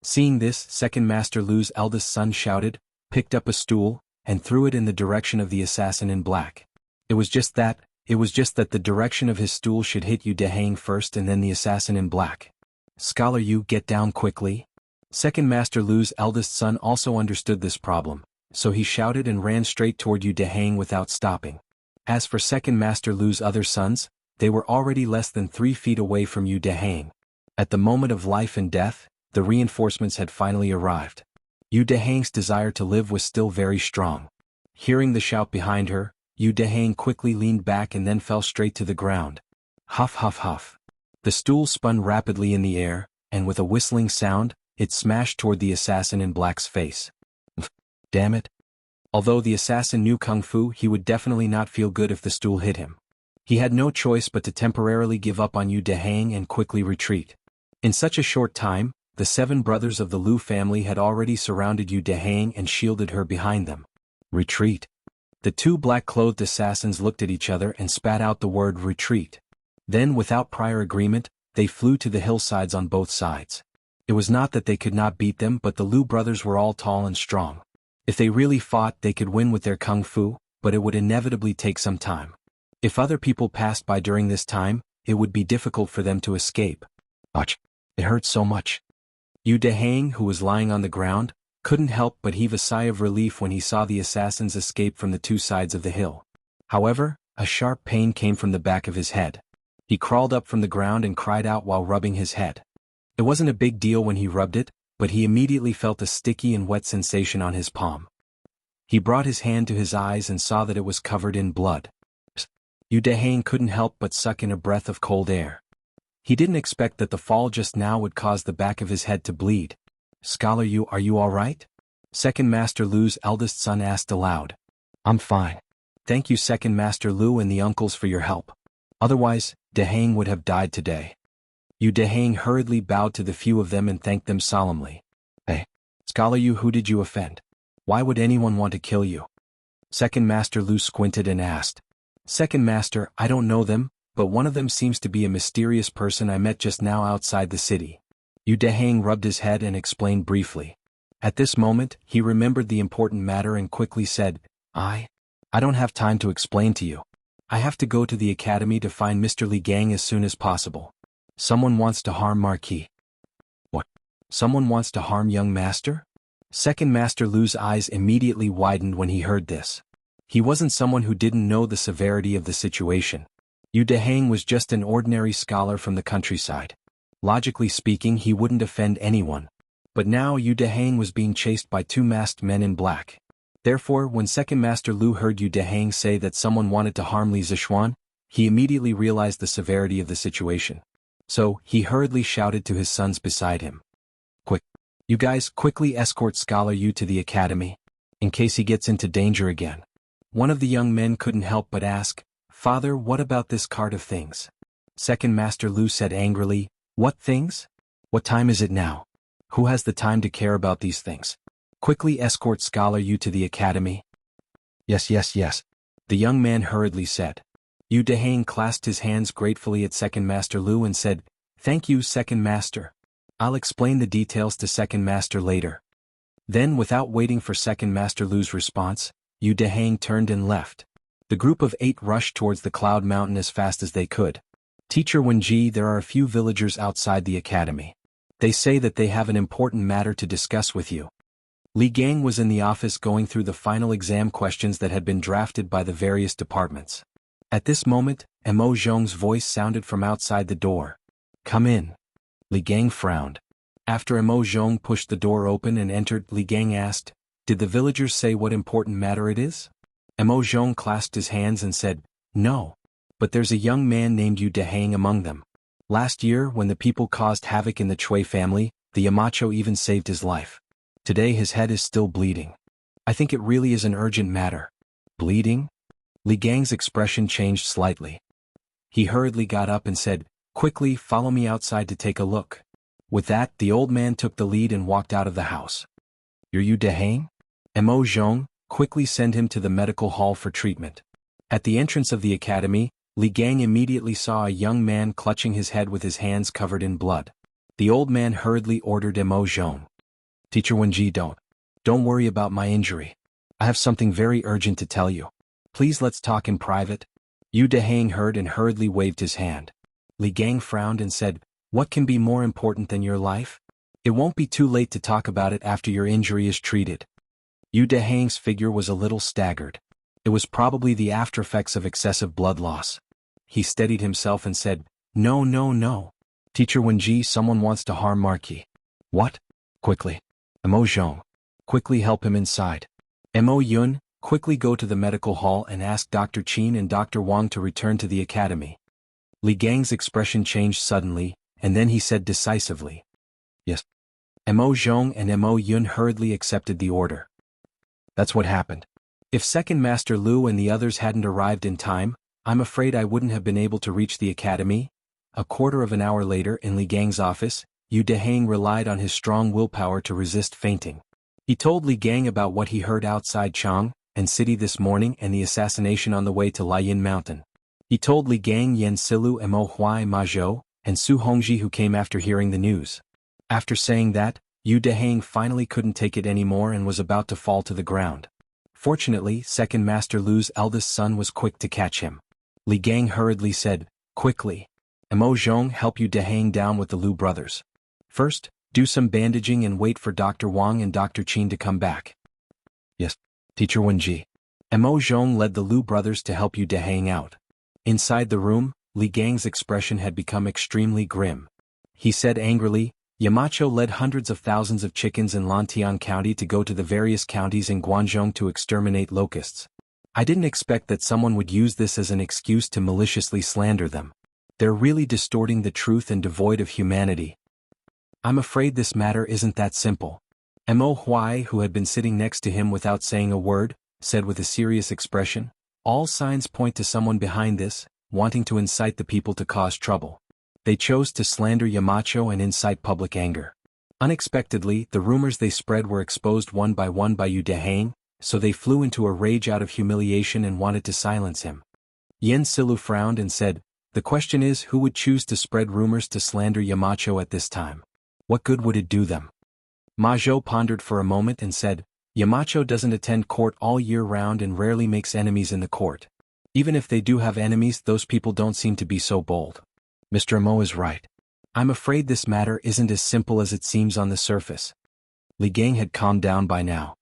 Seeing this, Second Master Lu's eldest son shouted, picked up a stool, and threw it in the direction of the assassin in black. It was just that the direction of his stool should hit Yu Dehang first and then the assassin in black. Scholar Yu, get down quickly. Second Master Lu's eldest son also understood this problem, so he shouted and ran straight toward Yu Dehang without stopping. As for Second Master Lu's other sons, they were already less than 3 feet away from Yu Dehang. At the moment of life and death, the reinforcements had finally arrived. Yu Dehang's desire to live was still very strong. Hearing the shout behind her, Yu Dehang quickly leaned back and then fell straight to the ground. Huff huff huff. The stool spun rapidly in the air, and with a whistling sound, it smashed toward the assassin in black's face. Damn it. Although the assassin knew kung fu, he would definitely not feel good if the stool hit him. He had no choice but to temporarily give up on Yu Dehang and quickly retreat. In such a short time, the 7 brothers of the Lu family had already surrounded Yu Dehang and shielded her behind them. Retreat. The 2 black-clothed assassins looked at each other and spat out the word retreat. Then, without prior agreement, they flew to the hillsides on both sides. It was not that they could not beat them, but the Lu brothers were all tall and strong. If they really fought, they could win with their kung fu, but it would inevitably take some time. If other people passed by during this time, it would be difficult for them to escape. Ouch! It hurts so much. Yu Dehang, who was lying on the ground, couldn't help but heave a sigh of relief when he saw the assassins escape from the 2 sides of the hill. However, a sharp pain came from the back of his head. He crawled up from the ground and cried out while rubbing his head. It wasn't a big deal when he rubbed it, but he immediately felt a sticky and wet sensation on his palm. He brought his hand to his eyes and saw that it was covered in blood. Yu Dehang couldn't help but suck in a breath of cold air. He didn't expect that the fall just now would cause the back of his head to bleed. Scholar Yu, are you all right? Second Master Lu's eldest son asked aloud. I'm fine. Thank you Second Master Lu and the uncles for your help. Otherwise, Dehang would have died today. Yu Dehang hurriedly bowed to the few of them and thanked them solemnly. Hey, Scholar Yu, who did you offend? Why would anyone want to kill you? Second Master Lu squinted and asked. Second Master, I don't know them, but one of them seems to be a mysterious person I met just now outside the city. Yu Dehang rubbed his head and explained briefly. At this moment, he remembered the important matter and quickly said, I don't have time to explain to you. I have to go to the academy to find Mr. Li Gang as soon as possible. Someone wants to harm Marquis. What? Someone wants to harm young master? Second Master Lu's eyes immediately widened when he heard this. He wasn't someone who didn't know the severity of the situation. Yu Dehang was just an ordinary scholar from the countryside. Logically speaking, he wouldn't offend anyone. But now Yu Dehang was being chased by 2 masked men in black. Therefore, when Second Master Lu heard Yu Dehang say that someone wanted to harm Li Zishuan, he immediately realized the severity of the situation. So, he hurriedly shouted to his sons beside him. Quick! You guys quickly escort Scholar Yu to the academy, in case he gets into danger again. One of the young men couldn't help but ask, Father, what about this cart of things? Second Master Lu said angrily, What things? What time is it now? Who has the time to care about these things? Quickly escort Scholar Yu to the academy. Yes, the young man hurriedly said. Yu Dehang clasped his hands gratefully at Second Master Lu and said, Thank you, Second Master. I'll explain the details to Second Master later. Then, without waiting for Second Master Lu's response, Yu Dehang turned and left. The group of 8 rushed towards the Cloud Mountain as fast as they could. Teacher Wenji, there are a few villagers outside the academy. They say that they have an important matter to discuss with you. Li Gang was in the office going through the final exam questions that had been drafted by the various departments. At this moment, Mo Zhong's voice sounded from outside the door. Come in. Li Gang frowned. After Mo Zhong pushed the door open and entered, Li Gang asked, Did the villagers say what important matter it is? Mo Zhong clasped his hands and said, No. But there's a young man named Yu Dehang among them. Last year, when the people caused havoc in the Chui family, the Yamacho even saved his life. Today his head is still bleeding. I think it really is an urgent matter. Bleeding? Li Gang's expression changed slightly. He hurriedly got up and said, Quickly, follow me outside to take a look. With that, the old man took the lead and walked out of the house. You're Yu Dehang? Mo Zhong, quickly send him to the medical hall for treatment. At the entrance of the academy, Li Gang immediately saw a young man clutching his head with his hands covered in blood. The old man hurriedly ordered Mo Zhong. Teacher Wenji, don't worry about my injury. I have something very urgent to tell you. Please let's talk in private. Yu Dehang heard and hurriedly waved his hand. Li Gang frowned and said, What can be more important than your life? It won't be too late to talk about it after your injury is treated. Yu Dehang's figure was a little staggered. It was probably the aftereffects of excessive blood loss. He steadied himself and said, No. Teacher Wenji, someone wants to harm Marquis. What? Quickly. Mo Zhong. Quickly help him inside. Mo Yun, quickly go to the medical hall and ask Dr. Qin and Dr. Wang to return to the academy. Li Gang's expression changed suddenly, and then he said decisively, Yes. Mo Zhong and Mo Yun hurriedly accepted the order. That's what happened. If Second Master Lu and the others hadn't arrived in time, I'm afraid I wouldn't have been able to reach the academy. A quarter of an hour later in Li Gang's office, Yu Dehang relied on his strong willpower to resist fainting. He told Li Gang about what he heard outside Chang and City this morning and the assassination on the way to Liyin Mountain. He told Li Gang, Yan Silu, Mo Huai Ma Zhou, and Su Hongji, who came after hearing the news. After saying that, Yu Dehang finally couldn't take it anymore and was about to fall to the ground. Fortunately, Second Master Lu's eldest son was quick to catch him. Li Gang hurriedly said, Quickly. Mo Zhong, help Yu Dehang down with the Lu brothers. First, do some bandaging and wait for Dr. Wang and Dr. Qin to come back. Yes, Teacher Wenji. Mo Zhong led the Lu brothers to help Yu Dehang out. Inside the room, Li Gang's expression had become extremely grim. He said angrily, Yamacho led hundreds of thousands of chickens in Lantian County to go to the various counties in Guangzhou to exterminate locusts. I didn't expect that someone would use this as an excuse to maliciously slander them. They're really distorting the truth and devoid of humanity. I'm afraid this matter isn't that simple. Mo Huai, who had been sitting next to him without saying a word, said with a serious expression, All signs point to someone behind this, wanting to incite the people to cause trouble. They chose to slander Yamacho and incite public anger. Unexpectedly, the rumors they spread were exposed one by Yu Dehang, so they flew into a rage out of humiliation and wanted to silence him. Yen Silu frowned and said, The question is, who would choose to spread rumors to slander Yamacho at this time? What good would it do them? Ma Zhou pondered for a moment and said, Yamacho doesn't attend court all year round and rarely makes enemies in the court. Even if they do have enemies, those people don't seem to be so bold. Mr. Mo is right. I'm afraid this matter isn't as simple as it seems on the surface. Li Gang had calmed down by now.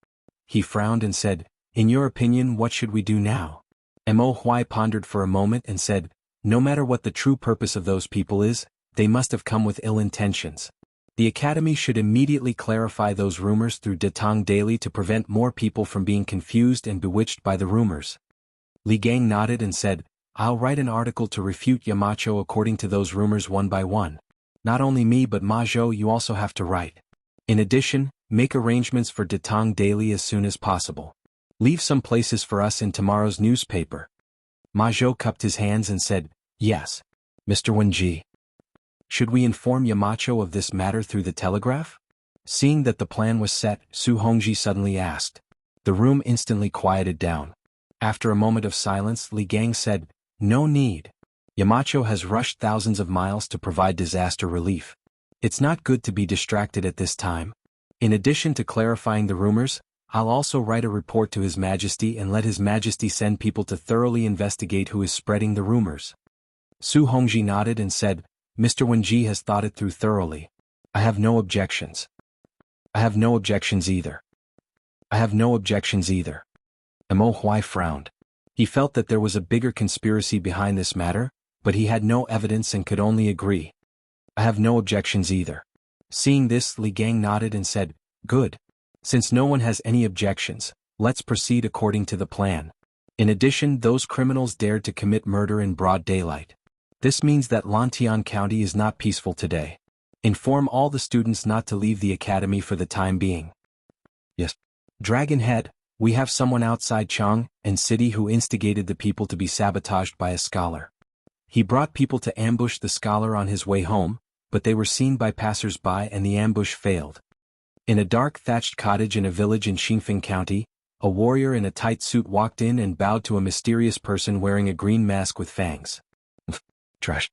He frowned and said, In your opinion, what should we do now? Mo Huai pondered for a moment and said, No matter what the true purpose of those people is, they must have come with ill intentions. The Academy should immediately clarify those rumors through Datang Daily to prevent more people from being confused and bewitched by the rumors. Li Gang nodded and said, I'll write an article to refute Yamacho according to those rumors one by one. Not only me but Ma Zhou, you also have to write. In addition, make arrangements for Datang Daily as soon as possible. Leave some places for us in tomorrow's newspaper. Ma Zhou cupped his hands and said, Yes. Mr. Wenji. Should we inform Yamacho of this matter through the telegraph? Seeing that the plan was set, Su Hongji suddenly asked. The room instantly quieted down. After a moment of silence, Li Gang said, No need. Yamacho has rushed thousands of miles to provide disaster relief. It's not good to be distracted at this time. In addition to clarifying the rumors, I'll also write a report to His Majesty and let His Majesty send people to thoroughly investigate who is spreading the rumors. Su Hongji nodded and said, Mr. Wenji has thought it through thoroughly. I have no objections. I have no objections either. I have no objections either. Mo Huai frowned. He felt that there was a bigger conspiracy behind this matter, but he had no evidence and could only agree. I have no objections either. Seeing this, Li Gang nodded and said, Good. Since no one has any objections, let's proceed according to the plan. In addition, those criminals dared to commit murder in broad daylight. This means that Lantian County is not peaceful today. Inform all the students not to leave the academy for the time being. Yes. Dragonhead, we have someone outside Chang and City who instigated the people to be sabotaged by a scholar. He brought people to ambush the scholar on his way home, but they were seen by passers-by and the ambush failed. In a dark thatched cottage in a village in Xingfeng County, a warrior in a tight suit walked in and bowed to a mysterious person wearing a green mask with fangs. Trash.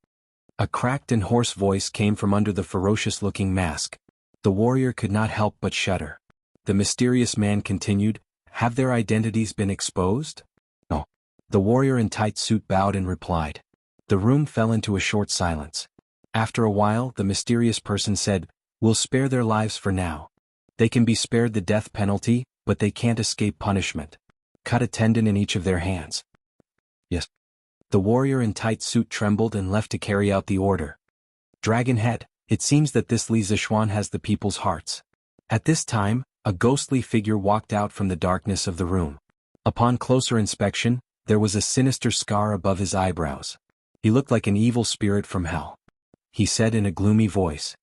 A cracked and hoarse voice came from under the ferocious-looking mask. The warrior could not help but shudder. The mysterious man continued, Have their identities been exposed? No. The warrior in tight suit bowed and replied. The room fell into a short silence. After a while, the mysterious person said, We'll spare their lives for now. They can be spared the death penalty, but they can't escape punishment. Cut a tendon in each of their hands. Yes. The warrior in tight suit trembled and left to carry out the order. Dragonhead, it seems that this Li Zixuan has the people's hearts. At this time, a ghostly figure walked out from the darkness of the room. Upon closer inspection, there was a sinister scar above his eyebrows. He looked like an evil spirit from hell. He said in a gloomy voice.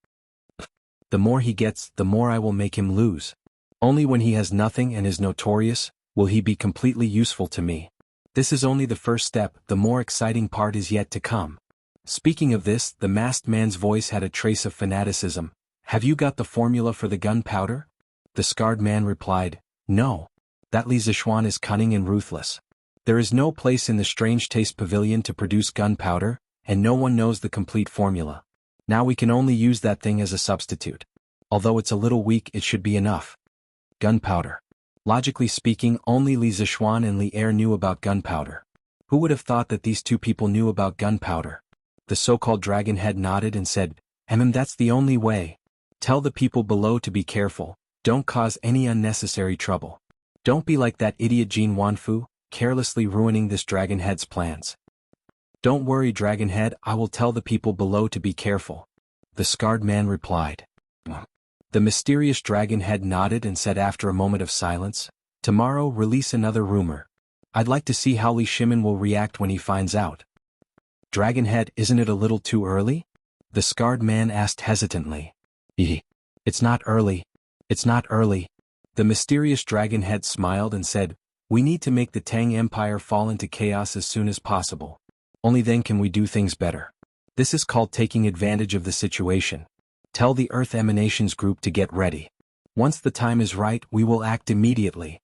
The more he gets, the more I will make him lose. Only when he has nothing and is notorious, will he be completely useful to me. This is only the first step, the more exciting part is yet to come. Speaking of this, the masked man's voice had a trace of fanaticism. Have you got the formula for the gunpowder? The scarred man replied, No. That Li Zixuan is cunning and ruthless. There is no place in the Strange Taste Pavilion to produce gunpowder, and no one knows the complete formula. Now we can only use that thing as a substitute. Although it's a little weak, it should be enough. Gunpowder. Logically speaking, only Li Zixuan and Li Er knew about gunpowder. Who would have thought that these two people knew about gunpowder? The so-called Dragonhead nodded and said, That's the only way. Tell the people below to be careful, don't cause any unnecessary trouble. Don't be like that idiot Jin Wanfu, carelessly ruining this Dragonhead's plans. Don't worry, Dragonhead, I will tell the people below to be careful. The scarred man replied. The mysterious Dragonhead nodded and said after a moment of silence, Tomorrow release another rumor. I'd like to see how Li Shimin will react when he finds out. Dragonhead, isn't it a little too early? The scarred man asked hesitantly. It's not early. It's not early. The mysterious Dragonhead smiled and said, We need to make the Tang Empire fall into chaos as soon as possible. Only then can we do things better. This is called taking advantage of the situation. Tell the Earth Emanations group to get ready. Once the time is right, we will act immediately.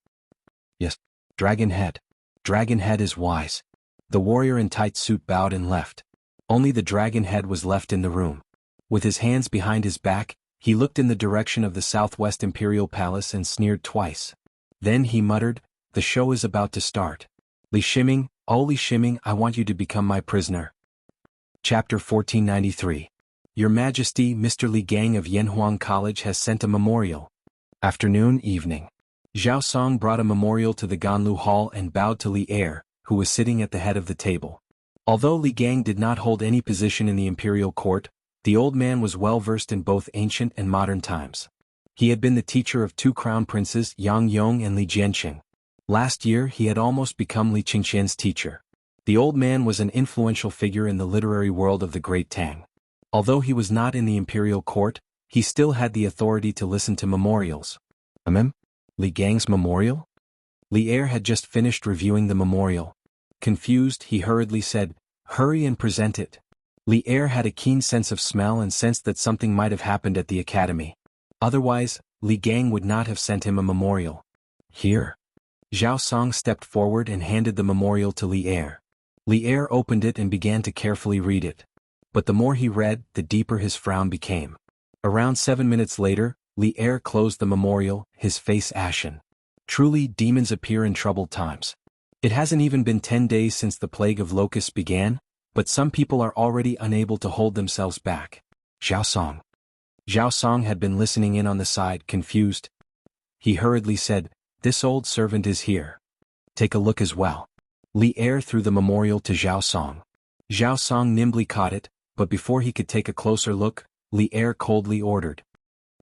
Yes. Dragonhead. Dragonhead is wise. The warrior in tight suit bowed and left. Only the Dragonhead was left in the room. With his hands behind his back, he looked in the direction of the Southwest Imperial Palace and sneered twice. Then he muttered, The show is about to start. Li Shiming, oh Li Shiming, I want you to become my prisoner. Chapter 1493. Your Majesty, Mr. Li Gang of Yanhuang College has sent a memorial. Afternoon, evening. Zhao Song brought a memorial to the Ganlu Hall and bowed to Li Er, who was sitting at the head of the table. Although Li Gang did not hold any position in the imperial court, the old man was well versed in both ancient and modern times. He had been the teacher of two crown princes, Yang Yong and Li Jianqing. Last year he had almost become Li Qingqian's teacher. The old man was an influential figure in the literary world of the Great Tang. Although he was not in the imperial court, he still had the authority to listen to memorials. Li Gang's memorial? Li Er had just finished reviewing the memorial. Confused, he hurriedly said, Hurry and present it. Li Er had a keen sense of smell and sensed that something might have happened at the academy. Otherwise, Li Gang would not have sent him a memorial. Here. Zhao Song stepped forward and handed the memorial to Li Er. Li Er opened it and began to carefully read it. But the more he read, the deeper his frown became. Around 7 minutes later, Li Er closed the memorial, his face ashen. Truly, demons appear in troubled times. It hasn't even been 10 days since the plague of locusts began, But some people are already unable to hold themselves back. Zhao Song. Zhao Song had been listening in on the side, confused. He hurriedly said, "This old servant is here. Take a look as well." Li Er threw the memorial to Zhao Song. Zhao Song nimbly caught it, but before he could take a closer look, Li Er coldly ordered,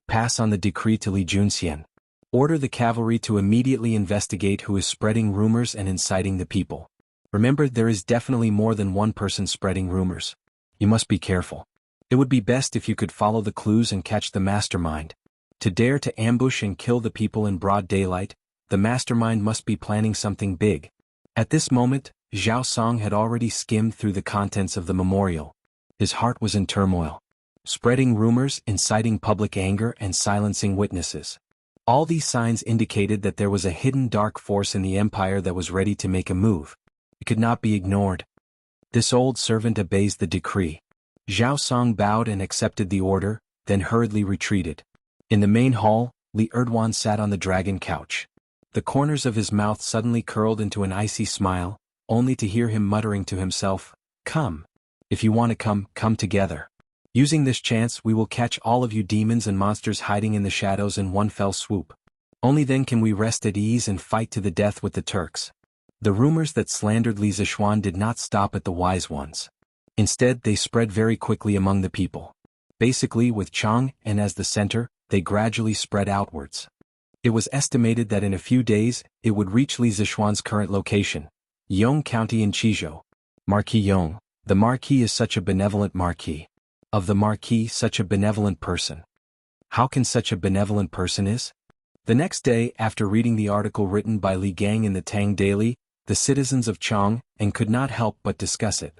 "Pass on the decree to Li Junxian. Order the cavalry to immediately investigate who is spreading rumors and inciting the people. Remember, there is definitely more than one person spreading rumors. You must be careful. It would be best if you could follow the clues and catch the mastermind. To dare to ambush and kill the people in broad daylight, the mastermind must be planning something big." At this moment, Zhao Song had already skimmed through the contents of the memorial. His heart was in turmoil. Spreading rumors, inciting public anger, and silencing witnesses. All these signs indicated that there was a hidden dark force in the empire that was ready to make a move. It could not be ignored. This old servant obeys the decree. Zhao Song bowed and accepted the order, then hurriedly retreated. In the main hall, Li Erdwan sat on the dragon couch. The corners of his mouth suddenly curled into an icy smile, only to hear him muttering to himself, "Come. If you want to come, come together. Using this chance, we will catch all of you demons and monsters hiding in the shadows in one fell swoop. Only then can we rest at ease and fight to the death with the Turks." The rumors that slandered Li Zishuan did not stop at the wise ones. Instead, they spread very quickly among the people. Basically, with Chang and as the center, they gradually spread outwards. It was estimated that in a few days, it would reach Li Zishuan's current location, Yong County in Qizhou. Marquis Yong, the Marquis is such a benevolent Marquis. Of the Marquis, such a benevolent person. How can such a benevolent person is? The next day, after reading the article written by Li Gang in the Tang Daily, the citizens of Chang, and could not help but discuss it.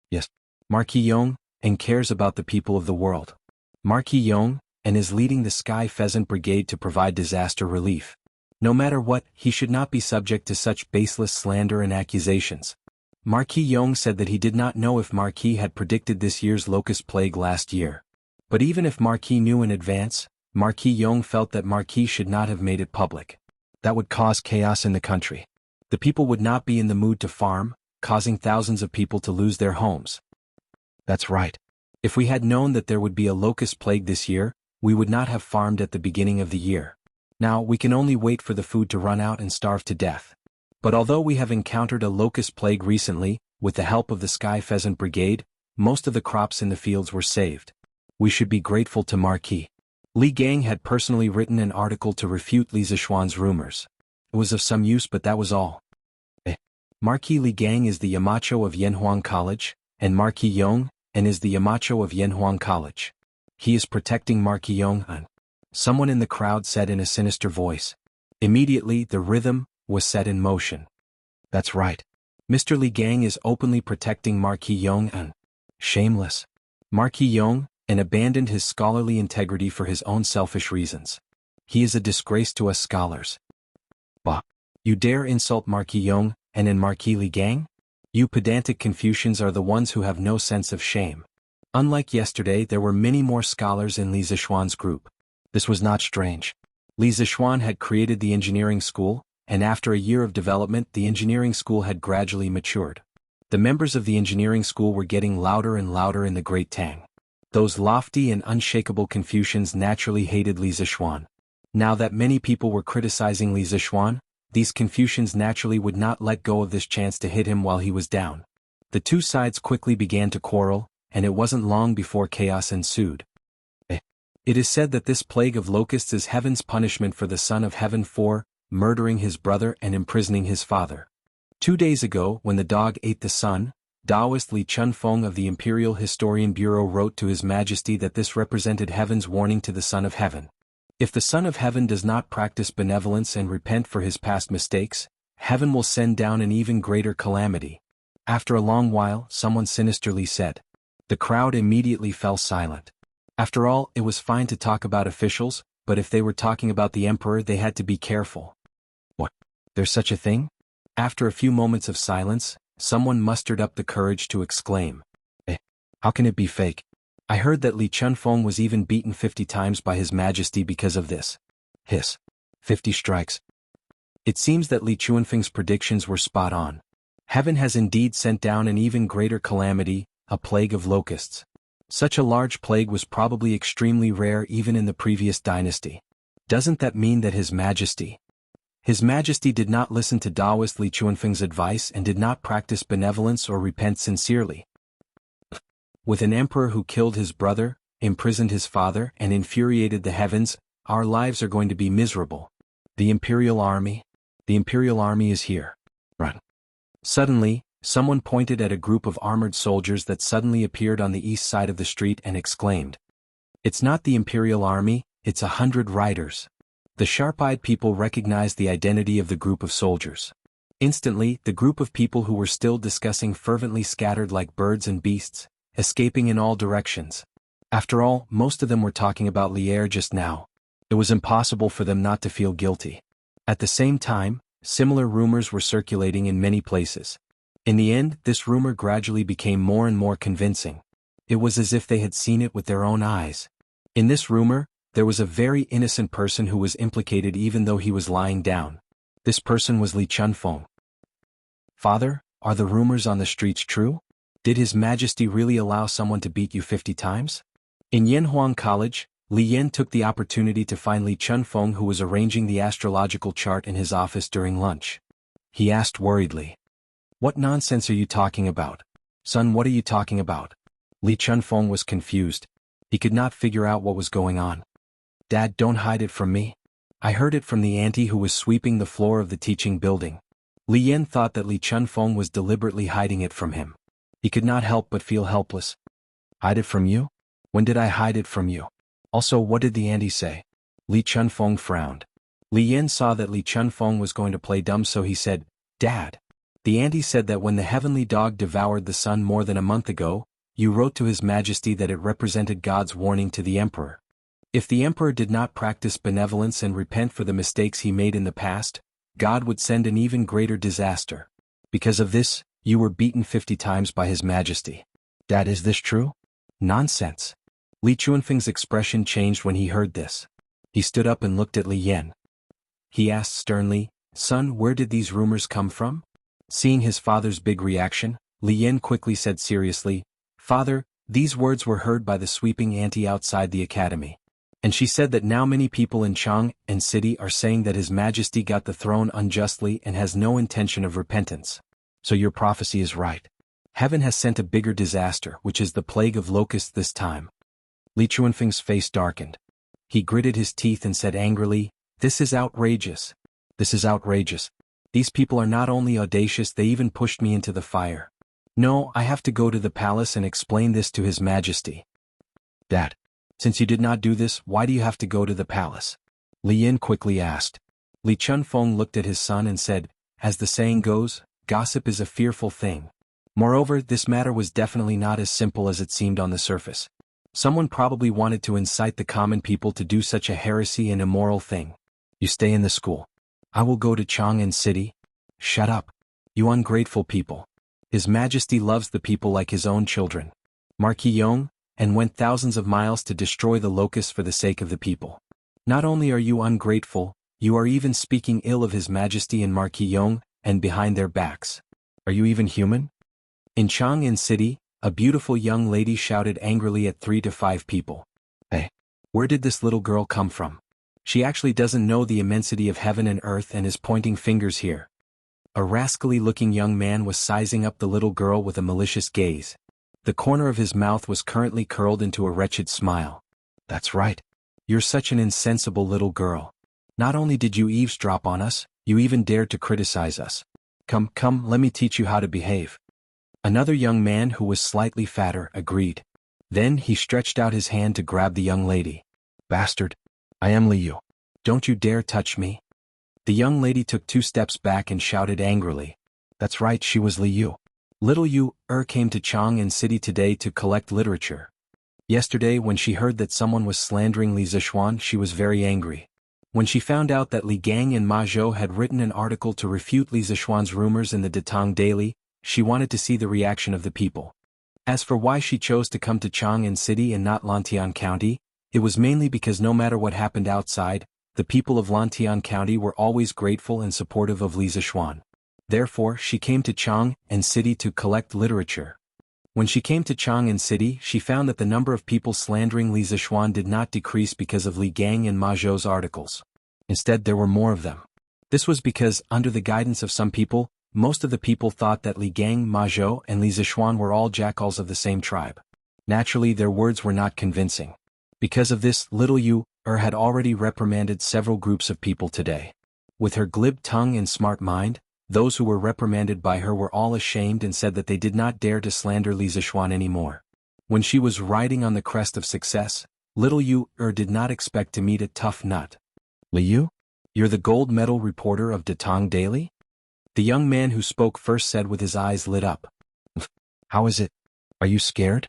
Yes, Marquis Yong, and cares about the people of the world. Marquis Yong, and is leading the Sky Pheasant Brigade to provide disaster relief. No matter what, he should not be subject to such baseless slander and accusations. Marquis Yong said that he did not know if Marquis had predicted this year's locust plague last year. But even if Marquis knew in advance, Marquis Yong felt that Marquis should not have made it public. That would cause chaos in the country. The people would not be in the mood to farm, causing thousands of people to lose their homes. That's right. If we had known that there would be a locust plague this year, we would not have farmed at the beginning of the year. Now we can only wait for the food to run out and starve to death. But although we have encountered a locust plague recently, with the help of the Sky Pheasant Brigade, most of the crops in the fields were saved. We should be grateful to Marquis. Li Gang had personally written an article to refute Li Zishuan's rumors. It was of some use, but that was all. Marquis Li Gang is the Yamacho of Yanhuang College, and Marquis Yong, and is the Yamacho of Yanhuang College. He is protecting Marquis Yong. Someone in the crowd said in a sinister voice. Immediately, the rhythm was set in motion. That's right. Mr. Li Gang is openly protecting Marquis Yong. Shameless. Marquis Yong, and abandoned his scholarly integrity for his own selfish reasons. He is a disgrace to us scholars. Bah! You dare insult Marquis Yong, and Marquis Li Gang? You pedantic Confucians are the ones who have no sense of shame. Unlike yesterday, there were many more scholars in Li Zishuan's group. This was not strange. Li Zishuan had created the engineering school, and after a year of development, the engineering school had gradually matured. The members of the engineering school were getting louder and louder in the Great Tang. Those lofty and unshakable Confucians naturally hated Li Zishuan. Now that many people were criticizing Li Zishuan, these Confucians naturally would not let go of this chance to hit him while he was down. The two sides quickly began to quarrel, and it wasn't long before chaos ensued. It is said that this plague of locusts is heaven's punishment for the Son of Heaven for murdering his brother and imprisoning his father. 2 days ago, when the dog ate the sun, Taoist Li Chunfeng of the Imperial Historian Bureau wrote to His Majesty that this represented heaven's warning to the Son of Heaven. If the Son of Heaven does not practice benevolence and repent for his past mistakes, heaven will send down an even greater calamity. After a long while, someone sinisterly said. The crowd immediately fell silent. After all, it was fine to talk about officials, but if they were talking about the emperor, they had to be careful. What? There's such a thing? After a few moments of silence, someone mustered up the courage to exclaim. How can it be fake? I heard that Li Chunfeng was even beaten 50 times by His Majesty because of this. Hiss. 50 strikes. It seems that Li Chunfeng's predictions were spot on. Heaven has indeed sent down an even greater calamity, a plague of locusts. Such a large plague was probably extremely rare even in the previous dynasty. Doesn't that mean that His Majesty did not listen to Taoist Li Chuanfeng's advice and did not practice benevolence or repent sincerely? With an emperor who killed his brother, imprisoned his father, and infuriated the heavens, our lives are going to be miserable. The Imperial Army is here. Run. Suddenly, someone pointed at a group of armored soldiers that suddenly appeared on the east side of the street and exclaimed, "It's not the Imperial Army, it's 100 riders." The sharp-eyed people recognized the identity of the group of soldiers. Instantly, the group of people who were still discussing fervently scattered like birds and beasts, escaping in all directions. After all, most of them were talking about Lier just now. It was impossible for them not to feel guilty. At the same time, similar rumors were circulating in many places. In the end, this rumor gradually became more and more convincing. It was as if they had seen it with their own eyes. In this rumor, there was a very innocent person who was implicated even though he was lying down. This person was Li Chunfeng. "Father, are the rumors on the streets true? Did His Majesty really allow someone to beat you 50 times? In Yanhuang College, Li Yan took the opportunity to find Li Chunfeng, who was arranging the astrological chart in his office during lunch. He asked worriedly, "What nonsense are you talking about? Son, what are you talking about?" Li Chunfeng was confused. He could not figure out what was going on. "Dad, don't hide it from me. I heard it from the auntie who was sweeping the floor of the teaching building." Li Yan thought that Li Chunfeng was deliberately hiding it from him. He could not help but feel helpless. "Hide it from you? When did I hide it from you? Also, what did the auntie say?" Li Chunfeng frowned. Li Yan saw that Li Chunfeng was going to play dumb, so he said, "Dad, the auntie said that when the heavenly dog devoured the sun more than a month ago, you wrote to His Majesty that it represented God's warning to the emperor. If the emperor did not practice benevolence and repent for the mistakes he made in the past, God would send an even greater disaster. Because of this, you were beaten 50 times by His Majesty. Dad, is this true?" "Nonsense." Li Chuanfeng's expression changed when he heard this. He stood up and looked at Li Yan. He asked sternly, "Son, where did these rumors come from?" Seeing his father's big reaction, Li Yan quickly said seriously, "Father, these words were heard by the sweeping auntie outside the academy. And she said that now many people in Jianghu city are saying that His Majesty got the throne unjustly and has no intention of repentance. So your prophecy is right. Heaven has sent a bigger disaster, which is the plague of locusts this time." Li Chuanfeng's face darkened. He gritted his teeth and said angrily, "This is outrageous. This is outrageous. These people are not only audacious, they even pushed me into the fire. No, I have to go to the palace and explain this to His Majesty." "Dad, since you did not do this, why do you have to go to the palace?" Li Yan quickly asked. Li Chunfeng looked at his son and said, "As the saying goes, gossip is a fearful thing. Moreover, this matter was definitely not as simple as it seemed on the surface. Someone probably wanted to incite the common people to do such a heresy and immoral thing. You stay in the school. I will go to Jianghu city." "Shut up. You ungrateful people. His Majesty loves the people like his own children. Marquis Yong, and went thousands of miles to destroy the locusts for the sake of the people. Not only are you ungrateful, you are even speaking ill of His Majesty and Marquis Yong, and behind their backs. Are you even human?" In Jianghu city, a beautiful young lady shouted angrily at 3 to 5 people. "Hey, where did this little girl come from? She actually doesn't know the immensity of heaven and earth and is pointing fingers here." A rascally-looking young man was sizing up the little girl with a malicious gaze. The corner of his mouth was currently curled into a wretched smile. "That's right. You're such an insensible little girl. Not only did you eavesdrop on us, you even dared to criticize us. Come, let me teach you how to behave." Another young man who was slightly fatter agreed. Then he stretched out his hand to grab the young lady. "Bastard. I am Liu. Don't you dare touch me." The young lady took 2 steps back and shouted angrily. That's right, she was Liu. Little Yu came to Jianghu city today to collect literature. Yesterday, when she heard that someone was slandering Li Zishuan, she was very angry. When she found out that Li Gang and Ma Zhou had written an article to refute Li Zishuan's rumors in the Datang Daily, she wanted to see the reaction of the people. As for why she chose to come to Jianghu city and not Lantian County, it was mainly because no matter what happened outside, the people of Lantian County were always grateful and supportive of Li Zishuan. Therefore, she came to Chang'an City to collect literature. When she came to Chang'an City, she found that the number of people slandering Li Zixuan did not decrease because of Li Gang and Ma Zhou's articles. Instead, there were more of them. This was because, under the guidance of some people, most of the people thought that Li Gang, Ma Zhou, and Li Zixuan were all jackals of the same tribe. Naturally, their words were not convincing. Because of this, little Yu had already reprimanded several groups of people today. With her glib tongue and smart mind, those who were reprimanded by her were all ashamed and said that they did not dare to slander Li Zixuan anymore. When she was riding on the crest of success, little Yu did not expect to meet a tough nut. Li Yu? You're the gold medal reporter of Datong Daily? The young man who spoke first said with his eyes lit up. How is it? Are you scared?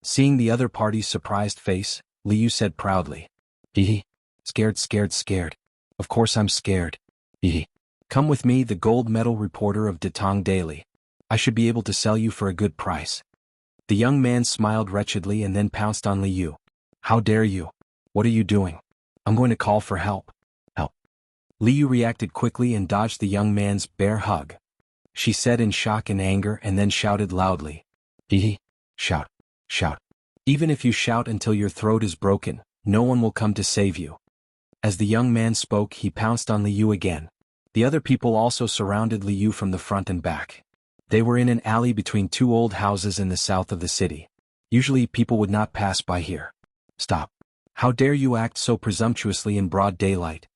Seeing the other party's surprised face, Li Yu said proudly. Hee. Scared. Of course I'm scared. Hee. Come with me, the gold medal reporter of Datong Daily. I should be able to sell you for a good price. The young man smiled wretchedly and then pounced on Li Yu. How dare you? What are you doing? I'm going to call for help. Help. Li Yu reacted quickly and dodged the young man's bear hug. She said in shock and anger and then shouted loudly. Hee. Shout. Even if you shout until your throat is broken, no one will come to save you. As the young man spoke, he pounced on Li Yu again. The other people also surrounded Li Yu from the front and back. They were in an alley between two old houses in the south of the city. Usually people would not pass by here. Stop. How dare you act so presumptuously in broad daylight?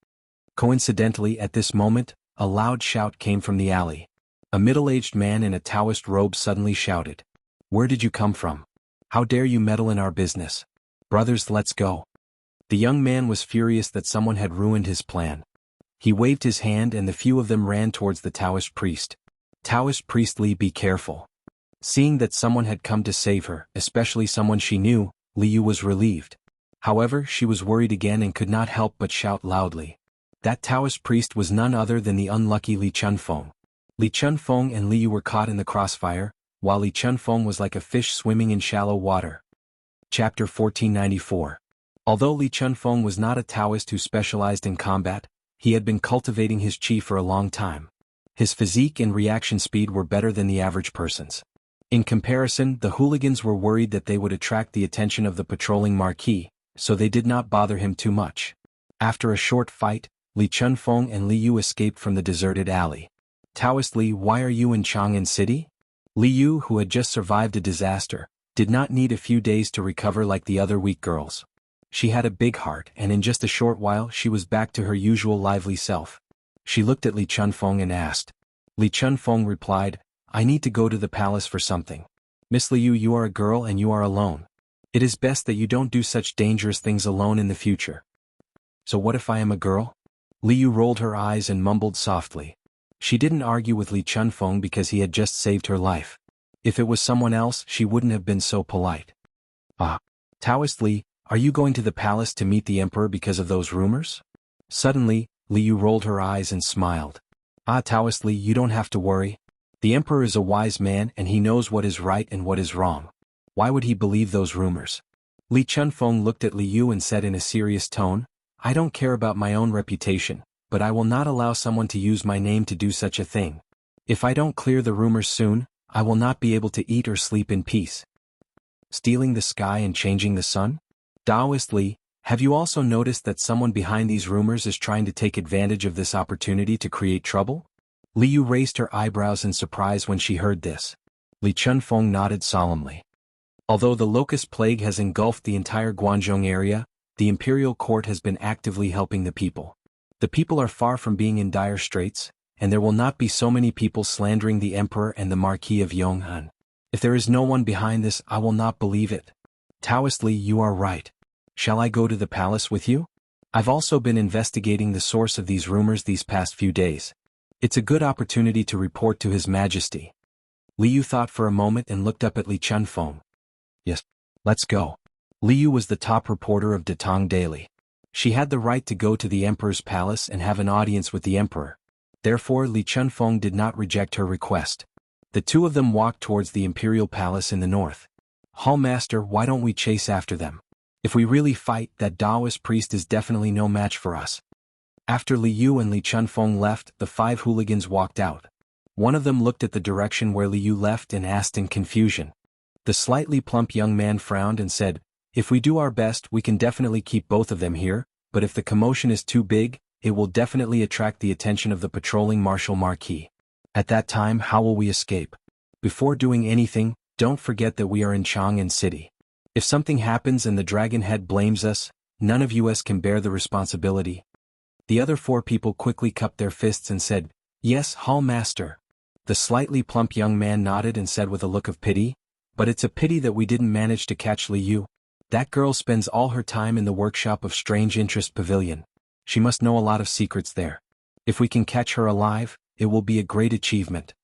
Coincidentally, at this moment, a loud shout came from the alley. A middle-aged man in a Taoist robe suddenly shouted. Where did you come from? How dare you meddle in our business? Brothers, let's go. The young man was furious that someone had ruined his plan. He waved his hand and the few of them ran towards the Taoist priest. Taoist priest Li, be careful. Seeing that someone had come to save her, especially someone she knew, Li Yu was relieved. However, she was worried again and could not help but shout loudly. That Taoist priest was none other than the unlucky Li Chunfeng. Li Chunfeng and Li Yu were caught in the crossfire, while Li Chunfeng was like a fish swimming in shallow water. Chapter 1494. Although Li Chunfeng was not a Taoist who specialized in combat, he had been cultivating his chi for a long time. His physique and reaction speed were better than the average person's. In comparison, the hooligans were worried that they would attract the attention of the patrolling marquis, so they did not bother him too much. After a short fight, Li Chunfeng and Li Yu escaped from the deserted alley. Taoist Li, why are you in Chang'an City? Li Yu, who had just survived a disaster, did not need a few days to recover like the other weak girls. She had a big heart and in just a short while she was back to her usual lively self. She looked at Li Chunfeng and asked. Li Chunfeng replied, I need to go to the palace for something. Miss Li Yu, you are a girl and you are alone. It is best that you don't do such dangerous things alone in the future. So what if I am a girl? Li Yu rolled her eyes and mumbled softly. She didn't argue with Li Chunfeng because he had just saved her life. If it was someone else, she wouldn't have been so polite. Taoist Li, are you going to the palace to meet the emperor because of those rumors? Suddenly, Li Yu rolled her eyes and smiled. Taoist Li, you don't have to worry. The emperor is a wise man and he knows what is right and what is wrong. Why would he believe those rumors? Li Chunfeng looked at Li Yu and said in a serious tone, I don't care about my own reputation, but I will not allow someone to use my name to do such a thing. If I don't clear the rumors soon, I will not be able to eat or sleep in peace. Stealing the sky and changing the sun? Taoist Li, have you also noticed that someone behind these rumors is trying to take advantage of this opportunity to create trouble? Li Yu raised her eyebrows in surprise when she heard this. Li Chunfeng nodded solemnly. Although the locust plague has engulfed the entire Guangzhou area, the imperial court has been actively helping the people. The people are far from being in dire straits, and there will not be so many people slandering the emperor and the Marquis of Yong'an. If there is no one behind this, I will not believe it. Taoist Li, you are right. Shall I go to the palace with you? I've also been investigating the source of these rumors these past few days. It's a good opportunity to report to His Majesty. Li Yu thought for a moment and looked up at Li Chunfeng. Yes, let's go. Li Yu was the top reporter of Datong Daily. She had the right to go to the emperor's palace and have an audience with the emperor. Therefore, Li Chunfeng did not reject her request. The two of them walked towards the imperial palace in the north. Hallmaster, why don't we chase after them? If we really fight, that Taoist priest is definitely no match for us. After Li Yu and Li Chunfeng left, the 5 hooligans walked out. One of them looked at the direction where Li Yu left and asked in confusion. The slightly plump young man frowned and said, "If we do our best we can definitely keep both of them here, but if the commotion is too big, it will definitely attract the attention of the patrolling Marshal Marquis. At that time how will we escape? Before doing anything, don't forget that we are in Chang'an City. If something happens and the dragon head blames us, none of us can bear the responsibility." The other 4 people quickly cupped their fists and said, "Yes, Hall Master." The slightly plump young man nodded and said with a look of pity, "But it's a pity that we didn't manage to catch Li Yu. That girl spends all her time in the workshop of Strange Interest Pavilion. She must know a lot of secrets there. If we can catch her alive, it will be a great achievement."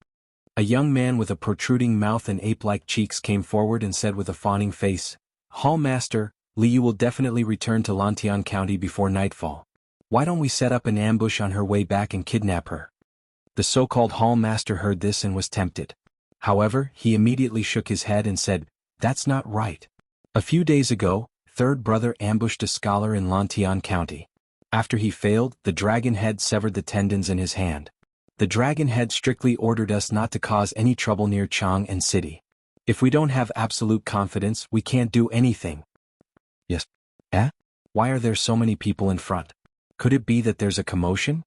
A young man with a protruding mouth and ape-like cheeks came forward and said with a fawning face, "Hall Master, Li Yu will definitely return to Lantian County before nightfall. Why don't we set up an ambush on her way back and kidnap her?" The so-called Hall Master heard this and was tempted. However, he immediately shook his head and said, "That's not right. A few days ago, Third Brother ambushed a scholar in Lantian County. After he failed, the dragon head severed the tendons in his hand. The dragon head strictly ordered us not to cause any trouble near Chang'an City. If we don't have absolute confidence, we can't do anything." "Yes. Why are there so many people in front? Could it be that there's a commotion?"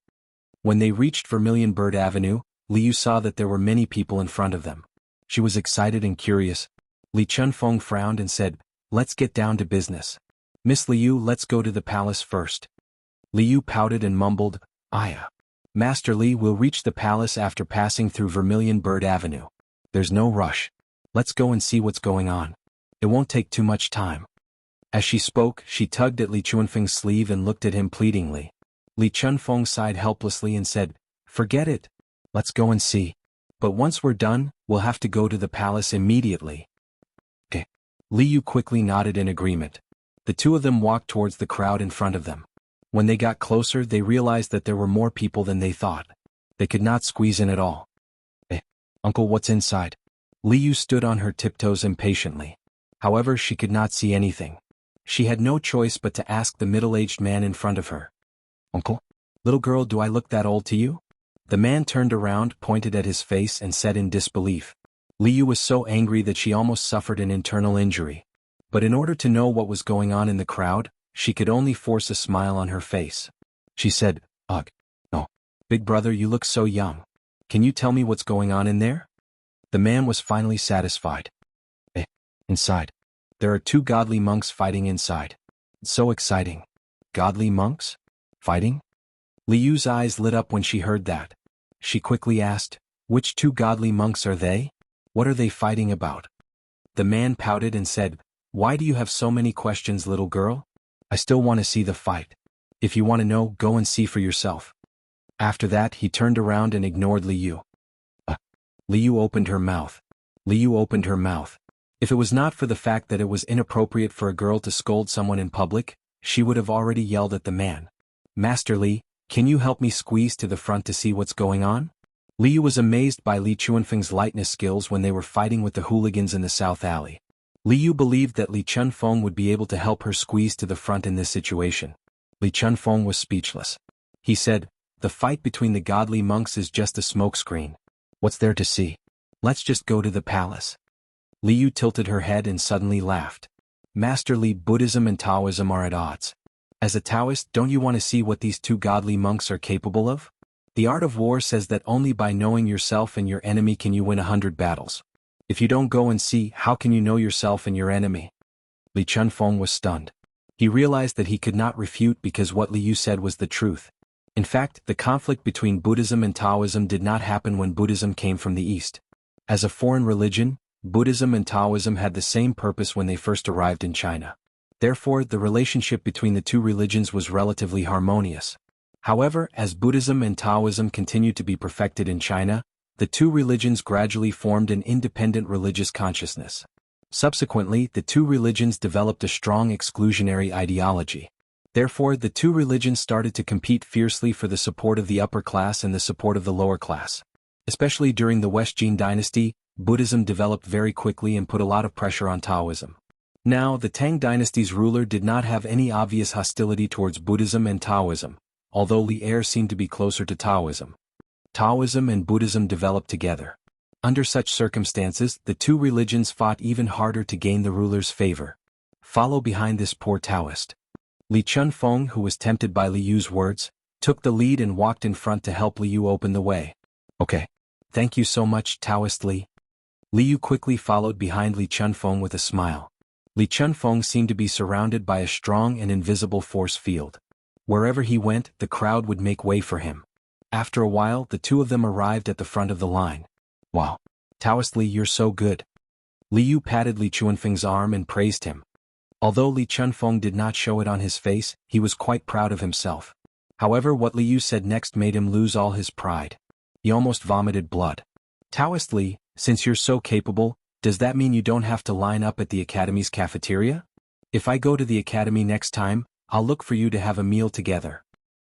When they reached Vermilion Bird Avenue, Li Yu saw that there were many people in front of them. She was excited and curious. Li Chunfeng frowned and said, "Let's get down to business. Miss Li Yu, let's go to the palace first." Li Yu pouted and mumbled, "Aya. Master Li will reach the palace after passing through Vermilion Bird Avenue. There's no rush. Let's go and see what's going on. It won't take too much time." As she spoke, she tugged at Li Chunfeng's sleeve and looked at him pleadingly. Li Chunfeng sighed helplessly and said, "Forget it. Let's go and see. But once we're done, we'll have to go to the palace immediately." "Okay." Li Yu quickly nodded in agreement. The 2 of them walked towards the crowd in front of them. When they got closer, they realized that there were more people than they thought. They could not squeeze in at all. Uncle, what's inside?" Li Yu stood on her tiptoes impatiently. However, she could not see anything. She had no choice but to ask the middle-aged man in front of her. "Uncle? Little girl, do I look that old to you?" The man turned around, pointed at his face and said in disbelief. Li Yu was so angry that she almost suffered an internal injury. But in order to know what was going on in the crowd, she could only force a smile on her face. She said, "Ugh. No. Big brother, you look so young. Can you tell me what's going on in there?" The man was finally satisfied. Inside. There are 2 godly monks fighting inside. It's so exciting." "Godly monks? Fighting?" Li Yu's eyes lit up when she heard that. She quickly asked, "Which 2 godly monks are they? What are they fighting about?" The man pouted and said, "Why do you have so many questions, little girl? I still want to see the fight. If you want to know, go and see for yourself." After that, he turned around and ignored Li Yu. Li Yu opened her mouth. Li Yu opened her mouth. If it was not for the fact that it was inappropriate for a girl to scold someone in public, she would have already yelled at the man. "Master Li, can you help me squeeze to the front to see what's going on?" Li Yu was amazed by Li Chunfeng's lightness skills when they were fighting with the hooligans in the South Alley. Li Yu believed that Li Chunfeng would be able to help her squeeze to the front in this situation. Li Chunfeng was speechless. He said, "The fight between the godly monks is just a smokescreen. What's there to see? Let's just go to the palace." Li Yu tilted her head and suddenly laughed. "Master Li, Buddhism and Taoism are at odds. As a Taoist, don't you want to see what these 2 godly monks are capable of? The art of war says that only by knowing yourself and your enemy can you win 100 battles. If you don't go and see, how can you know yourself and your enemy?" Li Chunfeng was stunned. He realized that he could not refute because what Li Yu said was the truth. In fact, the conflict between Buddhism and Taoism did not happen when Buddhism came from the East. As a foreign religion, Buddhism and Taoism had the same purpose when they first arrived in China. Therefore, the relationship between the 2 religions was relatively harmonious. However, as Buddhism and Taoism continued to be perfected in China, the 2 religions gradually formed an independent religious consciousness. Subsequently, the 2 religions developed a strong exclusionary ideology. Therefore, the 2 religions started to compete fiercely for the support of the upper class and the support of the lower class. Especially during the West Jin dynasty, Buddhism developed very quickly and put a lot of pressure on Taoism. Now, the Tang dynasty's ruler did not have any obvious hostility towards Buddhism and Taoism, although Li Er seemed to be closer to Taoism. Taoism and Buddhism developed together. Under such circumstances, the two religions fought even harder to gain the ruler's favor. Follow behind this poor Taoist. Li Chunfeng, who was tempted by Li Yu's words, took the lead and walked in front to help Li Yu open the way. Okay. Thank you so much, Taoist Li. Li Yu quickly followed behind Li Chunfeng with a smile. Li Chunfeng seemed to be surrounded by a strong and invisible force field. Wherever he went, the crowd would make way for him. After a while, the two of them arrived at the front of the line. Wow. Taoist Li, you're so good. Li Yu patted Li Chunfeng's arm and praised him. Although Li Chunfeng did not show it on his face, he was quite proud of himself. However, what Li Yu said next made him lose all his pride. He almost vomited blood. Taoist Li, since you're so capable, does that mean you don't have to line up at the academy's cafeteria? If I go to the academy next time, I'll look for you to have a meal together.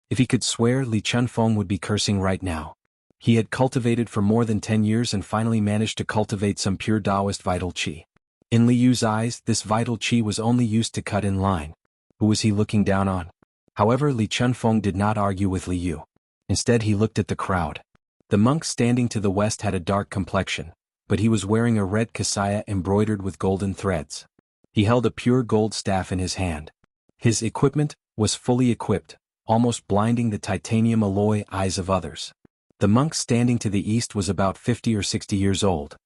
If he could swear, Li Chunfeng would be cursing right now. He had cultivated for more than 10 years and finally managed to cultivate some pure Taoist vital qi. In Li Yu's eyes, this vital qi was only used to cut in line. Who was he looking down on? However, Li Chunfeng did not argue with Li Yu. Instead, he looked at the crowd. The monk standing to the west had a dark complexion, but he was wearing a red kasaya embroidered with golden threads. He held a pure gold staff in his hand. His equipment was fully equipped, almost blinding the titanium alloy eyes of others. The monk standing to the east was about 50 or 60 years old.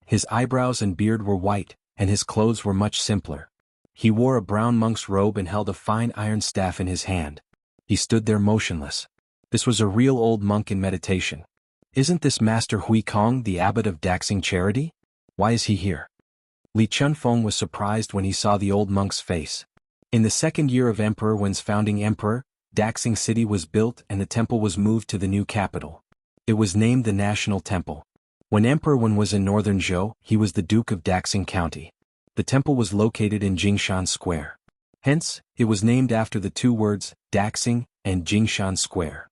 His eyebrows and beard were white, and his clothes were much simpler. He wore a brown monk's robe and held a fine iron staff in his hand. He stood there motionless. This was a real old monk in meditation. Isn't this Master Hui Kong, the abbot of Daxing Charity? Why is he here? Li Chunfeng was surprised when he saw the old monk's face. In the second year of Emperor Wen's founding emperor, Daxing City was built and the temple was moved to the new capital. It was named the National Temple. When Emperor Wen was in northern Zhou, he was the Duke of Daxing County. The temple was located in Jingshan Square. Hence, it was named after the two words, Daxing and Jingshan Square.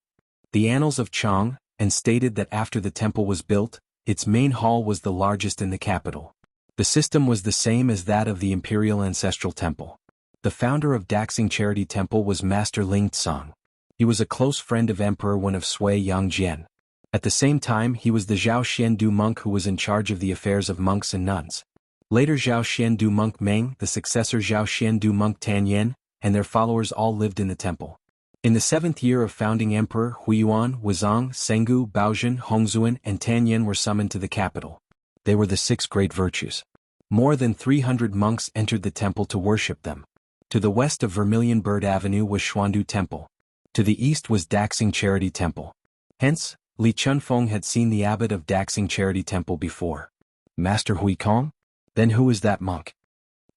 The annals of Chang, and stated that after the temple was built, its main hall was the largest in the capital. The system was the same as that of the Imperial Ancestral Temple. The founder of Daxing Charity Temple was Master Ling Tsang. He was a close friend of Emperor Wen of Sui Yangjian. At the same time, he was the Zhao Xiandu monk who was in charge of the affairs of monks and nuns. Later Zhao Xiandu monk Meng, the successor Zhao Xiandu monk Tanyan, and their followers all lived in the temple. In the 7th year of founding Emperor Huiyuan, Wuzong, Sengu, Baozhen, Hongzuan, and Tanyan were summoned to the capital. They were the 6 great virtues. More than 300 monks entered the temple to worship them. To the west of Vermilion Bird Avenue was Xuandu Temple. To the east was Daxing Charity Temple. Hence, Li Chunfeng had seen the abbot of Daxing Charity Temple before. Master Hui Kong? Then who is that monk?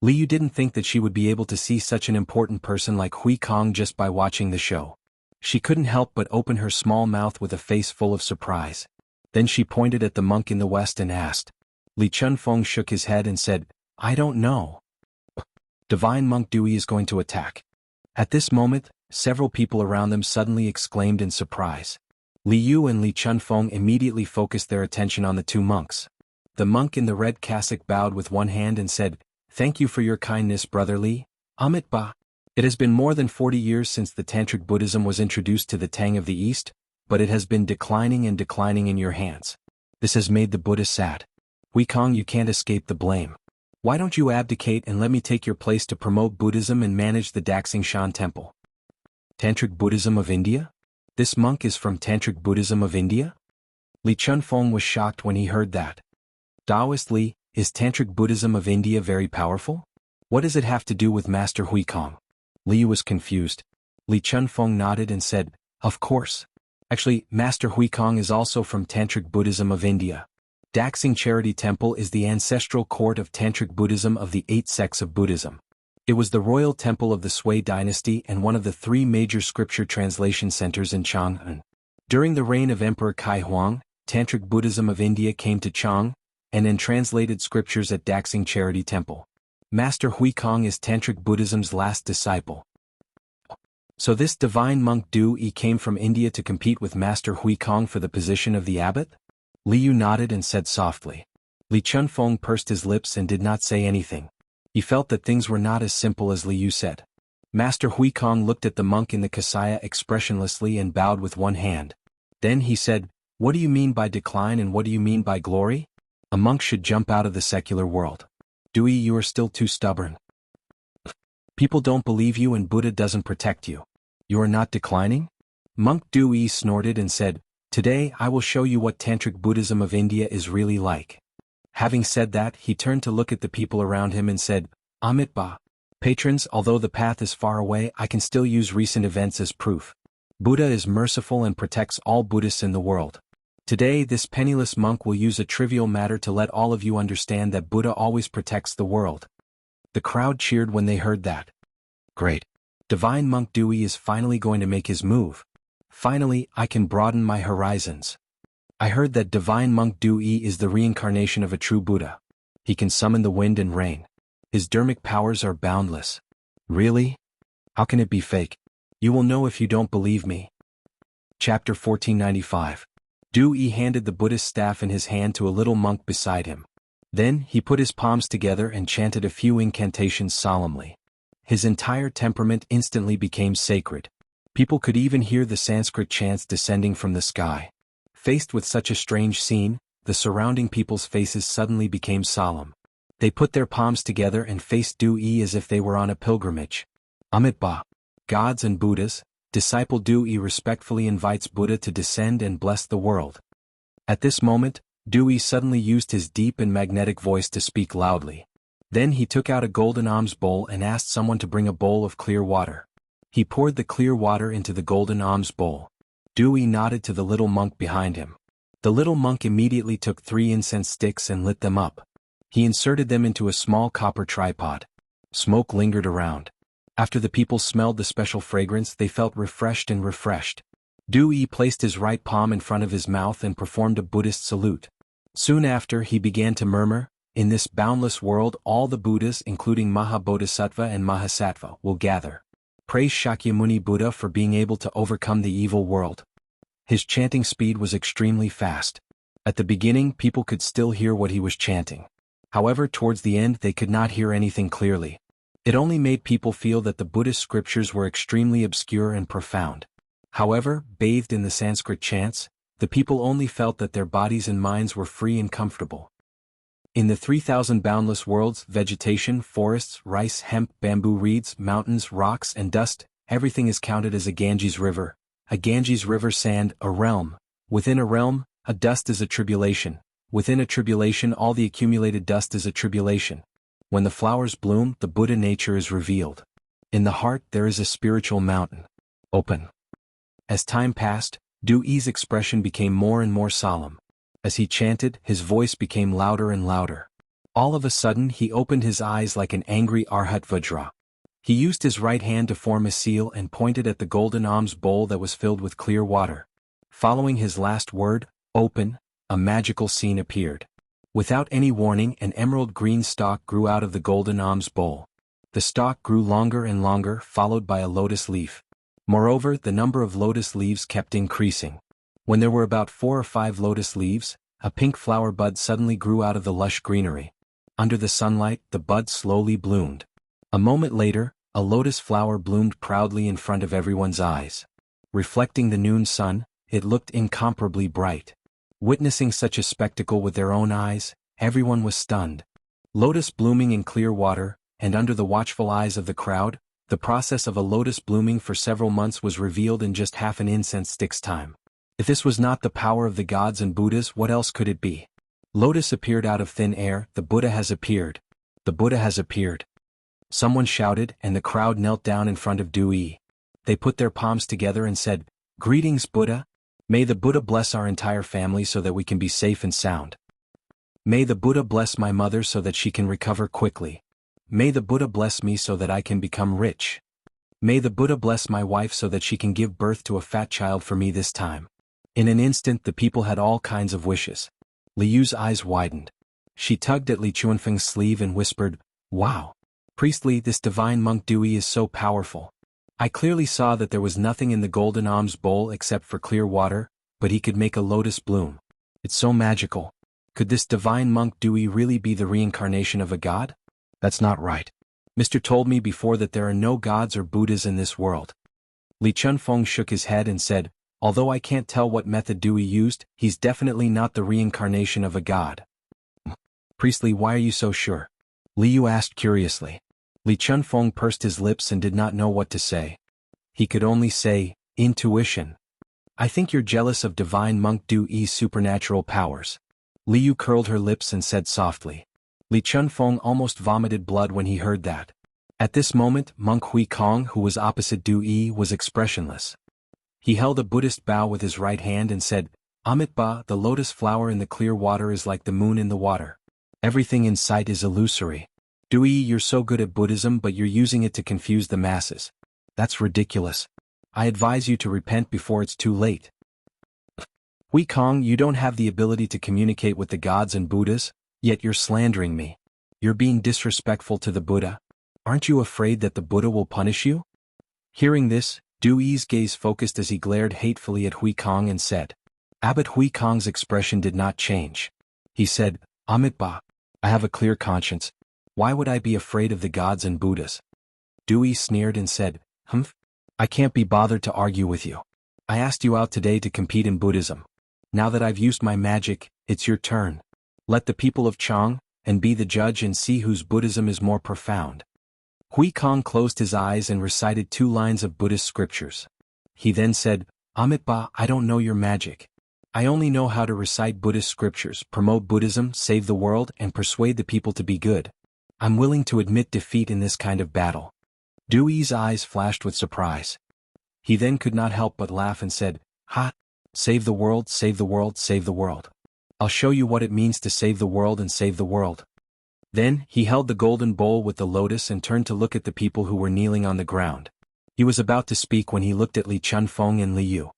Li Yu didn't think that she would be able to see such an important person like Hui Kong just by watching the show. She couldn't help but open her small mouth with a face full of surprise. Then she pointed at the monk in the west and asked. Li Chunfeng shook his head and said, I don't know. Divine Monk Dewey is going to attack. At this moment, several people around them suddenly exclaimed in surprise. Li Yu and Li Chunfeng immediately focused their attention on the two monks. The monk in the red cassock bowed with one hand and said, Thank you for your kindness, Brother Li. Amit Ba. It has been more than 40 years since the Tantric Buddhism was introduced to the Tang of the East, but it has been declining and declining in your hands. This has made the Buddha sad. Hui Kong, you can't escape the blame. Why don't you abdicate and let me take your place to promote Buddhism and manage the Daxing Shan Temple? Tantric Buddhism of India? This monk is from Tantric Buddhism of India? Li Chunfeng was shocked when he heard that. Taoist Li, is Tantric Buddhism of India very powerful? What does it have to do with Master Hui Kong? Li was confused. Li Chunfeng nodded and said, Of course. Actually, Master Hui Kong is also from Tantric Buddhism of India. Daxing Charity Temple is the ancestral court of Tantric Buddhism of the 8 sects of Buddhism. It was the royal temple of the Sui dynasty and one of the 3 major scripture translation centers in Chang'an. During the reign of Emperor Kai Huang, Tantric Buddhism of India came to Chang, and then translated scriptures at Daxing Charity Temple. Master Hui Kong is Tantric Buddhism's last disciple. So this divine monk Du Yi came from India to compete with Master Hui Kong for the position of the abbot? Li Yu nodded and said softly. Li Chunfeng pursed his lips and did not say anything. He felt that things were not as simple as Li Yu said. Master Hui Kong looked at the monk in the kasaya expressionlessly and bowed with one hand. Then he said, What do you mean by decline and what do you mean by glory? A monk should jump out of the secular world. Dewey, you are still too stubborn. People don't believe you and Buddha doesn't protect you. You are not declining? Monk Dewey snorted and said, "Today I will show you what Tantric Buddhism of India is really like." Having said that, he turned to look at the people around him and said, "Amitabha, patrons, although the path is far away, I can still use recent events as proof. Buddha is merciful and protects all Buddhists in the world. Today this penniless monk will use a trivial matter to let all of you understand that Buddha always protects the world." The crowd cheered when they heard that. Great. Divine Monk Dewey is finally going to make his move. Finally, I can broaden my horizons. I heard that Divine Monk Dewey is the reincarnation of a true Buddha. He can summon the wind and rain. His dharmic powers are boundless. Really? How can it be fake? You will know if you don't believe me. Chapter 1495. Dewey handed the Buddhist staff in his hand to a little monk beside him. Then, he put his palms together and chanted a few incantations solemnly. His entire temperament instantly became sacred. People could even hear the Sanskrit chants descending from the sky. Faced with such a strange scene, the surrounding people's faces suddenly became solemn. They put their palms together and faced Dewey as if they were on a pilgrimage. Amitabha, gods and Buddhas, disciple Dewey respectfully invites Buddha to descend and bless the world. At this moment, Dewey suddenly used his deep and magnetic voice to speak loudly. Then he took out a golden alms bowl and asked someone to bring a bowl of clear water. He poured the clear water into the golden alms bowl. Dewey nodded to the little monk behind him. The little monk immediately took 3 incense sticks and lit them up. He inserted them into a small copper tripod. Smoke lingered around. After the people smelled the special fragrance, they felt refreshed and refreshed. Dewey placed his right palm in front of his mouth and performed a Buddhist salute. Soon after, he began to murmur, "In this boundless world all the Buddhas including Mahabodhisattva and Mahasattva will gather. Praise Shakyamuni Buddha for being able to overcome the evil world." His chanting speed was extremely fast. At the beginning, people could still hear what he was chanting. However, towards the end they could not hear anything clearly. It only made people feel that the Buddhist scriptures were extremely obscure and profound. However, bathed in the Sanskrit chants, the people only felt that their bodies and minds were free and comfortable. In the 3,000 boundless worlds, vegetation, forests, rice, hemp, bamboo reeds, mountains, rocks, and dust, everything is counted as a Ganges river. A Ganges river sand, a realm. Within a realm, a dust is a tribulation. Within a tribulation, all the accumulated dust is a tribulation. When the flowers bloom, the Buddha nature is revealed. In the heart there is a spiritual mountain. Open. As time passed, Dewey's expression became more and more solemn. As he chanted, his voice became louder and louder. All of a sudden he opened his eyes like an angry Arhat Vajra. He used his right hand to form a seal and pointed at the golden alms bowl that was filled with clear water. Following his last word, "Open," a magical scene appeared. Without any warning, an emerald green stalk grew out of the golden alms bowl. The stalk grew longer and longer, followed by a lotus leaf. Moreover, the number of lotus leaves kept increasing. When there were about 4 or 5 lotus leaves, a pink flower bud suddenly grew out of the lush greenery. Under the sunlight, the bud slowly bloomed. A moment later, a lotus flower bloomed proudly in front of everyone's eyes. Reflecting the noon sun, it looked incomparably bright. Witnessing such a spectacle with their own eyes, everyone was stunned. Lotus blooming in clear water, and under the watchful eyes of the crowd, the process of a lotus blooming for several months was revealed in just half an incense stick's time. If this was not the power of the gods and Buddhas, what else could it be? Lotus appeared out of thin air. The Buddha has appeared. The Buddha has appeared. Someone shouted, and the crowd knelt down in front of Dewey. They put their palms together and said, "Greetings, Buddha. May the Buddha bless our entire family so that we can be safe and sound. May the Buddha bless my mother so that she can recover quickly. May the Buddha bless me so that I can become rich. May the Buddha bless my wife so that she can give birth to a fat child for me this time." In an instant the people had all kinds of wishes. Liu's eyes widened. She tugged at Li Chuanfeng's sleeve and whispered, "Wow. Priestly, this divine monk Dewey is so powerful. I clearly saw that there was nothing in the golden alms bowl except for clear water, but he could make a lotus bloom. It's so magical. Could this divine monk Dewey really be the reincarnation of a god? That's not right. Mr. told me before that there are no gods or Buddhas in this world." Li Chunfeng shook his head and said, Although I can't tell what method Dewey used, he's definitely not the reincarnation of a god. Priestly, why are you so sure? Liu asked curiously. Li Chunfeng pursed his lips and did not know what to say. He could only say, intuition. I think you're jealous of divine monk Dewey's supernatural powers. Liu curled her lips and said softly. Li Chunfeng almost vomited blood when he heard that. At this moment, Monk Hui Kong, who was opposite Dewey, was expressionless. He held a Buddhist bow with his right hand and said, Amitabha, the lotus flower in the clear water is like the moon in the water. Everything in sight is illusory. Dewey, you're so good at Buddhism but you're using it to confuse the masses. That's ridiculous. I advise you to repent before it's too late. Hui Kong, you don't have the ability to communicate with the gods and Buddhas, yet you're slandering me. You're being disrespectful to the Buddha. Aren't you afraid that the Buddha will punish you? Hearing this, Dewey's gaze focused as he glared hatefully at Hui Kong and said. Abbot Hui Kong's expression did not change. He said, Amitabha, I have a clear conscience. Why would I be afraid of the gods and Buddhas? Dewey sneered and said, I can't be bothered to argue with you. I asked you out today to compete in Buddhism. Now that I've used my magic, it's your turn. Let the people of Chang, and be the judge and see whose Buddhism is more profound. Hui Kong closed his eyes and recited 2 lines of Buddhist scriptures. He then said, Amitabha, I don't know your magic. I only know how to recite Buddhist scriptures, promote Buddhism, save the world, and persuade the people to be good. I'm willing to admit defeat in this kind of battle. Dewey's eyes flashed with surprise. He then could not help but laugh and said, Ha! Save the world, save the world, save the world. I'll show you what it means to save the world and save the world. Then, he held the golden bowl with the lotus and turned to look at the people who were kneeling on the ground. He was about to speak when he looked at Li Chunfeng and Liu.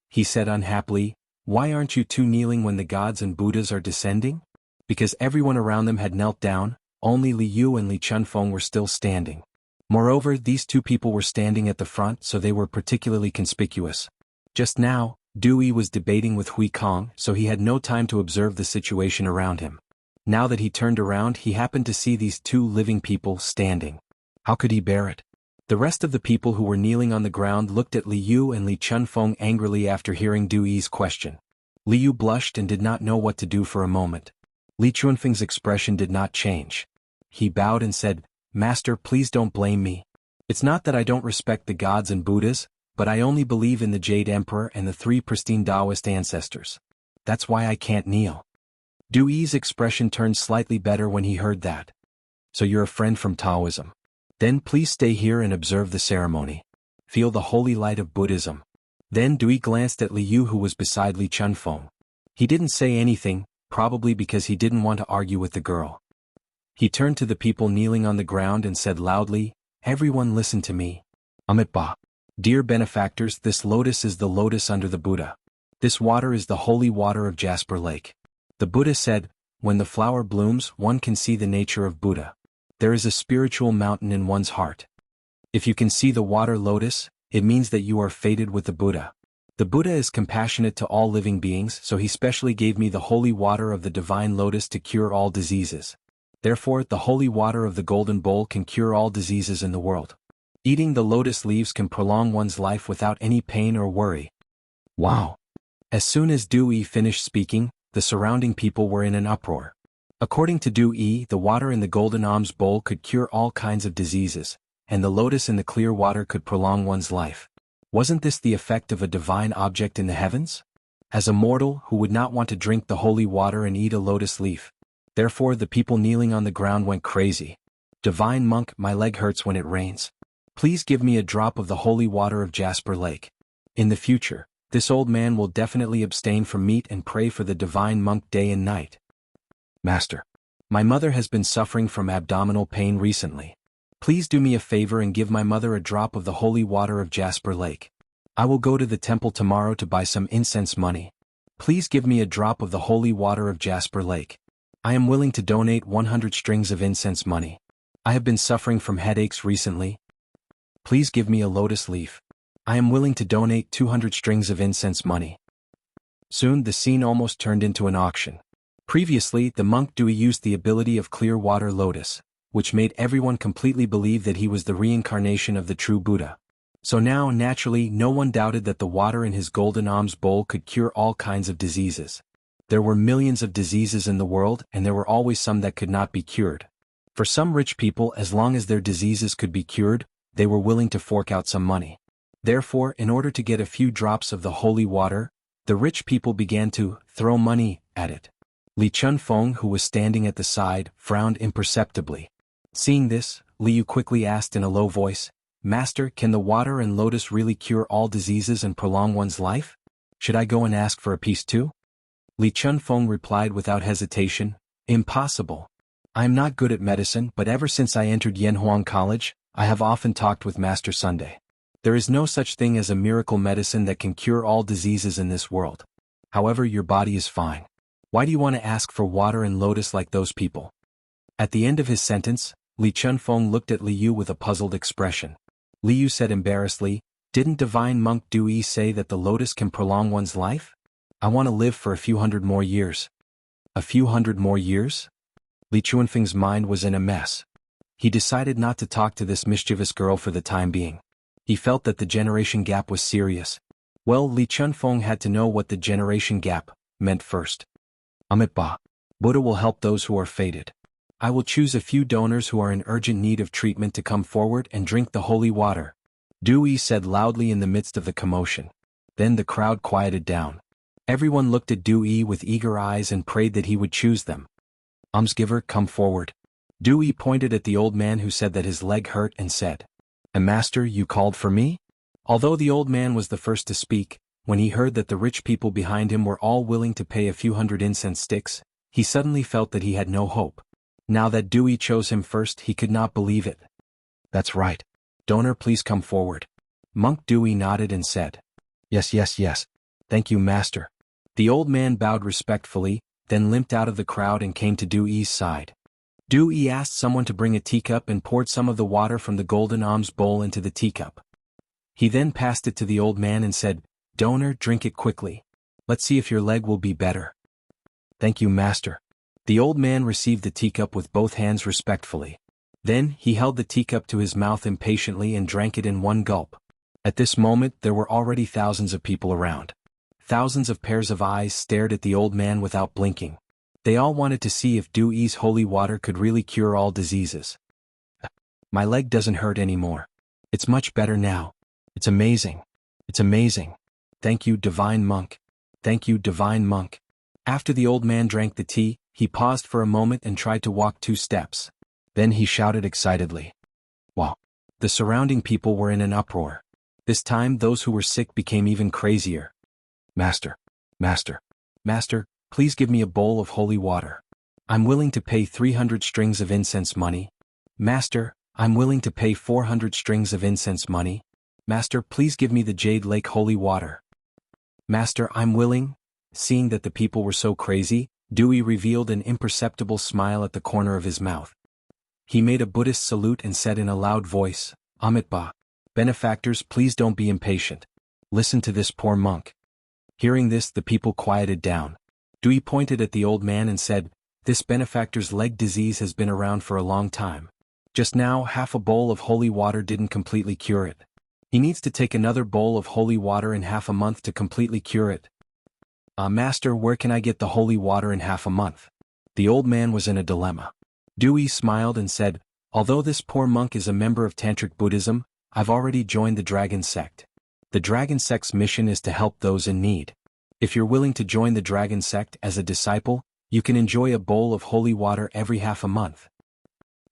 He said unhappily, Why aren't you 2 kneeling when the gods and Buddhas are descending? Because everyone around them had knelt down, only Liu and Li Chunfeng were still standing. Moreover, these 2 people were standing at the front, so they were particularly conspicuous. Just now, Dewey was debating with Hui Kong, so he had no time to observe the situation around him. Now that he turned around, he happened to see these 2 living people standing. How could he bear it? The rest of the people who were kneeling on the ground looked at Liu and Li Chunfeng angrily after hearing Dewey's question. Liu blushed and did not know what to do for a moment. Li Chunfeng's expression did not change. He bowed and said, Master, please don't blame me. It's not that I don't respect the gods and Buddhas, but I only believe in the Jade Emperor and the 3 pristine Taoist ancestors. That's why I can't kneel. Dewey's expression turned slightly better when he heard that. So you're a friend from Taoism. Then please stay here and observe the ceremony. Feel the holy light of Buddhism. Then Dewey glanced at Liu who was beside Li Chunfeng. He didn't say anything, probably because he didn't want to argue with the girl. He turned to the people kneeling on the ground and said loudly, Everyone listen to me. Amitabha. Dear benefactors, this lotus is the lotus under the Buddha. This water is the holy water of Jasper Lake. The Buddha said, when the flower blooms, one can see the nature of Buddha. There is a spiritual mountain in one's heart. If you can see the water lotus, it means that you are fated with the Buddha. The Buddha is compassionate to all living beings, so he specially gave me the holy water of the divine lotus to cure all diseases. Therefore, the holy water of the golden bowl can cure all diseases in the world. Eating the lotus leaves can prolong one's life without any pain or worry. Wow! As soon as Dewey finished speaking, the surrounding people were in an uproar. According to Dewey, the water in the golden alms bowl could cure all kinds of diseases, and the lotus in the clear water could prolong one's life. Wasn't this the effect of a divine object in the heavens? As a mortal, who would not want to drink the holy water and eat a lotus leaf? Therefore the people kneeling on the ground went crazy. Divine monk, my leg hurts when it rains. Please give me a drop of the holy water of Jasper Lake. In the future, this old man will definitely abstain from meat and pray for the divine monk day and night. Master, my mother has been suffering from abdominal pain recently. Please do me a favor and give my mother a drop of the holy water of Jasper Lake. I will go to the temple tomorrow to buy some incense money. Please give me a drop of the holy water of Jasper Lake. I am willing to donate 100 strings of incense money. I have been suffering from headaches recently. Please give me a lotus leaf. I am willing to donate 200 strings of incense money. Soon the scene almost turned into an auction. Previously, the monk Dewey used the ability of clear water lotus, which made everyone completely believe that he was the reincarnation of the true Buddha. So now, naturally, no one doubted that the water in his golden alms bowl could cure all kinds of diseases. There were millions of diseases in the world, and there were always some that could not be cured. For some rich people, as long as their diseases could be cured, they were willing to fork out some money. Therefore, in order to get a few drops of the holy water, the rich people began to throw money at it. Li Chunfeng, who was standing at the side, frowned imperceptibly. Seeing this, Liu quickly asked in a low voice, "Master, can the water and lotus really cure all diseases and prolong one's life? Should I go and ask for a piece too?" Li Chunfeng replied without hesitation, "Impossible. I am not good at medicine, but ever since I entered Yanhuang College, I have often talked with Master Sunday. There is no such thing as a miracle medicine that can cure all diseases in this world. However, your body is fine. Why do you want to ask for water and lotus like those people?" At the end of his sentence, Li Chunfeng looked at Liu with a puzzled expression. Liu said embarrassedly, "Didn't divine monk Dui say that the lotus can prolong one's life? I want to live for a few hundred more years." A few hundred more years? Li Chunfeng's mind was in a mess. He decided not to talk to this mischievous girl for the time being. He felt that the generation gap was serious. Well, Li Chunfeng had to know what the generation gap meant first. Amitabha. Buddha will help those who are fated. I will choose a few donors who are in urgent need of treatment to come forward and drink the holy water, Dewey said loudly in the midst of the commotion. Then the crowd quieted down. Everyone looked at Dewey with eager eyes and prayed that he would choose them. Almsgiver, come forward. Dewey pointed at the old man who said that his leg hurt and said, Master, you called for me? Although the old man was the first to speak, when he heard that the rich people behind him were all willing to pay a few hundred incense sticks, he suddenly felt that he had no hope. Now that Dewey chose him first, he could not believe it. That's right. Donor, please come forward. Monk Dewey nodded and said, Yes, yes, yes. Thank you, Master. The old man bowed respectfully, then limped out of the crowd and came to Dewey's side. Dewey asked someone to bring a teacup and poured some of the water from the golden alms bowl into the teacup. He then passed it to the old man and said, Donor, drink it quickly. Let's see if your leg will be better. Thank you, Master. The old man received the teacup with both hands respectfully. Then he held the teacup to his mouth impatiently and drank it in one gulp. At this moment there were already thousands of people around. Thousands of pairs of eyes stared at the old man without blinking. They all wanted to see if Dewey's holy water could really cure all diseases. My leg doesn't hurt anymore. It's much better now. It's amazing. It's amazing. Thank you, divine monk. Thank you, divine monk. After the old man drank the tea, he paused for a moment and tried to walk 2 steps. Then he shouted excitedly. Wow! The surrounding people were in an uproar. This time those who were sick became even crazier. Master, Master, Master, please give me a bowl of holy water. I'm willing to pay 300 strings of incense money. Master, I'm willing to pay 400 strings of incense money. Master, please give me the Jade Lake holy water. Master, I'm willing. Seeing that the people were so crazy, Dewey revealed an imperceptible smile at the corner of his mouth. He made a Buddhist salute and said in a loud voice, Amitabha. Benefactors, please don't be impatient. Listen to this poor monk. Hearing this, the people quieted down. Dewey pointed at the old man and said, This benefactor's leg disease has been around for a long time. Just now, half a bowl of holy water didn't completely cure it. He needs to take another bowl of holy water in half a month to completely cure it. Master, where can I get the holy water in half a month? The old man was in a dilemma. Dewey smiled and said, Although this poor monk is a member of Tantric Buddhism, I've already joined the Dragon Sect. The Dragon Sect's mission is to help those in need. If you're willing to join the Dragon Sect as a disciple, you can enjoy a bowl of holy water every half a month.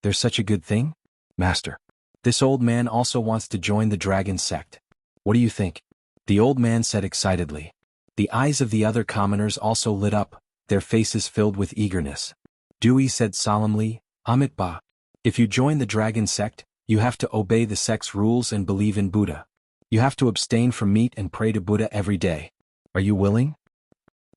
There's such a good thing? Master. This old man also wants to join the Dragon Sect. What do you think? The old man said excitedly. The eyes of the other commoners also lit up, their faces filled with eagerness. Dewey said solemnly, Amitabha, if you join the Dragon Sect, you have to obey the sect's rules and believe in Buddha. You have to abstain from meat and pray to Buddha every day. Are you willing?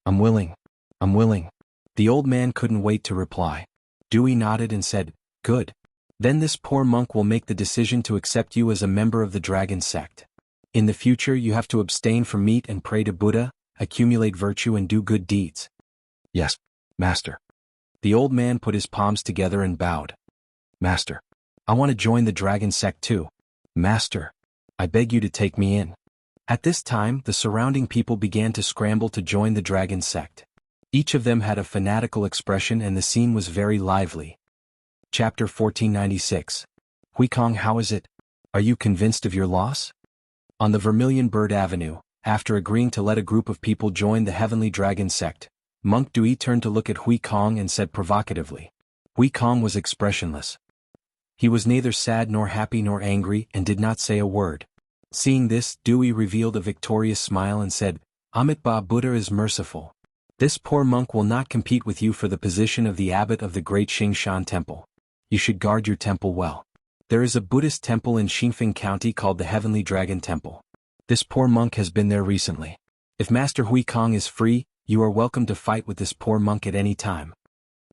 I'm willing. I'm willing. The old man couldn't wait to reply. Dewey nodded and said, Good. Then this poor monk will make the decision to accept you as a member of the Dragon Sect. In the future you have to abstain from meat and pray to Buddha, accumulate virtue and do good deeds. Yes, Master. The old man put his palms together and bowed. Master. I want to join the Dragon Sect too. Master. I beg you to take me in. At this time, the surrounding people began to scramble to join the dragon sect. Each of them had a fanatical expression and the scene was very lively. Chapter 1496. Huikong, how is it? Are you convinced of your loss? On the Vermilion Bird Avenue, after agreeing to let a group of people join the Heavenly Dragon sect, Monk Dui turned to look at Huikong and said provocatively. Huikong was expressionless. He was neither sad nor happy nor angry and did not say a word. Seeing this, Dewey revealed a victorious smile and said, Amitabha Buddha is merciful. This poor monk will not compete with you for the position of the abbot of the great Xingshan Temple. You should guard your temple well. There is a Buddhist temple in Xingfeng County called the Heavenly Dragon Temple. This poor monk has been there recently. If Master Huikong is free, you are welcome to fight with this poor monk at any time.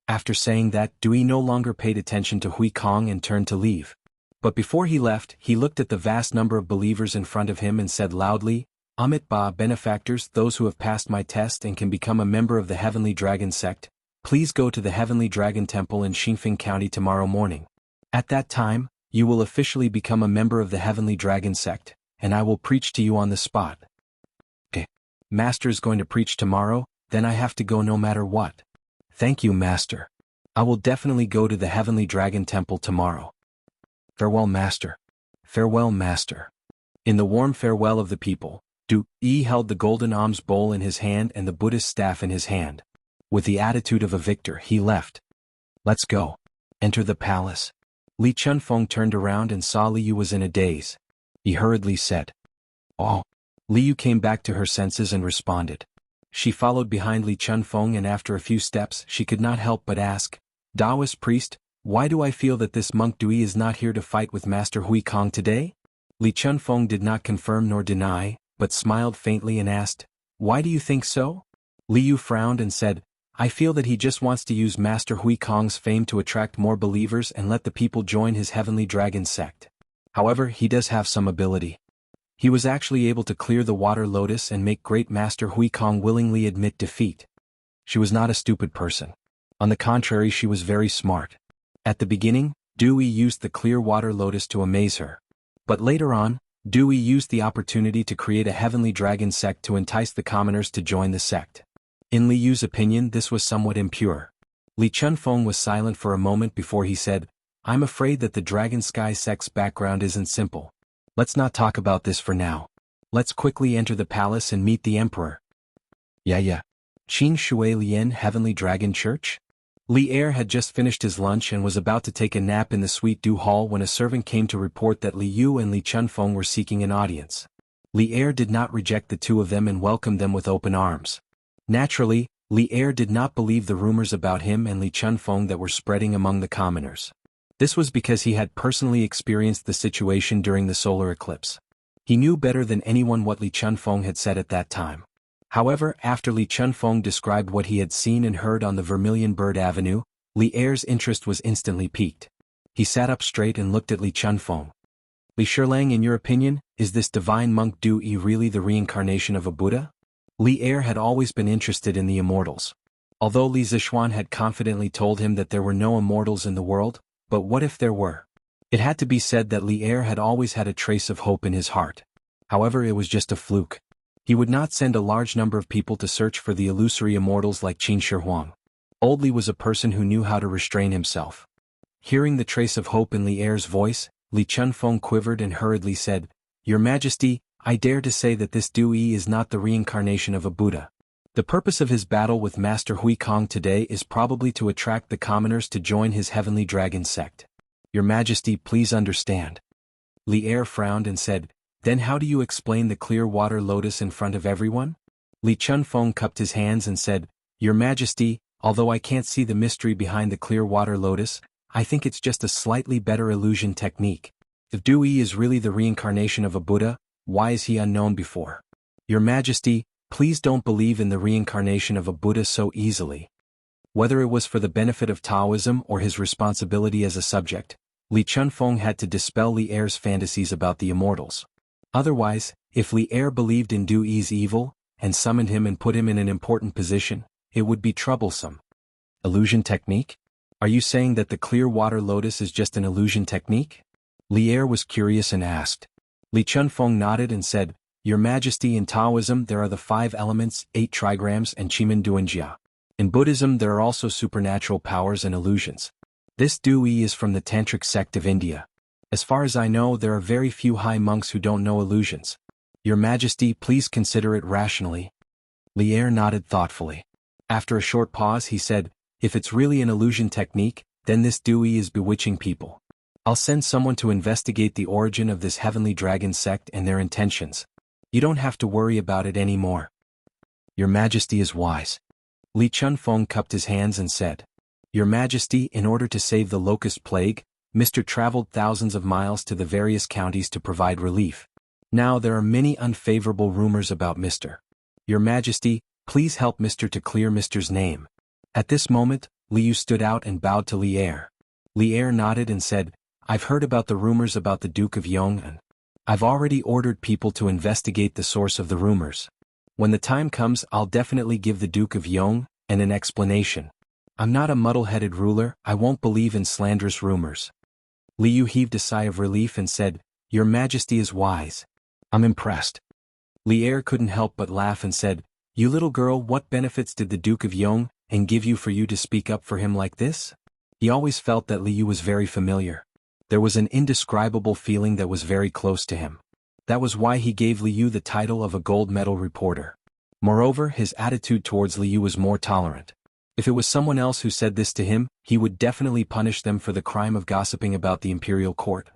After saying that, Dewey no longer paid attention to Huikong and turned to leave. But before he left, he looked at the vast number of believers in front of him and said loudly, Amit Ba benefactors, those who have passed my test and can become a member of the Heavenly Dragon sect, please go to the Heavenly Dragon Temple in Xingfeng County tomorrow morning. At that time, you will officially become a member of the Heavenly Dragon sect, and I will preach to you on the spot. Okay. Master is going to preach tomorrow, then I have to go no matter what. Thank you, Master. I will definitely go to the Heavenly Dragon Temple tomorrow. Farewell, Master. Farewell, Master. In the warm farewell of the people, Du-yi held the golden alms bowl in his hand and the Buddhist staff in his hand. With the attitude of a victor, he left. Let's go. Enter the palace. Li Chunfeng turned around and saw Li Yu was in a daze. He hurriedly said, Oh. Li Yu came back to her senses and responded. She followed behind Li Chunfeng and after a few steps she could not help but ask, Taoist priest, why do I feel that this monk Dui is not here to fight with Master Huikong today? Li Chunfeng did not confirm nor deny, but smiled faintly and asked, Why do you think so? Li Yu frowned and said, I feel that he just wants to use Master Huikong's fame to attract more believers and let the people join his Heavenly Dragon sect. However, he does have some ability. He was actually able to clear the water lotus and make great Master Huikong willingly admit defeat. She was not a stupid person. On the contrary, she was very smart. At the beginning, Dewey used the clear water lotus to amaze her. But later on, Dewey used the opportunity to create a Heavenly Dragon sect to entice the commoners to join the sect. In Li Yu's opinion, this was somewhat impure. Li Chunfeng was silent for a moment before he said, I'm afraid that the Dragon Sky sect's background isn't simple. Let's not talk about this for now. Let's quickly enter the palace and meet the emperor. Yeah. Qin Shui Lian Heavenly Dragon Church? Li Er had just finished his lunch and was about to take a nap in the Sweet Dew Hall when a servant came to report that Li Yu and Li Chunfeng were seeking an audience. Li Er did not reject the two of them and welcomed them with open arms. Naturally, Li Er did not believe the rumors about him and Li Chunfeng that were spreading among the commoners. This was because he had personally experienced the situation during the solar eclipse. He knew better than anyone what Li Chunfeng had said at that time. However, after Li Chunfeng described what he had seen and heard on the Vermilion Bird Avenue, Li Er's interest was instantly piqued. He sat up straight and looked at Li Chunfeng. Li Shilang, in your opinion, is this divine monk Du-yi really the reincarnation of a Buddha? Li Er had always been interested in the immortals. Although Li Zixuan had confidently told him that there were no immortals in the world, but what if there were? It had to be said that Li Er had always had a trace of hope in his heart. However, it was just a fluke. He would not send a large number of people to search for the illusory immortals like Qin Shi Huang. Old Li was a person who knew how to restrain himself. Hearing the trace of hope in Li Er's voice, Li Chunfeng quivered and hurriedly said, Your Majesty, I dare to say that this Du-yi is not the reincarnation of a Buddha. The purpose of his battle with Master Huikong today is probably to attract the commoners to join his Heavenly Dragon sect. Your Majesty, please understand. Li Er frowned and said, Then how do you explain the clear water lotus in front of everyone? Li Chunfeng cupped his hands and said, Your Majesty, although I can't see the mystery behind the clear water lotus, I think it's just a slightly better illusion technique. If Du-yi is really the reincarnation of a Buddha, why is he unknown before? Your Majesty, please don't believe in the reincarnation of a Buddha so easily. Whether it was for the benefit of Taoism or his responsibility as a subject, Li Chunfeng had to dispel Li Er's fantasies about the immortals. Otherwise, if Li Er believed in Du-yi's evil, and summoned him and put him in an important position, it would be troublesome. Illusion technique? Are you saying that the clear water lotus is just an illusion technique? Li Er was curious and asked. Li Chunfeng nodded and said, Your Majesty, in Taoism there are the 5 elements, 8 trigrams and Chimen Duanjia. In Buddhism there are also supernatural powers and illusions. This Dui is from the Tantric sect of India. As far as I know, there are very few high monks who don't know illusions. Your Majesty, please consider it rationally. Li Er nodded thoughtfully. After a short pause he said, If it's really an illusion technique, then this Dui is bewitching people. I'll send someone to investigate the origin of this heavenly dragon sect and their intentions. You don't have to worry about it anymore. Your Majesty is wise. Li Chunfeng cupped his hands and said, Your Majesty, in order to save the locust plague, Mr. traveled thousands of miles to the various counties to provide relief. Now there are many unfavorable rumors about Mr. Your Majesty, please help Mr. to clear Mr.'s name. At this moment, Liu stood out and bowed to Li Er. Li Er nodded and said, I've heard about the rumors about the Duke of Yong'an. I've already ordered people to investigate the source of the rumors. When the time comes, I'll definitely give the Duke of Yong'an an explanation. I'm not a muddle-headed ruler, I won't believe in slanderous rumors. Liu heaved a sigh of relief and said, Your Majesty is wise. I'm impressed. Li Er couldn't help but laugh and said, You little girl, what benefits did the Duke of Yong'an give you for you to speak up for him like this? He always felt that Liu was very familiar. There was an indescribable feeling that was very close to him. That was why he gave Liu the title of a gold medal reporter. Moreover, his attitude towards Liu was more tolerant. If it was someone else who said this to him, he would definitely punish them for the crime of gossiping about the imperial court.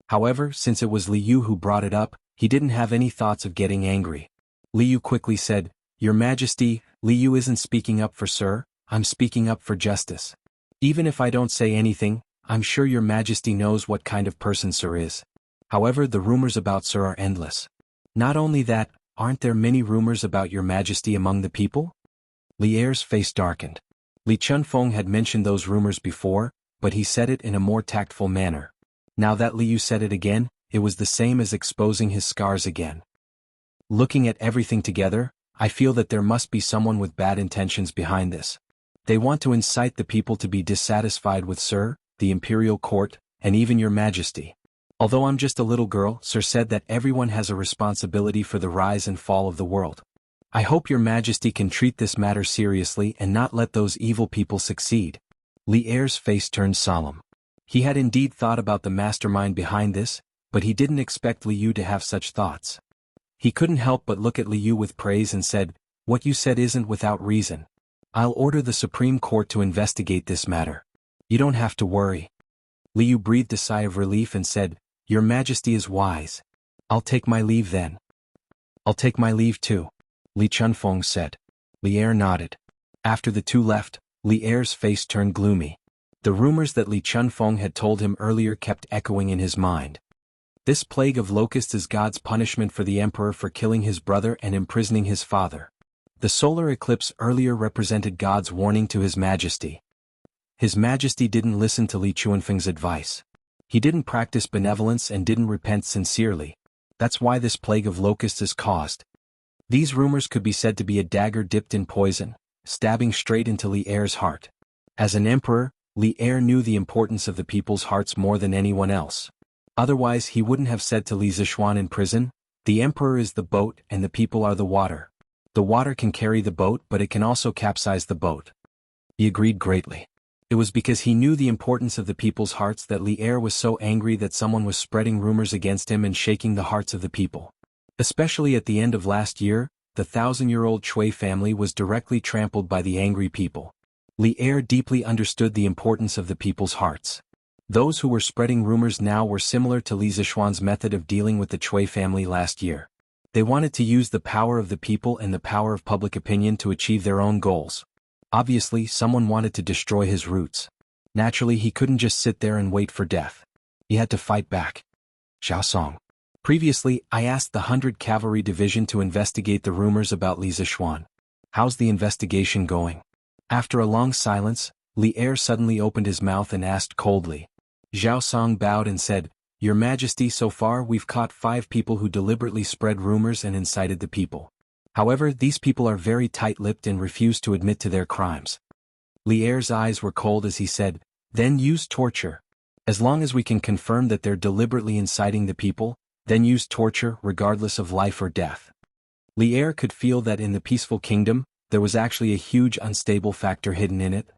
However, since it was Liu who brought it up, he didn't have any thoughts of getting angry. Liu quickly said, Your Majesty, Liu isn't speaking up for Sir, I'm speaking up for justice. Even if I don't say anything, I'm sure Your Majesty knows what kind of person Sir is. However, the rumors about Sir are endless. Not only that, aren't there many rumors about Your Majesty among the people? Li Er's face darkened. Li Chunfeng had mentioned those rumors before, but he said it in a more tactful manner. Now that Liu said it again, it was the same as exposing his scars again. Looking at everything together, I feel that there must be someone with bad intentions behind this. They want to incite the people to be dissatisfied with Sir, the imperial court, and even Your Majesty. Although I'm just a little girl, Sir said that everyone has a responsibility for the rise and fall of the world. I hope Your Majesty can treat this matter seriously and not let those evil people succeed. Li Er's face turned solemn. He had indeed thought about the mastermind behind this, but he didn't expect Liu to have such thoughts. He couldn't help but look at Liu with praise and said, What you said isn't without reason. I'll order the Supreme Court to investigate this matter. You don't have to worry. Liu breathed a sigh of relief and said, Your Majesty is wise. I'll take my leave then. I'll take my leave too, Li Chunfeng said. Li Er nodded. After the two left, Li Er's face turned gloomy. The rumors that Li Chunfeng had told him earlier kept echoing in his mind. This plague of locusts is God's punishment for the emperor for killing his brother and imprisoning his father. The solar eclipse earlier represented God's warning to His Majesty. His Majesty didn't listen to Li Chunfeng's advice. He didn't practice benevolence and didn't repent sincerely. That's why this plague of locusts is caused. These rumors could be said to be a dagger dipped in poison, stabbing straight into Li Er's heart. As an emperor, Li Er knew the importance of the people's hearts more than anyone else. Otherwise he wouldn't have said to Li Zishuan in prison, The emperor is the boat and the people are the water. The water can carry the boat but it can also capsize the boat. He agreed greatly. It was because he knew the importance of the people's hearts that Li Er was so angry that someone was spreading rumors against him and shaking the hearts of the people. Especially at the end of last year, the 1,000-year-old Chui family was directly trampled by the angry people. Li Er deeply understood the importance of the people's hearts. Those who were spreading rumors now were similar to Li Zishuan's method of dealing with the Chui family last year. They wanted to use the power of the people and the power of public opinion to achieve their own goals. Obviously, someone wanted to destroy his roots. Naturally, he couldn't just sit there and wait for death. He had to fight back. Xiao Song. Previously, I asked the 100 Cavalry Division to investigate the rumors about Li Zishuan. How's the investigation going? After a long silence, Li Er suddenly opened his mouth and asked coldly. Xiao Song bowed and said, Your Majesty, so far we've caught 5 people who deliberately spread rumors and incited the people. However, these people are very tight-lipped and refuse to admit to their crimes. Li Er's eyes were cold as he said, Then use torture. As long as we can confirm that they're deliberately inciting the people, then use torture regardless of life or death. Li Er could feel that in the peaceful kingdom, there was actually a huge unstable factor hidden in it.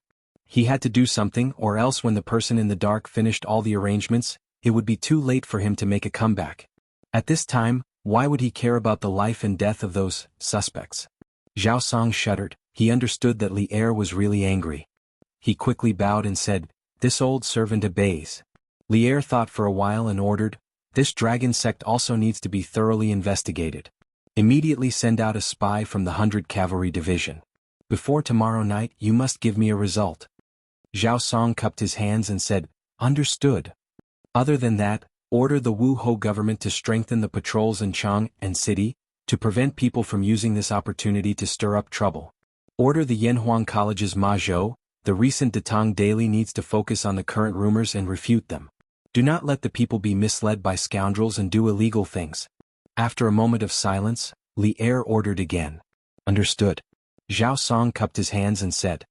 He had to do something, or else when the person in the dark finished all the arrangements, it would be too late for him to make a comeback. At this time, why would he care about the life and death of those suspects? Zhao Song shuddered. He understood that Li Er was really angry. He quickly bowed and said, "This old servant obeys." Li Er thought for a while and ordered, "This dragon sect also needs to be thoroughly investigated. Immediately send out a spy from the 100 Cavalry Division. Before tomorrow night you must give me a result." Zhao Song cupped his hands and said, "Understood. Other than that, order the Wu Ho government to strengthen the patrols in Chang and city, to prevent people from using this opportunity to stir up trouble. Order the Yanhuang College's Ma Zhou, the recent Datang Daily needs to focus on the current rumors and refute them. Do not let the people be misled by scoundrels and do illegal things." After a moment of silence, Li Er ordered again. "Understood." Zhao Song cupped his hands and said.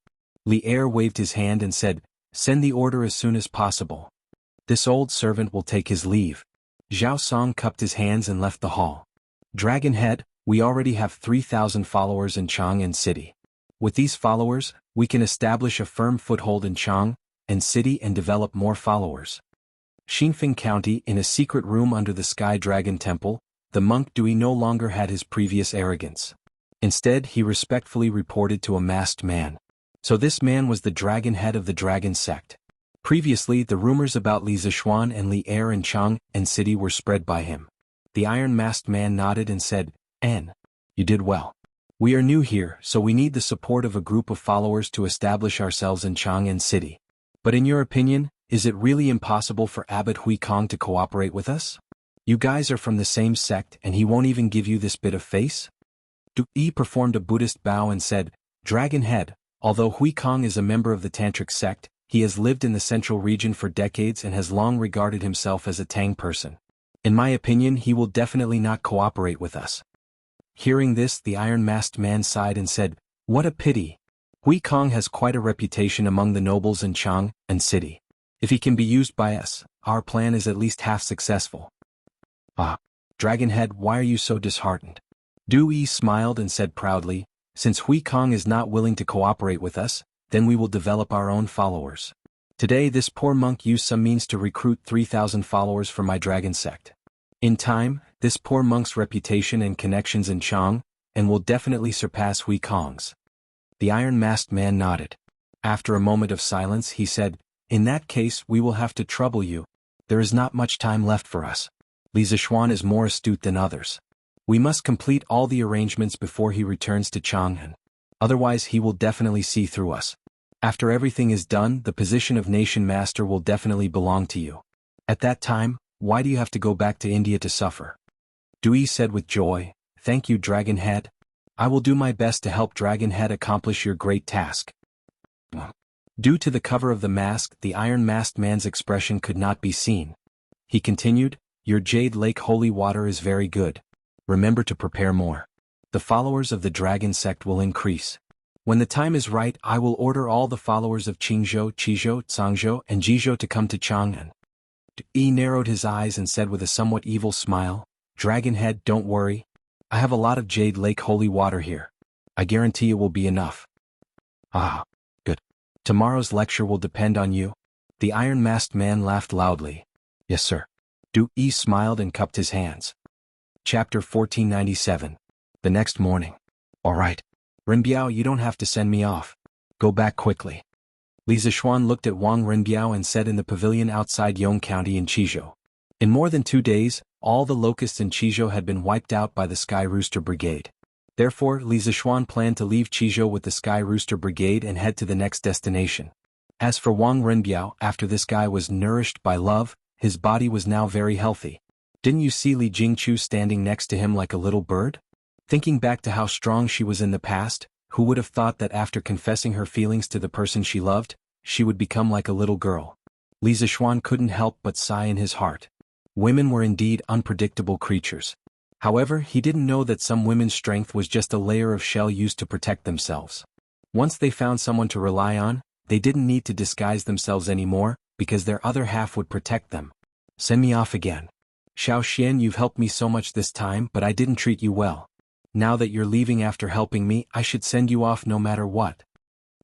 Li Er waved his hand and said, "Send the order as soon as possible. This old servant will take his leave." Zhao Song cupped his hands and left the hall. "Dragon Head, we already have 3,000 followers in Chang'an City. With these followers, we can establish a firm foothold in Chang and City and develop more followers." Xinfeng County, in a secret room under the Sky Dragon Temple, the monk Dui no longer had his previous arrogance. Instead, he respectfully reported to a masked man. So this man was the dragon head of the dragon sect. Previously, the rumors about Li Zishuan and Li Er in Chang and City were spread by him. The iron-masked man nodded and said, "N. You did well. We are new here, so we need the support of a group of followers to establish ourselves in Chang and City. But in your opinion, is it really impossible for Abbot Hui Kong to cooperate with us? You guys are from the same sect and he won't even give you this bit of face?" Du Yi performed a Buddhist bow and said, "Dragon Head, although Hui Kong is a member of the Tantric sect, he has lived in the central region for decades and has long regarded himself as a Tang person. In my opinion, he will definitely not cooperate with us." Hearing this, the iron-masked man sighed and said, "What a pity. Hui Kong has quite a reputation among the nobles in Chang and City. If he can be used by us, our plan is at least half successful." "Ah, Dragon Head, why are you so disheartened?" Du Yi smiled and said proudly, "Since Hui Kong is not willing to cooperate with us, then we will develop our own followers. Today this poor monk used some means to recruit 3,000 followers for my dragon sect. In time, this poor monk's reputation and connections in Chang and will definitely surpass Hui Kong's." The iron-masked man nodded. After a moment of silence, he said, "In that case we will have to trouble you. There is not much time left for us. Li Zishuan is more astute than others. We must complete all the arrangements before he returns to Chang'an. Otherwise he will definitely see through us. After everything is done, the position of nation master will definitely belong to you. At that time, why do you have to go back to India to suffer?" Dui said with joy, "Thank you, Dragon Head. I will do my best to help Dragon Head accomplish your great task." Due to the cover of the mask, the iron-masked man's expression could not be seen. He continued, "Your Jade Lake holy water is very good. Remember to prepare more. The followers of the dragon sect will increase. When the time is right, I will order all the followers of Qingzhou, Qizhou, Cangzhou, and Jizhou to come to Chang'an." Yi narrowed his eyes and said with a somewhat evil smile, "Dragon Head, don't worry. I have a lot of Jade Lake holy water here. I guarantee it will be enough." "Ah, good. Tomorrow's lecture will depend on you." The iron-masked man laughed loudly. "Yes, sir." Du Yi smiled and cupped his hands. Chapter 1497. The next morning. "All right. Renbiao, you don't have to send me off. Go back quickly." Li Zishuan looked at Wang Renbiao and said in the pavilion outside Yong County in Qizhou. In more than 2 days, all the locusts in Qizhou had been wiped out by the Sky Rooster Brigade. Therefore, Li Zishuan planned to leave Qizhou with the Sky Rooster Brigade and head to the next destination. As for Wang Renbiao, after this guy was nourished by love, his body was now very healthy. Didn't you see Li Jingchu standing next to him like a little bird? Thinking back to how strong she was in the past, who would have thought that after confessing her feelings to the person she loved, she would become like a little girl? Li Zishuan couldn't help but sigh in his heart. Women were indeed unpredictable creatures. However, he didn't know that some women's strength was just a layer of shell used to protect themselves. Once they found someone to rely on, they didn't need to disguise themselves anymore, because their other half would protect them. "Send me off again." Xiao Xian, you've helped me so much this time, but I didn't treat you well. Now that you're leaving after helping me, I should send you off no matter what.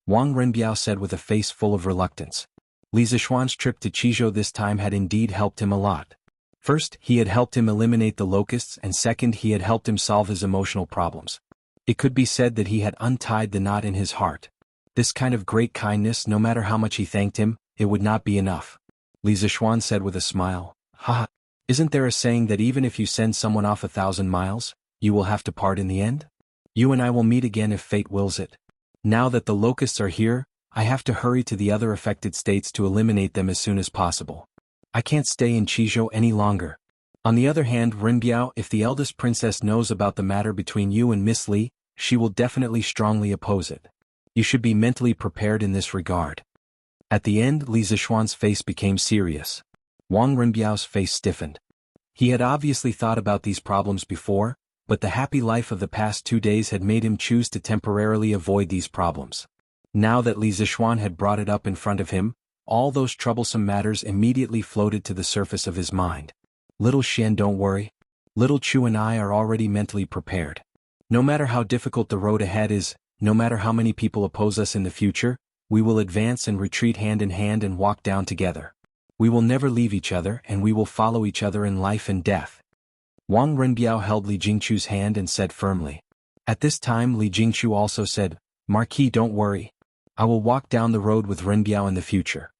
Wang Renbiao said with a face full of reluctance. Li Zishuan's trip to Qizhou this time had indeed helped him a lot. First, he had helped him eliminate the locusts, and second, he had helped him solve his emotional problems. It could be said that he had untied the knot in his heart. This kind of great kindness, no matter how much he thanked him, it would not be enough. Li Zishuan said with a smile, "Ha! Isn't there a saying that even if you send someone off 1,000 miles, you will have to part in the end? You and I will meet again if fate wills it. Now that the locusts are here, I have to hurry to the other affected states to eliminate them as soon as possible. I can't stay in Qizhou any longer. On the other hand, Renbiao, if the eldest princess knows about the matter between you and Miss Li, she will definitely strongly oppose it. You should be mentally prepared in this regard." At the end, Li Zishuan's face became serious. Wang Renbiao's face stiffened. He had obviously thought about these problems before, but the happy life of the past 2 days had made him choose to temporarily avoid these problems. Now that Li Zishuan had brought it up in front of him, all those troublesome matters immediately floated to the surface of his mind. "Little Xian, don't worry. Little Chu and I are already mentally prepared. No matter how difficult the road ahead is, no matter how many people oppose us in the future, we will advance and retreat hand in hand and walk down together. We will never leave each other, and we will follow each other in life and death." Wang Renbiao held Li Jingchu's hand and said firmly. At this time, Li Jingchu also said, "Marquis, don't worry. I will walk down the road with Renbiao in the future.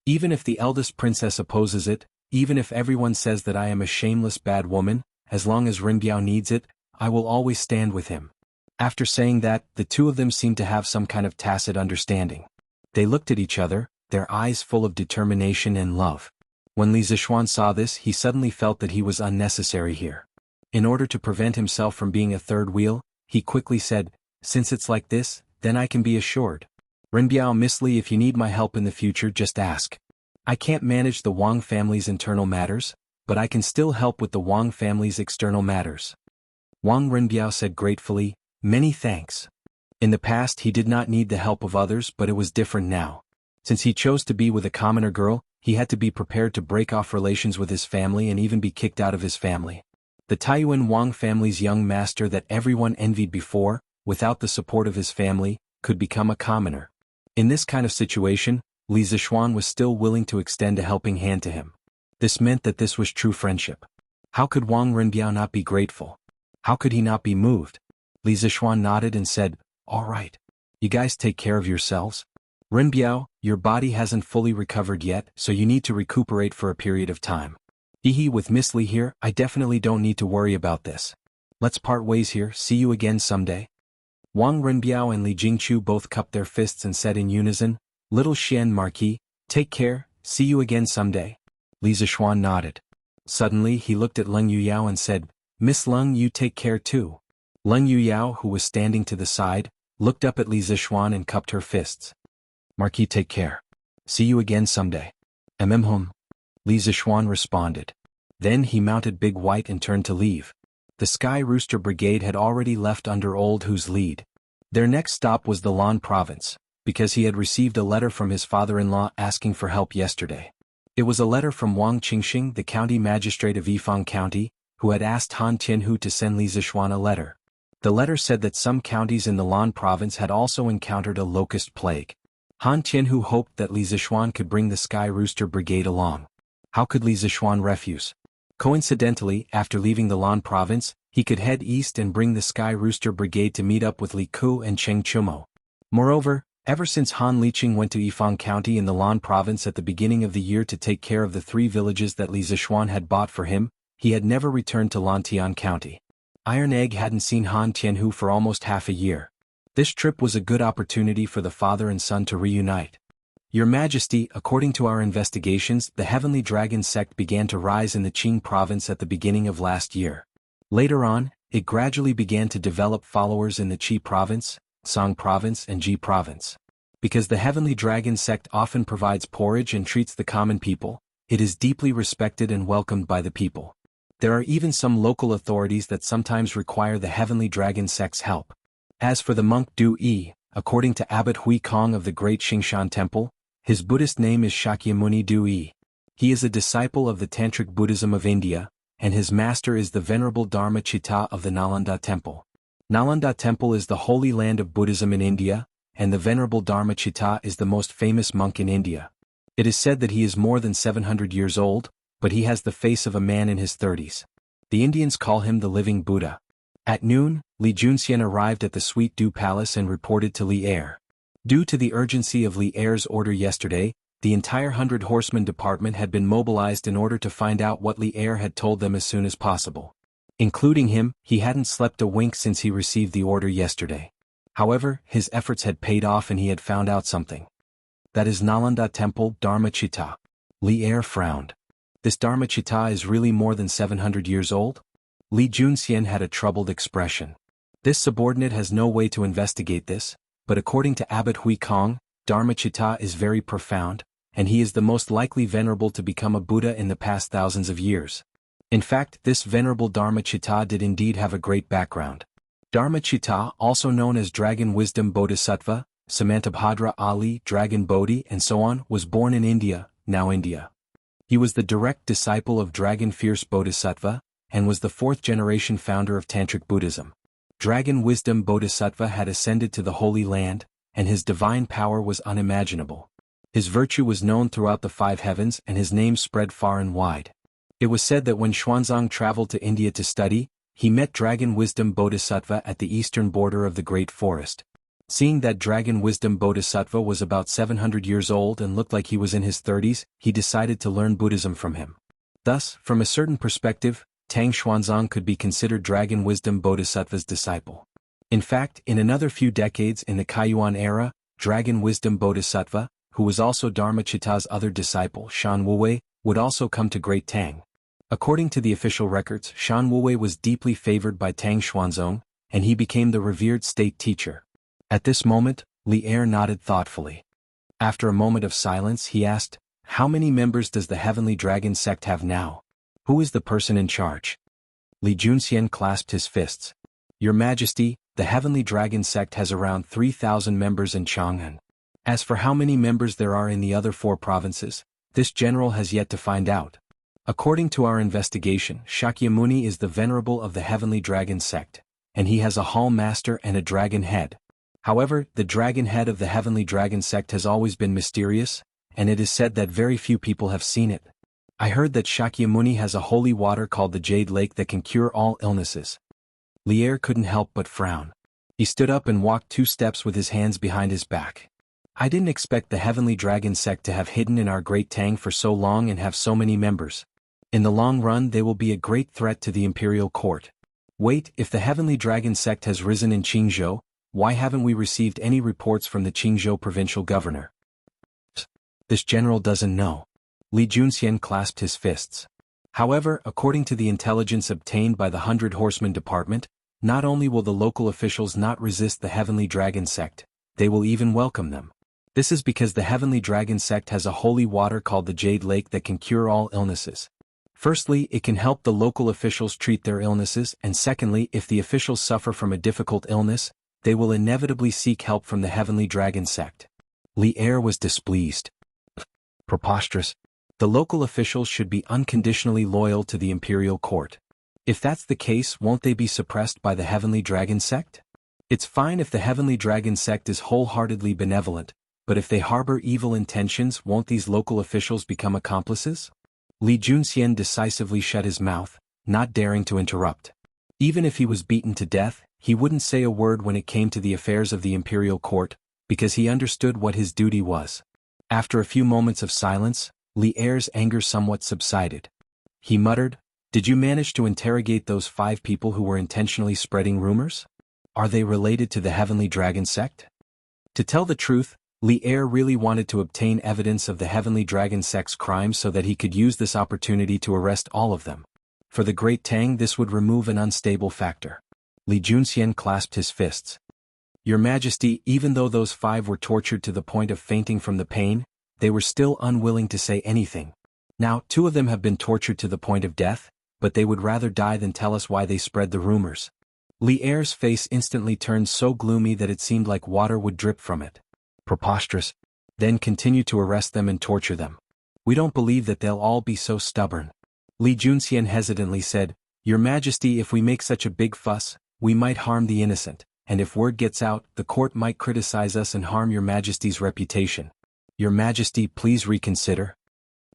Even if the eldest princess opposes it, even if everyone says that I am a shameless bad woman, as long as Renbiao needs it, I will always stand with him." After saying that, the two of them seemed to have some kind of tacit understanding. They looked at each other, their eyes full of determination and love. When Li Zishuan saw this, he suddenly felt that he was unnecessary here. In order to prevent himself from being a third wheel, he quickly said, "Since it's like this, then I can be assured. Renbiao, Miss Li, if you need my help in the future, just ask. I can't manage the Wang family's internal matters, but I can still help with the Wang family's external matters." Wang Renbiao said gratefully, "Many thanks." In the past he did not need the help of others, but it was different now. Since he chose to be with a commoner girl, he had to be prepared to break off relations with his family and even be kicked out of his family. The Taiyuan Wang family's young master that everyone envied before, without the support of his family, could become a commoner. In this kind of situation, Li Zishuan was still willing to extend a helping hand to him. This meant that this was true friendship. How could Wang Renbiao not be grateful? How could he not be moved? Li Zishuan nodded and said, "All right. You guys take care of yourselves. Renbiao, your body hasn't fully recovered yet, so you need to recuperate for a period of time. With Miss Li here, I definitely don't need to worry about this. Let's part ways here, see you again someday." Wang Renbiao and Li Jingchu both cupped their fists and said in unison, "Little Xian, Marquis, take care, see you again someday." Li Zishuan nodded. Suddenly he looked at Leng Yuyao and said, "Miss Leng, you take care too." Leng Yuyao, who was standing to the side, looked up at Li Zishuan and cupped her fists. "Marquis, take care. See you again someday." "Hum." Li Zishuan responded. Then he mounted Big White and turned to leave. The Sky Rooster Brigade had already left under Old Hu's lead. Their next stop was the Lan province, because he had received a letter from his father-in-law asking for help yesterday. It was a letter from Wang Qingxing, the county magistrate of Yifang County, who had asked Han Tianhu to send Li Zishuan a letter. The letter said that some counties in the Lan province had also encountered a locust plague. Han Tianhu hoped that Li Zishuan could bring the Sky Rooster Brigade along. How could Li Zishuan refuse? Coincidentally, after leaving the Lan province, he could head east and bring the Sky Rooster Brigade to meet up with Li Ku and Cheng Chumo. Moreover, ever since Han Liqing went to Yifang County in the Lan province at the beginning of the year to take care of the 3 villages that Li Zishuan had bought for him, he had never returned to Lantian County. Iron Egg hadn't seen Han Tianhu for almost half a year. This trip was a good opportunity for the father and son to reunite. "Your Majesty, according to our investigations, the Heavenly Dragon sect began to rise in the Qing province at the beginning of last year. Later on, it gradually began to develop followers in the Qi province, Song province and Ji province. Because the Heavenly Dragon sect often provides porridge and treats the common people, it is deeply respected and welcomed by the people. There are even some local authorities that sometimes require the Heavenly Dragon sect's help. As for the monk Du Yi, according to Abbot Hui Kong of the Great Xingshan Temple, his Buddhist name is Shakyamuni Du Yi. He is a disciple of the Tantric Buddhism of India, and his master is the venerable Dharma Chitta of the Nalanda Temple. Nalanda Temple is the holy land of Buddhism in India, and the venerable Dharma Chitta is the most famous monk in India. It is said that he is more than 700 years old, but he has the face of a man in his 30s. The Indians call him the living Buddha. At noon, Li Junxian arrived at the Sweet Dew Palace and reported to Li Er. Due to the urgency of Li Er's order yesterday, the entire 100 Horsemen department had been mobilized in order to find out what Li Er had told them as soon as possible. Including him, he hadn't slept a wink since he received the order yesterday. However, his efforts had paid off and he had found out something. That is Nalanda Temple Dharma Chitta. Li Er frowned. This Dharma Chitta is really more than 700 years old? Li Junxian had a troubled expression. This subordinate has no way to investigate this, but according to Abbot Hui Kong, Dharma Chitta is very profound, and he is the most likely venerable to become a Buddha in the past thousands of years. In fact, this venerable Dharma Chitta did indeed have a great background. Dharma Chitta, also known as Dragon Wisdom Bodhisattva, Samantabhadra Ali, Dragon Bodhi, and so on, was born in India, now India. He was the direct disciple of Dragon Fierce Bodhisattva, and was the fourth-generation founder of Tantric Buddhism. Dragon Wisdom Bodhisattva had ascended to the Holy Land, and his divine power was unimaginable. His virtue was known throughout the 5 heavens and his name spread far and wide. It was said that when Xuanzang traveled to India to study, he met Dragon Wisdom Bodhisattva at the eastern border of the Great Forest. Seeing that Dragon Wisdom Bodhisattva was about 700 years old and looked like he was in his 30s, he decided to learn Buddhism from him. Thus, from a certain perspective, Tang Xuanzang could be considered Dragon Wisdom Bodhisattva's disciple. In fact, in another few decades in the Kaiyuan era, Dragon Wisdom Bodhisattva, who was also Dharma Chitta's other disciple, Shan Wuwei, would also come to Great Tang. According to the official records, Shan Wuwei was deeply favored by Tang Xuanzang, and he became the revered state teacher. At this moment, Li Er nodded thoughtfully. After a moment of silence he asked, "How many members does the Heavenly Dragon sect have now? Who is the person in charge?" Li Junxian clasped his fists. "Your Majesty, the Heavenly Dragon sect has around 3,000 members in Chang'an. As for how many members there are in the other 4 provinces, this general has yet to find out. According to our investigation, Shakyamuni is the venerable of the Heavenly Dragon sect, and he has a hall master and a dragon head. However, the dragon head of the Heavenly Dragon sect has always been mysterious, and it is said that very few people have seen it. I heard that Shakyamuni has a holy water called the Jade Lake that can cure all illnesses." Li Er couldn't help but frown. He stood up and walked 2 steps with his hands behind his back. "I didn't expect the Heavenly Dragon sect to have hidden in our Great Tang for so long and have so many members. In the long run they will be a great threat to the imperial court. Wait, if the Heavenly Dragon sect has risen in Qingzhou, why haven't we received any reports from the Qingzhou provincial governor?" "This general doesn't know." Li Junxian clasped his fists. "However, according to the intelligence obtained by the 100 Horsemen department, not only will the local officials not resist the Heavenly Dragon sect, they will even welcome them. This is because the Heavenly Dragon sect has a holy water called the Jade Lake that can cure all illnesses. Firstly, it can help the local officials treat their illnesses, and secondly, if the officials suffer from a difficult illness, they will inevitably seek help from the Heavenly Dragon sect." Li Er was displeased. "Preposterous. The local officials should be unconditionally loyal to the imperial court. If that's the case, won't they be suppressed by the Heavenly Dragon sect? It's fine if the Heavenly Dragon sect is wholeheartedly benevolent, but if they harbor evil intentions, won't these local officials become accomplices?" Li Junxian decisively shut his mouth, not daring to interrupt. Even if he was beaten to death, he wouldn't say a word when it came to the affairs of the imperial court, because he understood what his duty was. After a few moments of silence, Li Er's anger somewhat subsided. He muttered, "Did you manage to interrogate those 5 people who were intentionally spreading rumors? Are they related to the Heavenly Dragon sect?" To tell the truth, Li Er really wanted to obtain evidence of the Heavenly Dragon sect's crimes so that he could use this opportunity to arrest all of them. For the Great Tang this would remove an unstable factor. Li Junxian clasped his fists. "Your Majesty, even though those 5 were tortured to the point of fainting from the pain, they were still unwilling to say anything. Now, 2 of them have been tortured to the point of death, but they would rather die than tell us why they spread the rumors." Li Er's face instantly turned so gloomy that it seemed like water would drip from it. "Preposterous. Then continue to arrest them and torture them. We don't believe that they'll all be so stubborn." Li Junxian hesitantly said, Your Majesty, if we make such a big fuss, we might harm the innocent, and if word gets out, the court might criticize us and harm Your Majesty's reputation. Your Majesty, please reconsider.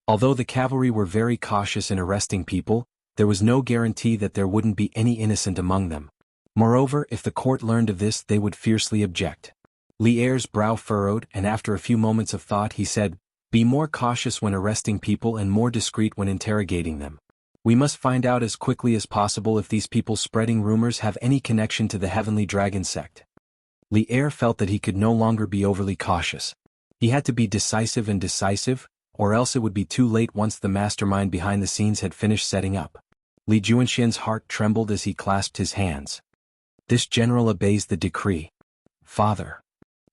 Although the cavalry were very cautious in arresting people, there was no guarantee that there wouldn't be any innocent among them. Moreover, if the court learned of this, they would fiercely object. Li Er's brow furrowed, and after a few moments of thought he said, Be more cautious when arresting people and more discreet when interrogating them. We must find out as quickly as possible if these people spreading rumors have any connection to the Heavenly Dragon sect. Li Er felt that he could no longer be overly cautious. He had to be decisive, or else it would be too late once the mastermind behind the scenes had finished setting up. Li Junxian's heart trembled as he clasped his hands. This general obeys the decree. Father.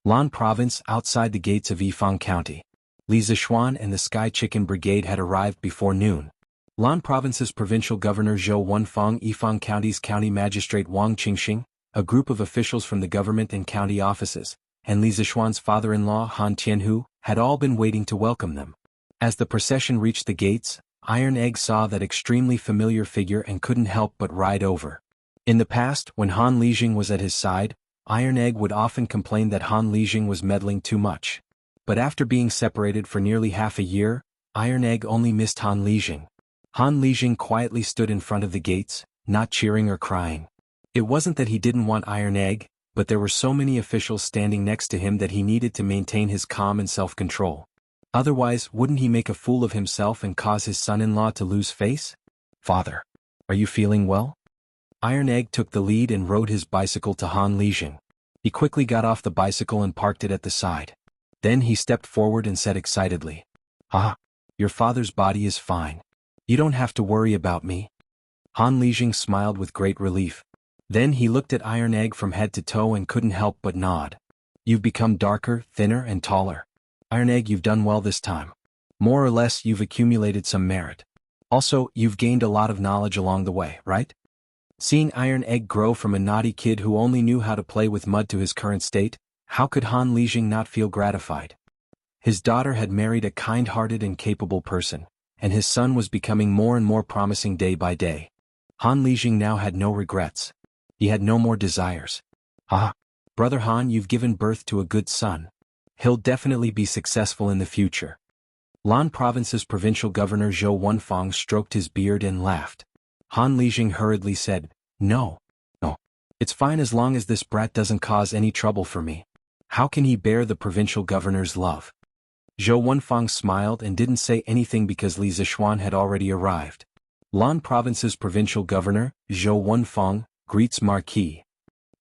Lan Province, outside the gates of Yifang County. Li Zishuan and the Sky Chicken Brigade had arrived before noon. Lan Province's provincial governor Zhou Wenfeng, Yifang County's county magistrate Wang Qingxing, a group of officials from the government and county offices, and Li Zishuan's father-in-law Han Tianhu, had all been waiting to welcome them. As the procession reached the gates, Iron Egg saw that extremely familiar figure and couldn't help but ride over. In the past, when Han Lijing was at his side, Iron Egg would often complain that Han Lijing was meddling too much. But after being separated for nearly half a year, Iron Egg only missed Han Lijing. Han Lijing quietly stood in front of the gates, not cheering or crying. It wasn't that he didn't want Iron Egg, but there were so many officials standing next to him that he needed to maintain his calm and self-control. Otherwise, wouldn't he make a fool of himself and cause his son-in-law to lose face? Father, are you feeling well? Iron Egg took the lead and rode his bicycle to Han Lijing. He quickly got off the bicycle and parked it at the side. Then he stepped forward and said excitedly, Your father's body is fine. You don't have to worry about me. Han Lijing smiled with great relief. Then he looked at Iron Egg from head to toe and couldn't help but nod. You've become darker, thinner and taller. Iron Egg, you've done well this time. More or less, you've accumulated some merit. Also, you've gained a lot of knowledge along the way, right? Seeing Iron Egg grow from a naughty kid who only knew how to play with mud to his current state, how could Han Lijing not feel gratified? His daughter had married a kind-hearted and capable person, and his son was becoming more and more promising day by day. Han Lijing now had no regrets. He had no more desires. Brother Han, you've given birth to a good son. He'll definitely be successful in the future. Lan Province's provincial governor Zhou Wenfeng stroked his beard and laughed. Han Lijing hurriedly said, No. It's fine as long as this brat doesn't cause any trouble for me. How can he bear the provincial governor's love? Zhou Wenfeng smiled and didn't say anything because Li Zishuan had already arrived. Lan Province's provincial governor, Zhou Wenfeng, greets Marquis.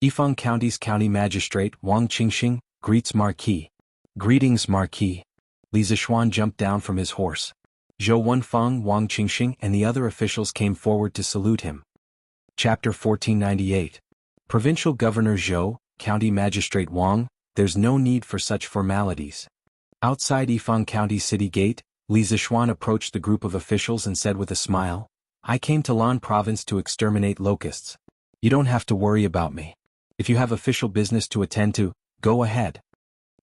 Yifang County's county magistrate Wang Qingxing, greets Marquis. Greetings, Marquis. Li Zishuan jumped down from his horse. Zhou Wenfeng, Wang Qingxing and the other officials came forward to salute him. Chapter 1498. Provincial Governor Zhou, County Magistrate Wang, there's no need for such formalities. Outside Yifang County City Gate, Li Zishuan approached the group of officials and said with a smile, I came to Lan Province to exterminate locusts. You don't have to worry about me. If you have official business to attend to, go ahead.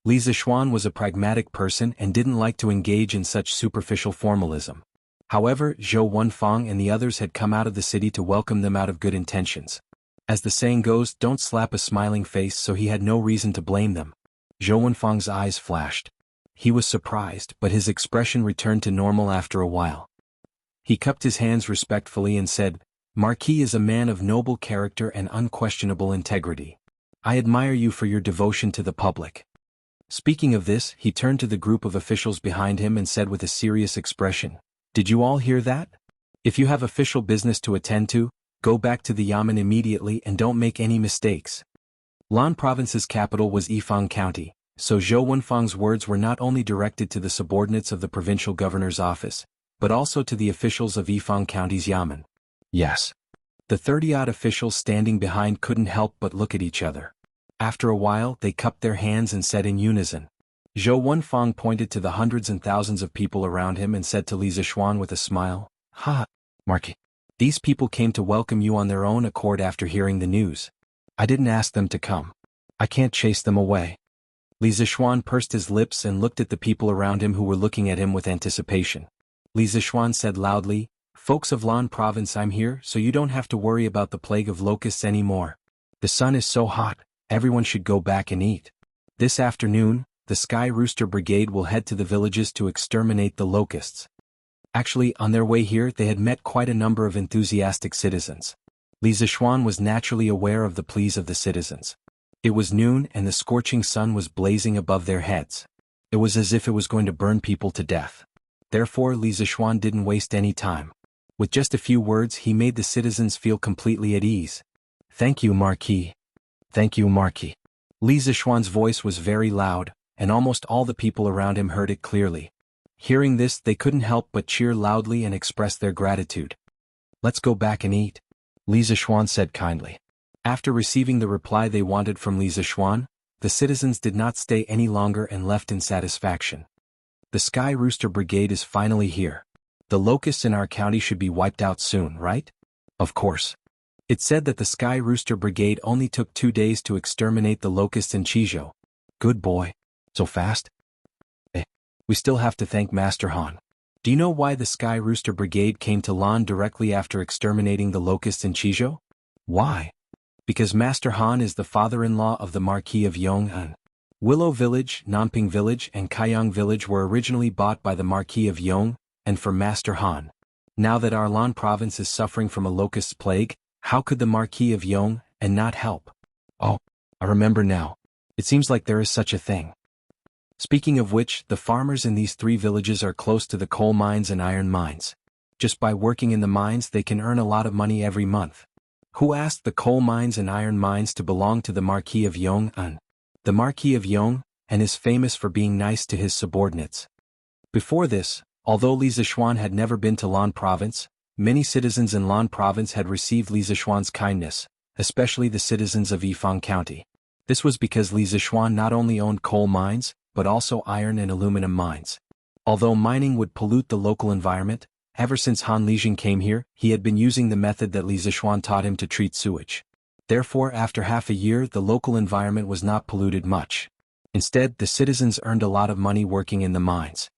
Li Zishuan was a pragmatic person and didn't like to engage in such superficial formalism. However, Zhou Wenfeng and the others had come out of the city to welcome them out of good intentions. As the saying goes, don't slap a smiling face, so he had no reason to blame them. Zhou Wenfeng's eyes flashed. He was surprised, but his expression returned to normal after a while. He cupped his hands respectfully and said, Marquis is a man of noble character and unquestionable integrity. I admire you for your devotion to the public. Speaking of this, he turned to the group of officials behind him and said with a serious expression, Did you all hear that? If you have official business to attend to, go back to the Yamen immediately and don't make any mistakes. Lan Province's capital was Yifang County, so Zhou Wenfeng's words were not only directed to the subordinates of the provincial governor's office, but also to the officials of Yifang County's Yamen. Yes. The 30-odd officials standing behind couldn't help but look at each other. After a while, they cupped their hands and said in unison. Zhou Wenfeng pointed to the hundreds and thousands of people around him and said to Li Zishuan with a smile, Marquis. These people came to welcome you on their own accord after hearing the news. I didn't ask them to come. I can't chase them away. Li Zishuan pursed his lips and looked at the people around him who were looking at him with anticipation. Li Zishuan said loudly, Folks of Lan province, I'm here so you don't have to worry about the plague of locusts anymore. The sun is so hot, everyone should go back and eat. This afternoon, the Sky Rooster Brigade will head to the villages to exterminate the locusts. Actually, on their way here they had met quite a number of enthusiastic citizens. Li Zishuan was naturally aware of the pleas of the citizens. It was noon and the scorching sun was blazing above their heads. It was as if it was going to burn people to death. Therefore Li Zishuan didn't waste any time. With just a few words he made the citizens feel completely at ease. Thank you, Marquis. Thank you, Marquis. Li Zishuan's voice was very loud, and almost all the people around him heard it clearly. Hearing this they couldn't help but cheer loudly and express their gratitude. Let's go back and eat, Li Zishuan said kindly. After receiving the reply they wanted from Li Zishuan, the citizens did not stay any longer and left in satisfaction. The Sky Rooster Brigade is finally here. The locusts in our county should be wiped out soon, right? Of course. It said that the Sky Rooster Brigade only took 2 days to exterminate the locusts in Chizhou. Good boy. So fast? We still have to thank Master Han. Do you know why the Sky Rooster Brigade came to Lan directly after exterminating the locusts in Chizhou? Why? Because Master Han is the father-in-law of the Marquis of Yong'an. Willow Village, Nanping Village and Kaiyang Village were originally bought by the Marquis of Yong, and for Master Han. Now that our Lan province is suffering from a locust plague, how could the Marquis of Yong and not help? Oh, I remember now. It seems like there is such a thing. Speaking of which, the farmers in these 3 villages are close to the coal mines and iron mines. Just by working in the mines they can earn a lot of money every month. Who asked the coal mines and iron mines to belong to the Marquis of Yong'an? The Marquis of Yong, and is famous for being nice to his subordinates. Before this, although Li Zishuan had never been to Lan province, many citizens in Lan province had received Li Zishuan's kindness, especially the citizens of Yifang County. This was because Li Zishuan not only owned coal mines, but also iron and aluminum mines. Although mining would pollute the local environment, ever since Han Lijing came here, he had been using the method that Li Zishuan taught him to treat sewage. Therefore, after half a year, the local environment was not polluted much. Instead, the citizens earned a lot of money working in the mines.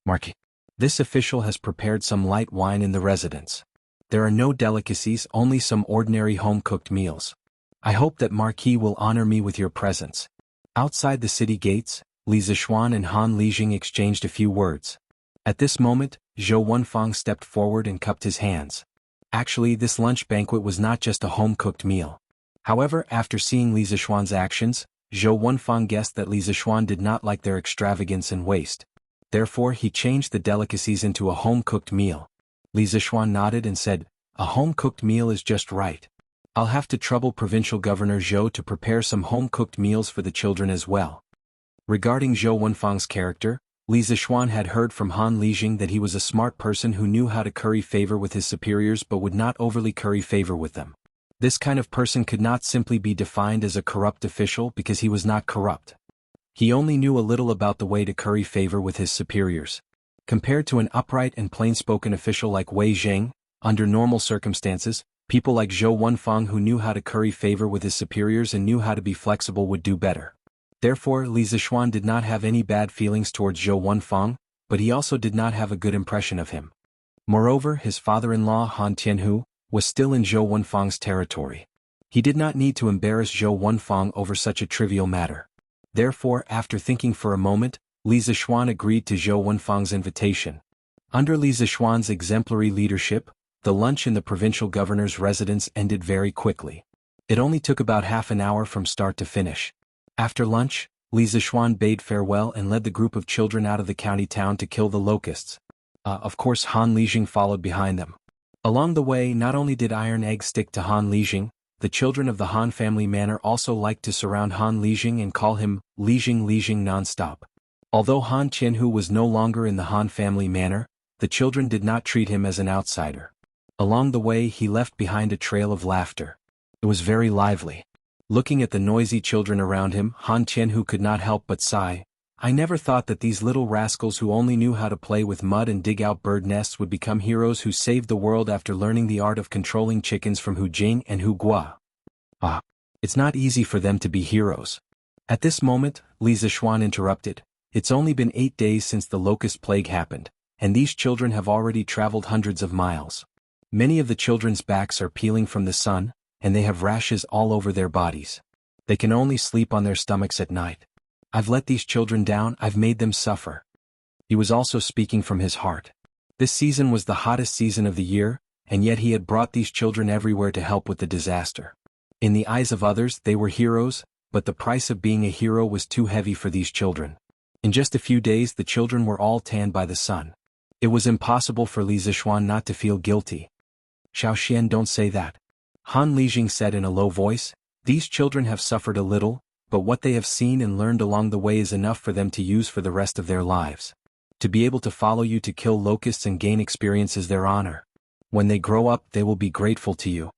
Marquis. This official has prepared some light wine in the residence. There are no delicacies, only some ordinary home-cooked meals. I hope that Marquis will honor me with your presence. Outside the city gates, Li Zishuan and Han Lijing exchanged a few words. At this moment, Zhou Wenfang stepped forward and cupped his hands. Actually, this lunch banquet was not just a home-cooked meal. However, after seeing Li Zishuan's actions, Zhou Wenfang guessed that Li Zishuan did not like their extravagance and waste. Therefore, he changed the delicacies into a home-cooked meal. Li Zishuan nodded and said, "A home-cooked meal is just right. I'll have to trouble Provincial Governor Zhou to prepare some home-cooked meals for the children as well." Regarding Zhou Wenfang's character, Li Zishuan had heard from Han Lijing that he was a smart person who knew how to curry favor with his superiors but would not overly curry favor with them. This kind of person could not simply be defined as a corrupt official because he was not corrupt. He only knew a little about the way to curry favor with his superiors. Compared to an upright and plain-spoken official like Wei Zheng, under normal circumstances, people like Zhou Wenfang who knew how to curry favor with his superiors and knew how to be flexible would do better. Therefore, Li Zishuan did not have any bad feelings towards Zhou Wenfang, but he also did not have a good impression of him. Moreover, his father-in-law Han Tianhu was still in Zhou Wenfang's territory. He did not need to embarrass Zhou Wenfang over such a trivial matter. Therefore, after thinking for a moment, Li Zishuan agreed to Zhou Wenfang's invitation. Under Li Zishuan's exemplary leadership, the lunch in the provincial governor's residence ended very quickly. It only took about half an hour from start to finish. After lunch, Li Zishuan bade farewell and led the group of children out of the county town to kill the locusts. Of course Han Lijing followed behind them. Along the way, not only did iron eggs stick to Han Lijing, the children of the Han family manor also liked to surround Han Lijing and call him Lijing non-stop. Although Han Tianhu was no longer in the Han family manor, the children did not treat him as an outsider. Along the way he left behind a trail of laughter. It was very lively. Looking at the noisy children around him, Han Tianhu could not help but sigh. I never thought that these little rascals who only knew how to play with mud and dig out bird nests would become heroes who saved the world after learning the art of controlling chickens from Hu Jing and Hu Gua. It's not easy for them to be heroes. At this moment, Li Zishuan interrupted. It's only been 8 days since the locust plague happened. and these children have already traveled hundreds of miles. Many of the children's backs are peeling from the sun, and they have rashes all over their bodies. They can only sleep on their stomachs at night. I've let these children down, I've made them suffer. He was also speaking from his heart. This season was the hottest season of the year, and yet he had brought these children everywhere to help with the disaster. In the eyes of others, they were heroes, but the price of being a hero was too heavy for these children. In just a few days the children were all tanned by the sun. It was impossible for Li Zishuan not to feel guilty. Xiaoxian, don't say that. Han Lijing said in a low voice, these children have suffered a little, but what they have seen and learned along the way is enough for them to use for the rest of their lives. To be able to follow you to kill locusts and gain experience is their honor. When they grow up they will be grateful to you.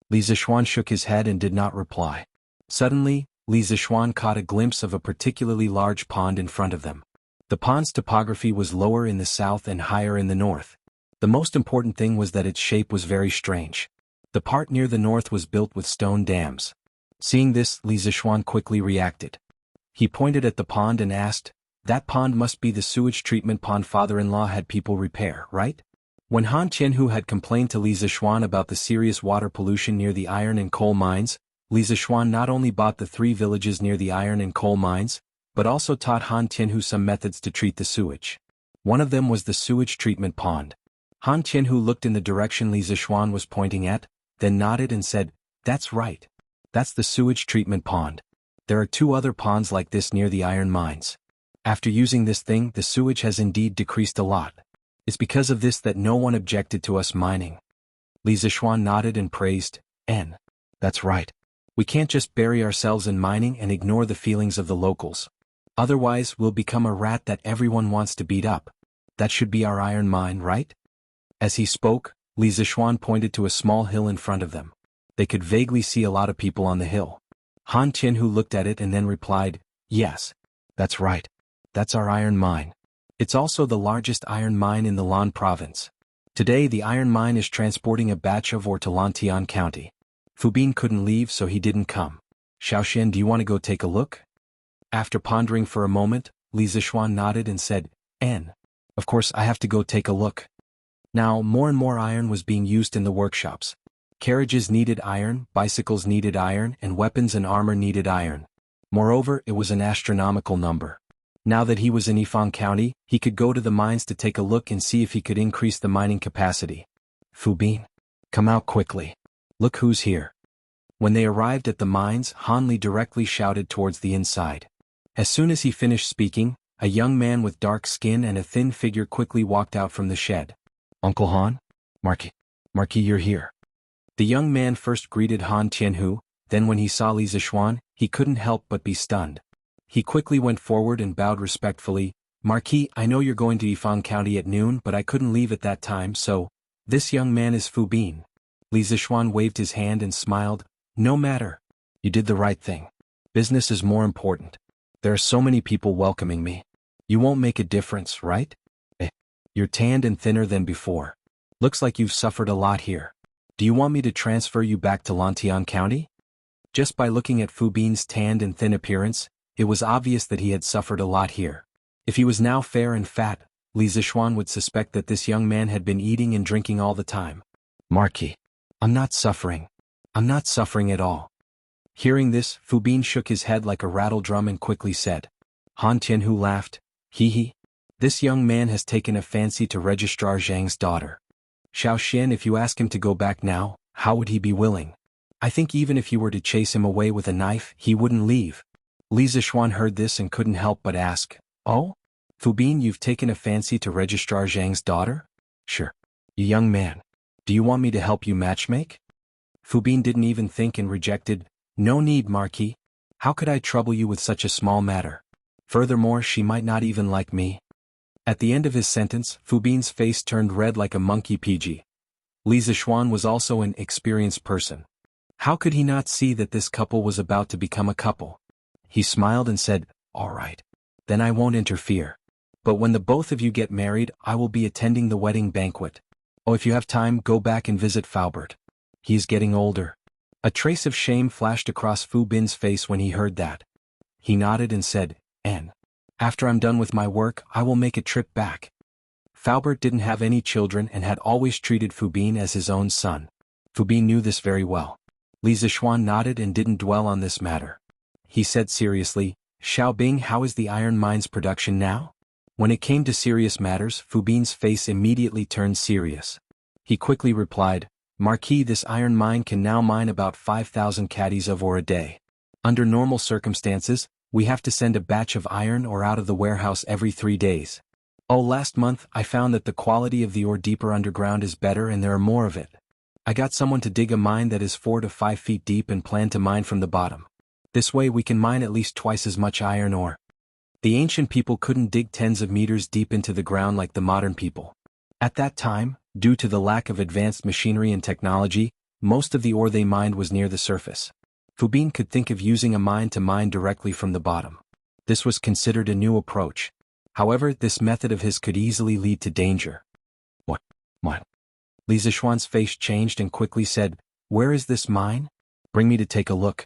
Li Zishuan shook his head and did not reply. Suddenly, Li Zishuan caught a glimpse of a particularly large pond in front of them. The pond's topography was lower in the south and higher in the north. The most important thing was that its shape was very strange. The part near the north was built with stone dams. Seeing this, Li Zishuan quickly reacted. He pointed at the pond and asked, that pond must be the sewage treatment pond father-in-law had people repair, right? When Han Qianhu had complained to Li Zishuan about the serious water pollution near the iron and coal mines, Li Zishuan not only bought the 3 villages near the iron and coal mines, but also taught Han Qianhu some methods to treat the sewage. One of them was the sewage treatment pond. Han Qianhu looked in the direction Li Zishuan was pointing at, then nodded and said, that's right. That's the sewage treatment pond. There are 2 other ponds like this near the iron mines. After using this thing, the sewage has indeed decreased a lot. It's because of this that no one objected to us mining. Li Zishuan nodded and praised, that's right. We can't just bury ourselves in mining and ignore the feelings of the locals. Otherwise we'll become a rat that everyone wants to beat up. That should be our iron mine, right? As he spoke, Li Zishuan pointed to a small hill in front of them. They could vaguely see a lot of people on the hill. Han Qianhu looked at it and then replied, yes. That's right. That's our iron mine. It's also the largest iron mine in the Lan province. Today the iron mine is transporting a batch of ore to Lantian County. Fubin couldn't leave so he didn't come. Xiaoxian, do you want to go take a look? After pondering for a moment, Li Zishuan nodded and said, of course I have to go take a look. Now more and more iron was being used in the workshops. Carriages needed iron, bicycles needed iron, and weapons and armor needed iron. Moreover, it was an astronomical number. Now that he was in Yifang County, he could go to the mines to take a look and see if he could increase the mining capacity. Fubin, come out quickly. Look who's here. When they arrived at the mines, Han Li directly shouted towards the inside. As soon as he finished speaking, a young man with dark skin and a thin figure quickly walked out from the shed. Uncle Han? Marquis, you're here. The young man first greeted Han Qianhu, then when he saw Li Zishuan, he couldn't help but be stunned. He quickly went forward and bowed respectfully. Marquis, I know you're going to Yifang County at noon, but I couldn't leave at that time, so, this young man is Fubin. Li Zishuan waved his hand and smiled. No matter. You did the right thing. Business is more important. There are so many people welcoming me. You won't make a difference, right? You're tanned and thinner than before. Looks like you've suffered a lot here. Do you want me to transfer you back to Lantian County? Just by looking at Fubin's tanned and thin appearance, it was obvious that he had suffered a lot here. If he was now fair and fat, Li Zishuan would suspect that this young man had been eating and drinking all the time. Marquis, I'm not suffering. I'm not suffering at all. Hearing this, Fubin shook his head like a rattle drum and quickly said. Han Qianhu laughed. Hee. This young man has taken a fancy to Registrar Zhang's daughter. Xiaoxian, if you ask him to go back now, how would he be willing? I think even if you were to chase him away with a knife, he wouldn't leave. Li Zishuan heard this and couldn't help but ask, oh? Fubin, you've taken a fancy to Registrar Zhang's daughter? Sure. You young man. Do you want me to help you matchmake? Fubin didn't even think and rejected, no need, Marquis. How could I trouble you with such a small matter? Furthermore, she might not even like me. At the end of his sentence, Fubin's face turned red like a monkey PG. Li Zishuan was also an experienced person. How could he not see that this couple was about to become a couple? He smiled and said, all right. Then I won't interfere. But when the both of you get married, I will be attending the wedding banquet. Oh, if you have time, go back and visit Faubert. He is getting older. A trace of shame flashed across Fubin's face when he heard that. He nodded and said, after I'm done with my work, I will make a trip back. Faubert didn't have any children and had always treated Fu Bin as his own son. Fu Bin knew this very well. Li Zixuan nodded and didn't dwell on this matter. He said seriously, "Xiaobing, how is the iron mine's production now?" When it came to serious matters, Fu Bin's face immediately turned serious. He quickly replied, "Marquis, this iron mine can now mine about 5,000 caddies of ore a day. Under normal circumstances, we have to send a batch of iron ore out of the warehouse every 3 days. Oh, last month I found that the quality of the ore deeper underground is better and there are more of it. I got someone to dig a mine that is 4 to 5 feet deep and plan to mine from the bottom. This way we can mine at least twice as much iron ore." The ancient people couldn't dig tens of meters deep into the ground like the modern people. At that time, due to the lack of advanced machinery and technology, most of the ore they mined was near the surface. Fu Bin could think of using a mine to mine directly from the bottom. This was considered a new approach. However, this method of his could easily lead to danger. What? Li Zixuan's face changed and quickly said, "Where is this mine? Bring me to take a look."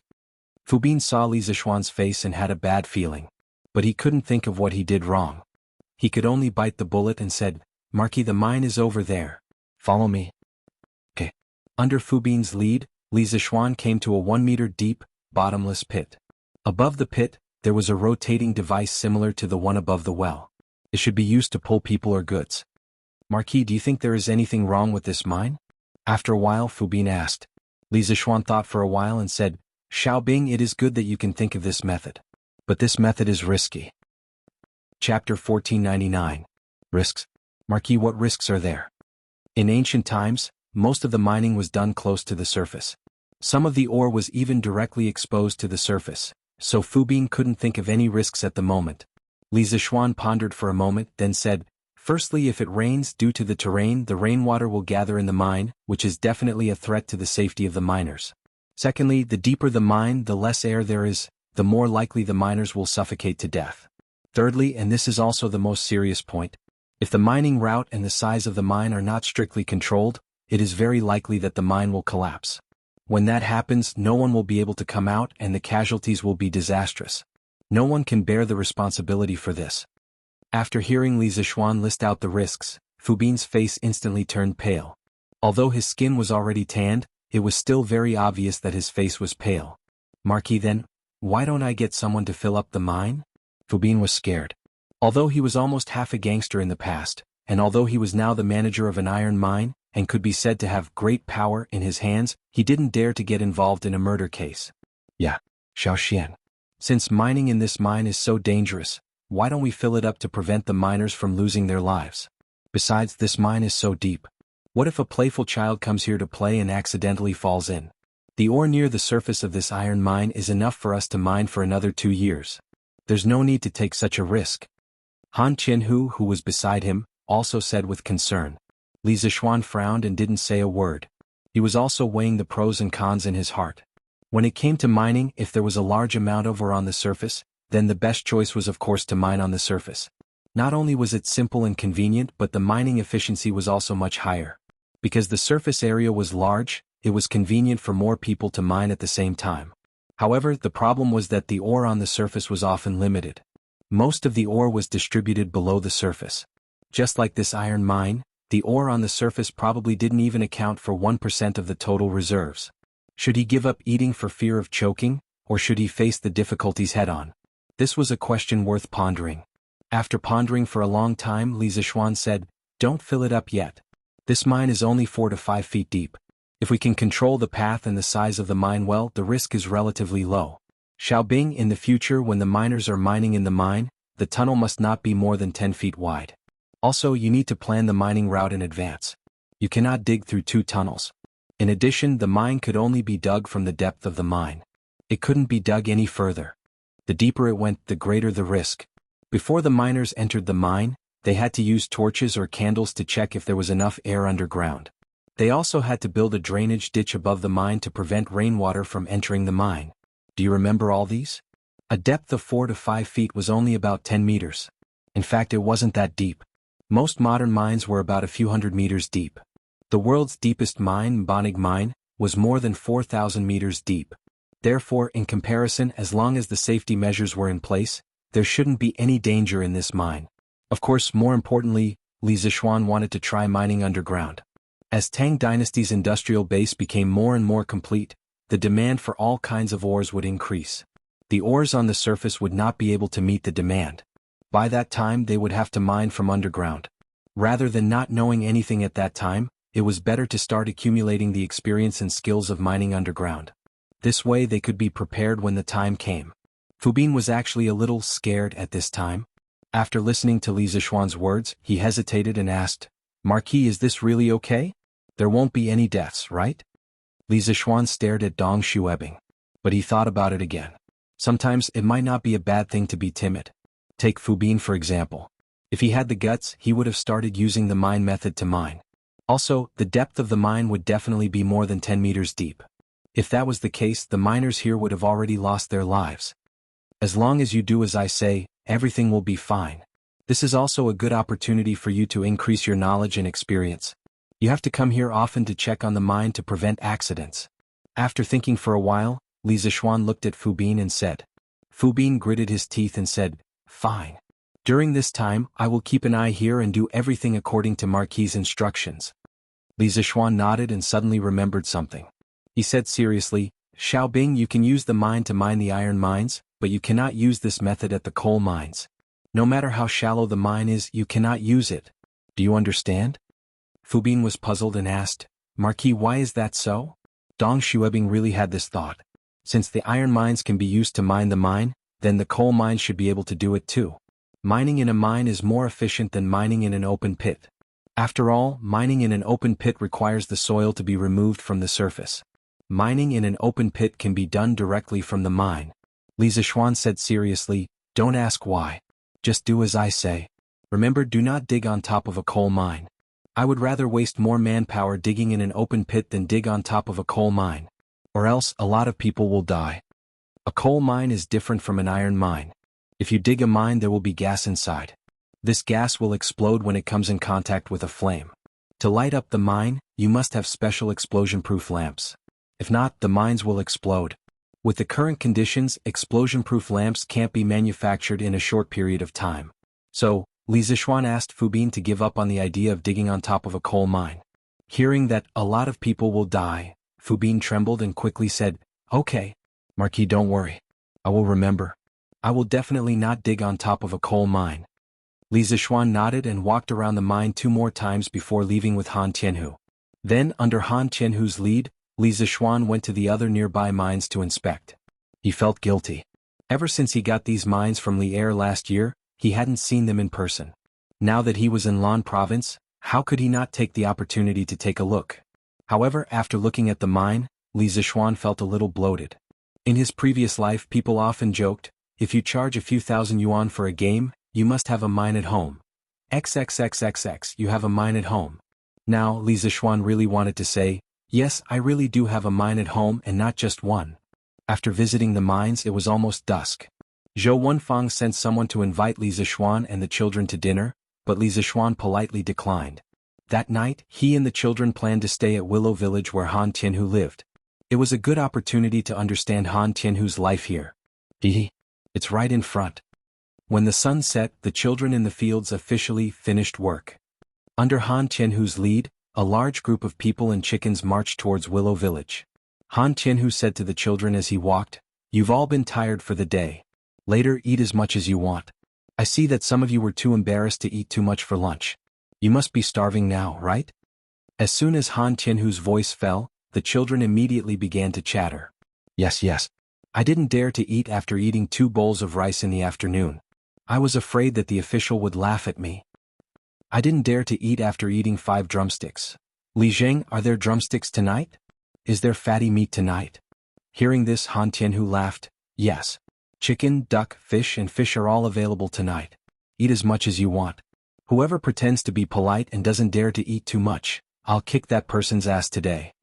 Fu Bin saw Li Zixuan's face and had a bad feeling. But he couldn't think of what he did wrong. He could only bite the bullet and said, "Marquis, the mine is over there. Follow me." Okay. Under Fu Bin's lead, Li Zixuan came to a 1-meter deep, bottomless pit. Above the pit, there was a rotating device similar to the one above the well. It should be used to pull people or goods. "Marquis, do you think there is anything wrong with this mine?" After a while, Fu Bin asked. Li Zixuan thought for a while and said, "Xiaobing, it is good that you can think of this method. But this method is risky." Chapter 1499. Risks. Marquis, what risks are there? In ancient times, most of the mining was done close to the surface. Some of the ore was even directly exposed to the surface, so Fu Bin couldn't think of any risks at the moment. Li Zixuan pondered for a moment, then said, "Firstly, if it rains due to the terrain, the rainwater will gather in the mine, which is definitely a threat to the safety of the miners. Secondly, the deeper the mine, the less air there is, the more likely the miners will suffocate to death. Thirdly, and this is also the most serious point, if the mining route and the size of the mine are not strictly controlled, it is very likely that the mine will collapse. When that happens, no one will be able to come out and the casualties will be disastrous. No one can bear the responsibility for this." After hearing Li Zixuan list out the risks, Fu Bin's face instantly turned pale. Although his skin was already tanned, it was still very obvious that his face was pale. "Marquis, then, why don't I get someone to fill up the mine?" Fu Bin was scared. Although he was almost half a gangster in the past, and although he was now the manager of an iron mine, and could be said to have great power in his hands, he didn't dare to get involved in a murder case. "Yeah, Xiaoxian. Since mining in this mine is so dangerous, why don't we fill it up to prevent the miners from losing their lives? Besides, this mine is so deep. What if a playful child comes here to play and accidentally falls in? The ore near the surface of this iron mine is enough for us to mine for another 2 years. There's no need to take such a risk." Han Qianhu, who was beside him, also said with concern. Li Zixuan frowned and didn't say a word. He was also weighing the pros and cons in his heart. When it came to mining, if there was a large amount of ore on the surface, then the best choice was of course to mine on the surface. Not only was it simple and convenient, but the mining efficiency was also much higher. Because the surface area was large, it was convenient for more people to mine at the same time. However, the problem was that the ore on the surface was often limited. Most of the ore was distributed below the surface. Just like this iron mine, the ore on the surface probably didn't even account for 1% of the total reserves. Should he give up eating for fear of choking, or should he face the difficulties head-on? This was a question worth pondering. After pondering for a long time, Li Zixuan said, "Don't fill it up yet. This mine is only 4 to 5 feet deep. If we can control the path and the size of the mine well, the risk is relatively low. Xiaobing, in the future when the miners are mining in the mine, the tunnel must not be more than 10 feet wide. Also, you need to plan the mining route in advance. You cannot dig through 2 tunnels. In addition, the mine could only be dug from the depth of the mine. It couldn't be dug any further. The deeper it went, the greater the risk. Before the miners entered the mine, they had to use torches or candles to check if there was enough air underground. They also had to build a drainage ditch above the mine to prevent rainwater from entering the mine. Do you remember all these? A depth of 4 to 5 feet was only about 10 meters. In fact, it wasn't that deep. Most modern mines were about a few hundred meters deep. The world's deepest mine, Bonig Mine, was more than 4,000 meters deep. Therefore, in comparison, as long as the safety measures were in place, there shouldn't be any danger in this mine. Of course, more importantly, Li Zishuan wanted to try mining underground. As Tang Dynasty's industrial base became more and more complete, the demand for all kinds of ores would increase. The ores on the surface would not be able to meet the demand. By that time they would have to mine from underground. Rather than not knowing anything at that time, it was better to start accumulating the experience and skills of mining underground. This way they could be prepared when the time came. Fu Bin was actually a little scared at this time. After listening to Li Zishuan's words, he hesitated and asked, "Marquis, is this really okay? There won't be any deaths, right?" Li Zishuan stared at Dong Xuebing. But he thought about it again. Sometimes it might not be a bad thing to be timid. Take Fu Bin for example. If he had the guts, he would have started using the mine method to mine. Also, the depth of the mine would definitely be more than 10 meters deep. If that was the case, the miners here would have already lost their lives. As long as you do as I say, everything will be fine. This is also a good opportunity for you to increase your knowledge and experience. You have to come here often to check on the mine to prevent accidents. After thinking for a while, Li Zishuan looked at Fu Bin and said. Fu Bin gritted his teeth and said, "Fine. During this time, I will keep an eye here and do everything according to Marquis' instructions." Li Zishuan nodded and suddenly remembered something. He said seriously, "Xiaobing, you can use the mine to mine the iron mines, but you cannot use this method at the coal mines. No matter how shallow the mine is, you cannot use it. Do you understand?" Fu Bin was puzzled and asked, "Marquis, why is that so?" Dong Xuebing really had this thought. Since the iron mines can be used to mine the mine, then the coal mines should be able to do it too. Mining in a mine is more efficient than mining in an open pit. After all, mining in an open pit requires the soil to be removed from the surface. Mining in an open pit can be done directly from the mine. Li Zishuan said seriously, "Don't ask why. Just do as I say. Remember, do not dig on top of a coal mine. I would rather waste more manpower digging in an open pit than dig on top of a coal mine. Or else, a lot of people will die. A coal mine is different from an iron mine. If you dig a mine, there will be gas inside. This gas will explode when it comes in contact with a flame. To light up the mine, you must have special explosion-proof lamps. If not, the mines will explode. With the current conditions, explosion-proof lamps can't be manufactured in a short period of time. So, Li Zishuan asked Fu Bin to give up on the idea of digging on top of a coal mine. Hearing that a lot of people will die, Fu Bin trembled and quickly said, "Okay, Marquis, don't worry. I will remember. I will definitely not dig on top of a coal mine." Li Zishuan nodded and walked around the mine 2 more times before leaving with Han Tianhu. Then, under Han Tianhu's lead, Li Zishuan went to the other nearby mines to inspect. He felt guilty. Ever since he got these mines from Li'er last year, he hadn't seen them in person. Now that he was in Lan province, how could he not take the opportunity to take a look? However, after looking at the mine, Li Zishuan felt a little bloated. In his previous life, people often joked, "If you charge a few thousand yuan for a game, you must have a mine at home. XXXXX, you have a mine at home." Now, Li Zishuan really wanted to say, "Yes, I really do have a mine at home and not just one." After visiting the mines, it was almost dusk. Zhou Wenfang sent someone to invite Li Zishuan and the children to dinner, but Li Zishuan politely declined. That night, he and the children planned to stay at Willow Village where Han Tianhu lived. It was a good opportunity to understand Han Tianhu's life here. It's right in front. When the sun set, the children in the fields officially finished work. Under Han Tianhu's lead, a large group of people and chickens marched towards Willow Village. Han Tianhu said to the children as he walked, "You've all been tired for the day. Later, eat as much as you want. I see that some of you were too embarrassed to eat too much for lunch. You must be starving now, right?" As soon as Han Tianhu's voice fell, the children immediately began to chatter. Yes. I didn't dare to eat after eating 2 bowls of rice in the afternoon. I was afraid that the official would laugh at me. I didn't dare to eat after eating 5 drumsticks. Li Zheng, are there drumsticks tonight? Is there fatty meat tonight?" Hearing this, Han Tianhu laughed. "Yes. Chicken, duck, fish and fish are all available tonight. Eat as much as you want. Whoever pretends to be polite and doesn't dare to eat too much, I'll kick that person's ass today."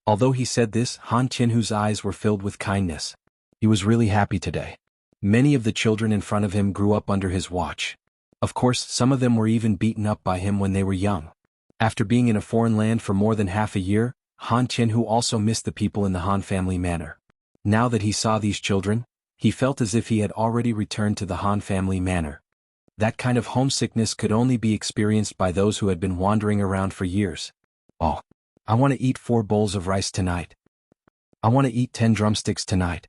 Although he said this, Han Tianhu's eyes were filled with kindness. He was really happy today. Many of the children in front of him grew up under his watch. Of course, some of them were even beaten up by him when they were young. After being in a foreign land for more than half a year, Han Tianhu also missed the people in the Han family manor. Now that he saw these children, he felt as if he had already returned to the Han family manor. That kind of homesickness could only be experienced by those who had been wandering around for years. Oh, I want to eat 4 bowls of rice tonight. I want to eat 10 drumsticks tonight.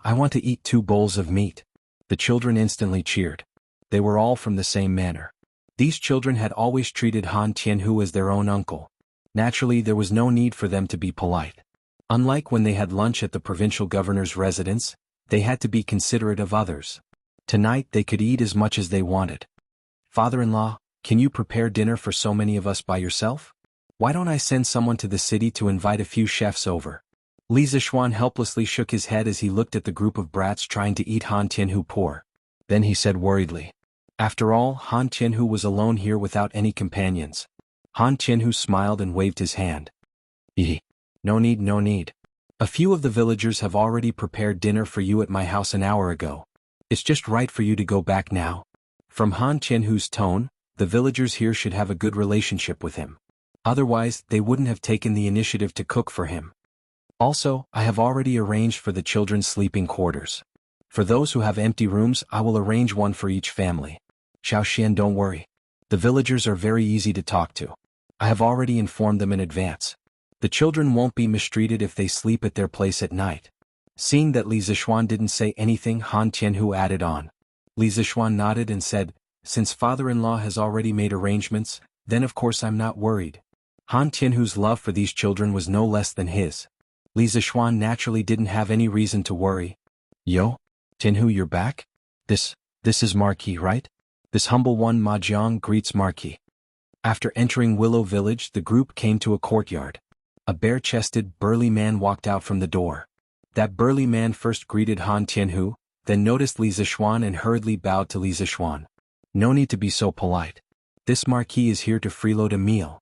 I want to eat 2 bowls of meat. The children instantly cheered. They were all from the same manor. These children had always treated Han Tianhu as their own uncle. Naturally, there was no need for them to be polite. Unlike when they had lunch at the provincial governor's residence, they had to be considerate of others. Tonight they could eat as much as they wanted. Father-in-law, can you prepare dinner for so many of us by yourself? Why don't I send someone to the city to invite a few chefs over? Li Zishuan helplessly shook his head as he looked at the group of brats trying to eat Han Tianhu poor. Then he said worriedly. After all, Han Tianhu was alone here without any companions. Han Tianhu smiled and waved his hand. No need, no need. A few of the villagers have already prepared dinner for you at my house an hour ago. It's just right for you to go back now. From Han Tianhu's tone, the villagers here should have a good relationship with him. Otherwise, they wouldn't have taken the initiative to cook for him. Also, I have already arranged for the children's sleeping quarters. For those who have empty rooms, I will arrange one for each family. Xiaoxian, don't worry. The villagers are very easy to talk to. I have already informed them in advance. The children won't be mistreated if they sleep at their place at night. Seeing that Li Zishuan didn't say anything, Han Tianhu added on. Li Zishuan nodded and said, since father-in-law has already made arrangements, then of course I'm not worried. Han Tianhu's love for these children was no less than his. Li Zishuan naturally didn't have any reason to worry. Yo, Tianhu, you're back? This is Marquis, right? This humble one Ma Jiang greets Marquis. After entering Willow Village, the group came to a courtyard. A bare-chested, burly man walked out from the door. That burly man first greeted Han Tianhu, then noticed Li Zishuan and hurriedly bowed to Li Zishuan. No need to be so polite. This Marquis is here to freeload a meal.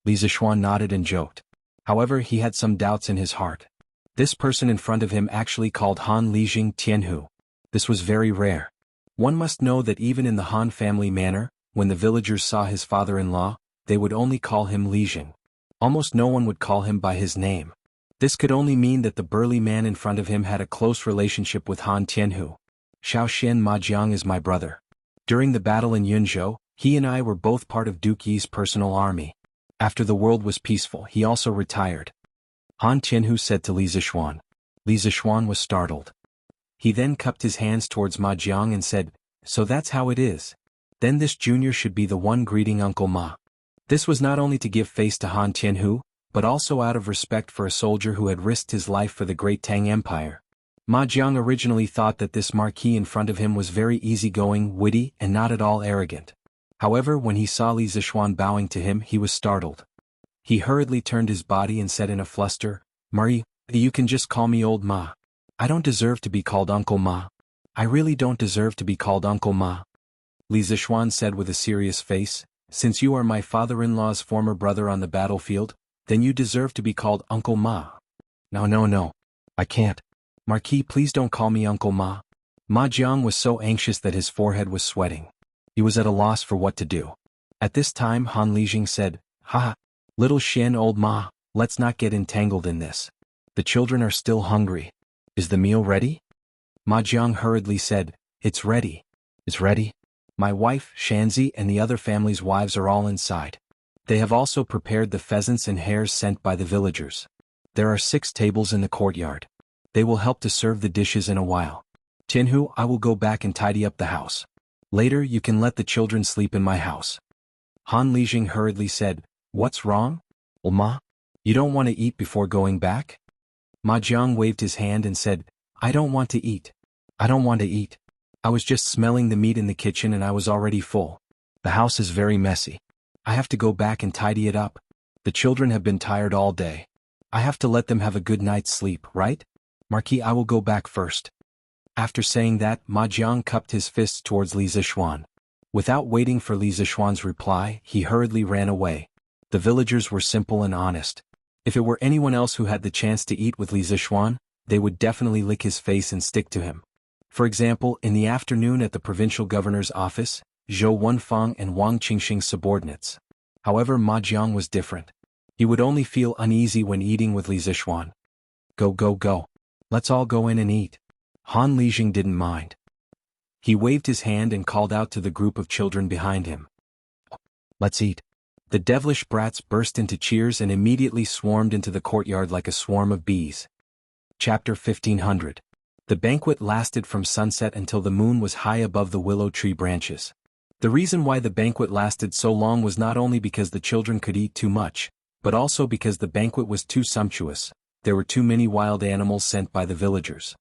Li Zishuan nodded and joked. However, he had some doubts in his heart. This person in front of him actually called Han Lijing Tianhu. This was very rare. One must know that even in the Han family manor, when the villagers saw his father-in-law, they would only call him Lijing. Almost no one would call him by his name. This could only mean that the burly man in front of him had a close relationship with Han Tianhu. Xiaoxian Ma Jiang is my brother. During the battle in Yunzhou, he and I were both part of Duke Yi's personal army. After the world was peaceful, he also retired. Han Tianhu said to Li Zishuan. Li Zishuan was startled. He then cupped his hands towards Ma Jiang and said, so that's how it is. Then this junior should be the one greeting Uncle Ma. This was not only to give face to Han Tianhu, but also out of respect for a soldier who had risked his life for the great Tang Empire. Ma Jiang originally thought that this marquis in front of him was very easygoing, witty, and not at all arrogant. However, when he saw Li Zishuan bowing to him, he was startled. He hurriedly turned his body and said in a fluster, Marie, you can just call me Old Ma. I don't deserve to be called Uncle Ma. I really don't deserve to be called Uncle Ma. Li Zishuan said with a serious face, since you are my father-in-law's former brother on the battlefield, then you deserve to be called Uncle Ma. No. I can't. Marquis, please don't call me Uncle Ma. Ma Jiang was so anxious that his forehead was sweating. He was at a loss for what to do. At this time Han Lijing said, Ha! Little Shen Old Ma, let's not get entangled in this. The children are still hungry. Is the meal ready? Ma Jiang hurriedly said, It's ready. It's ready? My wife, Shanzi, and the other family's wives are all inside. They have also prepared the pheasants and hares sent by the villagers. There are 6 tables in the courtyard. They will help to serve the dishes in a while. Tianhu, I will go back and tidy up the house. Later you can let the children sleep in my house. Han Lijing hurriedly said, What's wrong? Ma? You don't want to eat before going back? Ma Jiang waved his hand and said, I don't want to eat. I don't want to eat. I was just smelling the meat in the kitchen and I was already full. The house is very messy. I have to go back and tidy it up. The children have been tired all day. I have to let them have a good night's sleep, right? Marquis, I will go back first. After saying that, Ma Jiang cupped his fists towards Li Zishuan. Without waiting for Li Zishuan's reply, he hurriedly ran away. The villagers were simple and honest. If it were anyone else who had the chance to eat with Li Zishuan, they would definitely lick his face and stick to him. For example, in the afternoon at the provincial governor's office, Zhou Wenfang and Wang Qingxing's subordinates. However, Ma Jiang was different. He would only feel uneasy when eating with Li Zishuan. Go. Let's all go in and eat. Han Lijing didn't mind. He waved his hand and called out to the group of children behind him. "Let's eat." The devilish brats burst into cheers and immediately swarmed into the courtyard like a swarm of bees. Chapter 1500. The banquet lasted from sunset until the moon was high above the willow tree branches. The reason why the banquet lasted so long was not only because the children could eat too much, but also because the banquet was too sumptuous. There were too many wild animals sent by the villagers.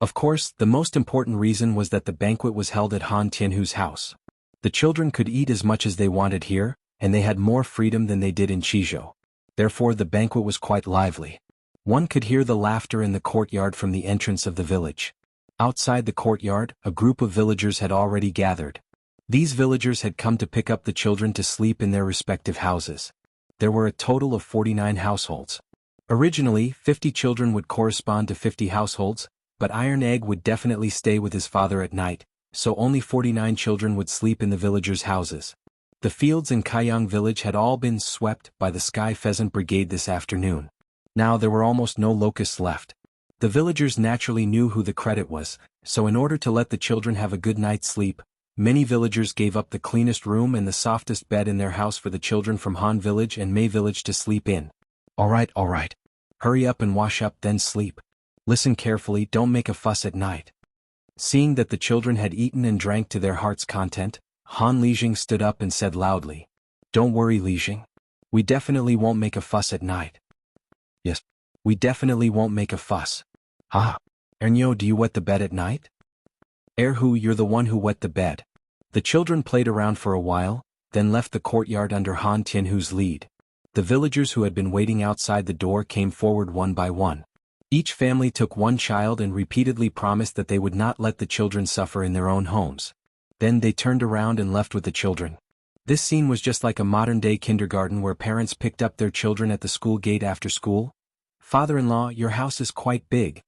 Of course, the most important reason was that the banquet was held at Han Tianhu's house. The children could eat as much as they wanted here, and they had more freedom than they did in Qizhou. Therefore the banquet was quite lively. One could hear the laughter in the courtyard from the entrance of the village. Outside the courtyard, a group of villagers had already gathered. These villagers had come to pick up the children to sleep in their respective houses. There were a total of 49 households. Originally, 50 children would correspond to 50 households, but Iron Egg would definitely stay with his father at night, so only 49 children would sleep in the villagers' houses. The fields in Kaiyang village had all been swept by the Sky Pheasant Brigade this afternoon. Now there were almost no locusts left. The villagers naturally knew who the credit was, so in order to let the children have a good night's sleep, many villagers gave up the cleanest room and the softest bed in their house for the children from Han village and Mei village to sleep in. All right. Hurry up and wash up, then sleep. Listen carefully, don't make a fuss at night." Seeing that the children had eaten and drank to their heart's content, Han Lijing stood up and said loudly, "Don't worry, Lijing. We definitely won't make a fuss at night." "Yes, we definitely won't make a fuss." "Ah, Ernyo, do you wet the bed at night?" "Erhu, you're the one who wet the bed." The children played around for a while, then left the courtyard under Han Tianhu's lead. The villagers who had been waiting outside the door came forward one by one. Each family took one child and repeatedly promised that they would not let the children suffer in their own homes. Then they turned around and left with the children. This scene was just like a modern-day kindergarten where parents picked up their children at the school gate after school. "Father-in-law, your house is quite big."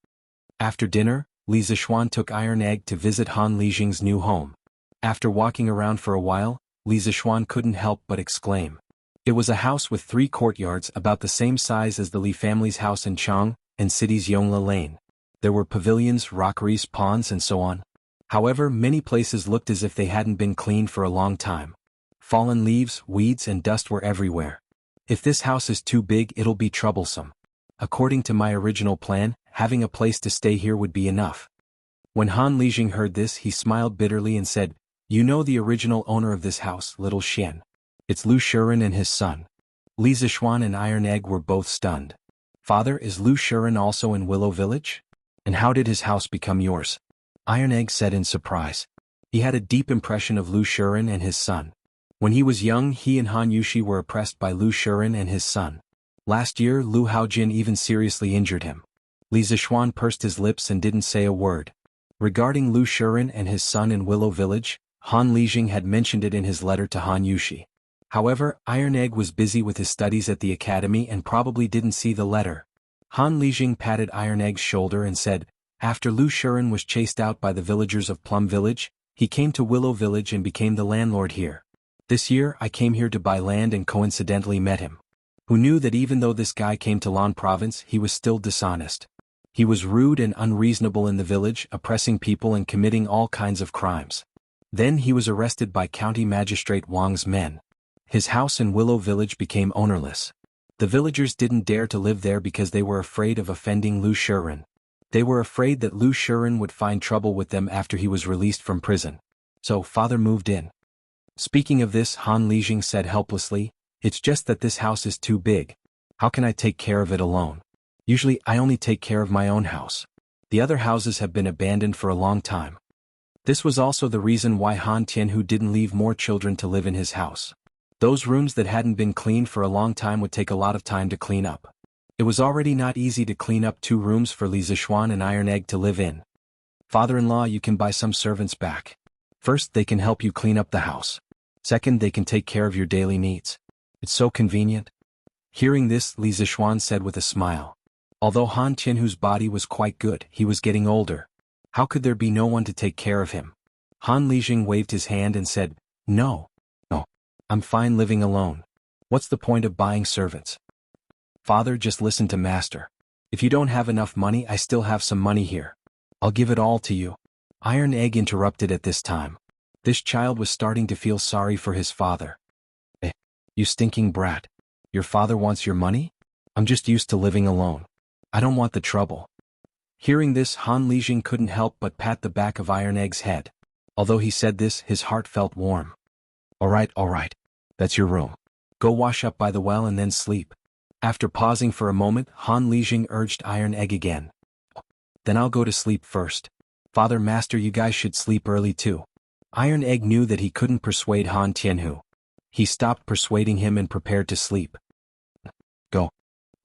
After dinner, Li Zixuan took Iron Egg to visit Han Lijing's new home. After walking around for a while, Li Zixuan couldn't help but exclaim. It was a house with 3 courtyards about the same size as the Li family's house in Chang and city's Yongla Lane. There were pavilions, rockeries, ponds and so on. However, many places looked as if they hadn't been cleaned for a long time. Fallen leaves, weeds and dust were everywhere. "If this house is too big, it'll be troublesome. According to my original plan, having a place to stay here would be enough." When Han Lijing heard this, he smiled bitterly and said, "You know the original owner of this house, Little Xian. It's Lu Shuren and his son." Li Zixuan and Iron Egg were both stunned. "Father, is Lu Shuren also in Willow Village? And how did his house become yours?" Iron Egg said in surprise. He had a deep impression of Lu Shuren and his son. When he was young, he and Han Yushi were oppressed by Lu Shuren and his son. Last year, Lu Haojin even seriously injured him. Li Zixuan pursed his lips and didn't say a word. Regarding Lu Shuren and his son in Willow Village, Han Lijing had mentioned it in his letter to Han Yushi. However, Iron Egg was busy with his studies at the academy and probably didn't see the letter. Han Lijing patted Iron Egg's shoulder and said, "After Lu Shuren was chased out by the villagers of Plum Village, he came to Willow Village and became the landlord here. This year I came here to buy land and coincidentally met him. Who knew that even though this guy came to Lan Province, he was still dishonest. He was rude and unreasonable in the village, oppressing people and committing all kinds of crimes. Then he was arrested by County Magistrate Wang's men. His house in Willow Village became ownerless. The villagers didn't dare to live there because they were afraid of offending Lu Shuren. They were afraid that Lu Shuren would find trouble with them after he was released from prison. So father moved in." Speaking of this, Han Lijing said helplessly, "It's just that this house is too big. How can I take care of it alone? Usually I only take care of my own house. The other houses have been abandoned for a long time." This was also the reason why Han Tianhu didn't leave more children to live in his house. Those rooms that hadn't been cleaned for a long time would take a lot of time to clean up. It was already not easy to clean up 2 rooms for Li Zixuan and Iron Egg to live in. "Father-in-law, you can buy some servants back. First, they can help you clean up the house. Second, they can take care of your daily needs. It's so convenient." Hearing this, Li Zixuan said with a smile. Although Han Tianhu's body was quite good, he was getting older. How could there be no one to take care of him? Han Lijing waved his hand and said, No. I'm fine living alone. What's the point of buying servants? Father, just listen to master. If you don't have enough money, I still have some money here. I'll give it all to you. Iron Egg interrupted at this time. This child was starting to feel sorry for his father. You stinking brat. Your father wants your money? I'm just used to living alone. I don't want the trouble. Hearing this, Han Lijing couldn't help but pat the back of Iron Egg's head. Although he said this, his heart felt warm. All right. That's your room. Go wash up by the well and then sleep. After pausing for a moment, Han Lijing urged Iron Egg again. Then I'll go to sleep first. Father Master, you guys should sleep early too. Iron Egg knew that he couldn't persuade Han Tianhu. He stopped persuading him and prepared to sleep. Go.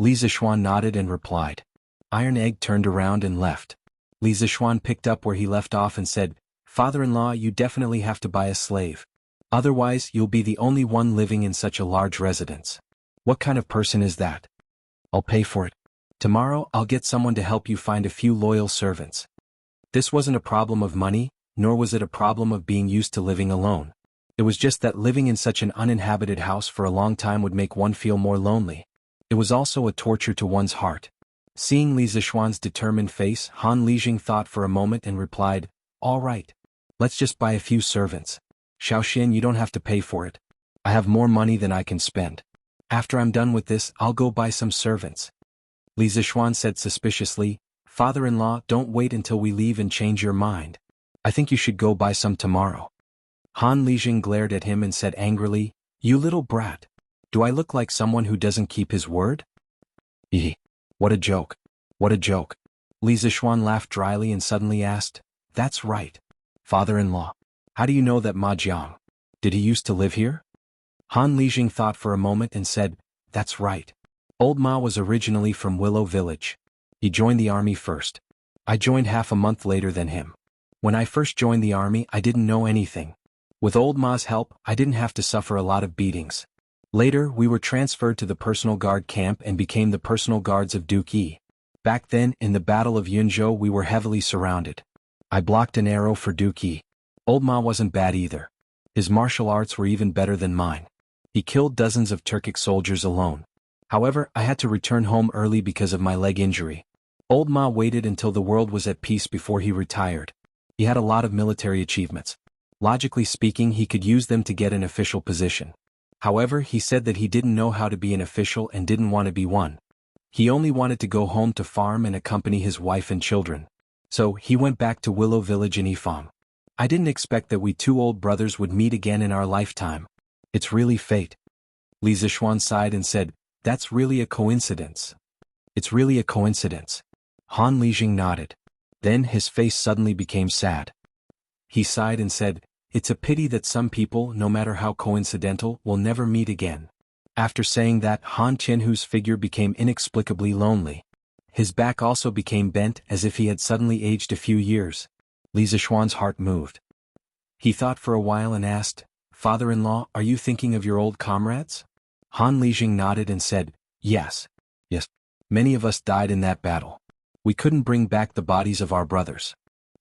Li Zishuan nodded and replied. Iron Egg turned around and left. Li Zishuan picked up where he left off and said, Father-in-law, you definitely have to buy a slave. Otherwise, you'll be the only one living in such a large residence. What kind of person is that? I'll pay for it. Tomorrow, I'll get someone to help you find a few loyal servants. This wasn't a problem of money, nor was it a problem of being used to living alone. It was just that living in such an uninhabited house for a long time would make one feel more lonely. It was also a torture to one's heart. Seeing Li Zishuan's determined face, Han Lijing thought for a moment and replied, All right. Let's just buy a few servants. Xiaoxian, you don't have to pay for it. I have more money than I can spend. After I'm done with this, I'll go buy some servants. Li Zishuan said suspiciously, Father-in-law, don't wait until we leave and change your mind. I think you should go buy some tomorrow. Han Lijing glared at him and said angrily, You little brat. Do I look like someone who doesn't keep his word? What a joke. What a joke. Li Zishuan laughed dryly and suddenly asked, That's right. Father-in-law. How do you know that Ma Jiang? Did he used to live here? Han Lijing thought for a moment and said, That's right. Old Ma was originally from Willow Village. He joined the army first. I joined half a month later than him. When I first joined the army, I didn't know anything. With old Ma's help, I didn't have to suffer a lot of beatings. Later, we were transferred to the personal guard camp and became the personal guards of Duke Yi. Back then, in the Battle of Yunzhou, we were heavily surrounded. I blocked an arrow for Duke Yi. Old Ma wasn't bad either. His martial arts were even better than mine. He killed dozens of Turkic soldiers alone. However, I had to return home early because of my leg injury. Old Ma waited until the world was at peace before he retired. He had a lot of military achievements. Logically speaking, he could use them to get an official position. However, he said that he didn't know how to be an official and didn't want to be one. He only wanted to go home to farm and accompany his wife and children. So, he went back to Willow Village in Yifang. I didn't expect that we two old brothers would meet again in our lifetime. It's really fate. Li Zishuan sighed and said, That's really a coincidence. It's really a coincidence. Han Lijing nodded. Then his face suddenly became sad. He sighed and said, It's a pity that some people, no matter how coincidental, will never meet again. After saying that, Han Tianhu's figure became inexplicably lonely. His back also became bent as if he had suddenly aged a few years. Li Zishuan's heart moved. He thought for a while and asked, Father-in-law, are you thinking of your old comrades? Han Lijing nodded and said, Yes. Many of us died in that battle. We couldn't bring back the bodies of our brothers.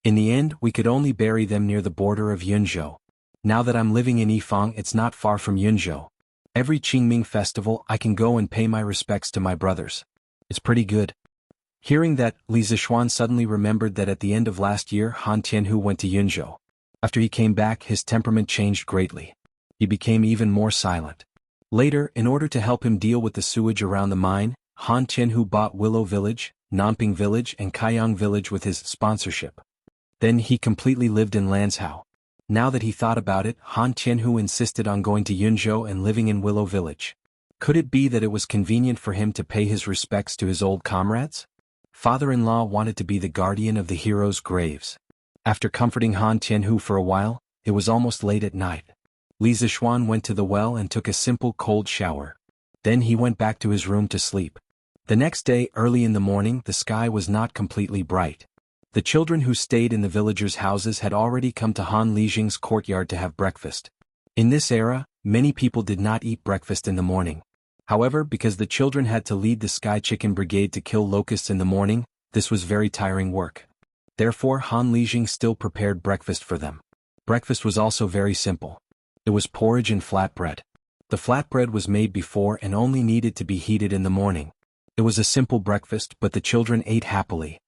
In the end, we could only bury them near the border of Yunzhou. Now that I'm living in Yifang, it's not far from Yunzhou. Every Qingming festival, I can go and pay my respects to my brothers. It's pretty good. Hearing that, Li Zishuan suddenly remembered that at the end of last year, Han Tianhu went to Yunzhou. After he came back, his temperament changed greatly. He became even more silent. Later, in order to help him deal with the sewage around the mine, Han Tianhu bought Willow Village, Nanping Village and Kaiyang Village with his sponsorship. Then he completely lived in Lanzhou. Now that he thought about it, Han Tianhu insisted on going to Yunzhou and living in Willow Village. Could it be that it was convenient for him to pay his respects to his old comrades? Father-in-law wanted to be the guardian of the heroes' graves. After comforting Han Tianhu for a while, it was almost late at night. Li Zishuan went to the well and took a simple cold shower. Then he went back to his room to sleep. The next day, early in the morning, the sky was not completely bright. The children who stayed in the villagers' houses had already come to Han Lijing's courtyard to have breakfast. In this era, many people did not eat breakfast in the morning. However, because the children had to lead the Sky Chicken Brigade to kill locusts in the morning, this was very tiring work. Therefore, Han Lijing still prepared breakfast for them. Breakfast was also very simple. It was porridge and flatbread. The flatbread was made before and only needed to be heated in the morning. It was a simple breakfast, but the children ate happily.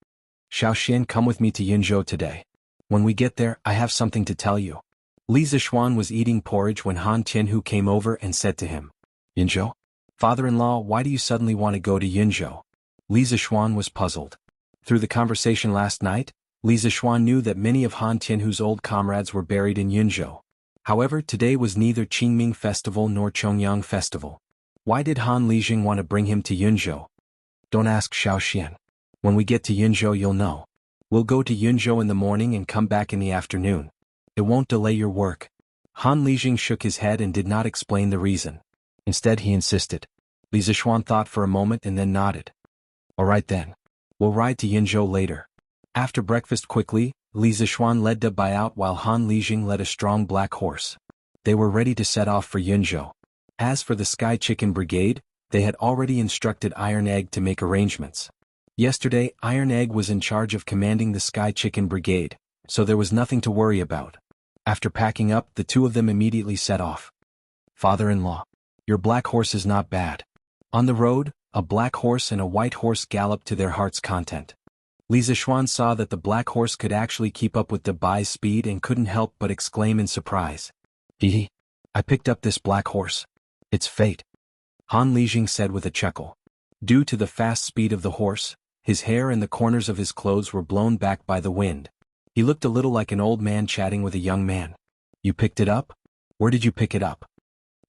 Xiaoxian, come with me to Yunzhou today. When we get there, I have something to tell you. Li Zishuan was eating porridge when Han Tianhu came over and said to him, Yunzhou? Father-in-law, why do you suddenly want to go to Yunzhou? Li Zishuan was puzzled. Through the conversation last night, Li Zishuan knew that many of Han Tianhu's old comrades were buried in Yunzhou. However, today was neither Qingming Festival nor Chongyang Festival. Why did Han Lijing want to bring him to Yunzhou? Don't ask Xiao Xian. When we get to Yunzhou you'll know. We'll go to Yunzhou in the morning and come back in the afternoon. It won't delay your work. Han Lijing shook his head and did not explain the reason. Instead he insisted. Li Zishuan thought for a moment and then nodded. All right then. We'll ride to Yunzhou later. After breakfast quickly, Li Zishuan led Da Bai out while Han Lijing led a strong black horse. They were ready to set off for Yunzhou. As for the Sky Chicken Brigade, they had already instructed Iron Egg to make arrangements. Yesterday, Iron Egg was in charge of commanding the Sky Chicken Brigade, so there was nothing to worry about. After packing up, the two of them immediately set off. Father-in-law, your black horse is not bad. On the road, a black horse and a white horse galloped to their heart's content. Li Zishuan saw that the black horse could actually keep up with Da Bai's speed and couldn't help but exclaim in surprise. Hee, I picked up this black horse. It's fate. Han Lijing said with a chuckle. Due to the fast speed of the horse, his hair and the corners of his clothes were blown back by the wind. He looked a little like an old man chatting with a young man. You picked it up? Where did you pick it up?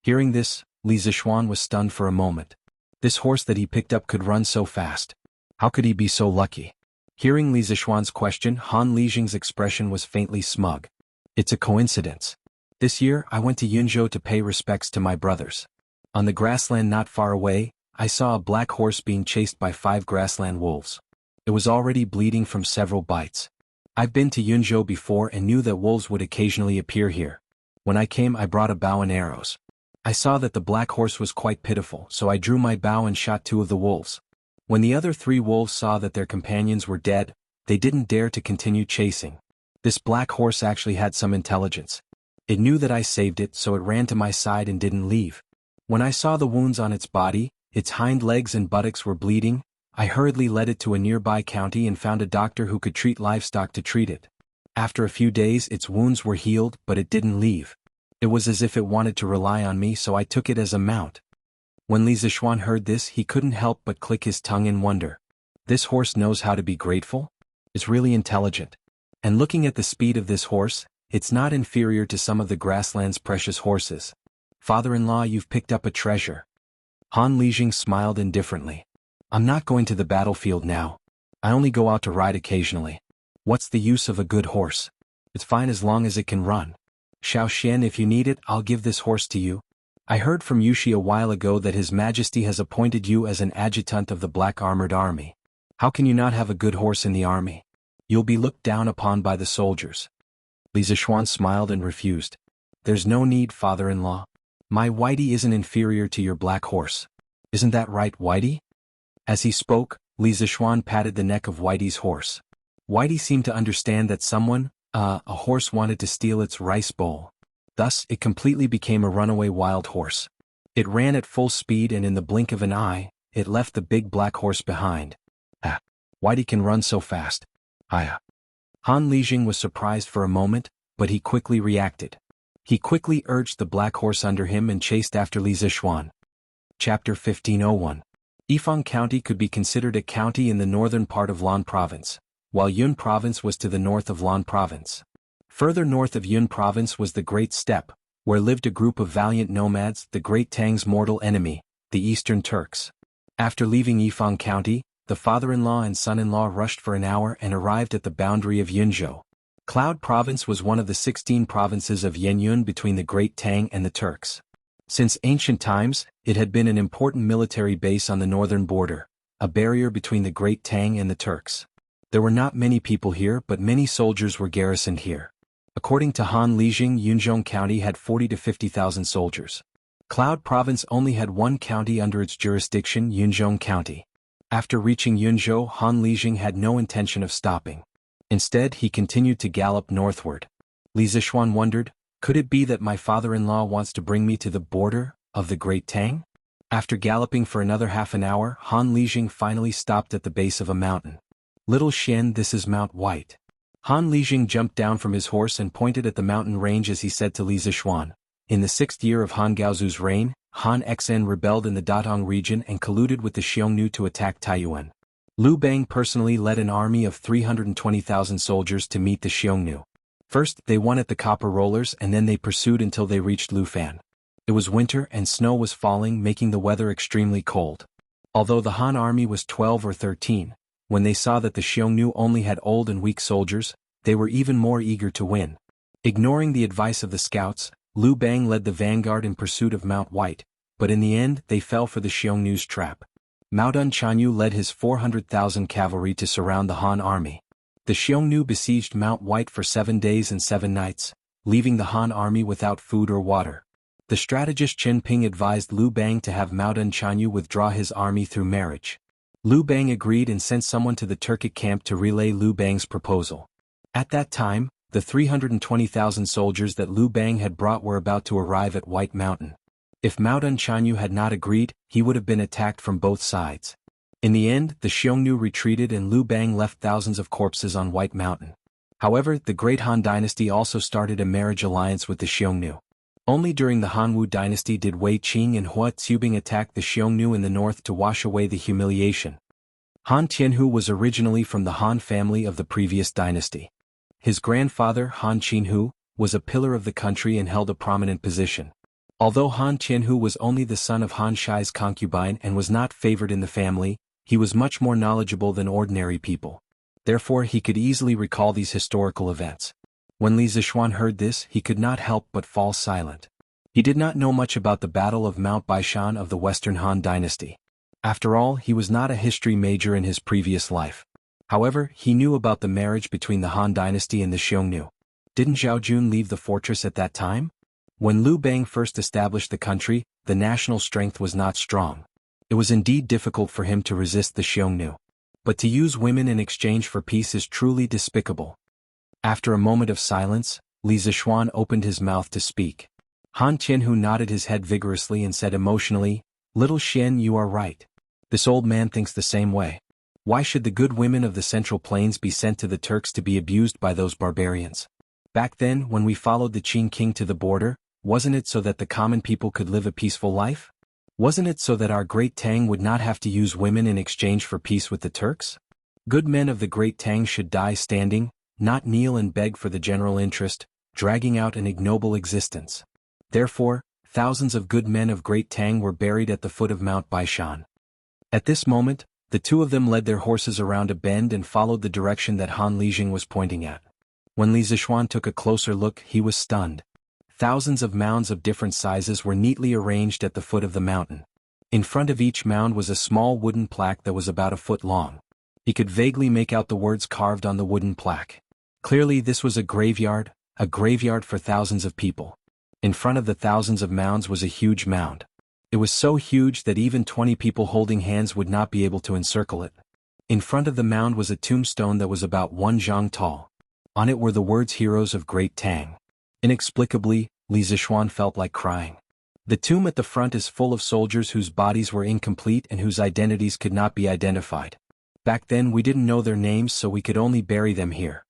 Hearing this, Li Zishuan was stunned for a moment. This horse that he picked up could run so fast. How could he be so lucky? Hearing Li Zishuan's question, Han Lijing's expression was faintly smug. It's a coincidence. This year, I went to Yunzhou to pay respects to my brothers. On the grassland not far away, I saw a black horse being chased by 5 grassland wolves. It was already bleeding from several bites. I've been to Yunzhou before and knew that wolves would occasionally appear here. When I came, I brought a bow and arrows. I saw that the black horse was quite pitiful, so I drew my bow and shot 2 of the wolves. When the other 3 wolves saw that their companions were dead, they didn't dare to continue chasing. This black horse actually had some intelligence. It knew that I saved it, so it ran to my side and didn't leave. When I saw the wounds on its body, its hind legs and buttocks were bleeding, I hurriedly led it to a nearby county and found a doctor who could treat livestock to treat it. After a few days its wounds were healed, but it didn't leave. It was as if it wanted to rely on me, so I took it as a mount. When Li Zishuan heard this, he couldn't help but click his tongue in wonder. This horse knows how to be grateful? It's really intelligent. And looking at the speed of this horse, it's not inferior to some of the grassland's precious horses. Father-in-law, you've picked up a treasure. Han Lijing smiled indifferently. I'm not going to the battlefield now. I only go out to ride occasionally. What's the use of a good horse? It's fine as long as it can run. Xiao Xian, if you need it, I'll give this horse to you. I heard from Yushi a while ago that His Majesty has appointed you as an adjutant of the Black Armored Army. How can you not have a good horse in the army? You'll be looked down upon by the soldiers. Li Zishuan smiled and refused. There's no need, father-in-law. My Whitey isn't inferior to your black horse. Isn't that right, Whitey? As he spoke, Li Zishuan patted the neck of Whitey's horse. Whitey seemed to understand that someone, a horse wanted to steal its rice bowl. Thus, it completely became a runaway wild horse. It ran at full speed and in the blink of an eye, it left the big black horse behind. Whitey can run so fast. Han Lijing was surprised for a moment, but he quickly reacted. He quickly urged the black horse under him and chased after Li Zishuan. Chapter 1501. Yifang County could be considered a county in the northern part of Lan Province, while Yun Province was to the north of Lan Province. Further north of Yun Province was the Great Steppe, where lived a group of valiant nomads, the Great Tang's mortal enemy, the Eastern Turks. After leaving Yifang County, the father-in-law and son-in-law rushed for an hour and arrived at the boundary of Yunzhou. Cloud Province was one of the 16 provinces of Yenyun between the Great Tang and the Turks. Since ancient times, it had been an important military base on the northern border, a barrier between the Great Tang and the Turks. There were not many people here, but many soldiers were garrisoned here. According to Han Lijing, Yunzhou County had 40 to 50,000 soldiers. Cloud Province only had one county under its jurisdiction, Yunzhou County. After reaching Yunzhou, Han Lijing had no intention of stopping. Instead, he continued to gallop northward. Li Zishuan wondered, could it be that my father-in-law wants to bring me to the border of the Great Tang? After galloping for another half an hour, Han Lijing finally stopped at the base of a mountain. Little Xian, this is Mount White. Han Lijing jumped down from his horse and pointed at the mountain range as he said to Li Zishuan, "In the 6th year of Han Gaozu's reign, Han Xen rebelled in the Datong region and colluded with the Xiongnu to attack Taiyuan. Liu Bang personally led an army of 320,000 soldiers to meet the Xiongnu. First, they won at the Copper Rollers and then they pursued until they reached Lufan. It was winter and snow was falling, making the weather extremely cold. Although the Han army was 12 or 13, when they saw that the Xiongnu only had old and weak soldiers, they were even more eager to win. Ignoring the advice of the scouts, Liu Bang led the vanguard in pursuit of Mount White, but in the end they fell for the Xiongnu's trap. Mao Dun Chanyu led his 400,000 cavalry to surround the Han army. The Xiongnu besieged Mount White for 7 days and 7 nights, leaving the Han army without food or water. The strategist Chen Ping advised Liu Bang to have Mao Dun Chanyu withdraw his army through marriage. Liu Bang agreed and sent someone to the Turkic camp to relay Liu Bang's proposal. At that time, the 320,000 soldiers that Liu Bang had brought were about to arrive at White Mountain. If Mao Dun Chanyu had not agreed, he would have been attacked from both sides. In the end, the Xiongnu retreated and Liu Bang left thousands of corpses on White Mountain. However, the Great Han Dynasty also started a marriage alliance with the Xiongnu. Only during the Hanwu Dynasty did Wei Qing and Hua Tsubing attack the Xiongnu in the north to wash away the humiliation. Han Tianhu was originally from the Han family of the previous dynasty. His grandfather, Han Qinhu, was a pillar of the country and held a prominent position. Although Han Tianhu was only the son of Han Shai's concubine and was not favored in the family, he was much more knowledgeable than ordinary people. Therefore he could easily recall these historical events. When Li Zishuan heard this, he could not help but fall silent. He did not know much about the Battle of Mount Baishan of the Western Han Dynasty. After all, he was not a history major in his previous life. However, he knew about the marriage between the Han Dynasty and the Xiongnu. Didn't Zhao Jun leave the fortress at that time? When Liu Bang first established the country, the national strength was not strong. It was indeed difficult for him to resist the Xiongnu. But to use women in exchange for peace is truly despicable. After a moment of silence, Li Zishuan opened his mouth to speak. Han Tianhu nodded his head vigorously and said emotionally, "Little Xian, you are right. This old man thinks the same way. Why should the good women of the Central Plains be sent to the Turks to be abused by those barbarians? Back then, when we followed the Qing king to the border, wasn't it so that the common people could live a peaceful life? Wasn't it so that our great Tang would not have to use women in exchange for peace with the Turks? Good men of the great Tang should die standing, not kneel and beg for the general interest, dragging out an ignoble existence. Therefore, thousands of good men of great Tang were buried at the foot of Mount Baishan." At this moment, the two of them led their horses around a bend and followed the direction that Han Lijing was pointing at. When Li Zishuan took a closer look, he was stunned. Thousands of mounds of different sizes were neatly arranged at the foot of the mountain. In front of each mound was a small wooden plaque that was about a foot long. He could vaguely make out the words carved on the wooden plaque. Clearly this was a graveyard for thousands of people. In front of the thousands of mounds was a huge mound. It was so huge that even 20 people holding hands would not be able to encircle it. In front of the mound was a tombstone that was about 1 zhang tall. On it were the words "Heroes of Great Tang." Inexplicably, Li Zishuan felt like crying. The tomb at the front is full of soldiers whose bodies were incomplete and whose identities could not be identified. Back then we didn't know their names, so we could only bury them here.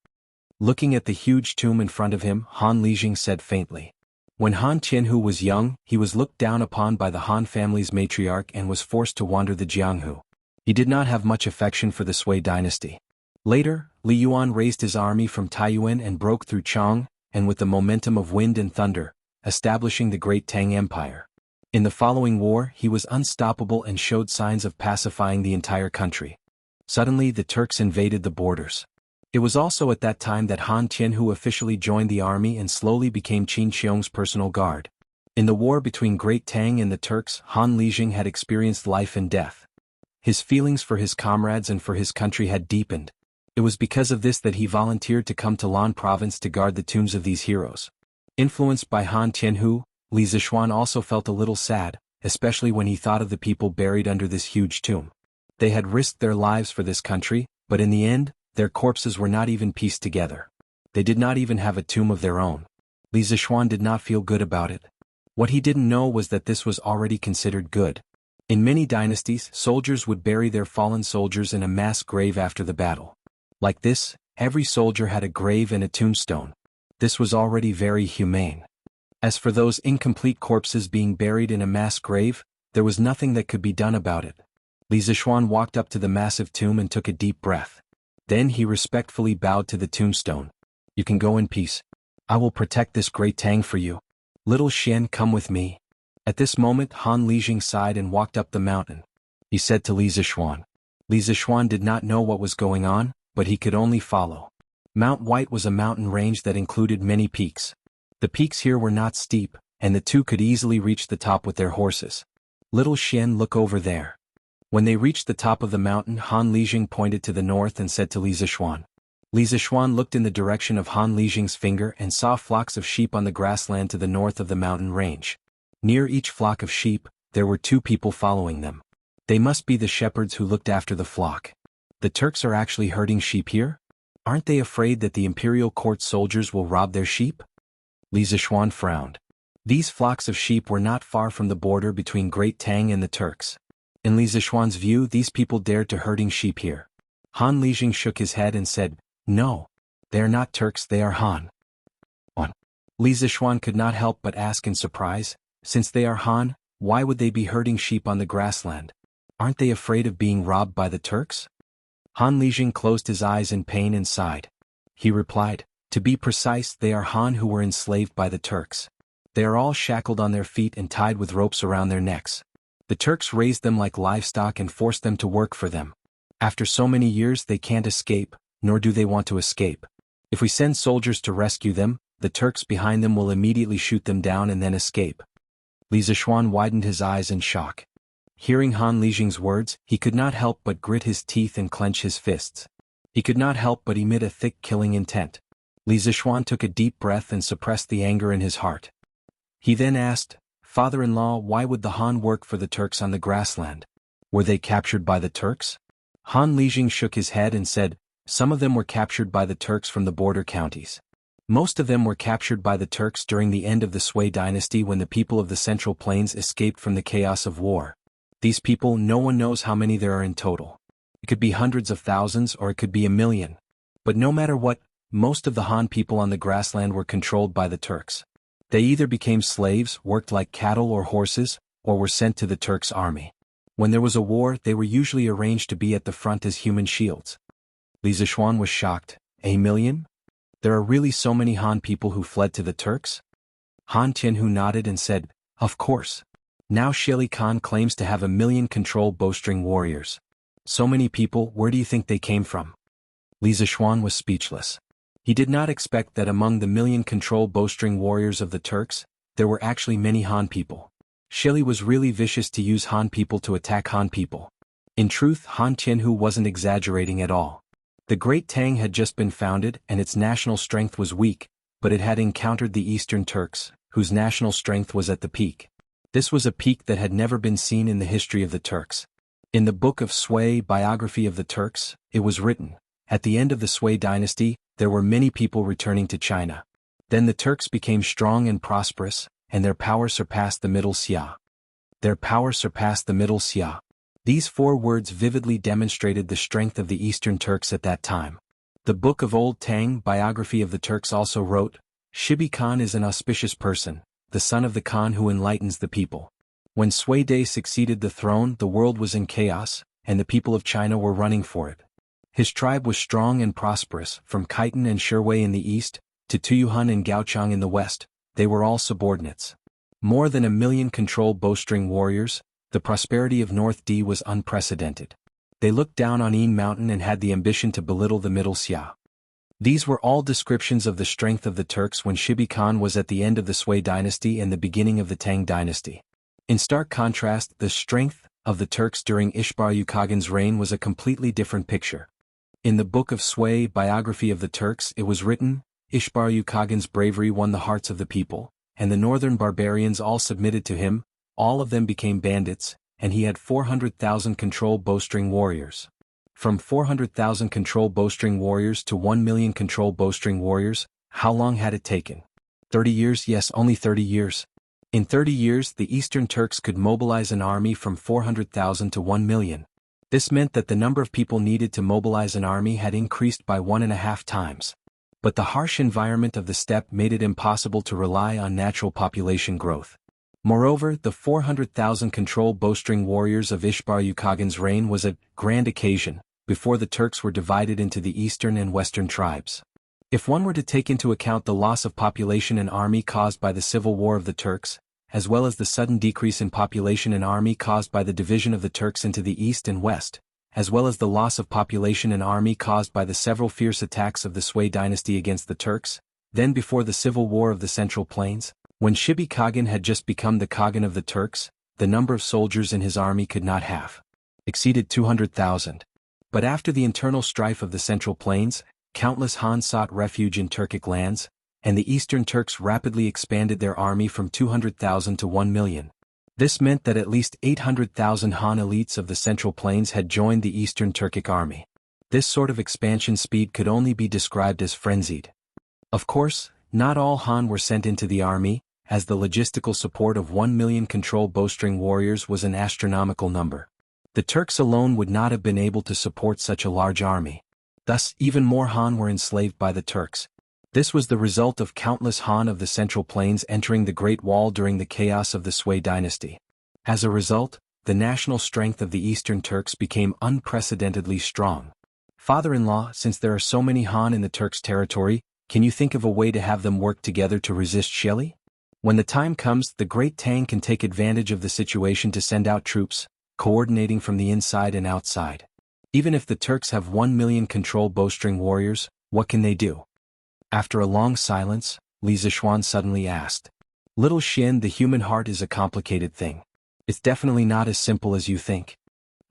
Looking at the huge tomb in front of him, Han Lijing said faintly. When Han Tianhu was young, he was looked down upon by the Han family's matriarch and was forced to wander the Jianghu. He did not have much affection for the Sui dynasty. Later, Li Yuan raised his army from Taiyuan and broke through Chang, and with the momentum of wind and thunder, establishing the Great Tang Empire. In the following war, he was unstoppable and showed signs of pacifying the entire country. Suddenly the Turks invaded the borders. It was also at that time that Han Tianhu officially joined the army and slowly became Qin Xiong's personal guard. In the war between Great Tang and the Turks, Han Lijing had experienced life and death. His feelings for his comrades and for his country had deepened. It was because of this that he volunteered to come to Lan province to guard the tombs of these heroes. Influenced by Han Tianhu, Li Zishuan also felt a little sad, especially when he thought of the people buried under this huge tomb. They had risked their lives for this country, but in the end, their corpses were not even pieced together. They did not even have a tomb of their own. Li Zishuan did not feel good about it. What he didn't know was that this was already considered good. In many dynasties, soldiers would bury their fallen soldiers in a mass grave after the battle. Like this, Every soldier had a grave and a tombstone. This was already very humane. As for those incomplete corpses being buried in a mass grave, there was nothing that could be done about it. Li Zishuan walked up to the massive tomb and took a deep breath. Then he respectfully bowed to the tombstone. "You can go in peace. I will protect this great tang for you. Little Xian, come with me." At this moment Han Lijing sighed and walked up the mountain. He said to Li Zishuan. Li Zishuan did not know what was going on, but he could only follow. Mount White was a mountain range that included many peaks. The peaks here were not steep, and the two could easily reach the top with their horses. "Little Xian, look over there." When they reached the top of the mountain, Han Lijing pointed to the north and said to Li Zishuan. Li Zishuan looked in the direction of Han Lijing's finger and saw flocks of sheep on the grassland to the north of the mountain range. Near each flock of sheep, there were two people following them. They must be the shepherds who looked after the flock. The Turks are actually herding sheep here? Aren't they afraid that the imperial court soldiers will rob their sheep? Li Zishuan frowned. These flocks of sheep were not far from the border between Great Tang and the Turks. In Li Zishuan's view, these people dared to herding sheep here. Han Lijing shook his head and said, "No. They are not Turks, they are Han." Li Zishuan could not help but ask in surprise, "Since they are Han, why would they be herding sheep on the grassland? Aren't they afraid of being robbed by the Turks?" Han Lijing closed his eyes in pain and sighed. He replied, "To be precise, they are Han who were enslaved by the Turks. They are all shackled on their feet and tied with ropes around their necks. The Turks raised them like livestock and forced them to work for them. After so many years they can't escape, nor do they want to escape. If we send soldiers to rescue them, the Turks behind them will immediately shoot them down and then escape." Li Zishuan widened his eyes in shock. Hearing Han Lijing's words, he could not help but grit his teeth and clench his fists. He could not help but emit a thick killing intent. Li Zishuan took a deep breath and suppressed the anger in his heart. He then asked, "Father-in-law, why would the Han work for the Turks on the grassland? Were they captured by the Turks?" Han Lijing shook his head and said, "Some of them were captured by the Turks from the border counties. Most of them were captured by the Turks during the end of the Sui dynasty when the people of the Central Plains escaped from the chaos of war. These people, no one knows how many there are in total. It could be hundreds of thousands or it could be 1,000,000. But no matter what, most of the Han people on the grassland were controlled by the Turks. They either became slaves, worked like cattle or horses, or were sent to the Turks' army. When there was a war, they were usually arranged to be at the front as human shields." Li Zishuan was shocked. 1,000,000? There are really so many Han people who fled to the Turks? Han Tianhu nodded and said, "Of course. Now Shili Khan claims to have 1,000,000 control bowstring warriors. So many people, where do you think they came from?" Li Zishuan was speechless. He did not expect that among the 1,000,000 control bowstring warriors of the Turks, there were actually many Han people. Shili was really vicious to use Han people to attack Han people. In truth, Han Tianhu wasn't exaggerating at all. The Great Tang had just been founded and its national strength was weak, but it had encountered the Eastern Turks, whose national strength was at the peak. This was a peak that had never been seen in the history of the Turks. In the book of Sui, Biography of the Turks, it was written, "At the end of the Sui dynasty, there were many people returning to China. Then the Turks became strong and prosperous, and their power surpassed the Middle Xia." Their power surpassed the Middle Xia. These 4 words vividly demonstrated the strength of the Eastern Turks at that time. The Book of Old Tang, Biography of the Turks also wrote, "Shibi Khan is an auspicious person, the son of the Khan who enlightens the people. When Sui Dai succeeded the throne, the world was in chaos, and the people of China were running for it. His tribe was strong and prosperous, from Khitan and Shirwei in the east, to Tuyuhun and Gaochang in the west, they were all subordinates. More than 1,000,000 control bowstring warriors, the prosperity of North D was unprecedented. They looked down on Yin Mountain and had the ambition to belittle the Middle Xia." These were all descriptions of the strength of the Turks when Shibi Khan was at the end of the Sui dynasty and the beginning of the Tang dynasty. In stark contrast, the strength of the Turks during Ishbar Yukagan's reign was a completely different picture. In the Book of Sui, Biography of the Turks, it was written, "Ishbar Yukagan's bravery won the hearts of the people, and the northern barbarians all submitted to him, all of them became bandits, and he had 400,000 control bowstring warriors." From 400,000 control bowstring warriors to 1,000,000 control bowstring warriors, how long had it taken? 30 years? Yes, only 30 years. In 30 years, the Eastern Turks could mobilize an army from 400,000 to 1,000,000. This meant that the number of people needed to mobilize an army had increased by 1.5 times. But the harsh environment of the steppe made it impossible to rely on natural population growth. Moreover, the 400,000 controlled bowstring warriors of Ishbar Yukagan's reign was a grand occasion, before the Turks were divided into the eastern and western tribes. If one were to take into account the loss of population and army caused by the civil war of the Turks, as well as the sudden decrease in population and army caused by the division of the Turks into the east and west, as well as the loss of population and army caused by the several fierce attacks of the Sui dynasty against the Turks, then before the civil war of the Central Plains, when Shibi Kaghan had just become the Kaghan of the Turks, the number of soldiers in his army could not have exceeded 200,000. But after the internal strife of the Central Plains, countless Han sought refuge in Turkic lands, and the Eastern Turks rapidly expanded their army from 200,000 to 1 million. This meant that at least 800,000 Han elites of the Central Plains had joined the Eastern Turkic army. This sort of expansion speed could only be described as frenzied. Of course, not all Han were sent into the army, as the logistical support of 1 million controlled bowstring warriors was an astronomical number. The Turks alone would not have been able to support such a large army. Thus, even more Han were enslaved by the Turks. This was the result of countless Han of the Central Plains entering the Great Wall during the chaos of the Sui dynasty. As a result, the national strength of the Eastern Turks became unprecedentedly strong. Father-in-law, since there are so many Han in the Turks' territory, can you think of a way to have them work together to resist Shelley? When the time comes, the Great Tang can take advantage of the situation to send out troops, coordinating from the inside and outside. Even if the Turks have 1 million controlled bowstring warriors, what can they do? After a long silence, Li Zishuan suddenly asked. Little Xin, the human heart is a complicated thing. It's definitely not as simple as you think.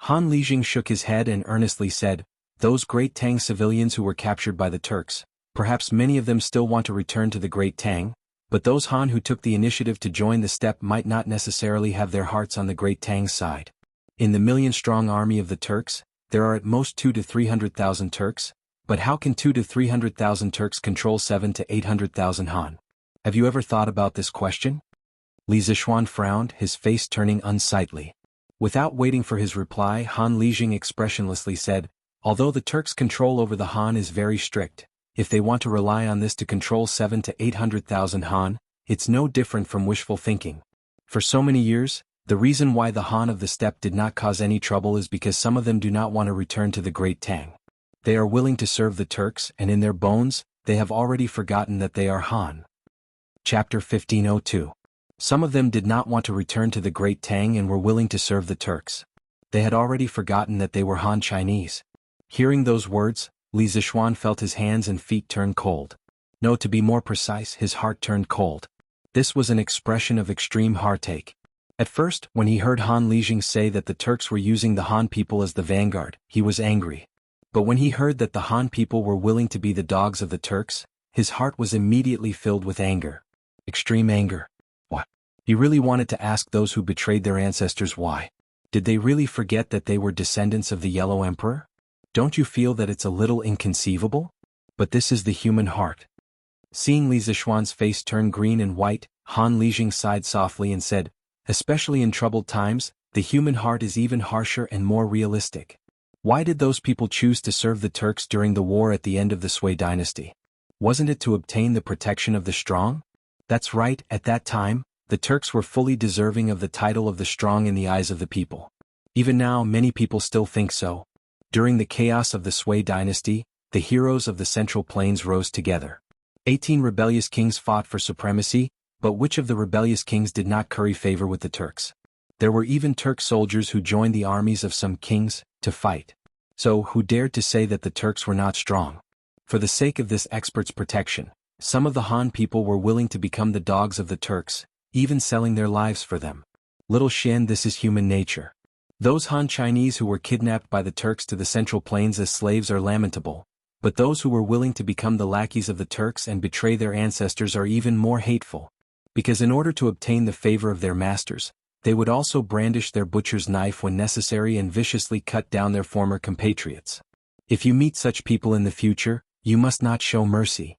Han Lijing shook his head and earnestly said, those Great Tang civilians who were captured by the Turks, perhaps many of them still want to return to the Great Tang, but those Han who took the initiative to join the steppe might not necessarily have their hearts on the Great Tang's side. In the million-strong army of the Turks, there are at most 200,000 to 300,000 Turks, but how can 200,000 to 300,000 Turks control 700,000 to 800,000 Han? Have you ever thought about this question? Li Zishuan frowned, his face turning unsightly. Without waiting for his reply, Han Lijing expressionlessly said, although the Turks' control over the Han is very strict, if they want to rely on this to control 700,000 to 800,000 Han, it's no different from wishful thinking. For so many years, the reason why the Han of the steppe did not cause any trouble is because some of them do not want to return to the Great Tang. They are willing to serve the Turks, and in their bones, they have already forgotten that they are Han. Chapter 1502. Some of them did not want to return to the Great Tang and were willing to serve the Turks. They had already forgotten that they were Han Chinese. Hearing those words, Li Zishuan felt his hands and feet turn cold. No, to be more precise, his heart turned cold. This was an expression of extreme heartache. At first, when he heard Han Lijing say that the Turks were using the Han people as the vanguard, he was angry. But when he heard that the Han people were willing to be the dogs of the Turks, his heart was immediately filled with anger. Extreme anger. What? He really wanted to ask those who betrayed their ancestors why. Did they really forget that they were descendants of the Yellow Emperor? Don't you feel that it's a little inconceivable? But this is the human heart. Seeing Li Zishuan's face turn green and white, Han Lijing sighed softly and said, especially in troubled times, the human heart is even harsher and more realistic. Why did those people choose to serve the Turks during the war at the end of the Sui dynasty? Wasn't it to obtain the protection of the strong? That's right, at that time, the Turks were fully deserving of the title of the strong in the eyes of the people. Even now, many people still think so. During the chaos of the Sui dynasty, the heroes of the Central Plains rose together. 18 rebellious kings fought for supremacy, but which of the rebellious kings did not curry favor with the Turks? There were even Turk soldiers who joined the armies of some kings, to fight. So, who dared to say that the Turks were not strong? For the sake of this expert's protection, some of the Han people were willing to become the dogs of the Turks, even selling their lives for them. Little Xin, this is human nature. Those Han Chinese who were kidnapped by the Turks to the Central Plains as slaves are lamentable, but those who were willing to become the lackeys of the Turks and betray their ancestors are even more hateful. Because in order to obtain the favor of their masters, they would also brandish their butcher's knife when necessary and viciously cut down their former compatriots. If you meet such people in the future, you must not show mercy.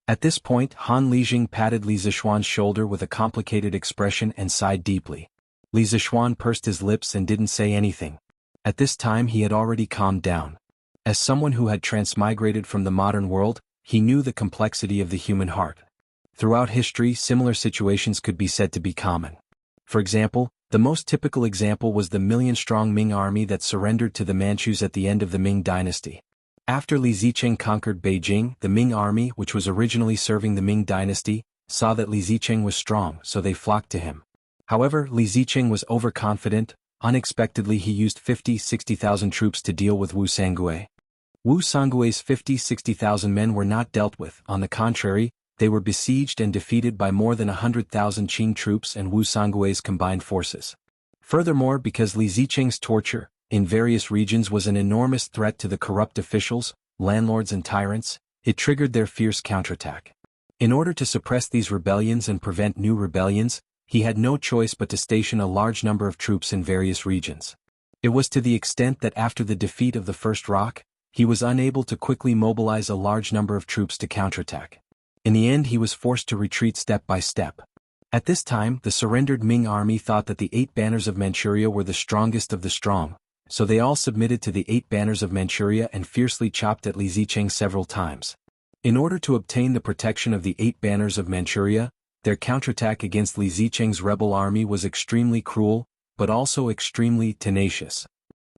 At this point, Han Lijing patted Li Zishuan's shoulder with a complicated expression and sighed deeply. Li Zishuan pursed his lips and didn't say anything. At this time he had already calmed down. As someone who had transmigrated from the modern world, he knew the complexity of the human heart. Throughout history, similar situations could be said to be common. For example, the most typical example was the million-strong Ming army that surrendered to the Manchus at the end of the Ming dynasty. After Li Zicheng conquered Beijing, the Ming army, which was originally serving the Ming dynasty, saw that Li Zicheng was strong, so they flocked to him. However, Li Zicheng was overconfident. Unexpectedly he used 50-60,000 troops to deal with Wu Sangui. Wu Sangui's 50-60,000 men were not dealt with. On the contrary, they were besieged and defeated by more than 100,000 Qing troops and Wu Sangui's combined forces. Furthermore, because Li Zicheng's torture, in various regions was an enormous threat to the corrupt officials, landlords and tyrants, it triggered their fierce counterattack. In order to suppress these rebellions and prevent new rebellions, he had no choice but to station a large number of troops in various regions. It was to the extent that after the defeat of the First Rock, he was unable to quickly mobilize a large number of troops to counterattack. In the end he was forced to retreat step by step. At this time, the surrendered Ming army thought that the 8 banners of Manchuria were the strongest of the strong, so they all submitted to the 8 banners of Manchuria and fiercely chopped at Li Zicheng several times. In order to obtain the protection of the 8 banners of Manchuria, their counterattack against Li Zicheng's rebel army was extremely cruel, but also extremely tenacious.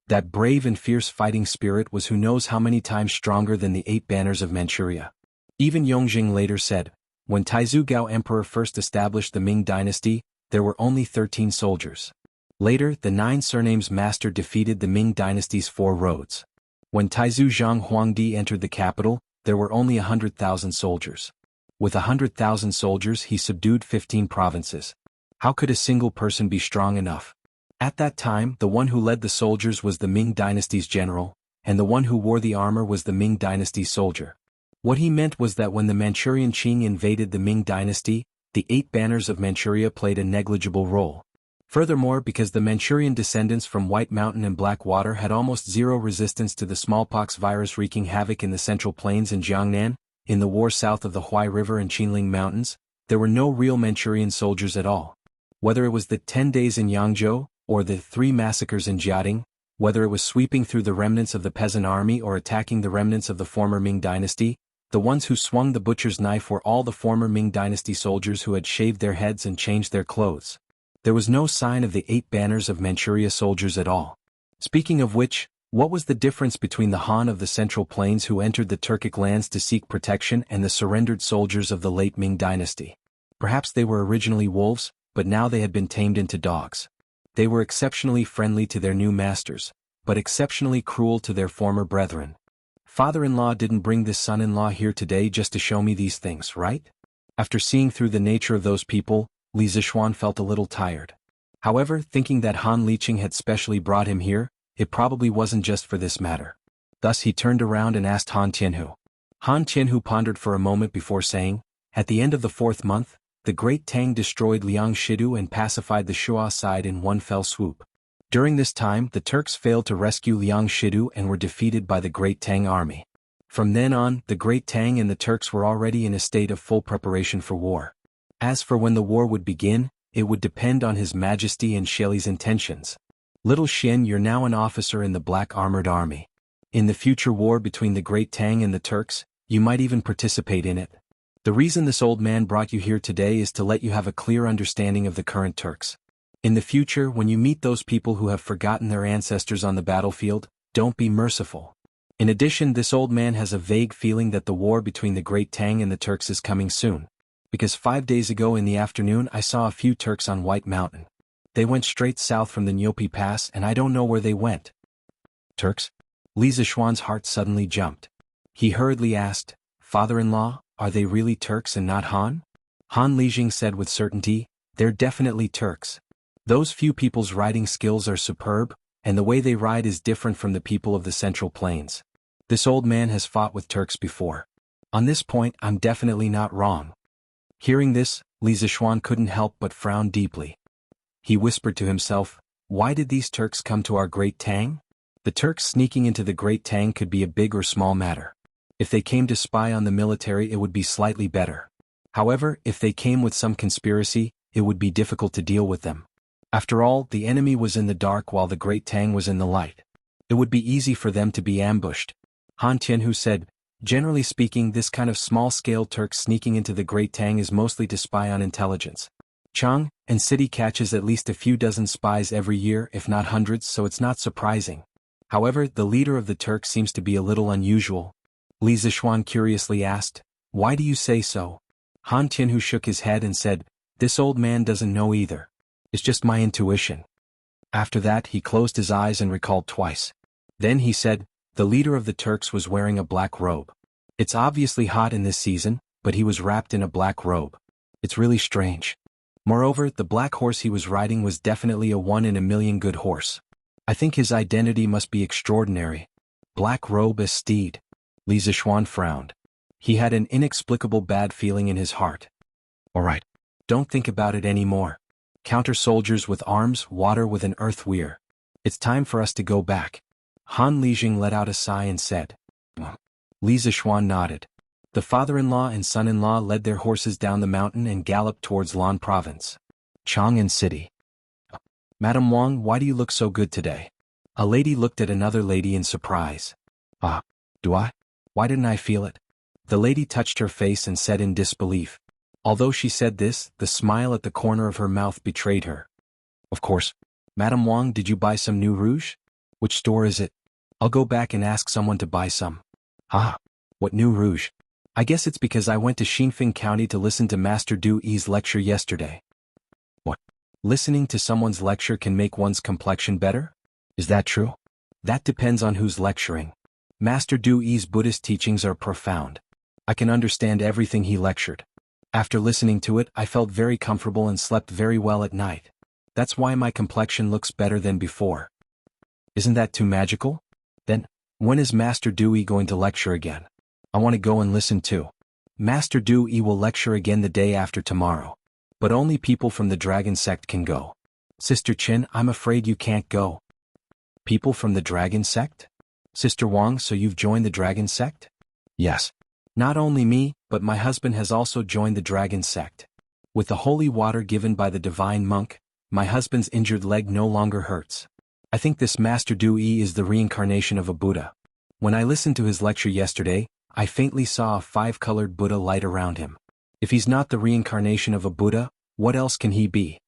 That brave and fierce fighting spirit was who knows how many times stronger than the 8 banners of Manchuria. Even Yongjing later said, when Taizu Gao Emperor first established the Ming dynasty, there were only 13 soldiers. Later, the 9 surnames master defeated the Ming dynasty's 4 roads. When Taizu Zhang Huangdi entered the capital, there were only 100,000 soldiers. With 100,000 soldiers he subdued 15 provinces. How could a single person be strong enough? At that time, the one who led the soldiers was the Ming dynasty's general, and the one who wore the armor was the Ming dynasty's soldier. What he meant was that when the Manchurian Qing invaded the Ming dynasty, the 8 banners of Manchuria played a negligible role. Furthermore, because the Manchurian descendants from White Mountain and Blackwater had almost zero resistance to the smallpox virus wreaking havoc in the Central Plains and Jiangnan, in the war south of the Huai River and Qinling Mountains, there were no real Manchurian soldiers at all. Whether it was the 10 days in Yangzhou, or the 3 massacres in Jiading, whether it was sweeping through the remnants of the peasant army or attacking the remnants of the former Ming dynasty, the ones who swung the butcher's knife were all the former Ming dynasty soldiers who had shaved their heads and changed their clothes. There was no sign of the 8 banners of Manchuria soldiers at all. Speaking of which, what was the difference between the Han of the Central Plains who entered the Turkic lands to seek protection and the surrendered soldiers of the late Ming dynasty? Perhaps they were originally wolves, but now they had been tamed into dogs. They were exceptionally friendly to their new masters, but exceptionally cruel to their former brethren. Father-in-law didn't bring this son-in-law here today just to show me these things, right? After seeing through the nature of those people, Li Zichuan felt a little tired. However, thinking that Han Liqing had specially brought him here, it probably wasn't just for this matter. Thus he turned around and asked Han Tianhu. Han Tianhu pondered for a moment before saying, at the end of the 4th month, the Great Tang destroyed Liang Shidu and pacified the Shuo side in one fell swoop. During this time, the Turks failed to rescue Liang Shidu and were defeated by the Great Tang army. From then on, the Great Tang and the Turks were already in a state of full preparation for war. As for when the war would begin, it would depend on His Majesty and Shelley's intentions. Little Xian, you're now an officer in the Black Armored Army. In the future war between the Great Tang and the Turks, you might even participate in it. The reason this old man brought you here today is to let you have a clear understanding of the current Turks. In the future, when you meet those people who have forgotten their ancestors on the battlefield, don't be merciful. In addition, this old man has a vague feeling that the war between the Great Tang and the Turks is coming soon. Because 5 days ago in the afternoon I saw a few Turks on White Mountain. They went straight south from the Nyopi Pass and I don't know where they went. Turks? Li Zichuan's heart suddenly jumped. He hurriedly asked, Father-in-law, are they really Turks and not Han? Han Lijing said with certainty, they're definitely Turks. Those few people's riding skills are superb, and the way they ride is different from the people of the Central Plains. This old man has fought with Turks before. On this point I'm definitely not wrong. Hearing this, Li Zichuan couldn't help but frown deeply. He whispered to himself, why did these Turks come to our Great Tang? The Turks sneaking into the Great Tang could be a big or small matter. If they came to spy on the military it would be slightly better. However, if they came with some conspiracy, it would be difficult to deal with them. After all, the enemy was in the dark while the Great Tang was in the light. It would be easy for them to be ambushed. Han Tianhu said, generally speaking, this kind of small-scale Turk sneaking into the Great Tang is mostly to spy on intelligence. Chang and city catches at least a few dozen spies every year, if not hundreds, so it's not surprising. However, the leader of the Turks seems to be a little unusual. Li Zishuan curiously asked, why do you say so? Han Tianhu shook his head and said, this old man doesn't know either. It's just my intuition. After that, he closed his eyes and recalled twice. Then he said, the leader of the Turks was wearing a black robe. It's obviously hot in this season, but he was wrapped in a black robe. It's really strange. Moreover, the black horse he was riding was definitely a one-in-a-million good horse. I think his identity must be extraordinary. Black robe as steed. Li Zishuan frowned. He had an inexplicable bad feeling in his heart. All right. Don't think about it anymore. Counter soldiers with arms, water with an earth weir. It's time for us to go back. Han Lijing let out a sigh and said. Li Zishuan nodded. The father-in-law and son-in-law led their horses down the mountain and galloped towards Lan province. Chang'an City. Madam Wang, why do you look so good today? A lady looked at another lady in surprise. Do I? Why didn't I feel it? The lady touched her face and said in disbelief. Although she said this, the smile at the corner of her mouth betrayed her. Of course. Madam Wang, did you buy some new rouge? Which store is it? I'll go back and ask someone to buy some. What new rouge? I guess it's because I went to Xinfeng County to listen to Master Du Yi's lecture yesterday. What? Listening to someone's lecture can make one's complexion better? Is that true? That depends on who's lecturing. Master Du Yi's Buddhist teachings are profound. I can understand everything he lectured. After listening to it, I felt very comfortable and slept very well at night. That's why my complexion looks better than before. Isn't that too magical? Then, when is Master Du Yi going to lecture again? I want to go and listen too. Master Du Yi will lecture again the day after tomorrow. But only people from the Dragon Sect can go. Sister Qin, I'm afraid you can't go. People from the Dragon Sect? Sister Wang, so you've joined the Dragon Sect? Yes. Not only me, but my husband has also joined the Dragon Sect. With the holy water given by the divine monk, my husband's injured leg no longer hurts. I think this Master Du Yi is the reincarnation of a Buddha. When I listened to his lecture yesterday, I faintly saw a five-colored Buddha light around him. If he's not the reincarnation of a Buddha, what else can he be?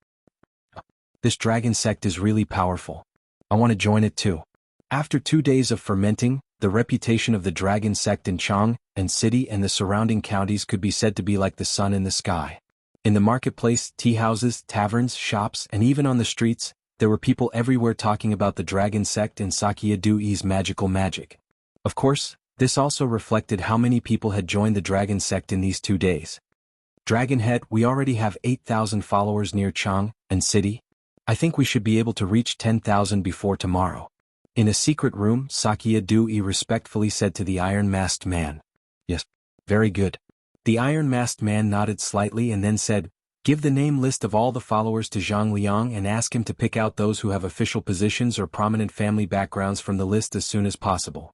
This Dragon Sect is really powerful. I want to join it too. After 2 days of fermenting, the reputation of the Dragon Sect in Chang'an City and the surrounding counties could be said to be like the sun in the sky. In the marketplace, tea houses, taverns, shops, and even on the streets, there were people everywhere talking about the Dragon Sect and Sakya Du Yi's magical magic. Of course, this also reflected how many people had joined the Dragon Sect in these 2 days. Dragonhead, we already have 8,000 followers near Chang'an City. I think we should be able to reach 10,000 before tomorrow. In a secret room, Sakya Du Yi respectfully said to the iron-masked man. Yes, very good. The iron-masked man nodded slightly and then said, give the name list of all the followers to Zhang Liang and ask him to pick out those who have official positions or prominent family backgrounds from the list as soon as possible.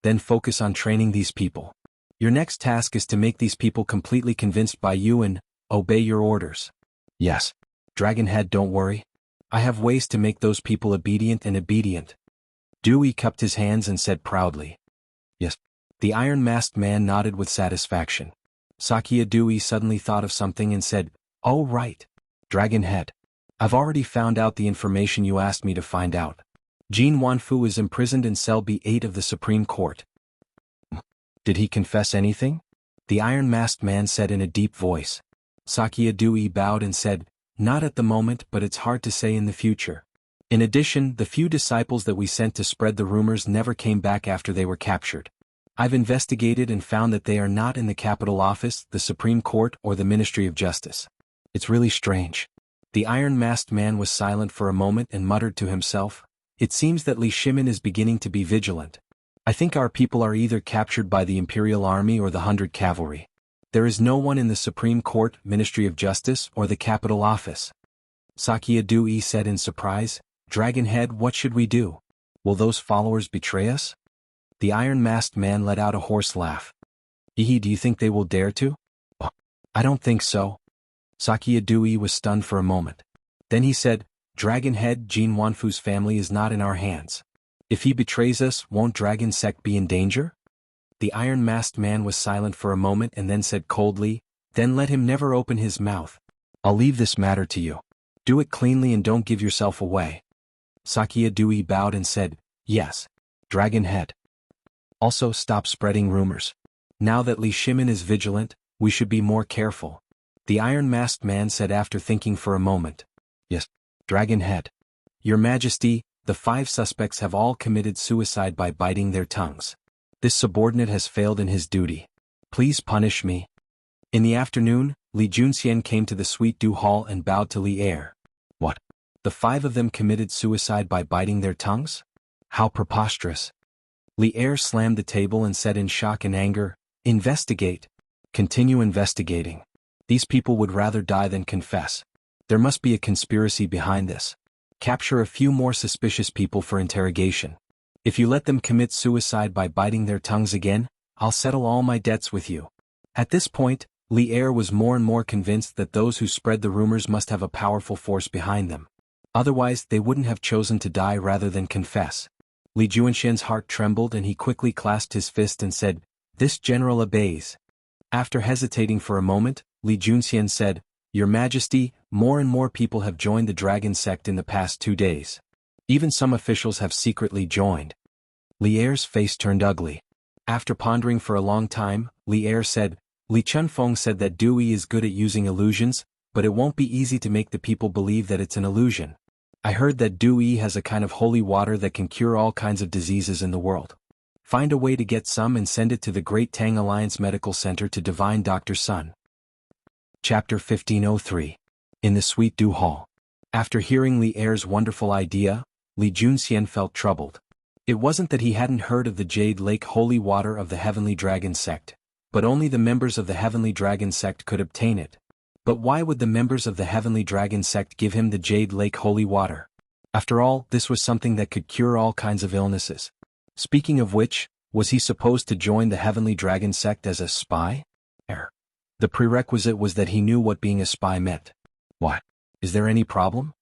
Then focus on training these people. Your next task is to make these people completely convinced by you and obey your orders. Yes. Dragonhead, don't worry. I have ways to make those people obedient and obedient. Dewey cupped his hands and said proudly. Yes. The iron-masked man nodded with satisfaction. Sakya Dewey suddenly thought of something and said, oh right. Dragonhead. I've already found out the information you asked me to find out. Jin Wanfu is imprisoned in cell B8 of the Supreme Court. Did he confess anything? The iron-masked man said in a deep voice. Sakya Dewey bowed and said, not at the moment, but it's hard to say in the future. In addition, the few disciples that we sent to spread the rumors never came back after they were captured. I've investigated and found that they are not in the capital office, the Supreme Court, or the Ministry of Justice. It's really strange. The iron-masked man was silent for a moment and muttered to himself, it seems that Li Shimin is beginning to be vigilant. I think our people are either captured by the Imperial Army or the 100 Cavalry. There is no one in the Supreme Court, Ministry of Justice, or the capital office. Sakya Du Yi said in surprise, Dragonhead, what should we do? Will those followers betray us? The iron-masked man let out a hoarse laugh. Yi, do you think they will dare to? I don't think so. Sakya Du Yi was stunned for a moment. Then he said, Dragonhead, Jin Wanfu's family is not in our hands. If he betrays us, won't Dragon Sect be in danger? The iron-masked man was silent for a moment and then said coldly, then let him never open his mouth. I'll leave this matter to you. Do it cleanly and don't give yourself away. Sakya Dewey bowed and said, yes. Dragon Head. Also stop spreading rumors. Now that Li Shimin is vigilant, we should be more careful. The iron-masked man said after thinking for a moment. Yes, Dragon Head. Your Majesty, the 5 suspects have all committed suicide by biting their tongues. This subordinate has failed in his duty. Please punish me. In the afternoon, Li Junxian came to the Sweet Dew Hall and bowed to Li Er. What? The 5 of them committed suicide by biting their tongues? How preposterous. Li Er slammed the table and said in shock and anger, investigate. Continue investigating. These people would rather die than confess. There must be a conspiracy behind this. Capture a few more suspicious people for interrogation. If you let them commit suicide by biting their tongues again, I'll settle all my debts with you. At this point, Li Er was more and more convinced that those who spread the rumors must have a powerful force behind them. Otherwise, they wouldn't have chosen to die rather than confess. Li Juanxian's heart trembled and he quickly clasped his fist and said, this general obeys. After hesitating for a moment, Li Junxian said, Your Majesty, more and more people have joined the Dragon Sect in the past 2 days. Even some officials have secretly joined. Li Er's face turned ugly. After pondering for a long time, Li Er said, Li Chunfeng said that Dewey is good at using illusions, but it won't be easy to make the people believe that it's an illusion. I heard that Dewey has a kind of holy water that can cure all kinds of diseases in the world. Find a way to get some and send it to the Great Tang Alliance Medical Center to Divine Dr. Sun. Chapter 1503. In the Sweet Dew Hall. After hearing Li Er's wonderful idea, Li Junxian felt troubled. It wasn't that he hadn't heard of the Jade Lake holy water of the Heavenly Dragon Sect, but only the members of the Heavenly Dragon Sect could obtain it. But why would the members of the Heavenly Dragon Sect give him the Jade Lake holy water? After all, this was something that could cure all kinds of illnesses. Speaking of which, was he supposed to join the Heavenly Dragon Sect as a spy? The prerequisite was that he knew what being a spy meant. What? Is there any problem?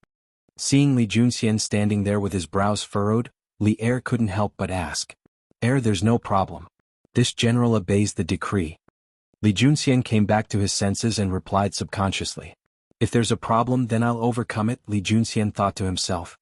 Seeing Li Junxian standing there with his brows furrowed, Li Er couldn't help but ask. There's no problem. This general obeys the decree. Li Junxian came back to his senses and replied subconsciously. If there's a problem, then I'll overcome it, Li Junxian thought to himself.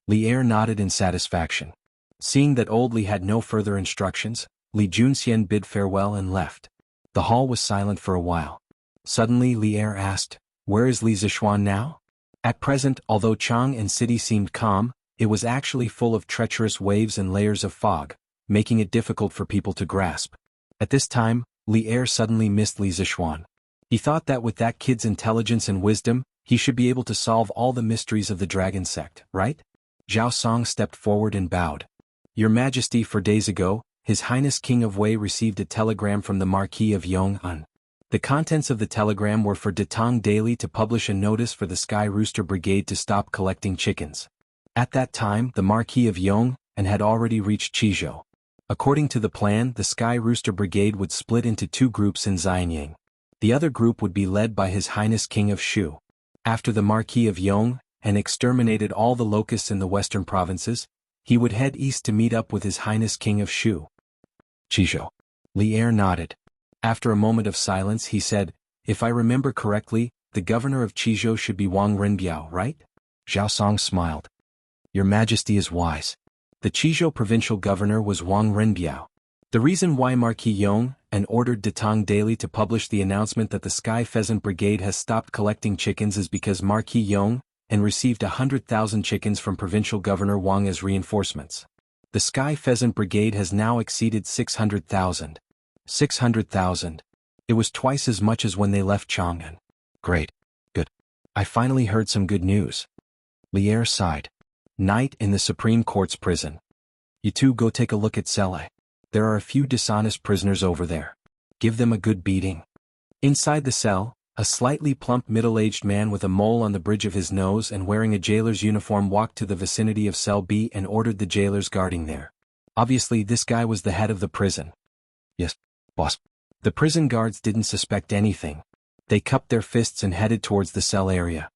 Li Er nodded in satisfaction. Seeing that old Li had no further instructions, Li Junxian bid farewell and left. The hall was silent for a while. Suddenly Li Er asked, Where is Li Zishuan now? At present, although Chang and city seemed calm, it was actually full of treacherous waves and layers of fog, making it difficult for people to grasp. At this time, Li Er suddenly missed Li Zishuan. He thought that with that kid's intelligence and wisdom, he should be able to solve all the mysteries of the Dragon Sect, right? Zhao Song stepped forward and bowed. Your Majesty, 4 days ago, His Highness King of Wei received a telegram from the Marquis of Yong'an. The contents of the telegram were for Datong Daily to publish a notice for the Sky Rooster Brigade to stop collecting chickens. At that time, the Marquis of Yong'an had already reached Qizhou. According to the plan, the Sky Rooster Brigade would split into 2 groups in Xianyang. The other group would be led by His Highness King of Shu. After the Marquis of Yong'an exterminated all the locusts in the western provinces, he would head east to meet up with His Highness King of Shu. Qizhou. Li Er nodded. After a moment of silence he said, If I remember correctly, the governor of Qizhou should be Wang Renbiao, right? Zhao Song smiled. Your Majesty is wise. The Qizhou provincial governor was Wang Renbiao. The reason why Marquis Yong'an ordered Datong Daily to publish the announcement that the Sky Pheasant Brigade has stopped collecting chickens is because Marquis Yong'an received 100,000 chickens from provincial governor Wang as reinforcements. The Sky Pheasant Brigade has now exceeded 600,000. 600,000. It was twice as much as when they left Chang'an. Great. Good. I finally heard some good news. Li Er sighed. Night in the Supreme Court's prison. You two go take a look at Celle. There are a few dishonest prisoners over there. Give them a good beating. Inside the cell, a slightly plump middle-aged man with a mole on the bridge of his nose and wearing a jailer's uniform walked to the vicinity of cell B and ordered the jailers guarding there. Obviously this guy was the head of the prison. Yes, boss. The prison guards didn't suspect anything. They cupped their fists and headed towards the cell area.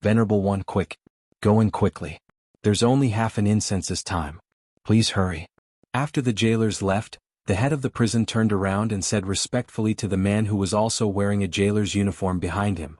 Venerable One, quick. Go in quickly. There's only half an incense's time. Please hurry. After the jailers left, the head of the prison turned around and said respectfully to the man who was also wearing a jailer's uniform behind him,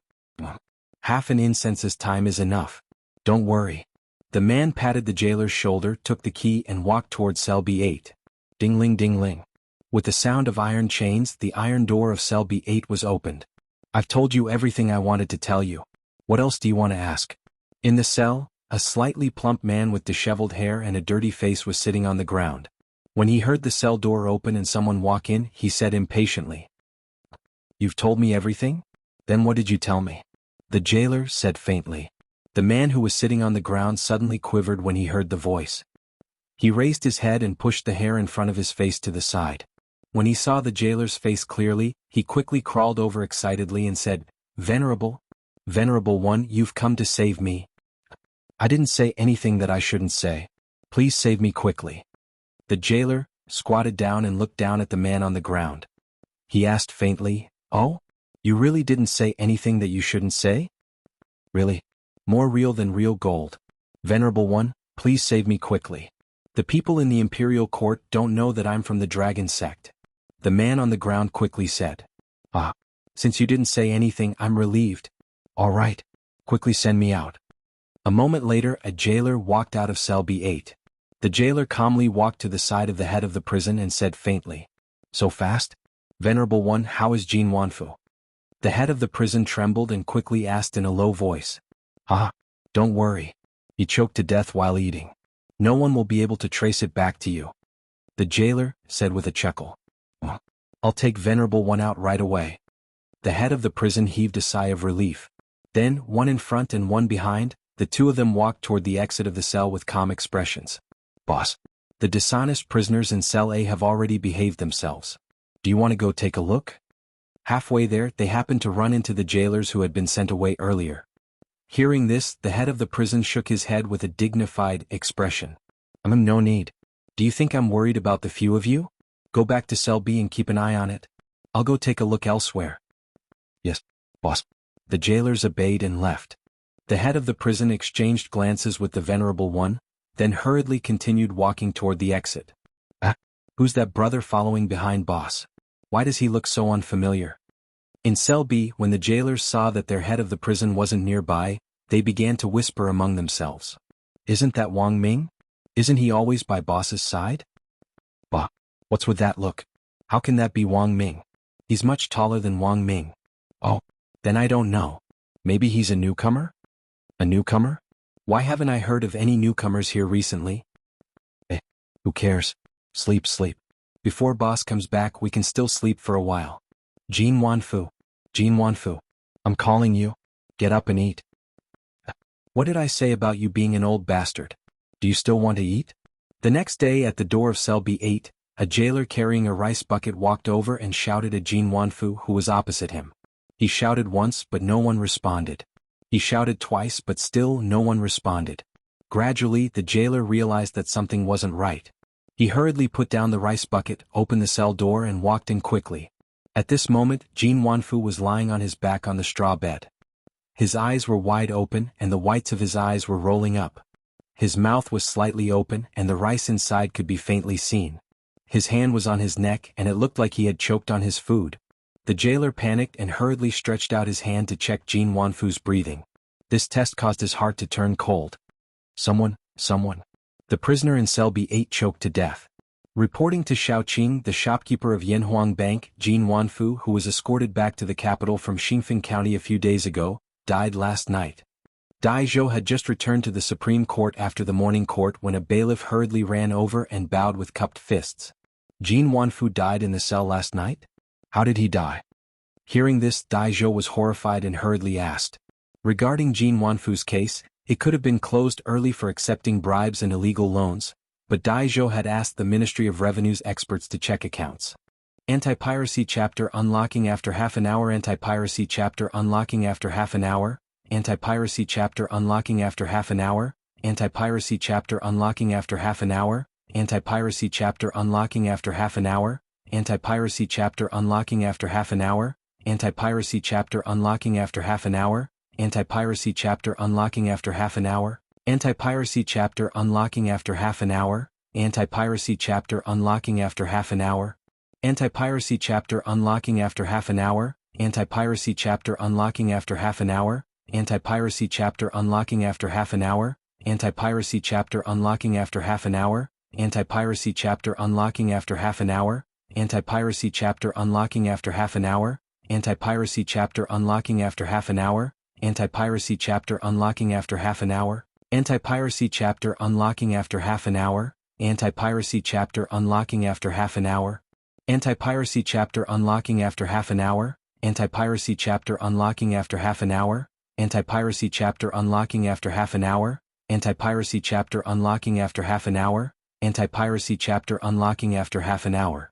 "Half an incense's time is enough. Don't worry." The man patted the jailer's shoulder, took the key and walked towards cell B8. Ding-ling ding-ling. With the sound of iron chains, the iron door of cell B8 was opened. "I've told you everything I wanted to tell you. What else do you want to ask?" In the cell, a slightly plump man with disheveled hair and a dirty face was sitting on the ground. When he heard the cell door open and someone walk in, he said impatiently, "You've told me everything? Then what did you tell me?" The jailer said faintly. The man who was sitting on the ground suddenly quivered when he heard the voice. He raised his head and pushed the hair in front of his face to the side. When he saw the jailer's face clearly, he quickly crawled over excitedly and said, Venerable One, you've come to save me." "I didn't say anything that I shouldn't say. Please save me quickly." The jailer squatted down and looked down at the man on the ground. He asked faintly, "Oh? You really didn't say anything that you shouldn't say?" "Really? More real than real gold. Venerable One, please save me quickly. The people in the imperial court don't know that I'm from the dragon sect." The man on the ground quickly said, "Ah, since you didn't say anything, I'm relieved. All right, quickly send me out." A moment later, a jailer walked out of cell B8. The jailer calmly walked to the side of the head of the prison and said faintly, "So fast? Venerable One, how is Jianghu?" The head of the prison trembled and quickly asked in a low voice, "Ah, don't worry. He choked to death while eating. No one will be able to trace it back to you." The jailer said with a chuckle, "I'll take Venerable One out right away." The head of the prison heaved a sigh of relief. Then, one in front and one behind, the two of them walked toward the exit of the cell with calm expressions. "Boss, the dishonest prisoners in cell A have already behaved themselves. Do you want to go take a look?" Halfway there, they happened to run into the jailers who had been sent away earlier. Hearing this, the head of the prison shook his head with a dignified expression. No need. Do you think I'm worried about the few of you? Go back to cell B and keep an eye on it. I'll go take a look elsewhere." "Yes, boss." The jailers obeyed and left. The head of the prison exchanged glances with the Venerable One, then hurriedly continued walking toward the exit. Who's that brother following behind boss? Why does he look so unfamiliar?" In cell B, when the jailers saw that their head of the prison wasn't nearby, they began to whisper among themselves. "Isn't that Wang Ming? Isn't he always by boss's side?" "Bah, what's with that look? How can that be Wang Ming? He's much taller than Wang Ming." "Oh, then I don't know. Maybe he's a newcomer?" "A newcomer? Why haven't I heard of any newcomers here recently?" Who cares? Sleep. Before boss comes back we can still sleep for a while. Jianghu, I'm calling you. Get up and eat." "What did I say about you being an old bastard? Do you still want to eat?" The next day at the door of cell B8, a jailer carrying a rice bucket walked over and shouted at Jianghu, who was opposite him. He shouted once but no one responded. He shouted twice but still no one responded. Gradually the jailer realized that something wasn't right. He hurriedly put down the rice bucket, opened the cell door and walked in quickly. At this moment, Jianghu was lying on his back on the straw bed. His eyes were wide open and the whites of his eyes were rolling up. His mouth was slightly open and the rice inside could be faintly seen. His hand was on his neck and it looked like he had choked on his food. The jailer panicked and hurriedly stretched out his hand to check Jianghu's breathing. This test caused his heart to turn cold. Someone. The prisoner in cell B8 choked to death. Reporting to Shaoqing, the shopkeeper of Yanhuang Bank, Jianghu, who was escorted back to the capital from Xingfeng County a few days ago, died last night. Dai Zhou had just returned to the Supreme Court after the morning court when a bailiff hurriedly ran over and bowed with cupped fists. Jianghu died in the cell last night? How did he die? Hearing this, Dai Zhou was horrified and hurriedly asked. Regarding Jianghu's case, it could have been closed early for accepting bribes and illegal loans, but Dai Zhou had asked the Ministry of Revenue's experts to check accounts. Anti-piracy chapter unlocking after half an hour. Anti-piracy chapter unlocking after half an hour. Anti-piracy chapter unlocking after half an hour. Anti-piracy chapter unlocking after half an hour. Anti-piracy chapter unlocking after half an hour. Anti-piracy chapter unlocking after half an hour. Anti-piracy chapter unlocking after half an hour. Anti-piracy chapter unlocking after half an hour. Anti-piracy chapter unlocking after half an hour. Anti-piracy chapter unlocking after half an hour. Anti-piracy chapter unlocking after half an hour. Anti-piracy chapter unlocking after half an hour. Anti-piracy chapter unlocking after half an hour. Anti-piracy chapter unlocking after half an hour. Anti-piracy chapter unlocking after half an hour. Anti-piracy chapter unlocking after half an hour. Anti-piracy chapter unlocking after half an hour. Anti-piracy chapter unlocking after half an hour. Anti-piracy chapter unlocking after half an hour. Anti-piracy chapter unlocking after half an hour. Anti-piracy chapter unlocking after half an hour. Anti-piracy chapter unlocking after half an hour. Anti-piracy chapter unlocking after half an hour. Anti-piracy chapter unlocking after half an hour. Anti-piracy chapter unlocking after half an hour.